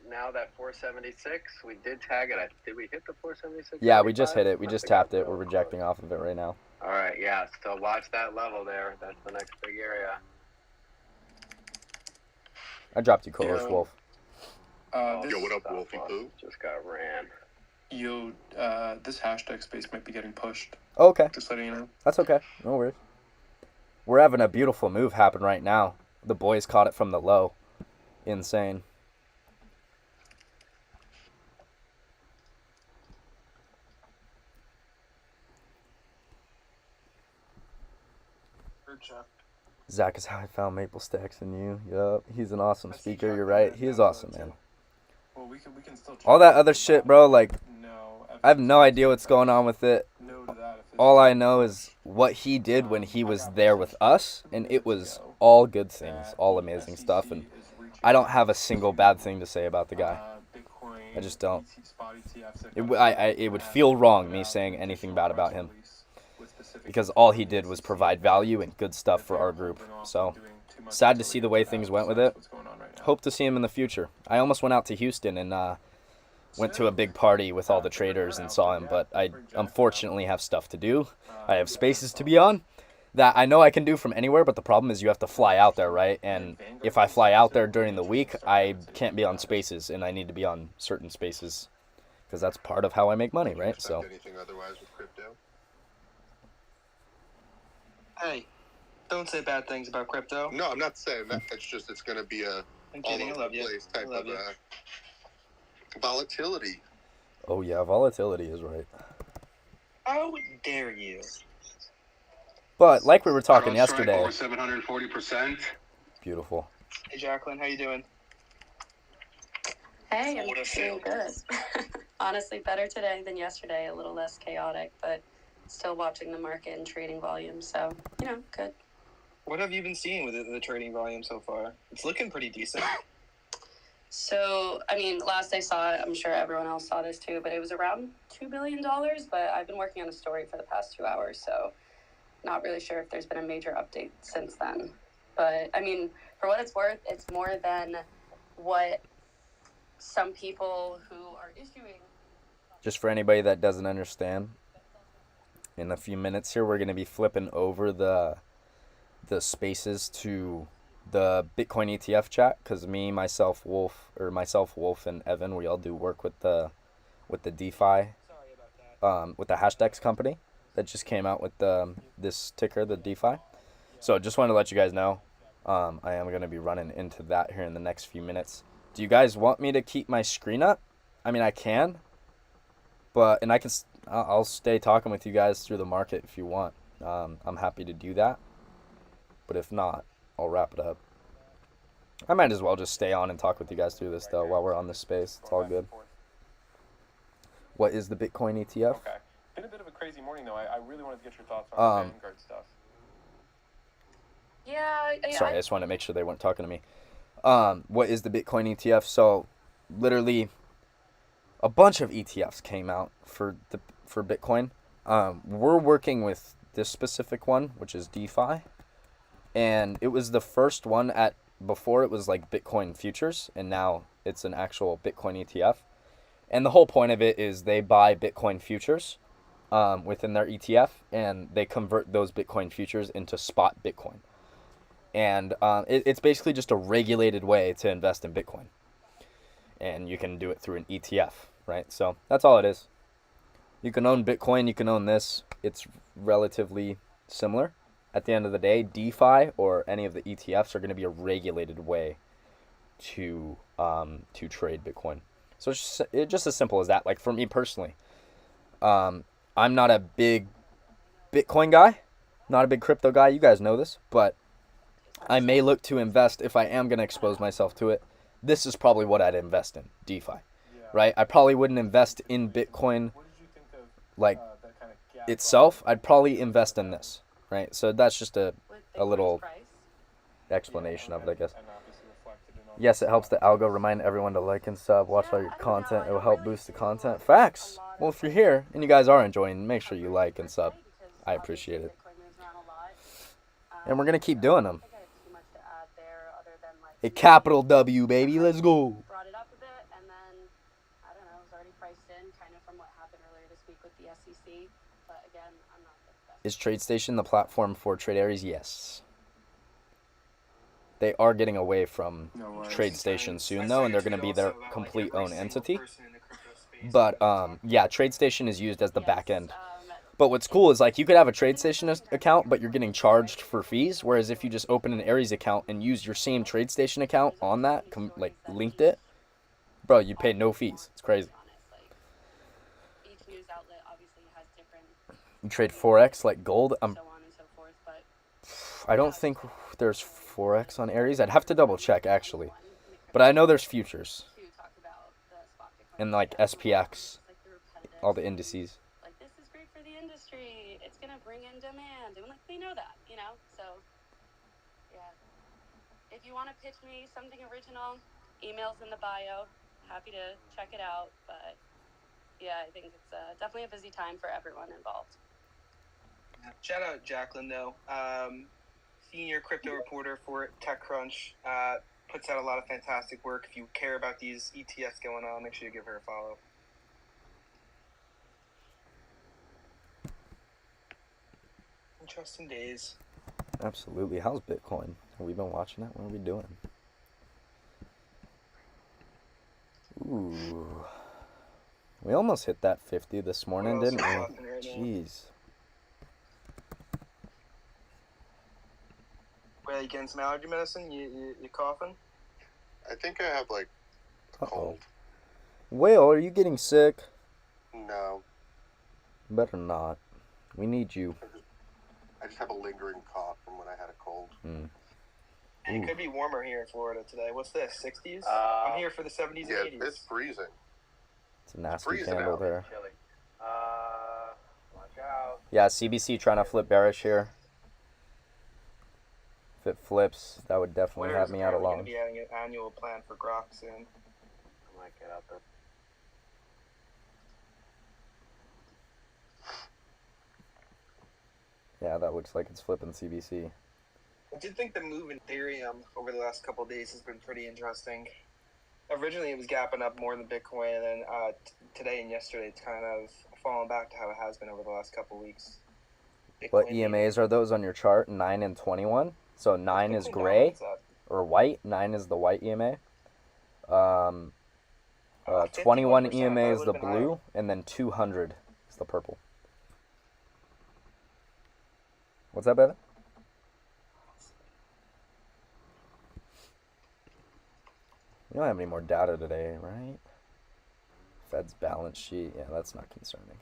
now that 476. We did tag it. Did we hit the 476? Yeah, we just hit it. We just tapped it. We're rejecting off of it right now. All right, yeah. So watch that level there. That's the next big area. I dropped you, Colas Wolf. Yo, what up, Wolfie Poo? Just got ran. Yo, this hashtag space might be getting pushed. Okay. Just letting you know. That's okay. No worries. We're having a beautiful move happen right now. The boys caught it from the low. Insane. Zach is how I found Maple Stacks and you. Yup. He's an awesome speaker. You're right. He is awesome, man. Well, we can still all that other shit, bro, like, I have no idea what's going on with it. All I know is what he did when he was there with us, and it was all good things, all amazing stuff, and I don't have a single bad thing to say about the guy. I just don't. It would feel wrong, me saying anything bad about him, because all he did was provide value and good stuff for our group. So, sad to see the way things went with it. Hope to see him in the future. I almost went out to Houston and went to a big party with all the traders and saw him, but I unfortunately have stuff to do. I have spaces to be on that I know I can do from anywhere, but the problem is you have to fly out there, right? And if I fly out there during the week, I can't be on spaces, and I need to be on certain spaces because that's part of how I make money, right? So. Anything otherwise with crypto? Hey, don't say bad things about crypto. No, I'm not saying that. It's just it's going to be a I'm all kidding. I over love the you. place type I love of you. volatility. Oh yeah, volatility is right. How dare you? But like we were talking Auto strike yesterday. over 740%. Beautiful. Hey, Jacqueline, how you doing? Hey, I'm doing good. Honestly, better today than yesterday. A little less chaotic, but still watching the market and trading volume. So, good. What have you been seeing with the trading volume so far? It's looking pretty decent. So, last I saw it, I'm sure everyone else saw this too, but it was around $2 billion. But I've been working on a story for the past 2 hours, so not really sure if there's been a major update since then. But, for what it's worth, it's more than what some people who are issuing. Just for anybody that doesn't understand, in a few minutes here, we're going to be flipping over the spaces to the Bitcoin ETF chat, because myself, Wolf, and Evan, we all do work with the DeFi, with the Hashdex company that just came out with this ticker, the DeFi. So just wanted to let you guys know, I am going to be running into that here in the next few minutes. Do you guys want me to keep my screen up? I can, but I'll stay talking with you guys through the market if you want. I'm happy to do that, but if not, I'll wrap it up. I might as well just stay on and talk with you guys through this though while we're on this space. It's all good. What is the Bitcoin ETF? Okay. Been a bit of a crazy morning though. I really wanted to get your thoughts on the Vanguard stuff. Yeah. Sorry, I just wanted to make sure they weren't talking to me. What is the Bitcoin ETF? So, literally, a bunch of ETFs came out for Bitcoin. We're working with this specific one, which is DeFi, and it was the first one before it was like Bitcoin futures, and now it's an actual Bitcoin ETF. And the whole point of it is they buy Bitcoin futures within their ETF, and they convert those Bitcoin futures into spot Bitcoin. And it's basically just a regulated way to invest in Bitcoin. And you can do it through an ETF, right? So that's all it is. You can own Bitcoin, you can own this. It's relatively similar. At the end of the day, DeFi or any of the ETFs are going to be a regulated way to trade Bitcoin. So it's just as simple as that. Like for me personally, I'm not a big Bitcoin guy, not a big crypto guy. You guys know this, but I may look to invest if I am going to expose myself to it. This is probably what I'd invest in, DeFi, right? I probably wouldn't invest in Bitcoin like itself. I'd probably invest in this, right? So that's just a little explanation of it, I guess. And obviously reflected in all Yes, it helps the algo. Remind everyone to like and sub. Watch all your content. It will help boost the content. Facts. Well, if you're here and you guys are enjoying, make sure you like and sub. I appreciate it. And we're going to keep doing them. A capital W, baby. Let's go. Brought it up a bit, and then, I don't know, it was already priced in, kind of from what happened earlier this week with the SEC. But again, I'm not the best. Is TradeStation the platform for trade areas? Yes. They are getting away from TradeStation soon, though, and they're going to be their complete own entity. But, yeah, TradeStation is used as the back end. But what's cool is, like, you could have a TradeStation account, but you're getting charged for fees. Whereas if you just open an Aries account and use your same TradeStation account on that, like, linked it, bro, you pay no fees. It's crazy. Each news outlet obviously has different. You trade Forex like gold. So on and so forth, but I don't think there's Forex on Aries. I'd have to double check, actually. But I know there's futures. And, like, SPX. All the indices. Like, this is great for the industry. It's going to bring in demand. And, like, they know that, you know? So, yeah. If you want to pitch me something original, email's in the bio. Happy to check it out. But, yeah, I think it's definitely a busy time for everyone involved. Shout out Jacqueline, though. Senior crypto reporter for TechCrunch. Puts out a lot of fantastic work. If you care about these ETFs going on, make sure you give her a follow. Interesting days. Absolutely. How's Bitcoin? Have we been watching that? What are we doing? Ooh. We almost hit that 50 this morning, didn't we? Right Jeez. Wait, you getting some allergy medicine? You coughing? I think I have, like, a cold. Whale, are you getting sick? No. Better not. We need you. I just have a lingering cough from when I had a cold. It could be warmer here in Florida today. What's this, 60s? I'm here for the 70s Yeah, and 80s. it's freezing. It's a nasty freezing candle out. there. Chilly. Watch out. Yeah, CBC trying to flip bearish here. If it flips, that would definitely have me out We're along. going to be having an annual plan for Grok soon. I might get out there. Yeah, that looks like it's flipping CBC. I did think the move in Ethereum over the last couple of days has been pretty interesting. Originally, it was gapping up more than Bitcoin, and then today and yesterday, it's kind of fallen back to how it has been over the last couple of weeks. What EMAs are those on your chart? 9 and 21? So 9 is gray or white. 9 is the white EMA. 21 EMA is the blue, and then 200 is the purple. What's that, baby? We don't have any more data today, right? Fed's balance sheet. Yeah, that's not concerning.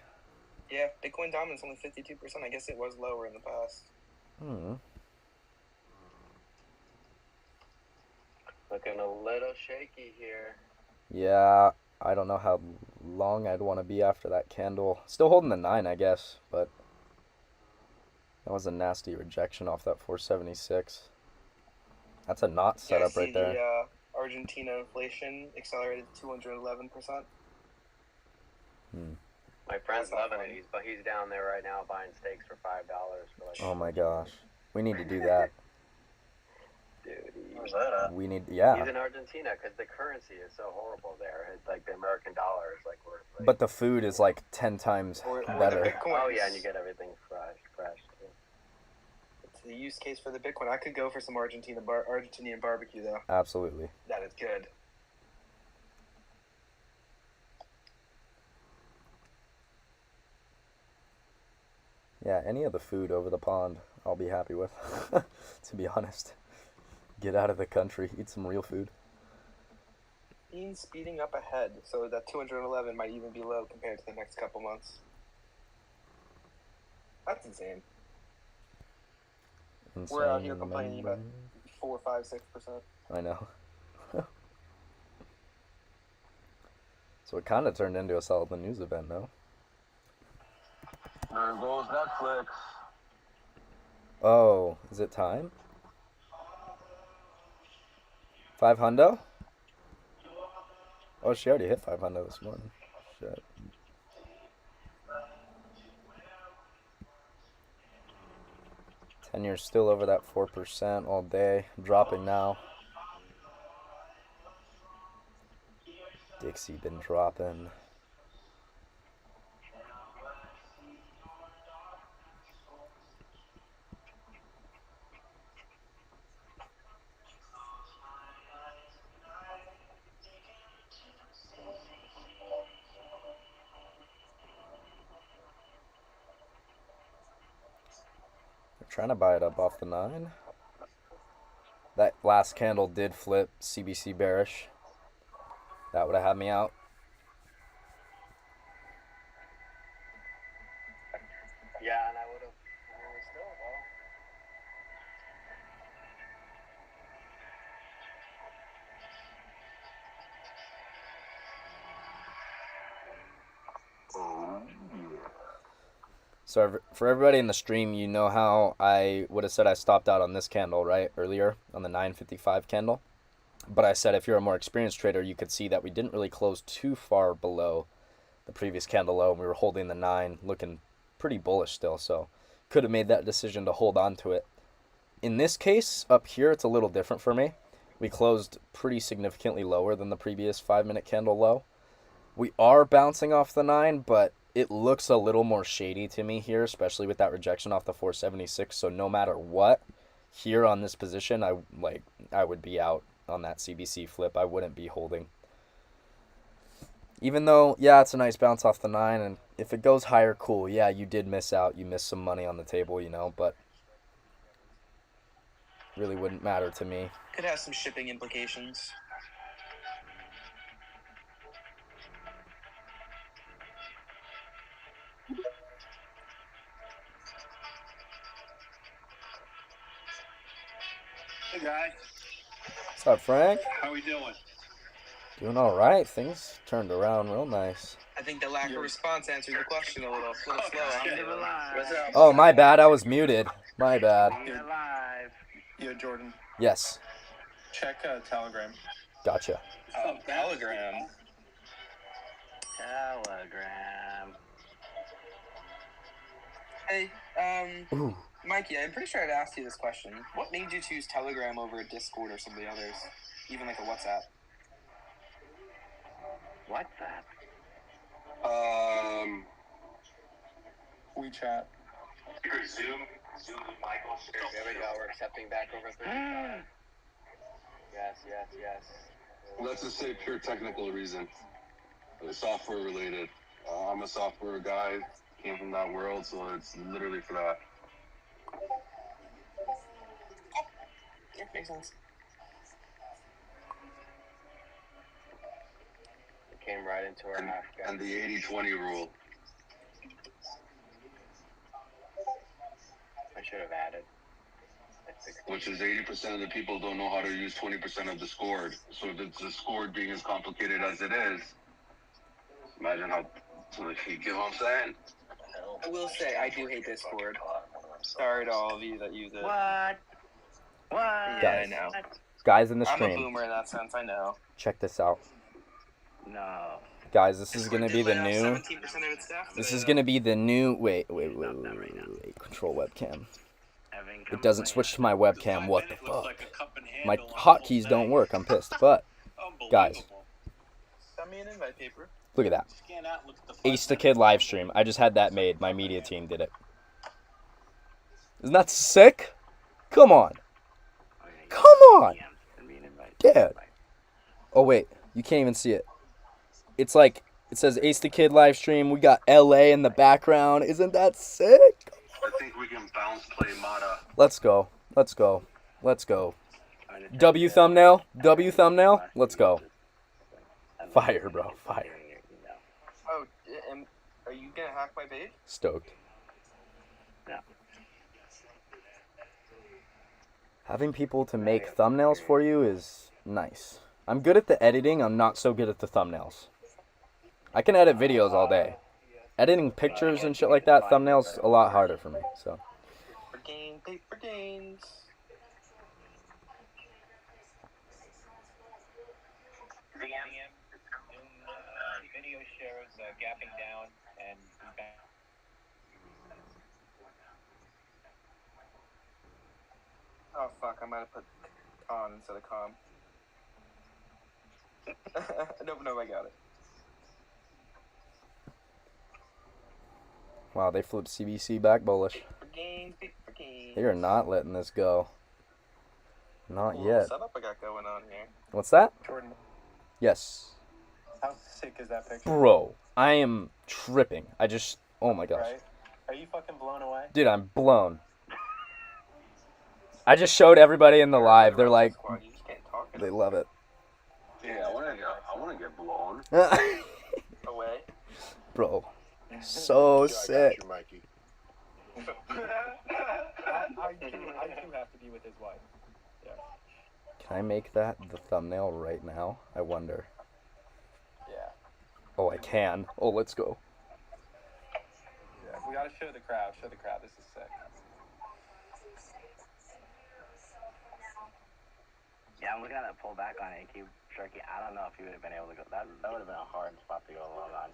Yeah, Bitcoin dominance only 52%. I guess it was lower in the past. Looking a little shaky here. Yeah, I don't know how long I'd want to be after that candle. Still holding the 9, I guess, but that was a nasty rejection off that 476. That's a knot setup right there. The Argentina inflation accelerated to 211%. My friend's loving it, but he's down there right now buying steaks for $5 for like. Oh my gosh, we need to do that. Dude, we need, yeah. He's in Argentina because the currency is so horrible there. It's like the American dollar is like worth. Like, but the food is like 10 times better. Oh yeah, and you get everything fresh too. It's the use case for the Bitcoin. I could go for some Argentinian barbecue though. Absolutely. That is good. Yeah, any of the food over the pond, I'll be happy with, to be honest. Get out of the country, eat some real food. He's speeding up ahead, so that 211 might even be low compared to the next couple months. That's insane. We're out here complaining about 4, 5, 6%. I know. So it kind of turned into a Sullivan News event, no? There goes Netflix. Oh, is it time? 500? Oh, she already hit 500 this morning. Shit. Ten-year's still over that 4% all day. Dropping now. Dixie been dropping. Trying to buy it up off the 9. That last candle did flip CBC bearish. That would have had me out. Yeah, and I would have. Still, So for everybody in the stream, you know how I would have said I stopped out on this candle, right, earlier on the 955 candle. But I said if you're a more experienced trader, you could see that we didn't really close too far below the previous candle low. We were holding the 9, looking pretty bullish still, so could have made that decision to hold on to it. In this case, up here, it's a little different for me. We closed pretty significantly lower than the previous 5-minute candle low. We are bouncing off the 9, but it looks a little more shady to me here, especially with that rejection off the 476. So no matter what, here on this position, I would be out on that CBC flip. I wouldn't be holding. Even though, yeah, it's a nice bounce off the 9, and if it goes higher, cool. Yeah, you did miss out. You missed some money on the table, you know, but really wouldn't matter to me. Could have some shipping implications. Hey guys, What's up, Frank? how we doing? Doing all right. Things turned around real nice. I think the lack of response answered the question a little slow. What's up? Oh, my bad. I was muted. My bad. You're alive. Yo, Jordan, Yes. check Telegram. Gotcha. Telegram. Telegram. Hey, Ooh. Mikey, I'm pretty sure I'd asked you this question. What made you choose Telegram over Discord or some of the others? Even like a WhatsApp? WhatsApp? WeChat. Zoom and Michael. There we go. We're accepting back over 35. Yes. Let's just say pure technical reason. Software related. I'm a software guy, came from that world, so it's literally for that. Yeah, makes sense. It came right into our half. And the 80-20 rule. I should have added. Which is 80% of the people don't know how to use 20% of the scored. So if it's the scored being as complicated as it is, imagine how, you get what I'm saying? I will say, I do hate Discord. Sorry to all of you that use it. What? Yeah, Guys. I know. Guys in the I'm a stream, boomer in that sense, I know. check this out. No. Guys, this is going to be the new... 17% of its staff This today, is going to be the new... Wait. Control webcam. It doesn't switch to my webcam. What the fuck? My hotkeys don't work. I'm pissed. But, guys, Send me an invite paper. look at that. Ace the Kid live stream. I just had that made. My media team did it. Isn't that sick? Come on. Come on. Dude. Oh, wait. You can't even see it. It's like, it says Ace the Kid live stream. We got LA in the background. Isn't that sick? I think we can bounce play Mata. Let's go. W thumbnail. Let's go. Fire, bro. Fire. Oh, are you gonna hack my page? Stoked. Yeah. Having people to make thumbnails for you is nice. I'm good at the editing. I'm not so good at the thumbnails. I can edit videos all day. Editing pictures and shit like that, thumbnails, a lot harder for me. So. Paper gains. shares gapping down and rebound. Oh fuck! I might have put con instead of com. No, I got it. Wow, they flipped CBC back bullish. They are not letting this go. Not yet. Setup I got going on here. What's that? Jordan, Yes. how sick is that picture? Bro, I am tripping. Oh my gosh. Right? Are you fucking blown away? Dude, I'm blown. I just showed everybody in the live. They're like, they love it. Yeah, I want to get blown. Away. Bro, so sick. You, Mikey. I do have to be with his wife. Yeah. Can I make that the thumbnail right now? I wonder. Yeah. Oh, I can. Oh, let's go. Yeah. We gotta show the crowd. Show the crowd. This is sick. Yeah, I'm looking at that pullback on AQ Sharky. I don't know if he would have been able to go. That would have been a hard spot to go along on.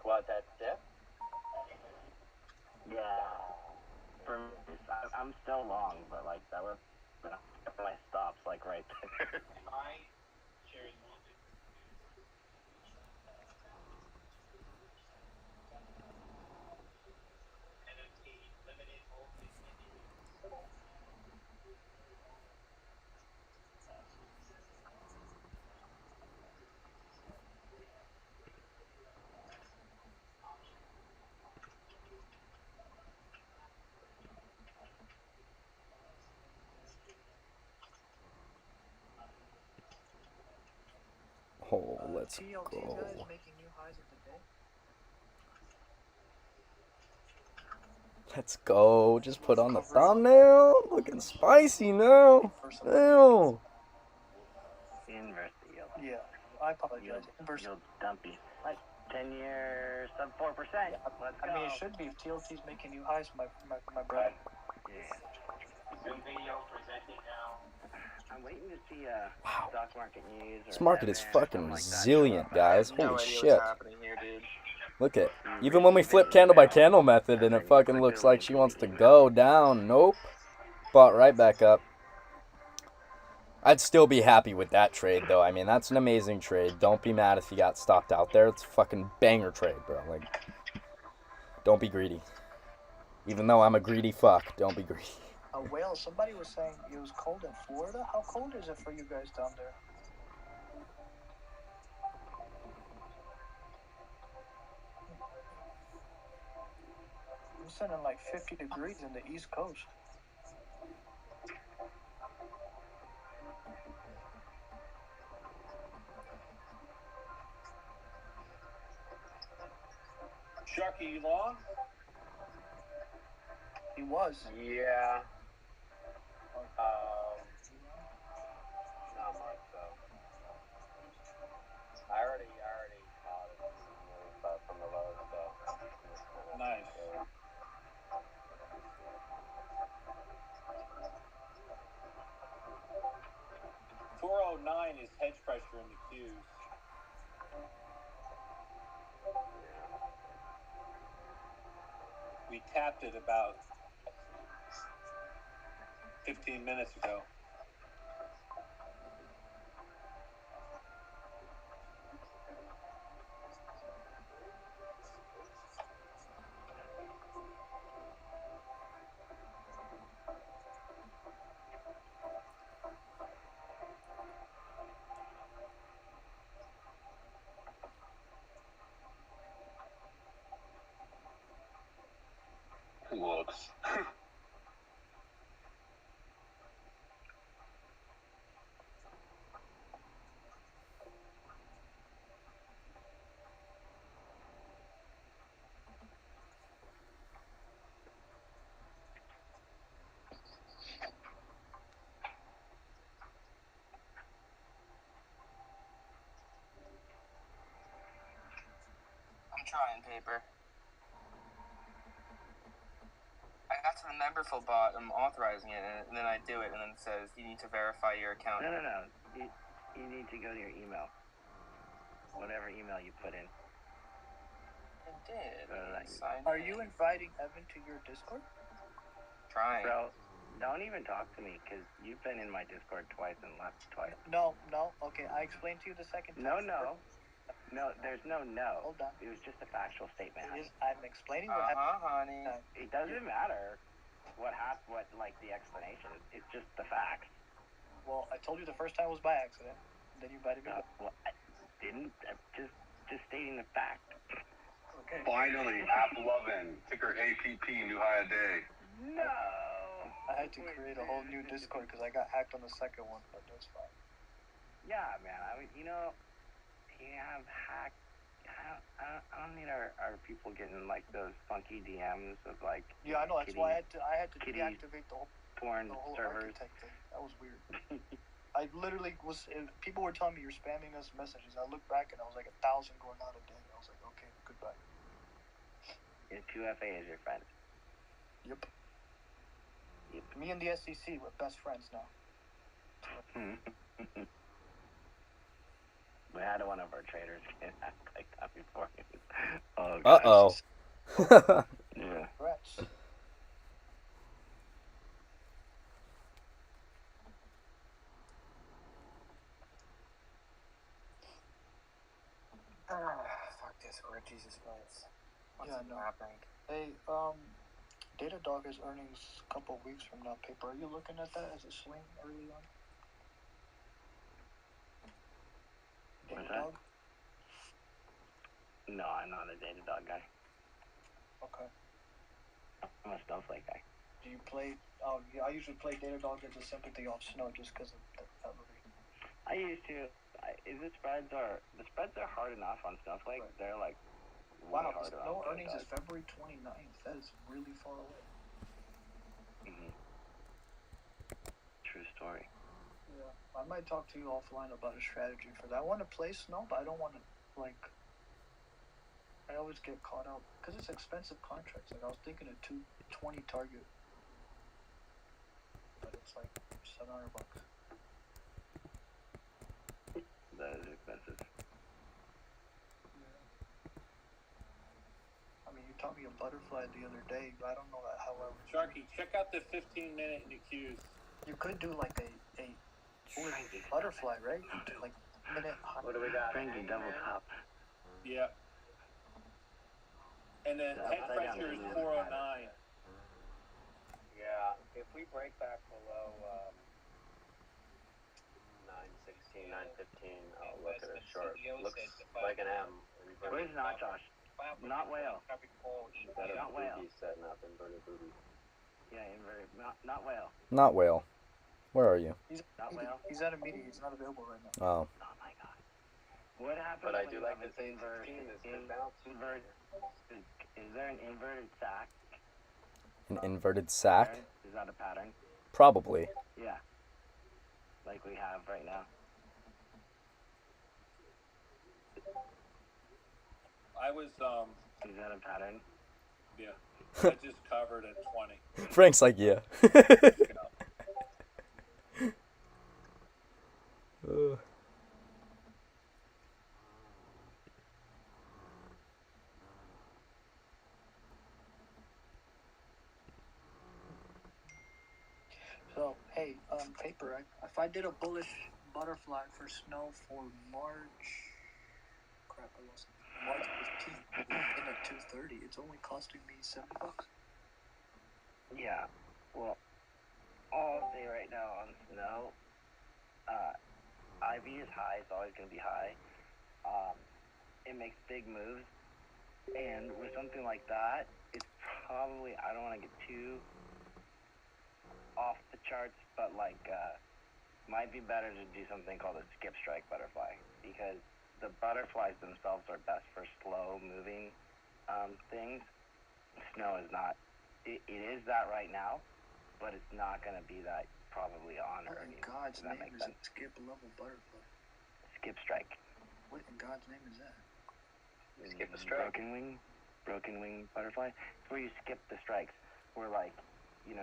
What, that dip? Yeah. For me, I'm still long, but like that would have been my stops like right there. Oh, let's go. Let's go. Just put on the thumbnail. Looking spicy now. Ew. Inverse yield. Yeah, I apologize. Yield dumpy. Like 10 years, sub 4%. Yeah, I mean, it should be if TLT's making new highs, my brother. Yeah. Zoom video presenting now. I'm waiting to see stock market news. This market is fucking resilient, guys. Holy shit. Look at, even when we flip candle by candle method and it fucking looks like she wants to go down. Nope. Bought right back up. I'd still be happy with that trade, though. I mean, that's an amazing trade. Don't be mad if you got stopped out there. It's a fucking banger trade, bro. Like, don't be greedy. Even though I'm a greedy fuck, don't be greedy. Whale, somebody was saying it was cold in Florida. How cold is it for you guys down there? I'm sending like 50 degrees in the East Coast. Sharky, you long? He was. Yeah. Not much, though. I already caught it from the lows, so. Nice. 409 is hedge pressure in the Qs. We tapped it about 15 minutes ago. Whoops. I'm trying, paper. I got to the memberful bot, I'm authorizing it, and then I do it, and then it says, you need to verify your account. No. You need to go to your email. Whatever whatever email you put in. It did. Are you inviting Evan to your Discord? Trying. Bro, don't even talk to me, because you've been in my Discord twice and left twice. No. Okay, I explained to you the second time. No, there's no. Hold on. It was just a factual statement, honey. I'm explaining what happened. honey. It doesn't matter what happened, the explanation. It's just the facts. Well, I told you the first time was by accident. Then you invited me back. Well, I didn't. Just stating the fact. Okay. Finally, AppLovin, ticker APP, new high a day. No. I had to create a whole new Discord because I got hacked on the second one, but that's fine. Yeah, man. I mean, you have hacked. I don't need our people getting like those funky DMs of like. Yeah, I know. That's why I had to kitty deactivate the whole porn servers. architect thing. That was weird. I literally was. People were telling me you're spamming us messages. I looked back and I was like 1,000 going out a day. I was like, okay, goodbye. Your 2FA is your friend. Yep. Me and the SEC, we're best friends now. We had one of our traders get hacked like that before. Oh, Uh-oh. Yeah. Congrats. Fuck Discord, Jesus Christ. What's no. happening? Hey, Datadog is earnings a couple weeks from now. Paper, are you looking at that as a swing early on? Datadog? No, I'm not a Datadog guy. Okay. I'm a Snowflake guy. Do you play? I usually play Datadog as a sympathy off Snow just because of that movie. I used to. The spreads are hard enough on Snowflake. Right. They're like wow. Snow earnings is February 29th. That is really far away. Mm-hmm. True story. Yeah, I might talk to you offline about a strategy for that. I want to play Snow, but I don't want to I always get caught out because it's expensive contracts. Like I was thinking a 220 target, but it's like $700. That is expensive. Yeah. I mean, you taught me a butterfly the other day, but I don't know how I would. Sharky, check out the 15-minute in the queues. You could do like a butterfly, right? Like minute. What do we got? Frankie double top. Yeah. And then head pressure is 409. Yeah, if we break back below 916, 915, I'll look at it short. Looks like an M. Where's not Josh? Not whale. Not whale. Setting up inverted booty. Yeah, inverted. Not whale. Not whale. Where are you? He's at a meeting. He's not available right now. Oh. Oh my god. What happens? But I do like this invert. Is there an inverted sack? An inverted sack? Is that a pattern? Probably. Yeah. Like we have right now. I was Is that a pattern? Yeah. I just covered at 20. Frank's like, yeah. So, hey, paper, if I did a bullish butterfly for Snow for March 15th, in at 2:30, it's only costing me $70. Yeah. Well, all I'll say right now on Snow, IV is high. It's always going to be high. It makes big moves. And with something like that, it's probably, I don't want to get too off the charts, but might be better to do something called a skip strike butterfly, because the butterflies themselves are best for slow moving things. Snow is not. It is that right now, but it's not going to be that probably on What in God's name is a skip level butterfly? Skip strike. What in God's name is that? Skip a strike. Broken wing butterfly. It's where you skip the strikes. Where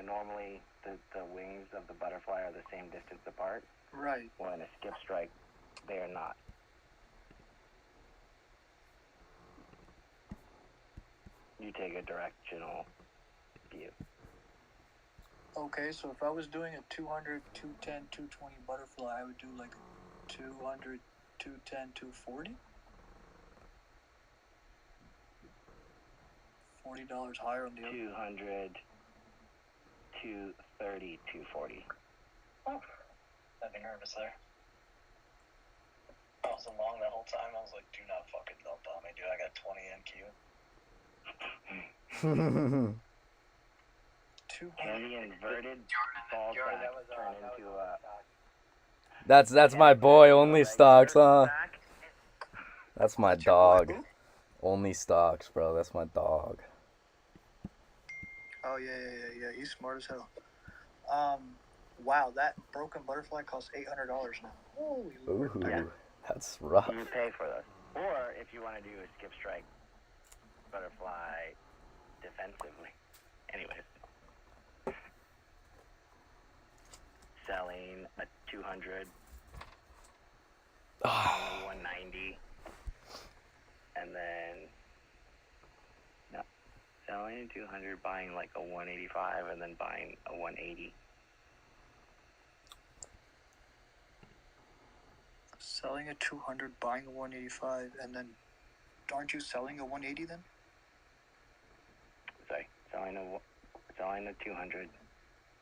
normally the wings of the butterfly are the same distance apart. Right. Well, in a skip strike, they are not. you take a directional view. Okay, so if I was doing a 200, 210, 220 butterfly, I would do like a 200, 210, 240. $40 higher on the other. 200, 230, 240. Oh, I'd be nervous there. I was along that whole time. I was like, do not fucking dump on me, dude. I got 20 NQ. Can the inverted fall back turn into a... That's my boy, only stocks, huh? That's my dog. Only stocks, bro. That's my dog. Oh, yeah. He's smart as hell. Wow, that broken butterfly costs $800 now. Holy Lord. Ooh, that's rough. You pay for those. Or if you want to do a skip strike butterfly defensively. Anyways. Selling a 200 a 190 and then selling a 200, buying like a 185 and then buying a 180. Selling a 200, buying a 185, and then aren't you selling a 180 then? Sorry, selling a 200,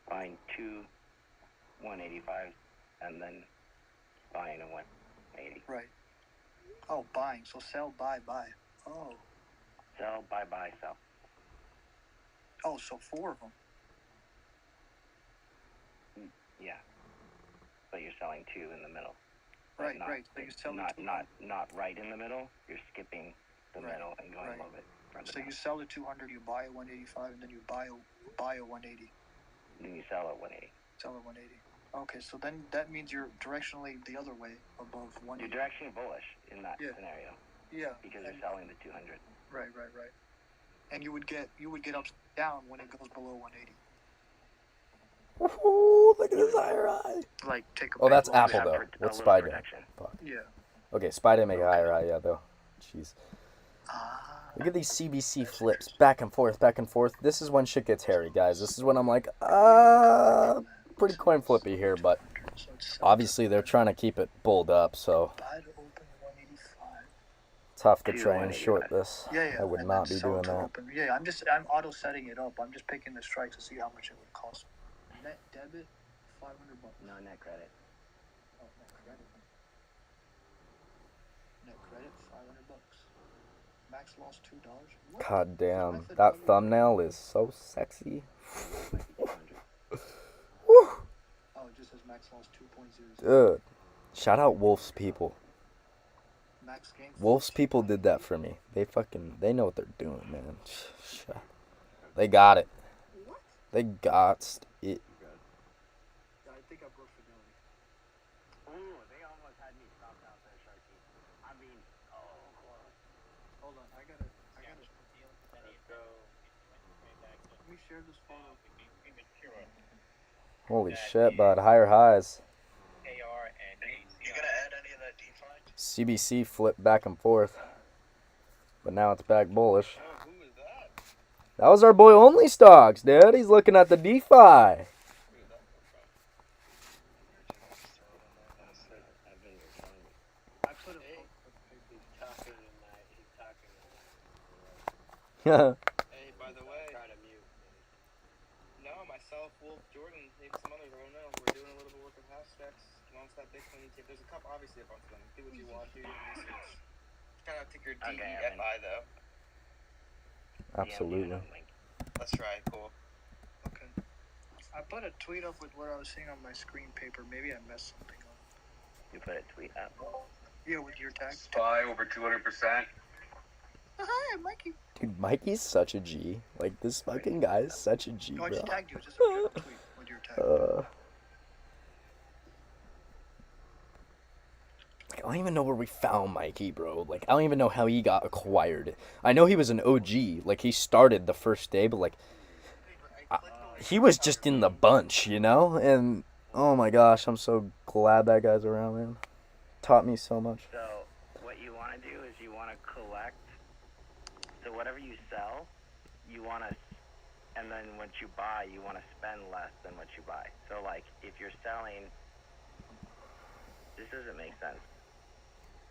buying two 185, and then buying a 180. Right. Oh, buying. So sell, buy. Oh. Sell, buy, sell. Oh, so 4 of them. Yeah. But you're selling 2 in the middle. Right. So you sell not right in the middle. You're skipping the middle and going a little bit further So down. you sell the 200, you buy a 185, and then you buy a 180. Then you sell a 180. Sell a 180. Okay, so then that means you're directionally the other way above 180. You're directionally bullish in that scenario. Yeah. Because you're selling the 200. Right. And you would get upside down when it goes below 180. Ooh, look at this higher high. Like take a that's big Apple loss. though. What's SPY doing? Fuck. Yeah. Okay, SPY didn't make a higher high, yeah though. Jeez. Look at these CBC flips, back and forth. This is when shit gets hairy, guys. This is when I'm like, pretty coin flippy here, but obviously they're trying to keep it bulled up, so tough to try and short this. Yeah. I would not be doing that. Yeah, I'm auto setting it up. I'm just picking the strikes to see how much it would cost. Net debit, $500. No, net credit. Oh, net credit. Net credit, $500. Max loss $2. God damn, that thumbnail is so sexy. Oh, it just says max loss 2.0. Dude, shout out Wolf's people. Wolf's people did that for me. They know what they're doing, man. They got it. They got it. I think I broke fidelity. Ooh, they almost had me stopped out there, Sharky. I mean, hold on, I gotta. Let me share this photo. Holy shit, bud. Higher highs. You gonna add any of that DeFi? CBC flipped back and forth. But now it's back bullish. Who is that? That was our boy Only Stocks, dude. He's looking at the DeFi. Hey, by the way, no, myself, Wolf, Jordan, maybe some others, I don't know. We're doing a little bit of work with hashtags. Amongst that Bitcoin ETF, there's a couple, obviously a bunch of them. Do what you want, do your research. Shout out to your DEFI, though. Absolutely. That's right, cool. Okay. I put a tweet up with what I was seeing on my screen paper. Maybe I messed something up. You put a tweet up? Yeah, with your tag. SPY over 200%. Hi, Mikey. Dude, Mikey's such a G. Like, this fucking guy is such a G, No, I bro. just tagged you. Just a tweet with your tag. I don't even know where we found Mikey, bro. Like, I don't even know how he got acquired. I know he was an OG. Like, he started the first day, but, like, he was just in the bunch, you know? And, oh my gosh, I'm so glad that guy's around, man. Taught me so much. So, what you want to do is you want to collect. So, whatever you sell, you want to, and then once you buy, you want to spend less than what you buy. So like if you're selling, this doesn't make sense.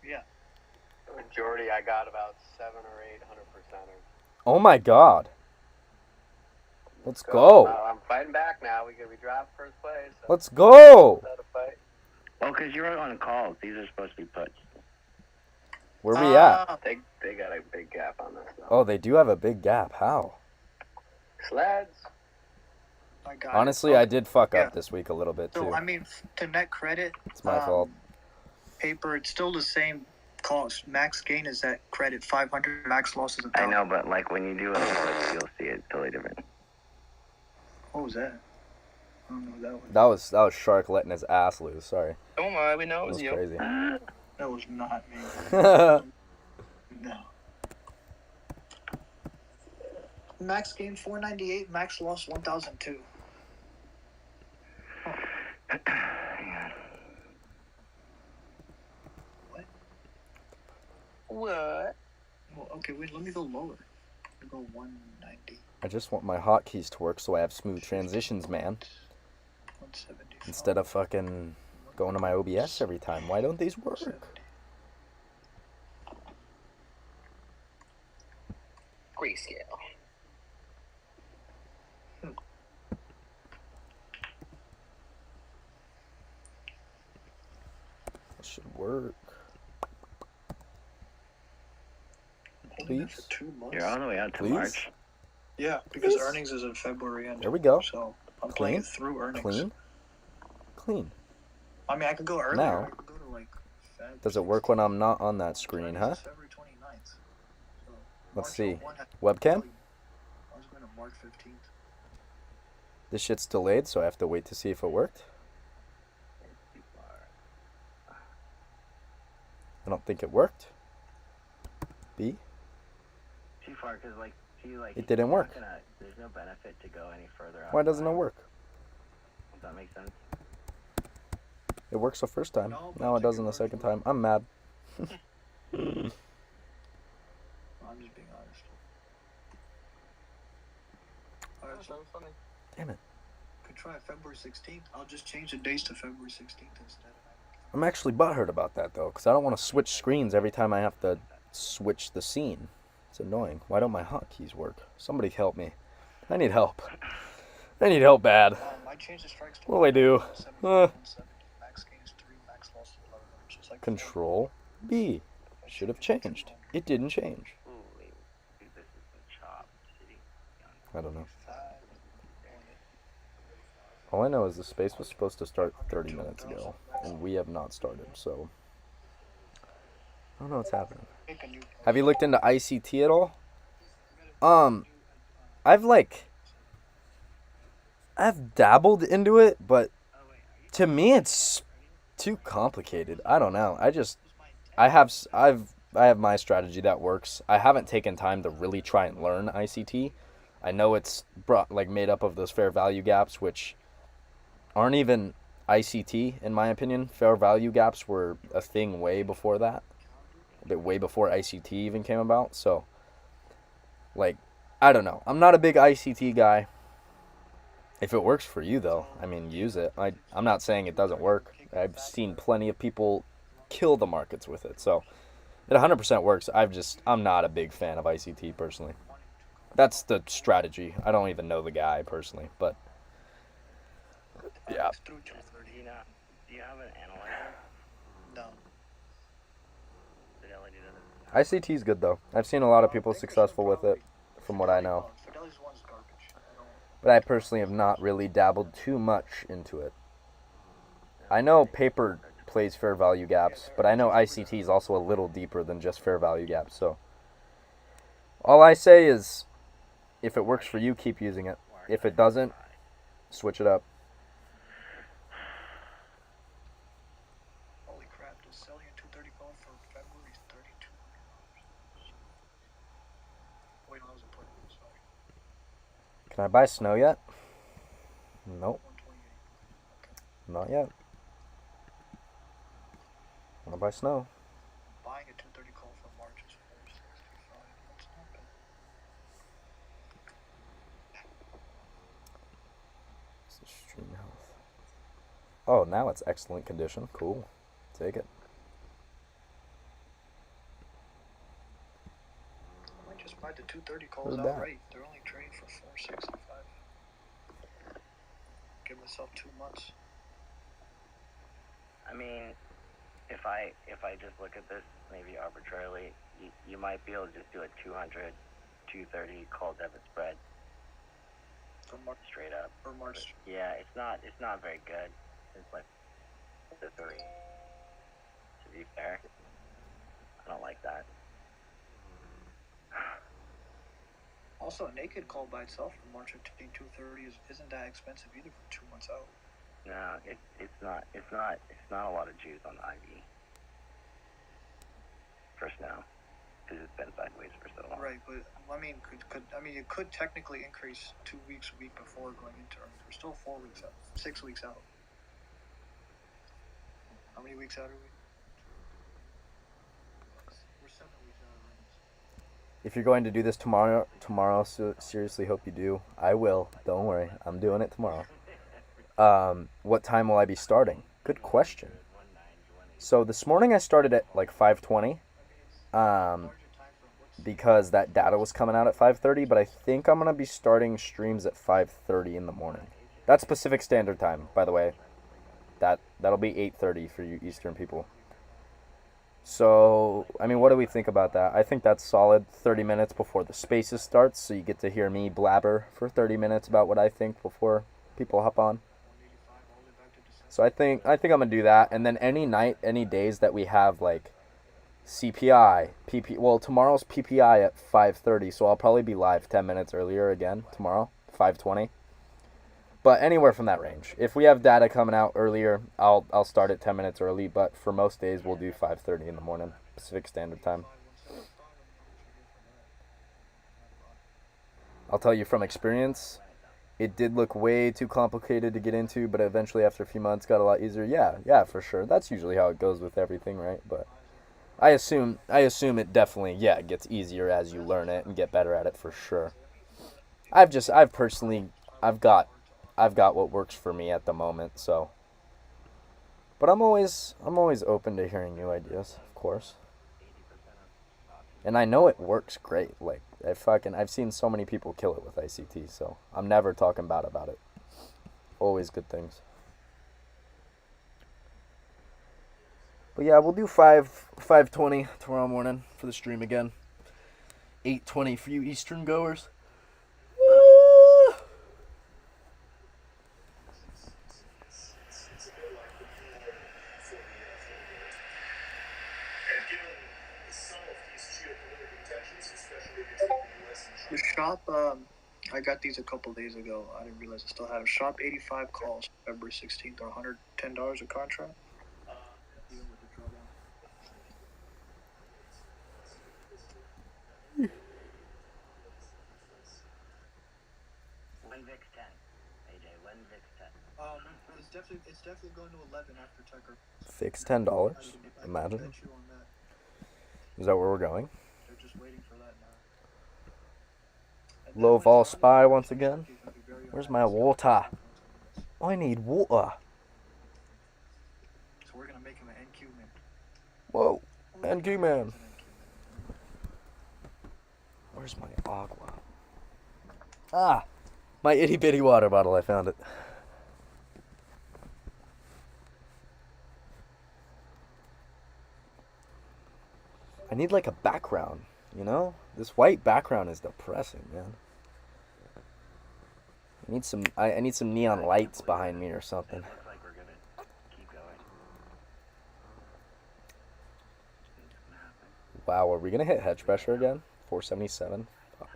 Yeah. The majority, I got about 700 or 800%ers. Oh my god. Let's go. I'm fighting back now. We dropped first place. So Let's go. Well, because you're on calls. These are supposed to be puts. Where we at? They got a big gap on this. Though. Oh, they do have a big gap. How? Sleds. Honestly, I did fuck up this week a little bit too. So I mean, to net credit, It's my fault. Paper, it's still the same cost. Max gain is at credit 500. Max loss is 1,000. I know, but like when you do it, you'll see it totally different. What was that? I don't know what that was. That was Shark letting his ass loose. Sorry. Oh my, we know it was you. Crazy. That was not me. No. Max gain 498. Max loss 1,002. What? Well, okay, wait, let me go lower. Let me go 190. I just want my hotkeys to work so I have smooth transitions, man. 175. Instead of fucking going to my OBS every time. Why don't these work? Grayscale. That should work. Please? For 2 months. You're all the way out to Please? March. Yeah, because earnings is in February end. There we go. So I'm playing it through earnings. Clean. I mean, I could go earlier. Now, I could go to like Feb. does it work when I'm not on that screen, huh? February 29th. So Let's see. March 1 Webcam? I was going to March 15th. This shit's delayed, so I have to wait to see if it worked. I don't think it worked. B? Too far, because like, It didn't work. There's no benefit to go any further. Why doesn't it work? Does that make sense? It works the first time. Now it doesn't the second time. I'm mad. I'm just being honest. Alright, so funny. Damn it. Could try February 16th. I'll just change the dates to February 16th instead. I'm actually butthurt about that, though, because I don't want to switch screens every time I have to switch the scene. It's annoying. Why don't my hotkeys work? Somebody help me. I need help. I need help bad. I changed the strikes to What do I do? Max gain is 3, max loss is 11. Just like Control B. Should have changed. It didn't change. I don't know. All I know is the space was supposed to start 30 minutes ago, and we have not started, so I don't know what's happening. Have you looked into ICT at all? I've dabbled into it, but to me it's too complicated. I don't know. I have my strategy that works. I haven't taken time to really try and learn ICT. I know it's made up of those fair value gaps, which aren't even ICT in my opinion. Fair value gaps were a thing way before that. Way before ICT even came about. So, I don't know. I'm not a big ICT guy. If it works for you, though, I mean, use it. I'm not saying it doesn't work. I've seen plenty of people kill the markets with it. So, it 100% works. I'm not a big fan of ICT, personally. That's the strategy. I don't even know the guy, personally. But, yeah. Do you have an analyzer? No. ICT is good, though. I've seen a lot of people successful with it, from what I know. Fidelity's one's garbage. But I personally have not really dabbled too much into it. I know paper plays fair value gaps, but I know ICT is also a little deeper than just fair value gaps. So all I say is, if it works for you, keep using it. If it doesn't, switch it up. Holy crap, the selling at 230 call for February is $3,200. Wait, no, that was a put. Sorry. Can I buy snow yet? Nope. Not yet. Want to buy snow? Buying a 230 call for March is 465. That's not bad. Oh, now it's excellent condition. Cool. Take it. I might just buy the 230 calls Heard that. outright. They're only trading for 465. Give myself 2 months. I mean, if I just look at this maybe arbitrarily, you might be able to just do a 200, 230 call debit spread. Straight up. For March. Yeah, it's not very good. It's like the 3. To be fair, I don't like that. Also, a naked call by itself for March 15, 230 isn't that expensive either for 2 months out. No, it's not a lot of juice on the IV. First now, because it's been sideways for so long. Right, but I mean, it could technically increase 2 weeks, a week before going into earnings. We're still 4 weeks out, 6 weeks out. How many weeks out are we? We're 7 weeks out of earnings. If you're going to do this tomorrow, so seriously hope you do. I will. Don't worry. I'm doing it tomorrow. What time will I be starting? Good question. So this morning I started at like 5:20. Because that data was coming out at 5:30, but I think I'm gonna be starting streams at 5:30 in the morning. That's Pacific Standard Time, by the way. That'll be 8:30 for you Eastern people. So, I mean, what do we think about that? I think that's solid. 30 minutes before the Spaces starts, so you get to hear me blabber for 30 minutes about what I think before people hop on. So I think I'm gonna do that, and then any night, any days that we have like CPI, well, tomorrow's PPI at 5:30, so I'll probably be live 10 minutes earlier again tomorrow, 5:20. But anywhere from that range. If we have data coming out earlier, I'll start at 10 minutes early, but for most days we'll do 5:30 in the morning, Pacific Standard Time. I'll tell you from experience, it did look way too complicated to get into, but eventually after a few months got a lot easier. Yeah, for sure. That's usually how it goes with everything, right? But I assume it definitely, it gets easier as you learn it and get better at it for sure. I've got what works for me at the moment, so. But I'm always open to hearing new ideas, of course. And I know it works great. Like I've seen so many people kill it with ICT, so I'm never talking bad about it. Always good things. But yeah, we'll do 5:20 tomorrow morning for the stream again. 8:20 for you Eastern goers. The shop, I got these a couple days ago. I didn't realize I still had a shop 85 calls February 16th, or $110 a contract. When VIX 10, AJ, when VIX 10. It's definitely going to 11 after Tucker. Fix $10. Imagine. Is that where we're going? They're just waiting for that now. Low vol spy once again. Where's my water? I need water. So we're gonna make him an NQ man. Whoa, NQ man. Where's my agua? Ah, my itty bitty water bottle. I found it. I need like a background, you know? This white background is depressing, man. I need some neon lights behind me or something. Wow, are we gonna hit hedge pressure again? 477? Fuck.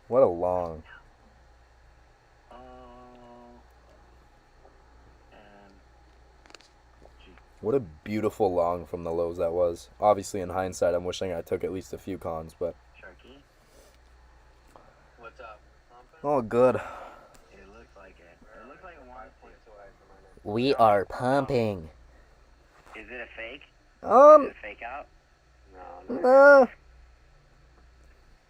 What a long. What a beautiful long from the lows that was. Obviously, in hindsight, I'm wishing I took at least a few cons, but. What's up? Oh, good. It looks like it. It looks like it wants to. We are pumping. Is it a fake? Is it a fake out? No.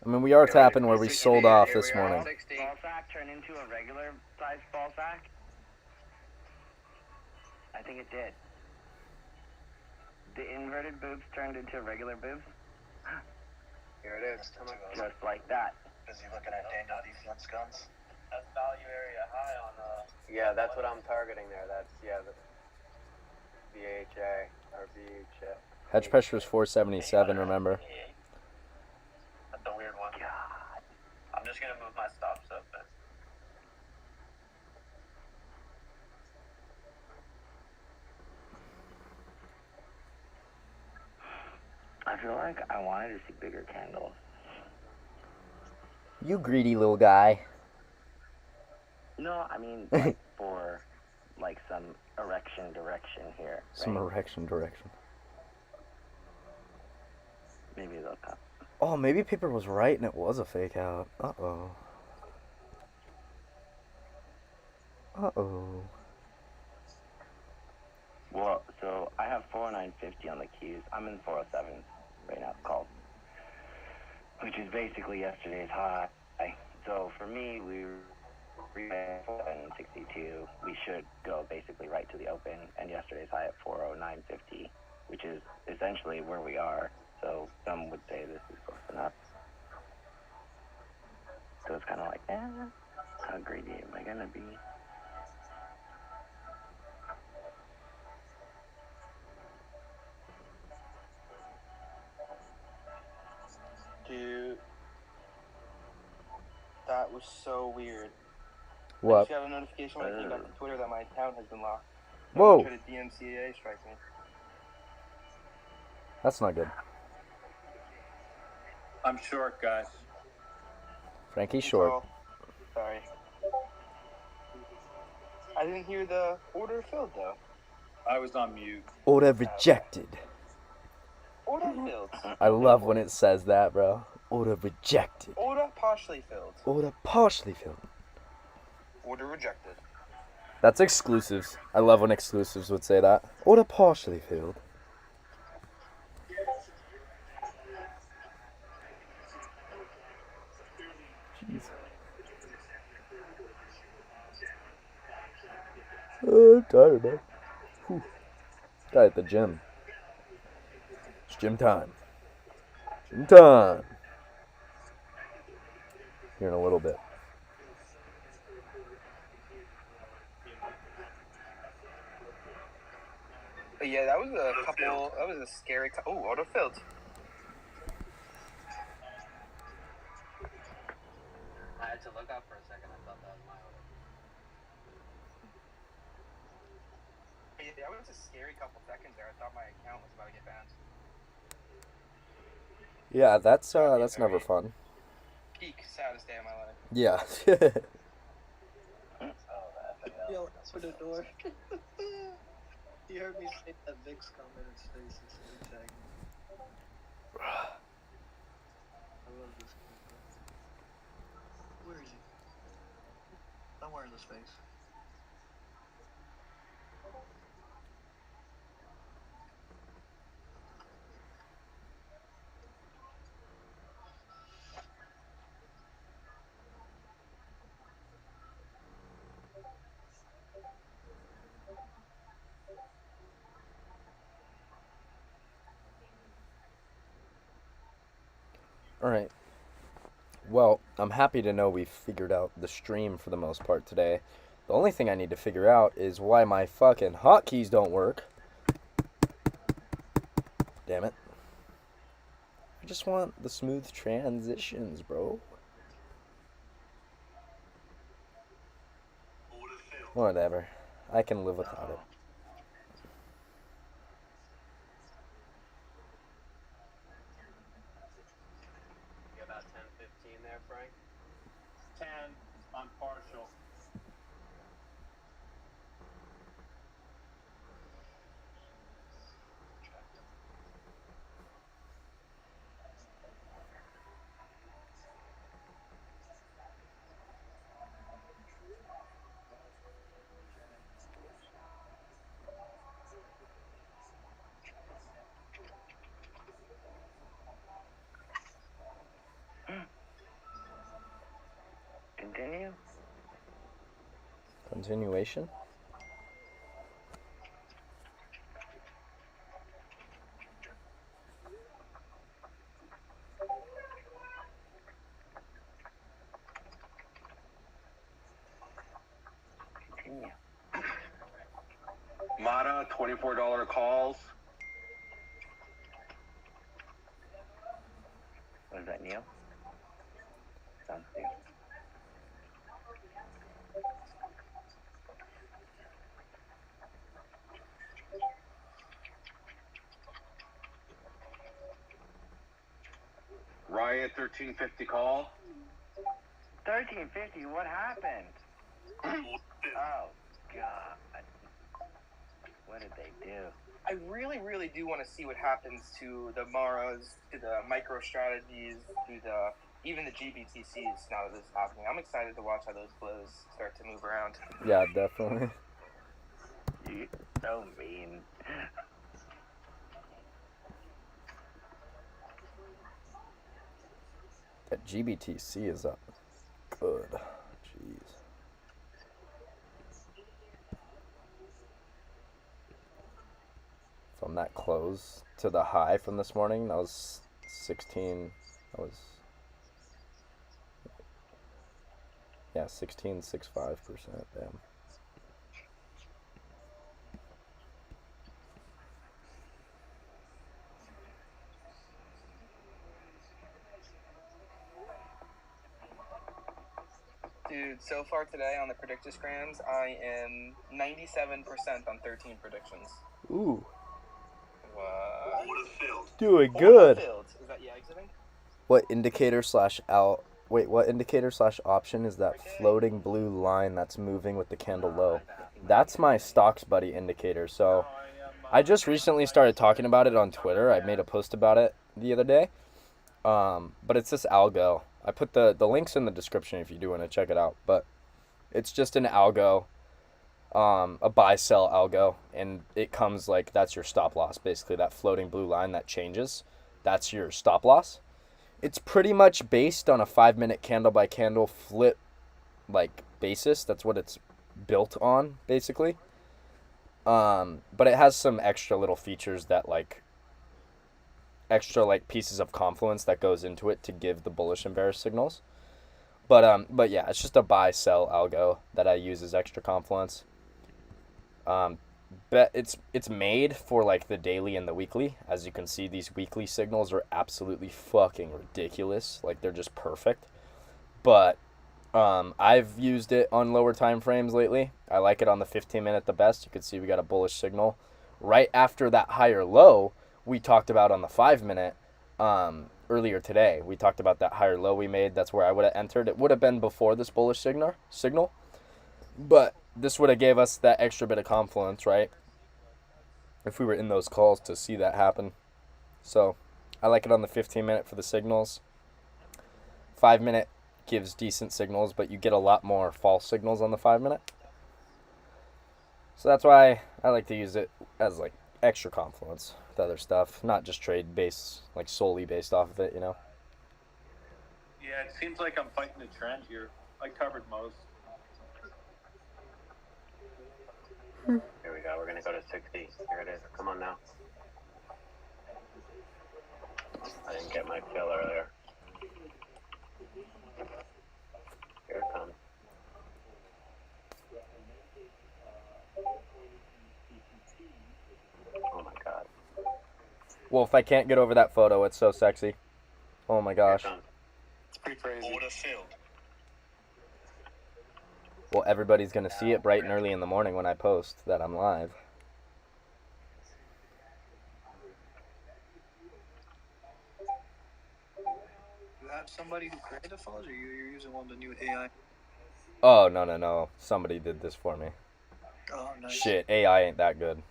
I mean, we are tapping where we sold off this morning. Ball sack turn into a regular size ball sack? I think it did. The inverted boobs turned into regular boobs. Here it is. Just like that. Busy looking at Daniel defense guns. That's value area high on Yeah, that's what I'm targeting there. That's, yeah, the VHA or VHA. Hedge pressure is 477, remember? That's a weird one. God. I'm just gonna move my stops up then. I feel like I wanted to see bigger candles. You greedy little guy. No, I mean, like, for, like, some erection direction here. Some right? erection direction. Maybe they'll come. Oh, maybe paper was right and it was a fake out. Uh-oh. Uh-oh. Well, so I have 409.50 on the keys. I'm in 407 right now, called, which is basically yesterday's high. So for me, we at 462. We should go basically right to the open, and yesterday's high at 409.50, which is essentially where we are. So some would say this is close enough. So it's kind of like, how greedy am I gonna be? Dude, that was so weird. What? I just got a notification when I came back to Twitter that my account has been locked. Whoa. Tried to DMCA strike me. That's not good. I'm short, guys. Frankie's short. Oh, sorry. I didn't hear the order filled though. I was on mute. Order rejected. Order filled. I love when it says that, bro. Order rejected. Order partially filled. Order partially filled. Order rejected. That's exclusives. I love when exclusives would say that. Order partially filled. Jeez. Oh, I'm tired, man. Whew. Guy at the gym. It's gym time. Gym time. Here in a little bit. But yeah, that was a couple. That was a scary. Oh, auto filled. I had to look up for a second. I thought that was my order. Yeah, that was a scary couple seconds there. I thought my account was about to get banned. Yeah, that's never fun. Peak saddest day of my life. Yeah. Yo, open the door. He heard me say that Vic's comment in Stasis and he tagged me. I love this guy. Where is he? Somewhere in this face. Alright. Well, I'm happy to know we've figured out the stream for the most part today. The only thing I need to figure out is why my fucking hotkeys don't work. Damn it. I just want the smooth transitions, bro. Whatever. I can live without it. You got about 10-15 there, Frank? 10 on partial. Continue. Continuation? Mata, $24 calls. What is that, Neil? Sounds good. Riot, 1350 call. 1350. What happened? Oh God. What did they do? I really, really do want to see what happens to the Maras, to the micro strategies, to the even the GBTCs now that this is happening. I'm excited to watch how those flows start to move around. Yeah, definitely. You're so mean. That GBTC is up. Good. Jeez. From that close to the high from this morning, that was 16. That was, yeah, 16.65%. Damn. Dude, so far today on the predictograms, I am 97% on 13 predictions. Ooh. What? Doing good. Is that you exiting? What indicator slash out? Wait, what indicator slash option is that floating blue line that's moving with the candle low? That's my stocks buddy indicator. So I just recently started talking about it on Twitter. I made a post about it the other day. But it's this algo. I put the links in the description if you do want to check it out. But it's just an algo, a buy sell algo, and it comes like that's your stop loss. Basically, that floating blue line that changes, that's your stop loss. It's pretty much based on a 5-minute candle by candle flip like basis. That's what it's built on, basically. But it has some extra little features that like extra like pieces of confluence that goes into it to give the bullish and bearish signals. But yeah, it's just a buy sell algo that I use as extra confluence. But it's made for like the daily and the weekly. As you can see, these weekly signals are absolutely fucking ridiculous. Like they're just perfect. But I've used it on lower time frames lately. I like it on the 15-minute the best. You can see we got a bullish signal right after that higher low we talked about on the 5-minute earlier today. We talked about that higher low we made. That's where I would have entered. It would have been before this bullish signal. But this would have gave us that extra bit of confluence, right? If we were in those calls to see that happen. So I like it on the 15-minute for the signals. 5-minute gives decent signals, but you get a lot more false signals on the 5-minute. So that's why I like to use it as like extra confluence with other stuff, not just trade based, like solely based off of it, you know? Yeah, it seems like I'm fighting a trend here. I covered most. Here we go. We're going to go to 60. Here it is. Come on now. I didn't get my fill earlier. Here it comes. Oh my God. Wolf, I can't get over that photo. It's so sexy. Oh my gosh. It's pretty crazy. Order filled. Well, everybody's going to see it bright and early in the morning when I post that I'm live. You have somebody who created the photos, or you're using one of the new AI? Oh, no. Somebody did this for me. Oh, nice. Shit, AI ain't that good.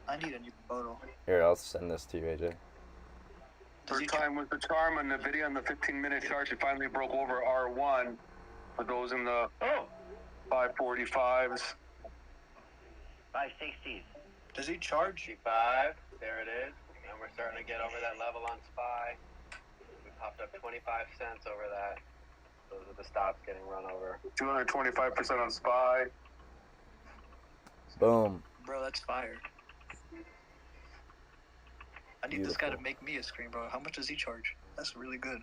I need a new photo. Here, I'll send this to you, AJ. Third time was the charm on the video on the 15-minute chart. She finally broke over R1 for those in the 545s. 560s. Does he charge? 55. There it is. And we're starting to get over that level on SPY. We popped up 25 cents over that. Those are the stops getting run over. 225% on SPY. Boom. Bro, that's fire. I need this guy to make me a screen, bro. How much does he charge? That's really good.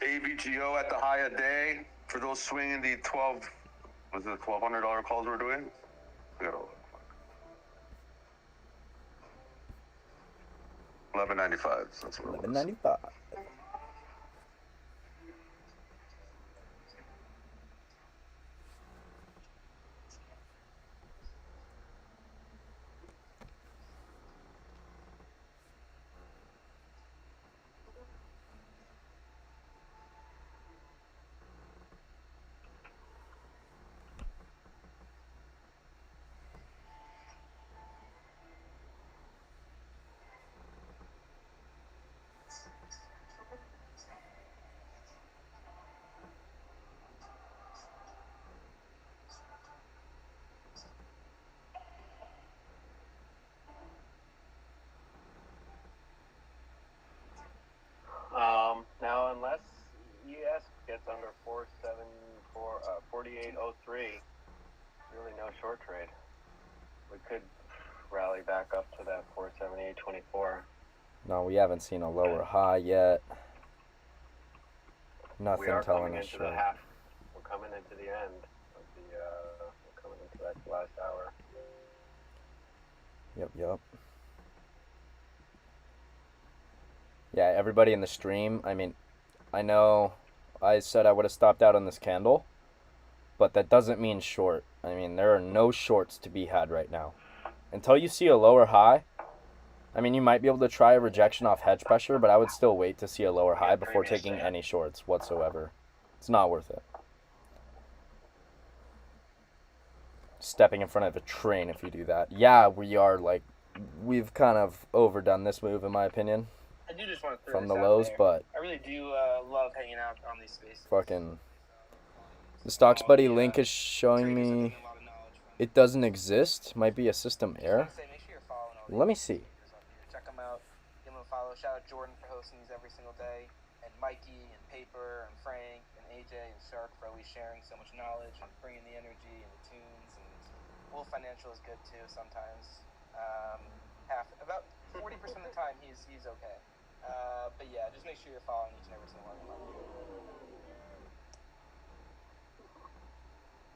AVGO at the high a day for those swinging the $1,200 calls we're doing. Good old. 11.95. That's what it was. 11.95. Now, unless ES gets under 48.03, really no short trade. We could rally back up to that 478.24. No, we haven't seen a lower high yet. Nothing We are telling coming us into short. the half. We're coming into the end of the. We're coming into that last hour. Yep. Yeah, everybody in the stream, I mean, I know I said I would have stopped out on this candle, but that doesn't mean short. I mean, there are no shorts to be had right now. Until you see a lower high, I mean, you might be able to try a rejection off hedge pressure, but I would still wait to see a lower high before taking any shorts whatsoever. It's not worth it. Stepping in front of a train if you do that. Yeah, we've kind of overdone this move, in my opinion. I do just want to throw From this the out lows, there. but I really do love hanging out on these spaces. fucking the Stocks Buddy link is showing me it doesn't exist. Might be a system error. Make sure you're following all Let me see. Check them out. Give them a follow. Shout out Jordan for hosting these every single day, and Mikey and Paper and Frank and AJ and Shark for always sharing so much knowledge and bringing the energy and the tunes. And Wolf Financial is good too sometimes. About 40% of the time he's okay. But yeah, just make sure you're following each and every single one of them.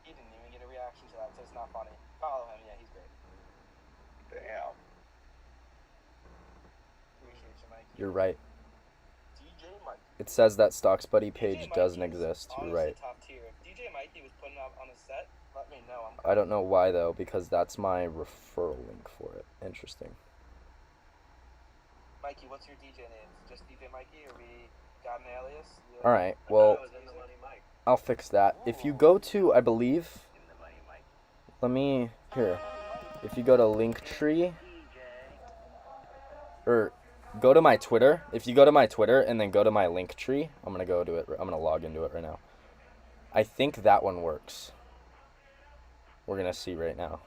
He didn't even get a reaction to that, so it's not funny. Follow him, yeah, he's great. Damn. Appreciate you, Mike. You're right. DJ Mike. It says that Stocks Buddy page doesn't exist. You're right. Top tier. If DJ Mikey was putting up on a set, let me know. I don't know why though, because that's my referral link for it. Interesting. Mikey, what's your DJ name? Just DJ Mikey, or we got an alias? All right. Well, I'll fix that. If you go to, I believe, let me here. If you go to Linktree, or go to my Twitter. If you go to my Twitter and then go to my Linktree, I'm gonna go to it. I'm gonna log into it right now. I think that one works. We're gonna see right now.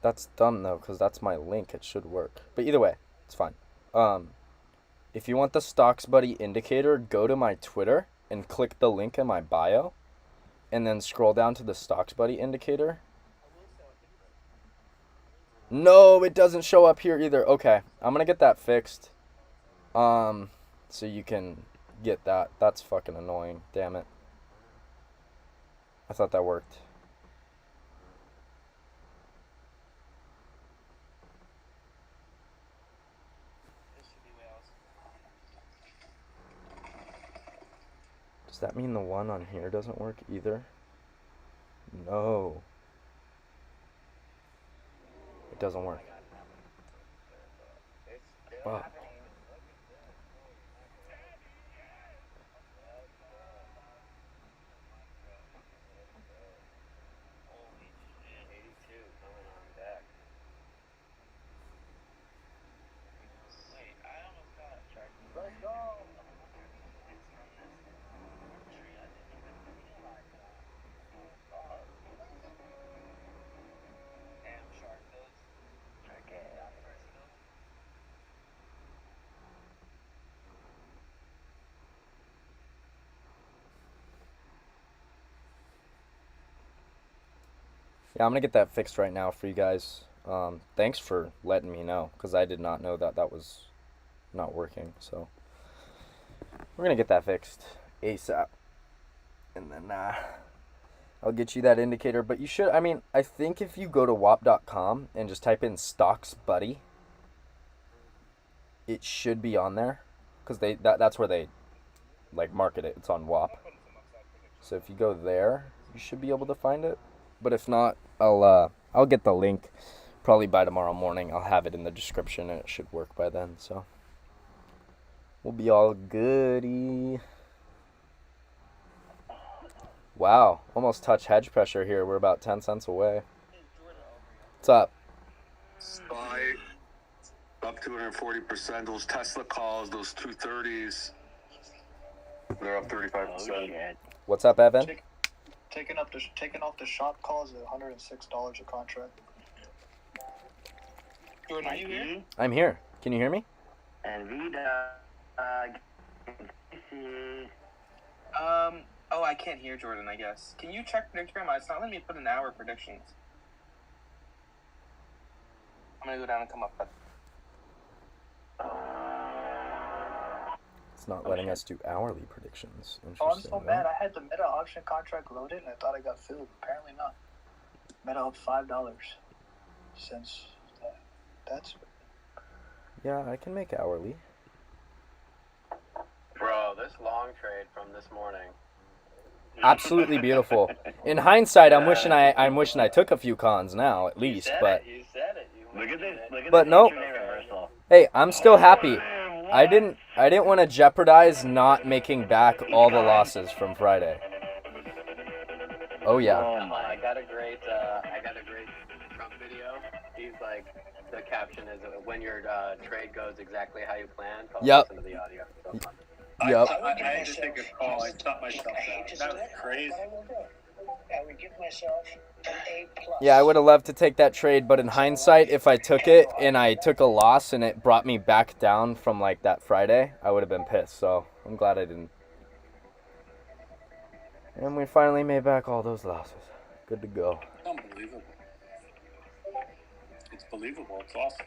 That's dumb though, because that's my link. It should work. But either way, it's fine. If you want the Stocks Buddy indicator, go to my Twitter and click the link in my bio, and then scroll down to the Stocks Buddy indicator. No, it doesn't show up here either. Okay, I'm gonna get that fixed. So you can get that. That's fucking annoying. Damn it. I thought that worked. Does that mean the one on here doesn't work either? No. It doesn't work. Fuck. Yeah, I'm gonna get that fixed right now for you guys. Thanks for letting me know, because I did not know that that was not working. So we're gonna get that fixed ASAP. And then I'll get you that indicator. But you should, I mean, I think if you go to wap.com and just type in stocks buddy, it should be on there. Because that's where they like market it. It's on WAP. So if you go there, you should be able to find it. But if not, I'll get the link probably by tomorrow morning. I'll have it in the description and it should work by then. So we'll be all goody. Wow, almost touch hedge pressure here. We're about 10 cents away. What's up? SPY up 240%. Those Tesla calls, those 230s, they're up 35%. What's up, Evan? Taking off the shop calls at $106 a contract. Jordan, are you here? I'm here. Can you hear me? And Vida, Oh, I can't hear Jordan, I guess. Can you check Predictgram? It's not letting me put in hour predictions. I'm gonna go down and come up. It's not letting us do hourly predictions. Oh, I'm so mad. I had the Meta option contract loaded and I thought I got filled. Apparently not. Meta up $5 since that's. Yeah, I can make hourly. Bro, this long trade from this morning. Absolutely beautiful. In hindsight, I'm wishing I took a few cons now at least, but You said it. look at this. Look at But this no. intraday reversal. Hey, I'm still happy. I didn't want to jeopardize not making back all the losses from Friday. Oh yeah. I got a great Trump video. He's like, the caption is when your trade goes exactly how you planned. Listen to the audio. So fun. Yep. I had to take a call. I stopped myself out. That was crazy. I would give myself an A+. Yeah, I would have loved to take that trade, but in hindsight, if I took it and I took a loss and it brought me back down from like that Friday, I would have been pissed. So I'm glad I didn't. And we finally made back all those losses. Good to go. Unbelievable. It's believable. It's awesome.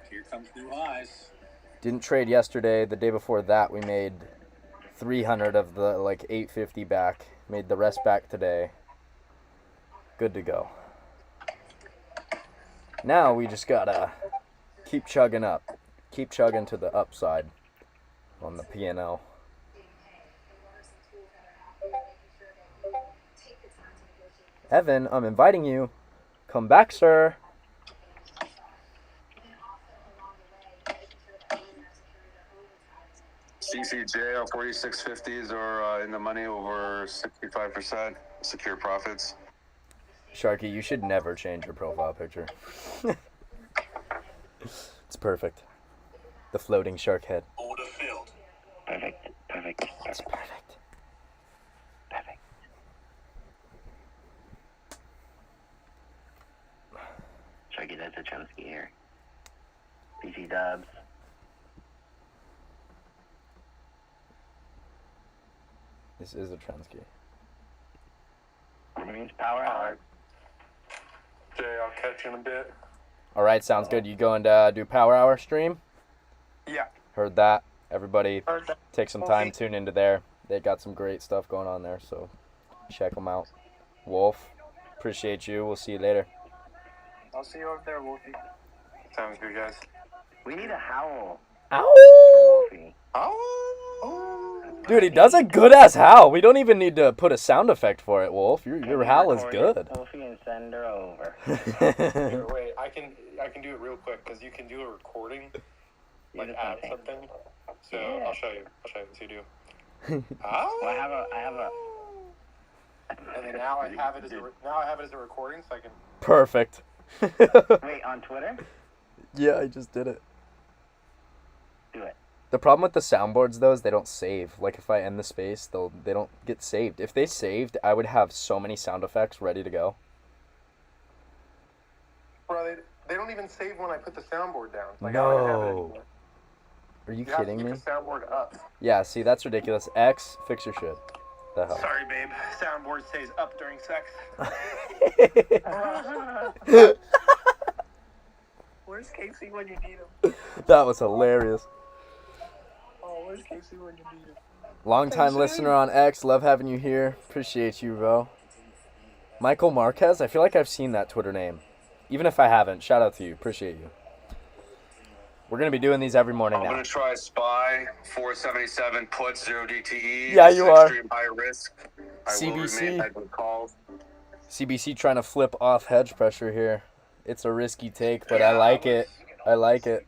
Here comes new highs. Didn't trade yesterday. The day before that, we made 300 of the like 850 back. Made the rest back today. Good to go. Now we just gotta keep chugging up. Keep chugging to the upside on the P&L. Evan, I'm inviting you. Come back, sir. CCJ on 4650s are in the money over 65%. Secure profits. Sharky, you should never change your profile picture. It's perfect. The floating shark head. Order filled. Perfect. It's perfect. Chucky, that's a Chomsky here. PC dubs. This is a Trensky. It means power hour. Jay, I'll catch you in a bit. All right, sounds good. You going to do Power Hour stream? Yeah. Heard that. Everybody Heard that. take some time, tune into there. They got some great stuff going on there, so check them out. Wolf, appreciate you. We'll see you later. I'll see you over there, Wolfie. Sounds good, guys. We need a howl. Ow! Wolfie. Dude, he does a good-ass howl. We don't even need to put a sound effect for it, Wolf. Your howl is good. Wolfie and send her over. Here, wait, I can do it real quick because you can do a recording, like add something. So Yeah. I'll show you. So you do. Well, I have a. And then now I have it as a recording, so I can. Perfect. Wait, on Twitter? Yeah, I just did it. Do it. The problem with the soundboards, though, is they don't save. Like, if I end the space, they don't get saved. If they saved, I would have so many sound effects ready to go. Bro, they don't even save when I put the soundboard down. Like, I don't have it No. anymore. Are you You have to kidding keep me? the soundboard up. Yeah, see, that's ridiculous. X, fix your shit. The hell. Sorry, babe. Soundboard stays up during sex. Where's Casey when you need him? That was hilarious. Oh, where's Casey when you need him? Long time listener on X. Love having you here. Appreciate you, bro. Michael Marquez. I feel like I've seen that Twitter name. Even if I haven't, shout out to you. Appreciate you. We're going to be doing these every morning now. I'm going to try SPY 477 puts 0 DTE. Yeah, This you is are. extreme high risk. I will remain hedged with calls. CBC trying to flip off hedge pressure here. It's a risky take, but I like it. I like it.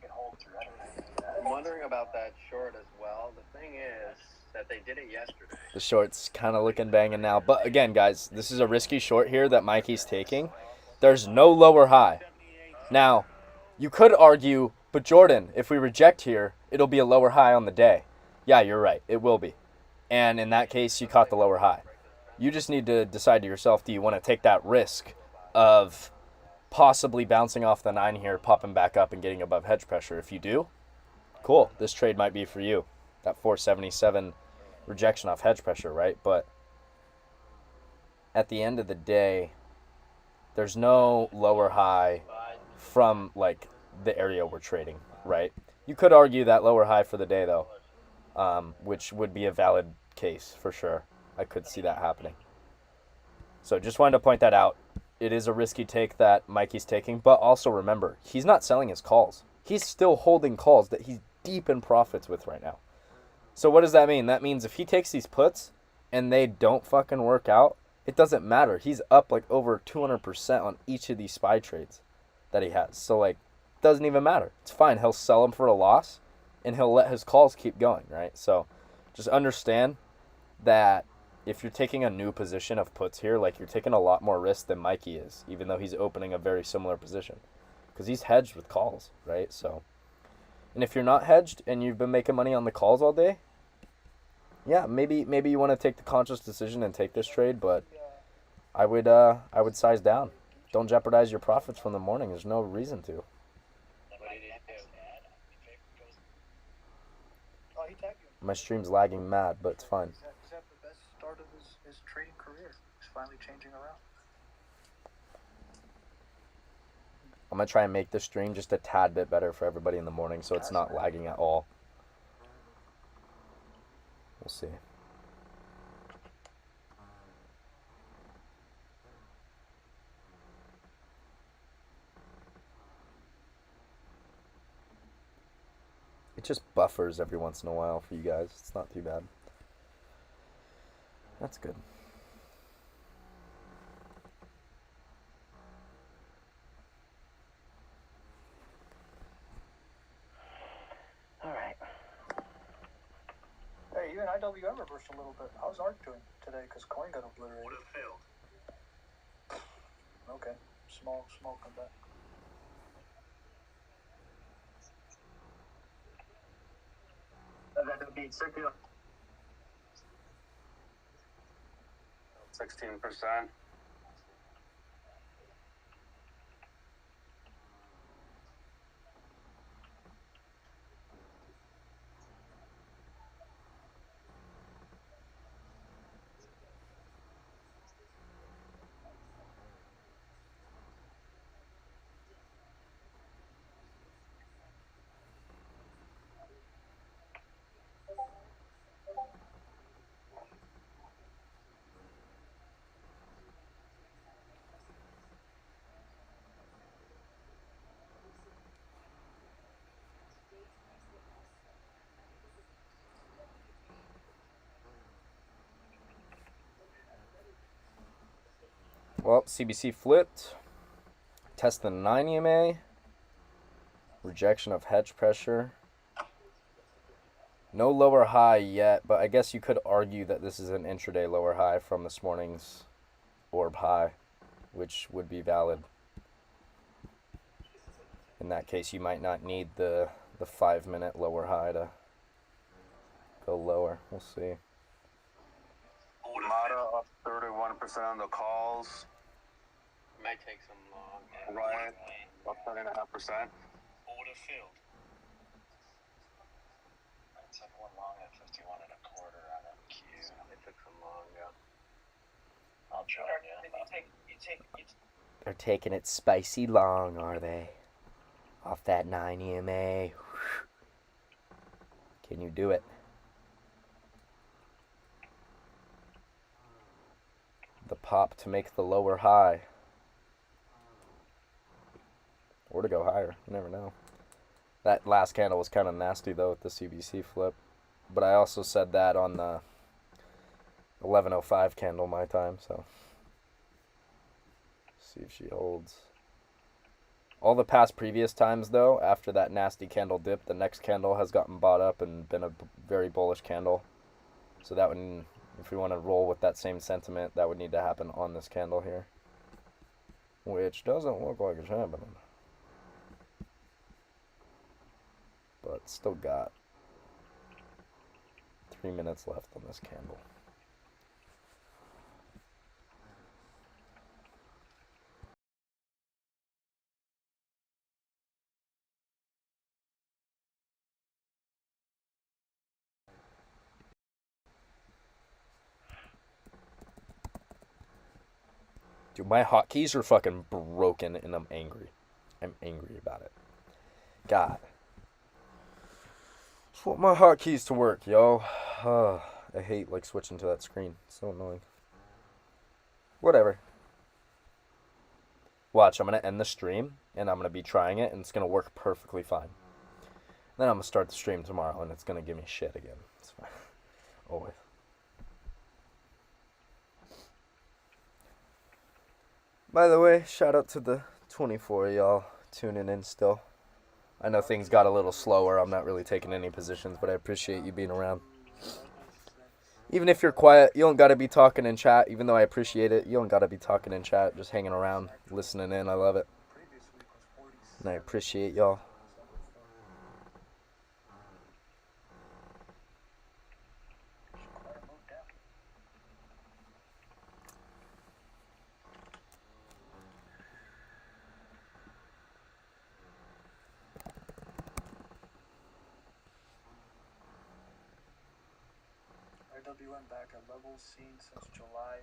I'm wondering about that short as well. The thing is that they did it yesterday. The short's kind of looking banging now. But again, guys, this is a risky short here that Mikey's taking. There's no lower high. Now, you could argue, but Jordan, if we reject here, it'll be a lower high on the day. Yeah, you're right. It will be. And in that case, you caught the lower high. You just need to decide to yourself, do you want to take that risk of possibly bouncing off the 9 here, popping back up and getting above hedge pressure? If you do, cool. This trade might be for you. That 477 rejection off hedge pressure, right? But at the end of the day, there's no lower high from like the area we're trading, right? You could argue that lower high for the day though, which would be a valid case for sure. I could see that happening. So just wanted to point that out. It is a risky take that Mikey's taking, but also remember, he's not selling his calls. He's still holding calls that he's deep in profits with right now. So what does that mean? That means if he takes these puts and they don't fucking work out, it doesn't matter. He's up like over 200% on each of these SPY trades that he has. So like, doesn't even matter. It's fine. He'll sell them for a loss and he'll let his calls keep going, right? So just understand that if you're taking a new position of puts here, like you're taking a lot more risk than Mikey is, even though he's opening a very similar position because he's hedged with calls, right? So, and if you're not hedged and you've been making money on the calls all day, yeah, maybe you want to take the conscious decision and take this trade, but I would size down. Don't jeopardize your profits from the morning. There's no reason to. My stream's lagging mad, but it's fine. Is that the best start of his trading career? He's finally changing around. I'm going to try and make the stream just a tad bit better for everybody in the morning so it's not lagging at all. We'll see. It just buffers every once in a while for you guys. It's not too bad. That's good. All right. Hey, even IWM reversed a little bit. How's ARC doing today? Because coin got obliterated. Would have failed. Okay. Small comeback. That'll be 16%. Well, CBC flipped. Test the 9 EMA. Rejection of hedge pressure. No lower high yet, but I guess you could argue that this is an intraday lower high from this morning's orb high, which would be valid. In that case, you might not need the 5-minute lower high to go lower. We'll see. Mata up 31% on the calls. Might take some long. Riot up 10.5%. Order filled. I took one long at 51 and a quarter on a Q. They took some long, yeah. I'll join you. They're taking it spicy long, are they? Off that 9 EMA. Can you do it? the pop to make the lower high. Or to go higher. You never know. That last candle was kind of nasty, though, with the CBC flip. But I also said that on the 11:05 candle my time, so. See if she holds. All the past previous times, though, after that nasty candle dip, the next candle has gotten bought up and been a very bullish candle. So that would, if we want to roll with that same sentiment, that would need to happen on this candle here. Which doesn't look like it's happening. But still got 3 minutes left on this candle. Dude, my hotkeys are fucking broken and I'm angry. I'm angry about it. God. Just want my hotkeys to work, yo. I hate, like, switching to that screen. It's so annoying. Whatever. Watch, I'm going to end the stream, and I'm going to be trying it, and it's going to work perfectly fine. Then I'm going to start the stream tomorrow, and it's going to give me shit again. It's fine. Always. By the way, shout out to the 24 y'all tuning in still. I know things got a little slower. I'm not really taking any positions, but I appreciate you being around. Even if you're quiet, you don't got to be talking in chat. Even though I appreciate it, you don't got to be talking in chat. Just hanging around, listening in. I love it. And I appreciate y'all. RWM back at levels seen since July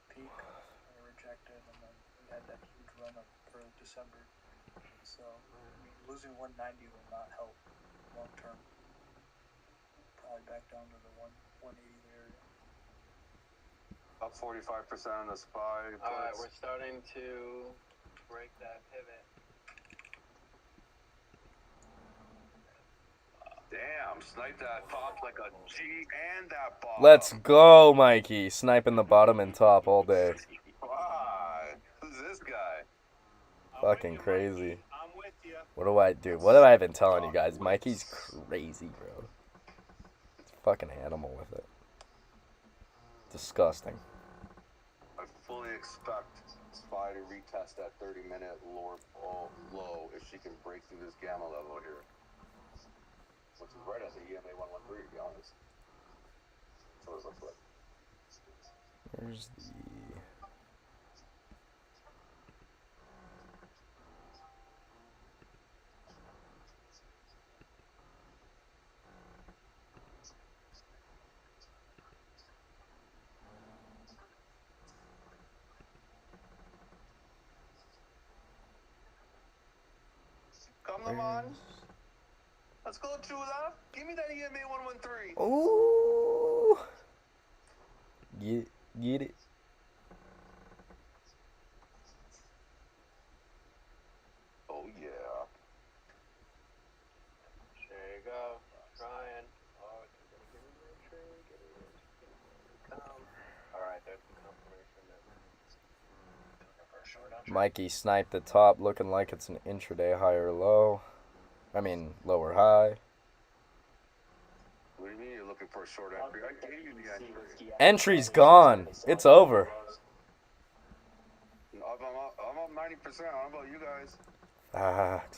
peak and rejected, and then we had that huge run up for December. So I mean, losing 190 will not help long term. Probably back down to the 180 area. Up 45% on the SPY. Alright, we're starting to break that pivot. Damn, snipe that top like a G and that bottom. Let's go, Mikey. Sniping the bottom and top all day. Why? Who's this guy? Fucking crazy. I'm with you. What do I do? What have I been telling you guys? Mikey's crazy, bro. It's a fucking animal with it. Disgusting. I fully expect SPY to retest that 30-minute low if she can break through this gamma level here. Which is right at the EMA 113, to be honest. So it looks like. Where's the... Come on. Let's go, Chula. Give me that EMA 113. Ooh. Get it. Oh, yeah. There you go. Trying. Oh, it's gonna give me my trade. Get it. Come. Alright, there's the confirmation that. Mikey sniped the top, looking like it's an intraday high or low. I mean, lower high. What do you mean you're looking for a short entry? I gave you the entry. Entry's gone. It's over. I'm up 90%. How about you guys? Fact.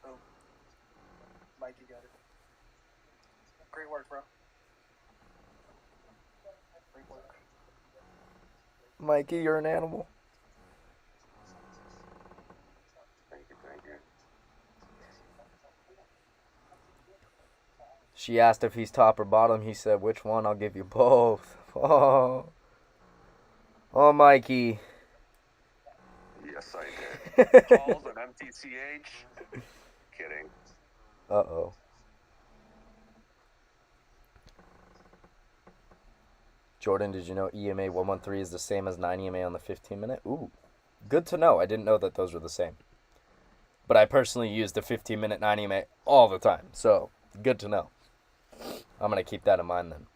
Oh. Mikey got it. Great work, bro. Great work. Mikey, you're an animal. Thank you. She asked if he's top or bottom. He said, which one? I'll give you both. Oh, Mikey. Yes, I did. Calls on MTCH. Kidding. Uh-oh. Jordan, did you know EMA 113 is the same as 9 EMA on the 15-minute? Ooh, good to know. I didn't know that those were the same. But I personally use the 15-minute 9 EMA all the time, so good to know. I'm going to keep that in mind then.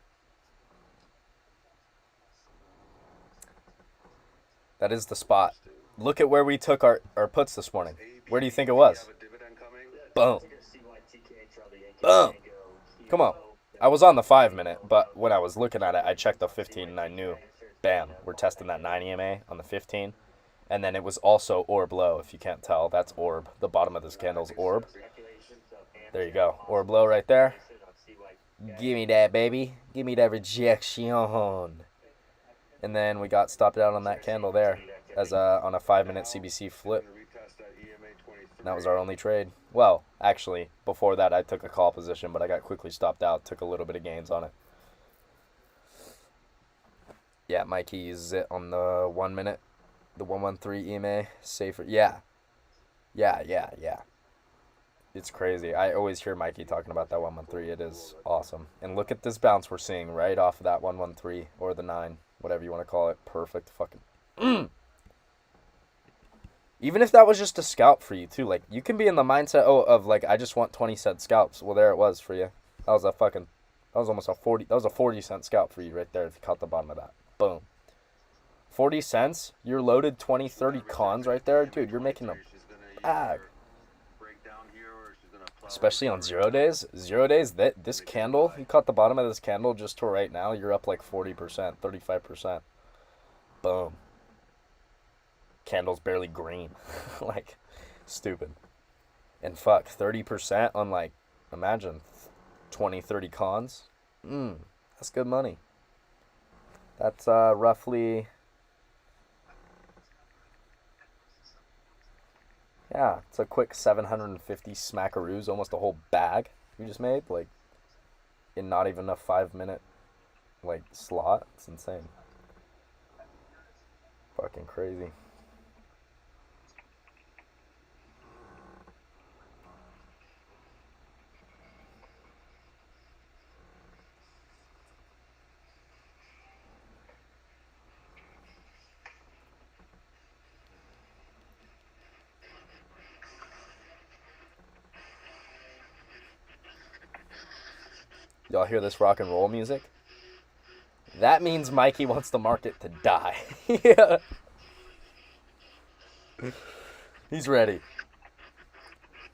That is the spot. Look at where we took our puts this morning. Where do you think it was? Boom. Boom. Come on. I was on the 5-minute, but when I was looking at it, I checked the 15 and I knew, bam, we're testing that 9 EMA on the 15. And then it was also orb low, if you can't tell. That's orb. The bottom of this candle's orb. There you go. Orb low right there. Give me that, baby. Give me that rejection. And then we got stopped out on that candle there as on a 5-minute CBC flip. And that was our only trade. Well, actually, before that I took a call position, but I got quickly stopped out. Took a little bit of gains on it. Yeah, Mikey uses it on the 1 minute. The 113 EMA. Safer. Yeah. It's crazy. I always hear Mikey talking about that 113. It is awesome. And look at this bounce we're seeing right off of that 113 or the 9. Whatever you want to call it. Perfect fucking... Even if that was just a scalp for you, too. Like, you can be in the mindset of, like, I just want 20-cent scalps. Well, there it was for you. That was almost a 40... That was a 40-cent scalp for you right there if you caught the bottom of that. Boom. 40 cents? You're loaded 20, 30 cons right there? Dude, you're making a bag. Especially on 0 days. 0 days, this candle, you caught the bottom of this candle just to right now, you're up like 40%, 35%. Boom. Candle's barely green. Like, stupid. And fuck, 30% on like, imagine, 20, 30 cons. That's good money. That's roughly... Yeah, it's a quick 750 smackaroos, almost a whole bag we just made, like, in not even a 5-minute, like, slot. It's insane. Fucking crazy. Y'all hear this rock and roll music? That means Mikey wants the market to die. Yeah. He's ready.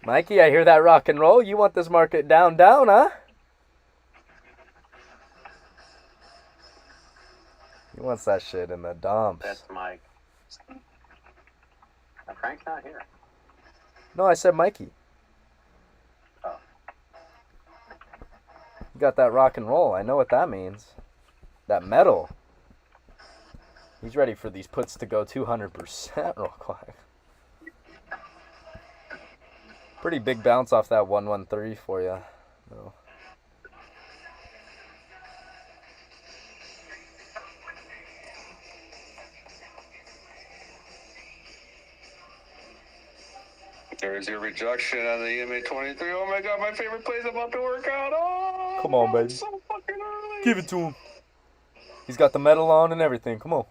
Mikey, I hear that rock and roll. You want this market down, huh? He wants that shit in the dumps. That's Mike. Frank's not here. No, I said Mikey. Oh. You got that rock and roll. I know what that means. That metal. He's ready for these puts to go 200% real quick. Pretty big bounce off that 113 for you. No. There's your rejection on the EMA 23. Oh my god, my favorite play's about to work out. Oh, come on, baby. It's so fucking early. Give it to him. He's got the metal on and everything. Come on.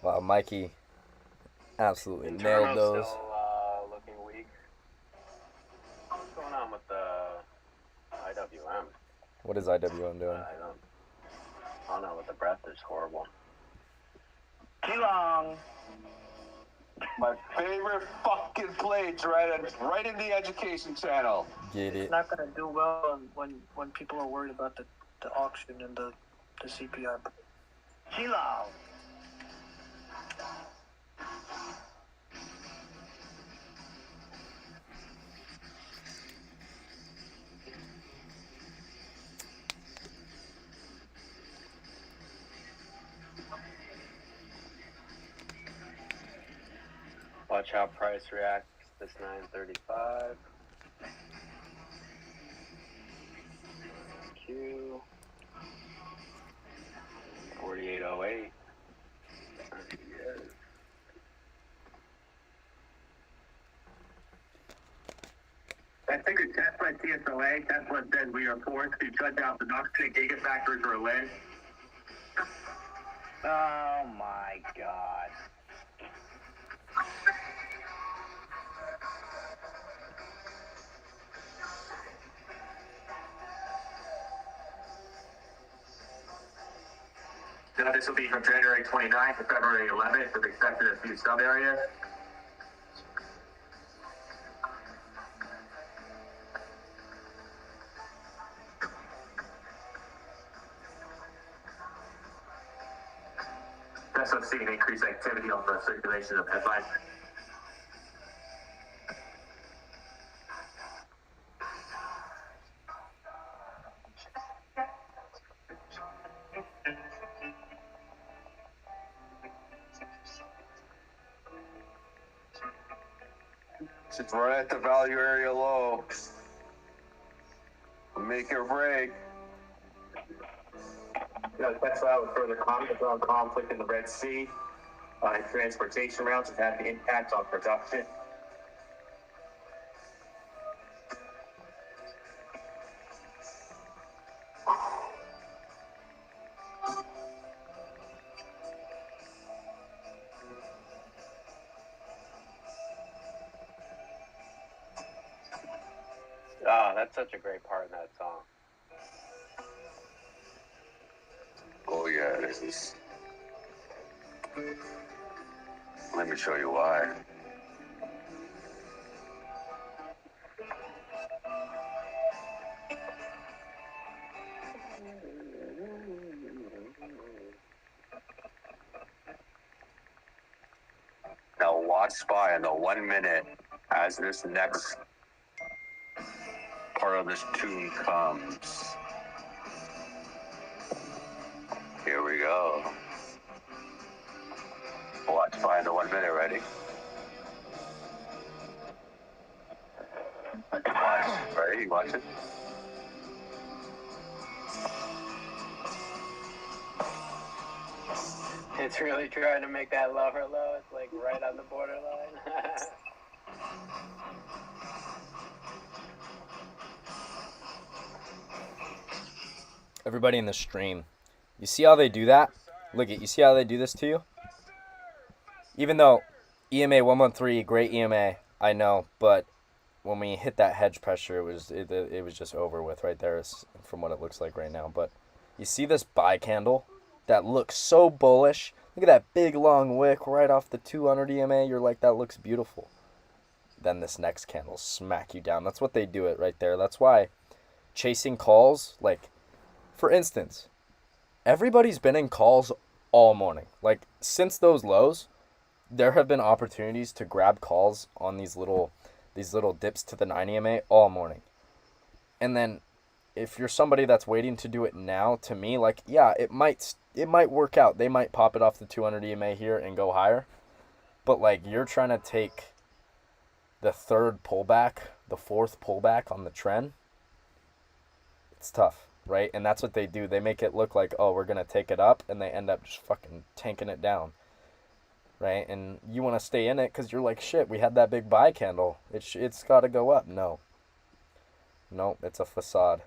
Wow, Mikey absolutely nailed those. Still looking weak. What's going on with the IWM? What is IWM doing? I don't know, but the breath is horrible. Too long. My favorite fucking plays right in the education channel. Get it. It's not going to do well when people are worried about the auction and the CPI. Too long. Watch how price reacts this 935. Q. 4808. I figured Tesla TSLA. Tesla said we are forced to shut down production. Gigafactories were lit. Oh my god. Now this will be from January 29th to February 11th, with exception of a few sub areas. Tesla seeing increased activity on the circulation of headlines. It's right at the value area low. Make or break. Tesla with further comments on conflict in the Red Sea and transportation routes has had an impact on production. Oh, that's such a great part in that song. Oh yeah, this is. Let me show you why. Now watch SPY in the 1 minute as this next part of this tune comes. Here we go. Watch SPY in the 1 minute, ready? Watch, ready? You watch it? It's really trying to make that lower low. It's like right on the borderline. Everybody in the stream, you see how they do that? Look at, you see how they do this to you? Even though EMA 113, great EMA, I know, but when we hit that hedge pressure, it was just over with right there, from what it looks like right now. But you see this buy candle that looks so bullish? Look at that big long wick right off the 200 EMA. You're like, that looks beautiful. Then this next candle smack you down. That's what they do it right there. That's why chasing calls, like, for instance, everybody's been in calls all morning. Like, since those lows, there have been opportunities to grab calls on these little dips to the 9 EMA all morning. And then if you're somebody that's waiting to do it now, to me, like, yeah, it might work out. They might pop it off the 200 EMA here and go higher. But, like, you're trying to take the third pullback, the fourth pullback on the trend. It's tough, right? And that's what they do. They make it look like, oh, we're going to take it up, and they end up just fucking tanking it down, right? And you want to stay in it because you're like, shit, we had that big buy candle. It's got to go up. No, it's a facade.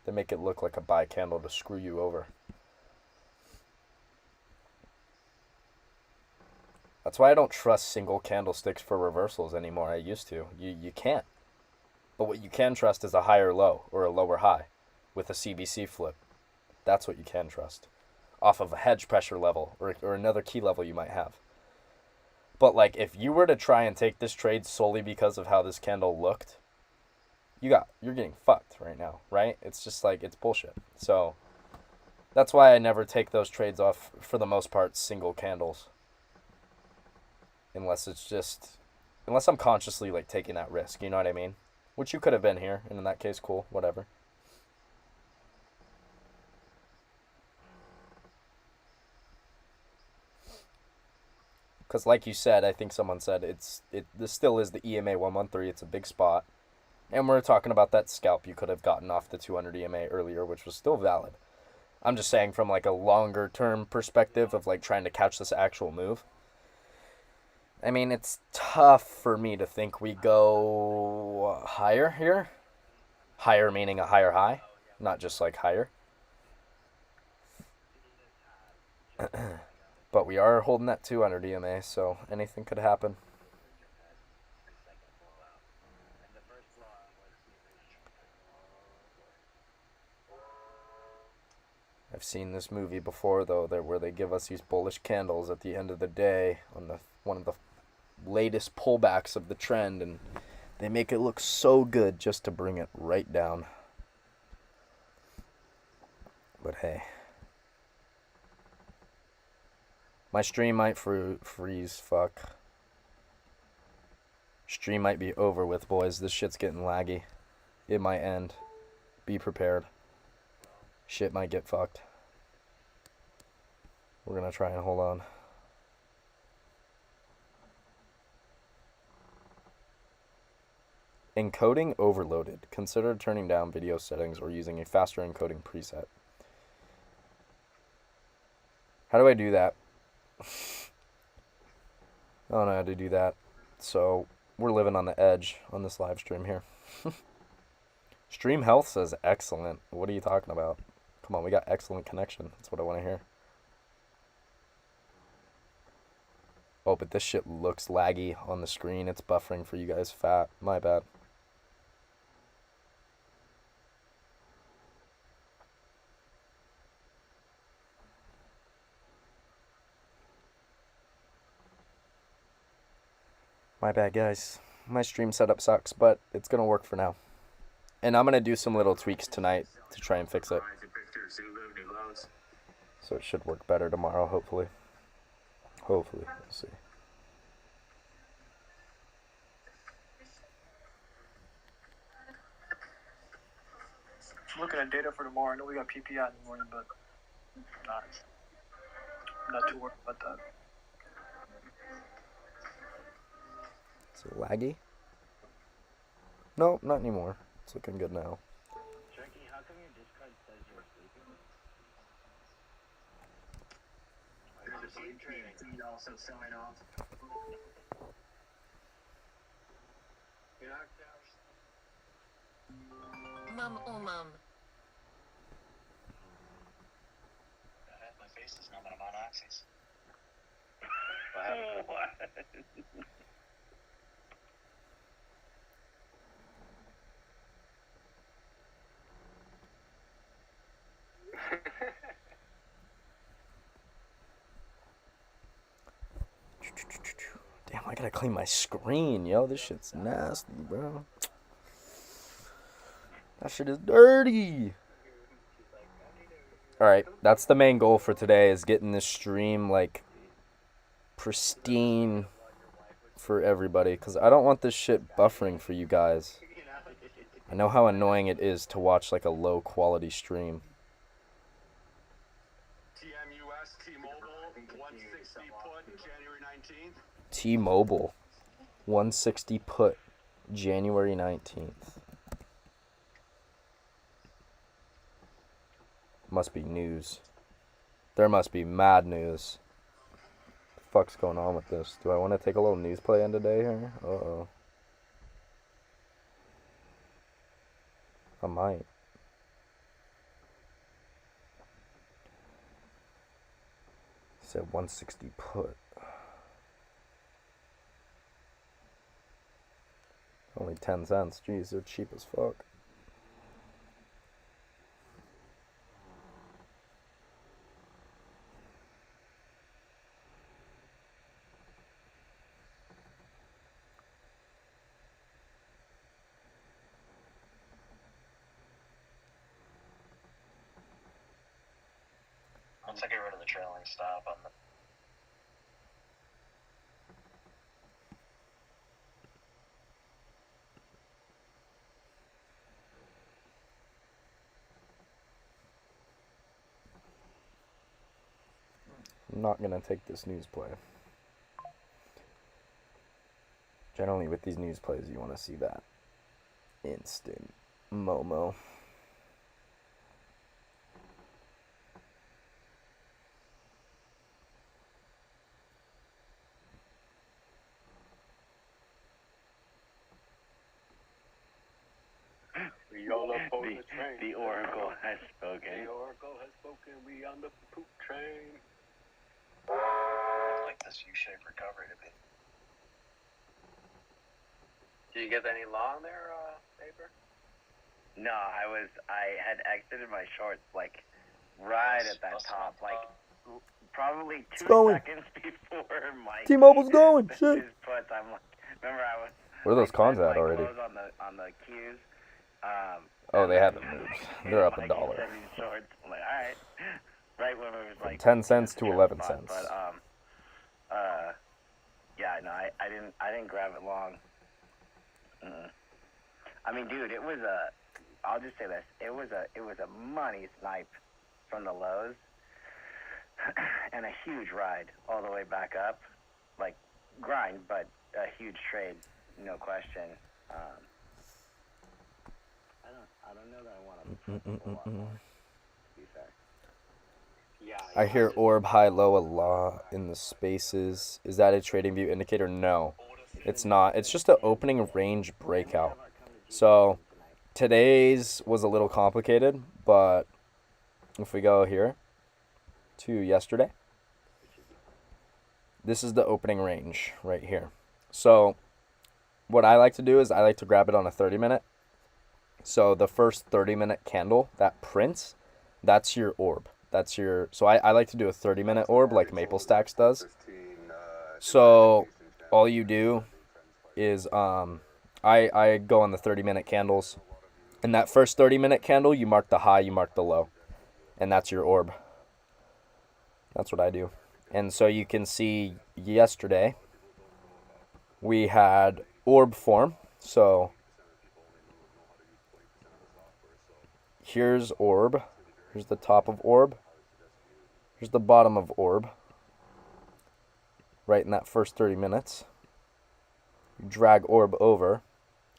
They make it look like a buy candle to screw you over. That's why I don't trust single candlesticks for reversals anymore. I used to. You can't. But what you can trust is a higher low or a lower high with a CBC flip. That's what you can trust. Off of a hedge pressure level or another key level you might have. But, like, if you were to try and take this trade solely because of how this candle looked, you're getting fucked right now, right? It's just like, it's bullshit. So that's why I never take those trades off, for the most part, single candles. Unless I'm consciously, like, taking that risk, you know what I mean? Which you could have been here, and in that case, cool, whatever. Because like you said, I think someone said, this still is the EMA 113, it's a big spot. And we're talking about that scalp you could have gotten off the 200 EMA earlier, which was still valid. I'm just saying from, like, a longer term perspective of, like, trying to catch this actual move. I mean, it's tough for me to think we go higher here. Higher meaning a higher high, not just like higher. But we are holding that 200 EMA, so anything could happen. I've seen this movie before, though, where they give us these bullish candles at the end of the day on one of the latest pullbacks of the trend, and they make it look so good just to bring it right down. But hey, my stream might freeze. Fuck. Stream might be over with, boys. This shit's getting laggy. It might end. Be prepared. Shit might get fucked. We're gonna try and hold on. Encoding overloaded. Consider turning down video settings or using a faster encoding preset. How do I do that? I don't know how to do that. So we're living on the edge on this live stream here. Stream health says excellent. What are you talking about? Come on, we got excellent connection. That's what I want to hear. Oh, but this shit looks laggy on the screen. It's buffering for you guys. Fat. My bad. My bad, guys. My stream setup sucks, but it's going to work for now. And I'm going to do some little tweaks tonight to try and fix it. So it should work better tomorrow, hopefully. Hopefully. We'll see. Looking at data for tomorrow. I know we got PPI in the morning, but not too worried about that. Is it laggy? No, not anymore. It's looking good now. Jackie, how come your Discord says you're sleeping? There's a sleep training feed also selling off. You're knocked out. Mum, oh mum. My face is numb and I'm on axis. What? Damn, I gotta clean my screen, yo. This shit's nasty, bro. That shit is dirty. Alright, that's the main goal for today, is getting this stream, like, pristine for everybody. Because I don't want this shit buffering for you guys. I know how annoying it is to watch, like, a low-quality stream. TMUS, T-Mobile, 160 put, January 19th. T-Mobile, 160 put, January 19th. Must be news. There must be mad news. What the fuck's going on with this? Do I want to take a little news play in today here? Uh-oh. I might. Said 160 put. Only 10 cents. Jeez, they're cheap as fuck. Once I get rid of the trailing stop on the I'm not gonna take this news play. Generally with these news plays you want to see that instant Momo. We all up on the train. The Oracle has spoken. The Oracle has spoken. We on the poop train. I'd like this U-shaped recovery to be. Did you get any long there, paper? No, I had exited my shorts like right at that top, like probably 2 seconds before my T-Mobile's going. Shit. his puts. I'm like, remember I was. Where are those cons at like, already? On the Qs. Oh, they haven't moved. They're up $1. Shorts. I'm like, all right. Right when it was like 10 cents to 11 cents. But yeah, no, I didn't grab it long. I mean, dude, it was I'll just say this. It was a money snipe from the lows and a huge ride all the way back up. Like, grind, but a huge trade, no question. I don't know that I want to a lot more, to be fair. Yeah. I hear orb high low a lot in the spaces. Is that a trading view indicator? No, it's not. It's just an opening range breakout. So today's was a little complicated, but if we go here to yesterday, this is the opening range right here. So what I like to do is I like to grab it on a 30-minute. So the first 30-minute candle that prints, that's your orb. That's your. So I like to do a 30-minute orb like Maple Stacks does. So all you do is I go on the 30-minute candles. In that first 30-minute candle, you mark the high, you mark the low. And that's your orb. That's what I do. And so you can see yesterday we had orb form. So here's orb. Here's the top of orb. Here's the bottom of orb. Right in that first 30 minutes. Drag orb over.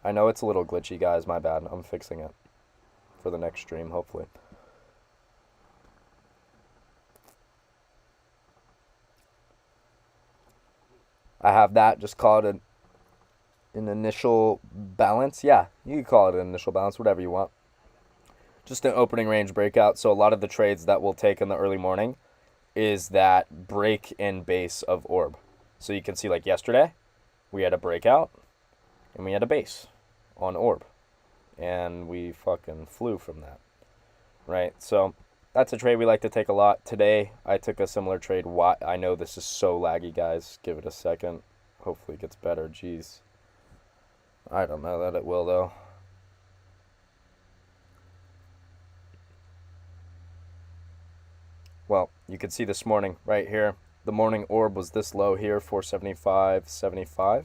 I know it's a little glitchy, guys. My bad. I'm fixing it for the next stream, hopefully. I have that. Just call it an initial balance. Yeah, you can call it an initial balance, whatever you want. Just an opening range breakout. So a lot of the trades that we'll take in the early morning is that break in base of orb. So you can see like yesterday, we had a breakout and we had a base on orb. And we fucking flew from that. Right? So that's a trade we like to take a lot. Today, I took a similar trade. Why? I know this is so laggy, guys. Give it a second. Hopefully it gets better. Jeez. I don't know that it will, though. Well, you can see this morning right here. The morning orb was this low here, 475.75.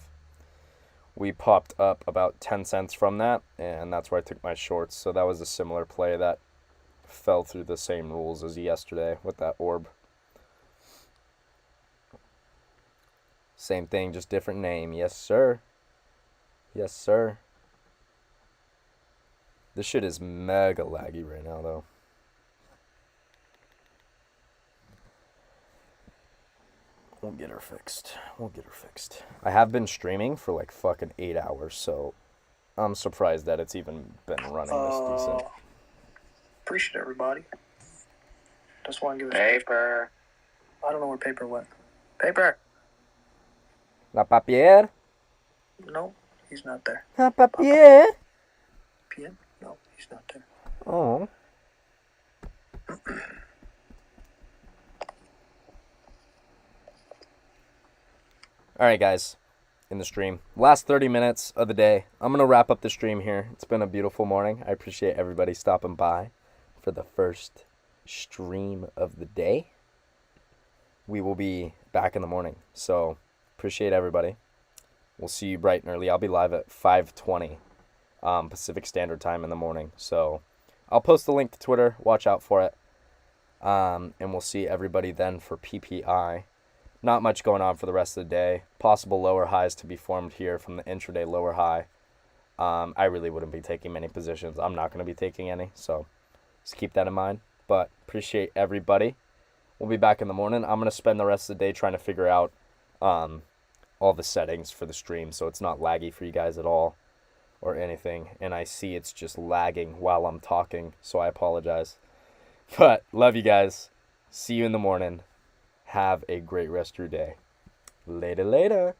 We popped up about 10 cents from that, and that's where I took my shorts. So that was a similar play that fell through the same rules as yesterday with that orb. Same thing, just different name. Yes, sir. Yes, sir. This shit is mega laggy right now, though. We'll get her fixed. We'll get her fixed. I have been streaming for like fucking 8 hours, so I'm surprised that it's even been running this decent. Appreciate everybody. Just want to give it paper. I don't know where paper went. Paper. La papier? No, he's not there. La papier? Pien? No, he's not there. Oh. Alright, guys, in the stream. Last 30 minutes of the day. I'm going to wrap up the stream here. It's been a beautiful morning. I appreciate everybody stopping by for the first stream of the day. We will be back in the morning, so appreciate everybody. We'll see you bright and early. I'll be live at 5:20 Pacific Standard Time in the morning, so I'll post the link to Twitter. Watch out for it, and we'll see everybody then for PPI. Not much going on for the rest of the day. Possible lower highs to be formed here from the intraday lower high. I really wouldn't be taking many positions. I'm not going to be taking any, so just keep that in mind. But appreciate everybody. We'll be back in the morning. I'm going to spend the rest of the day trying to figure out all the settings for the stream so it's not laggy for you guys at all. or anything, and I see it's just lagging while I'm talking, so I apologize. But love you guys. See you in the morning. Have a great rest of your day. Later.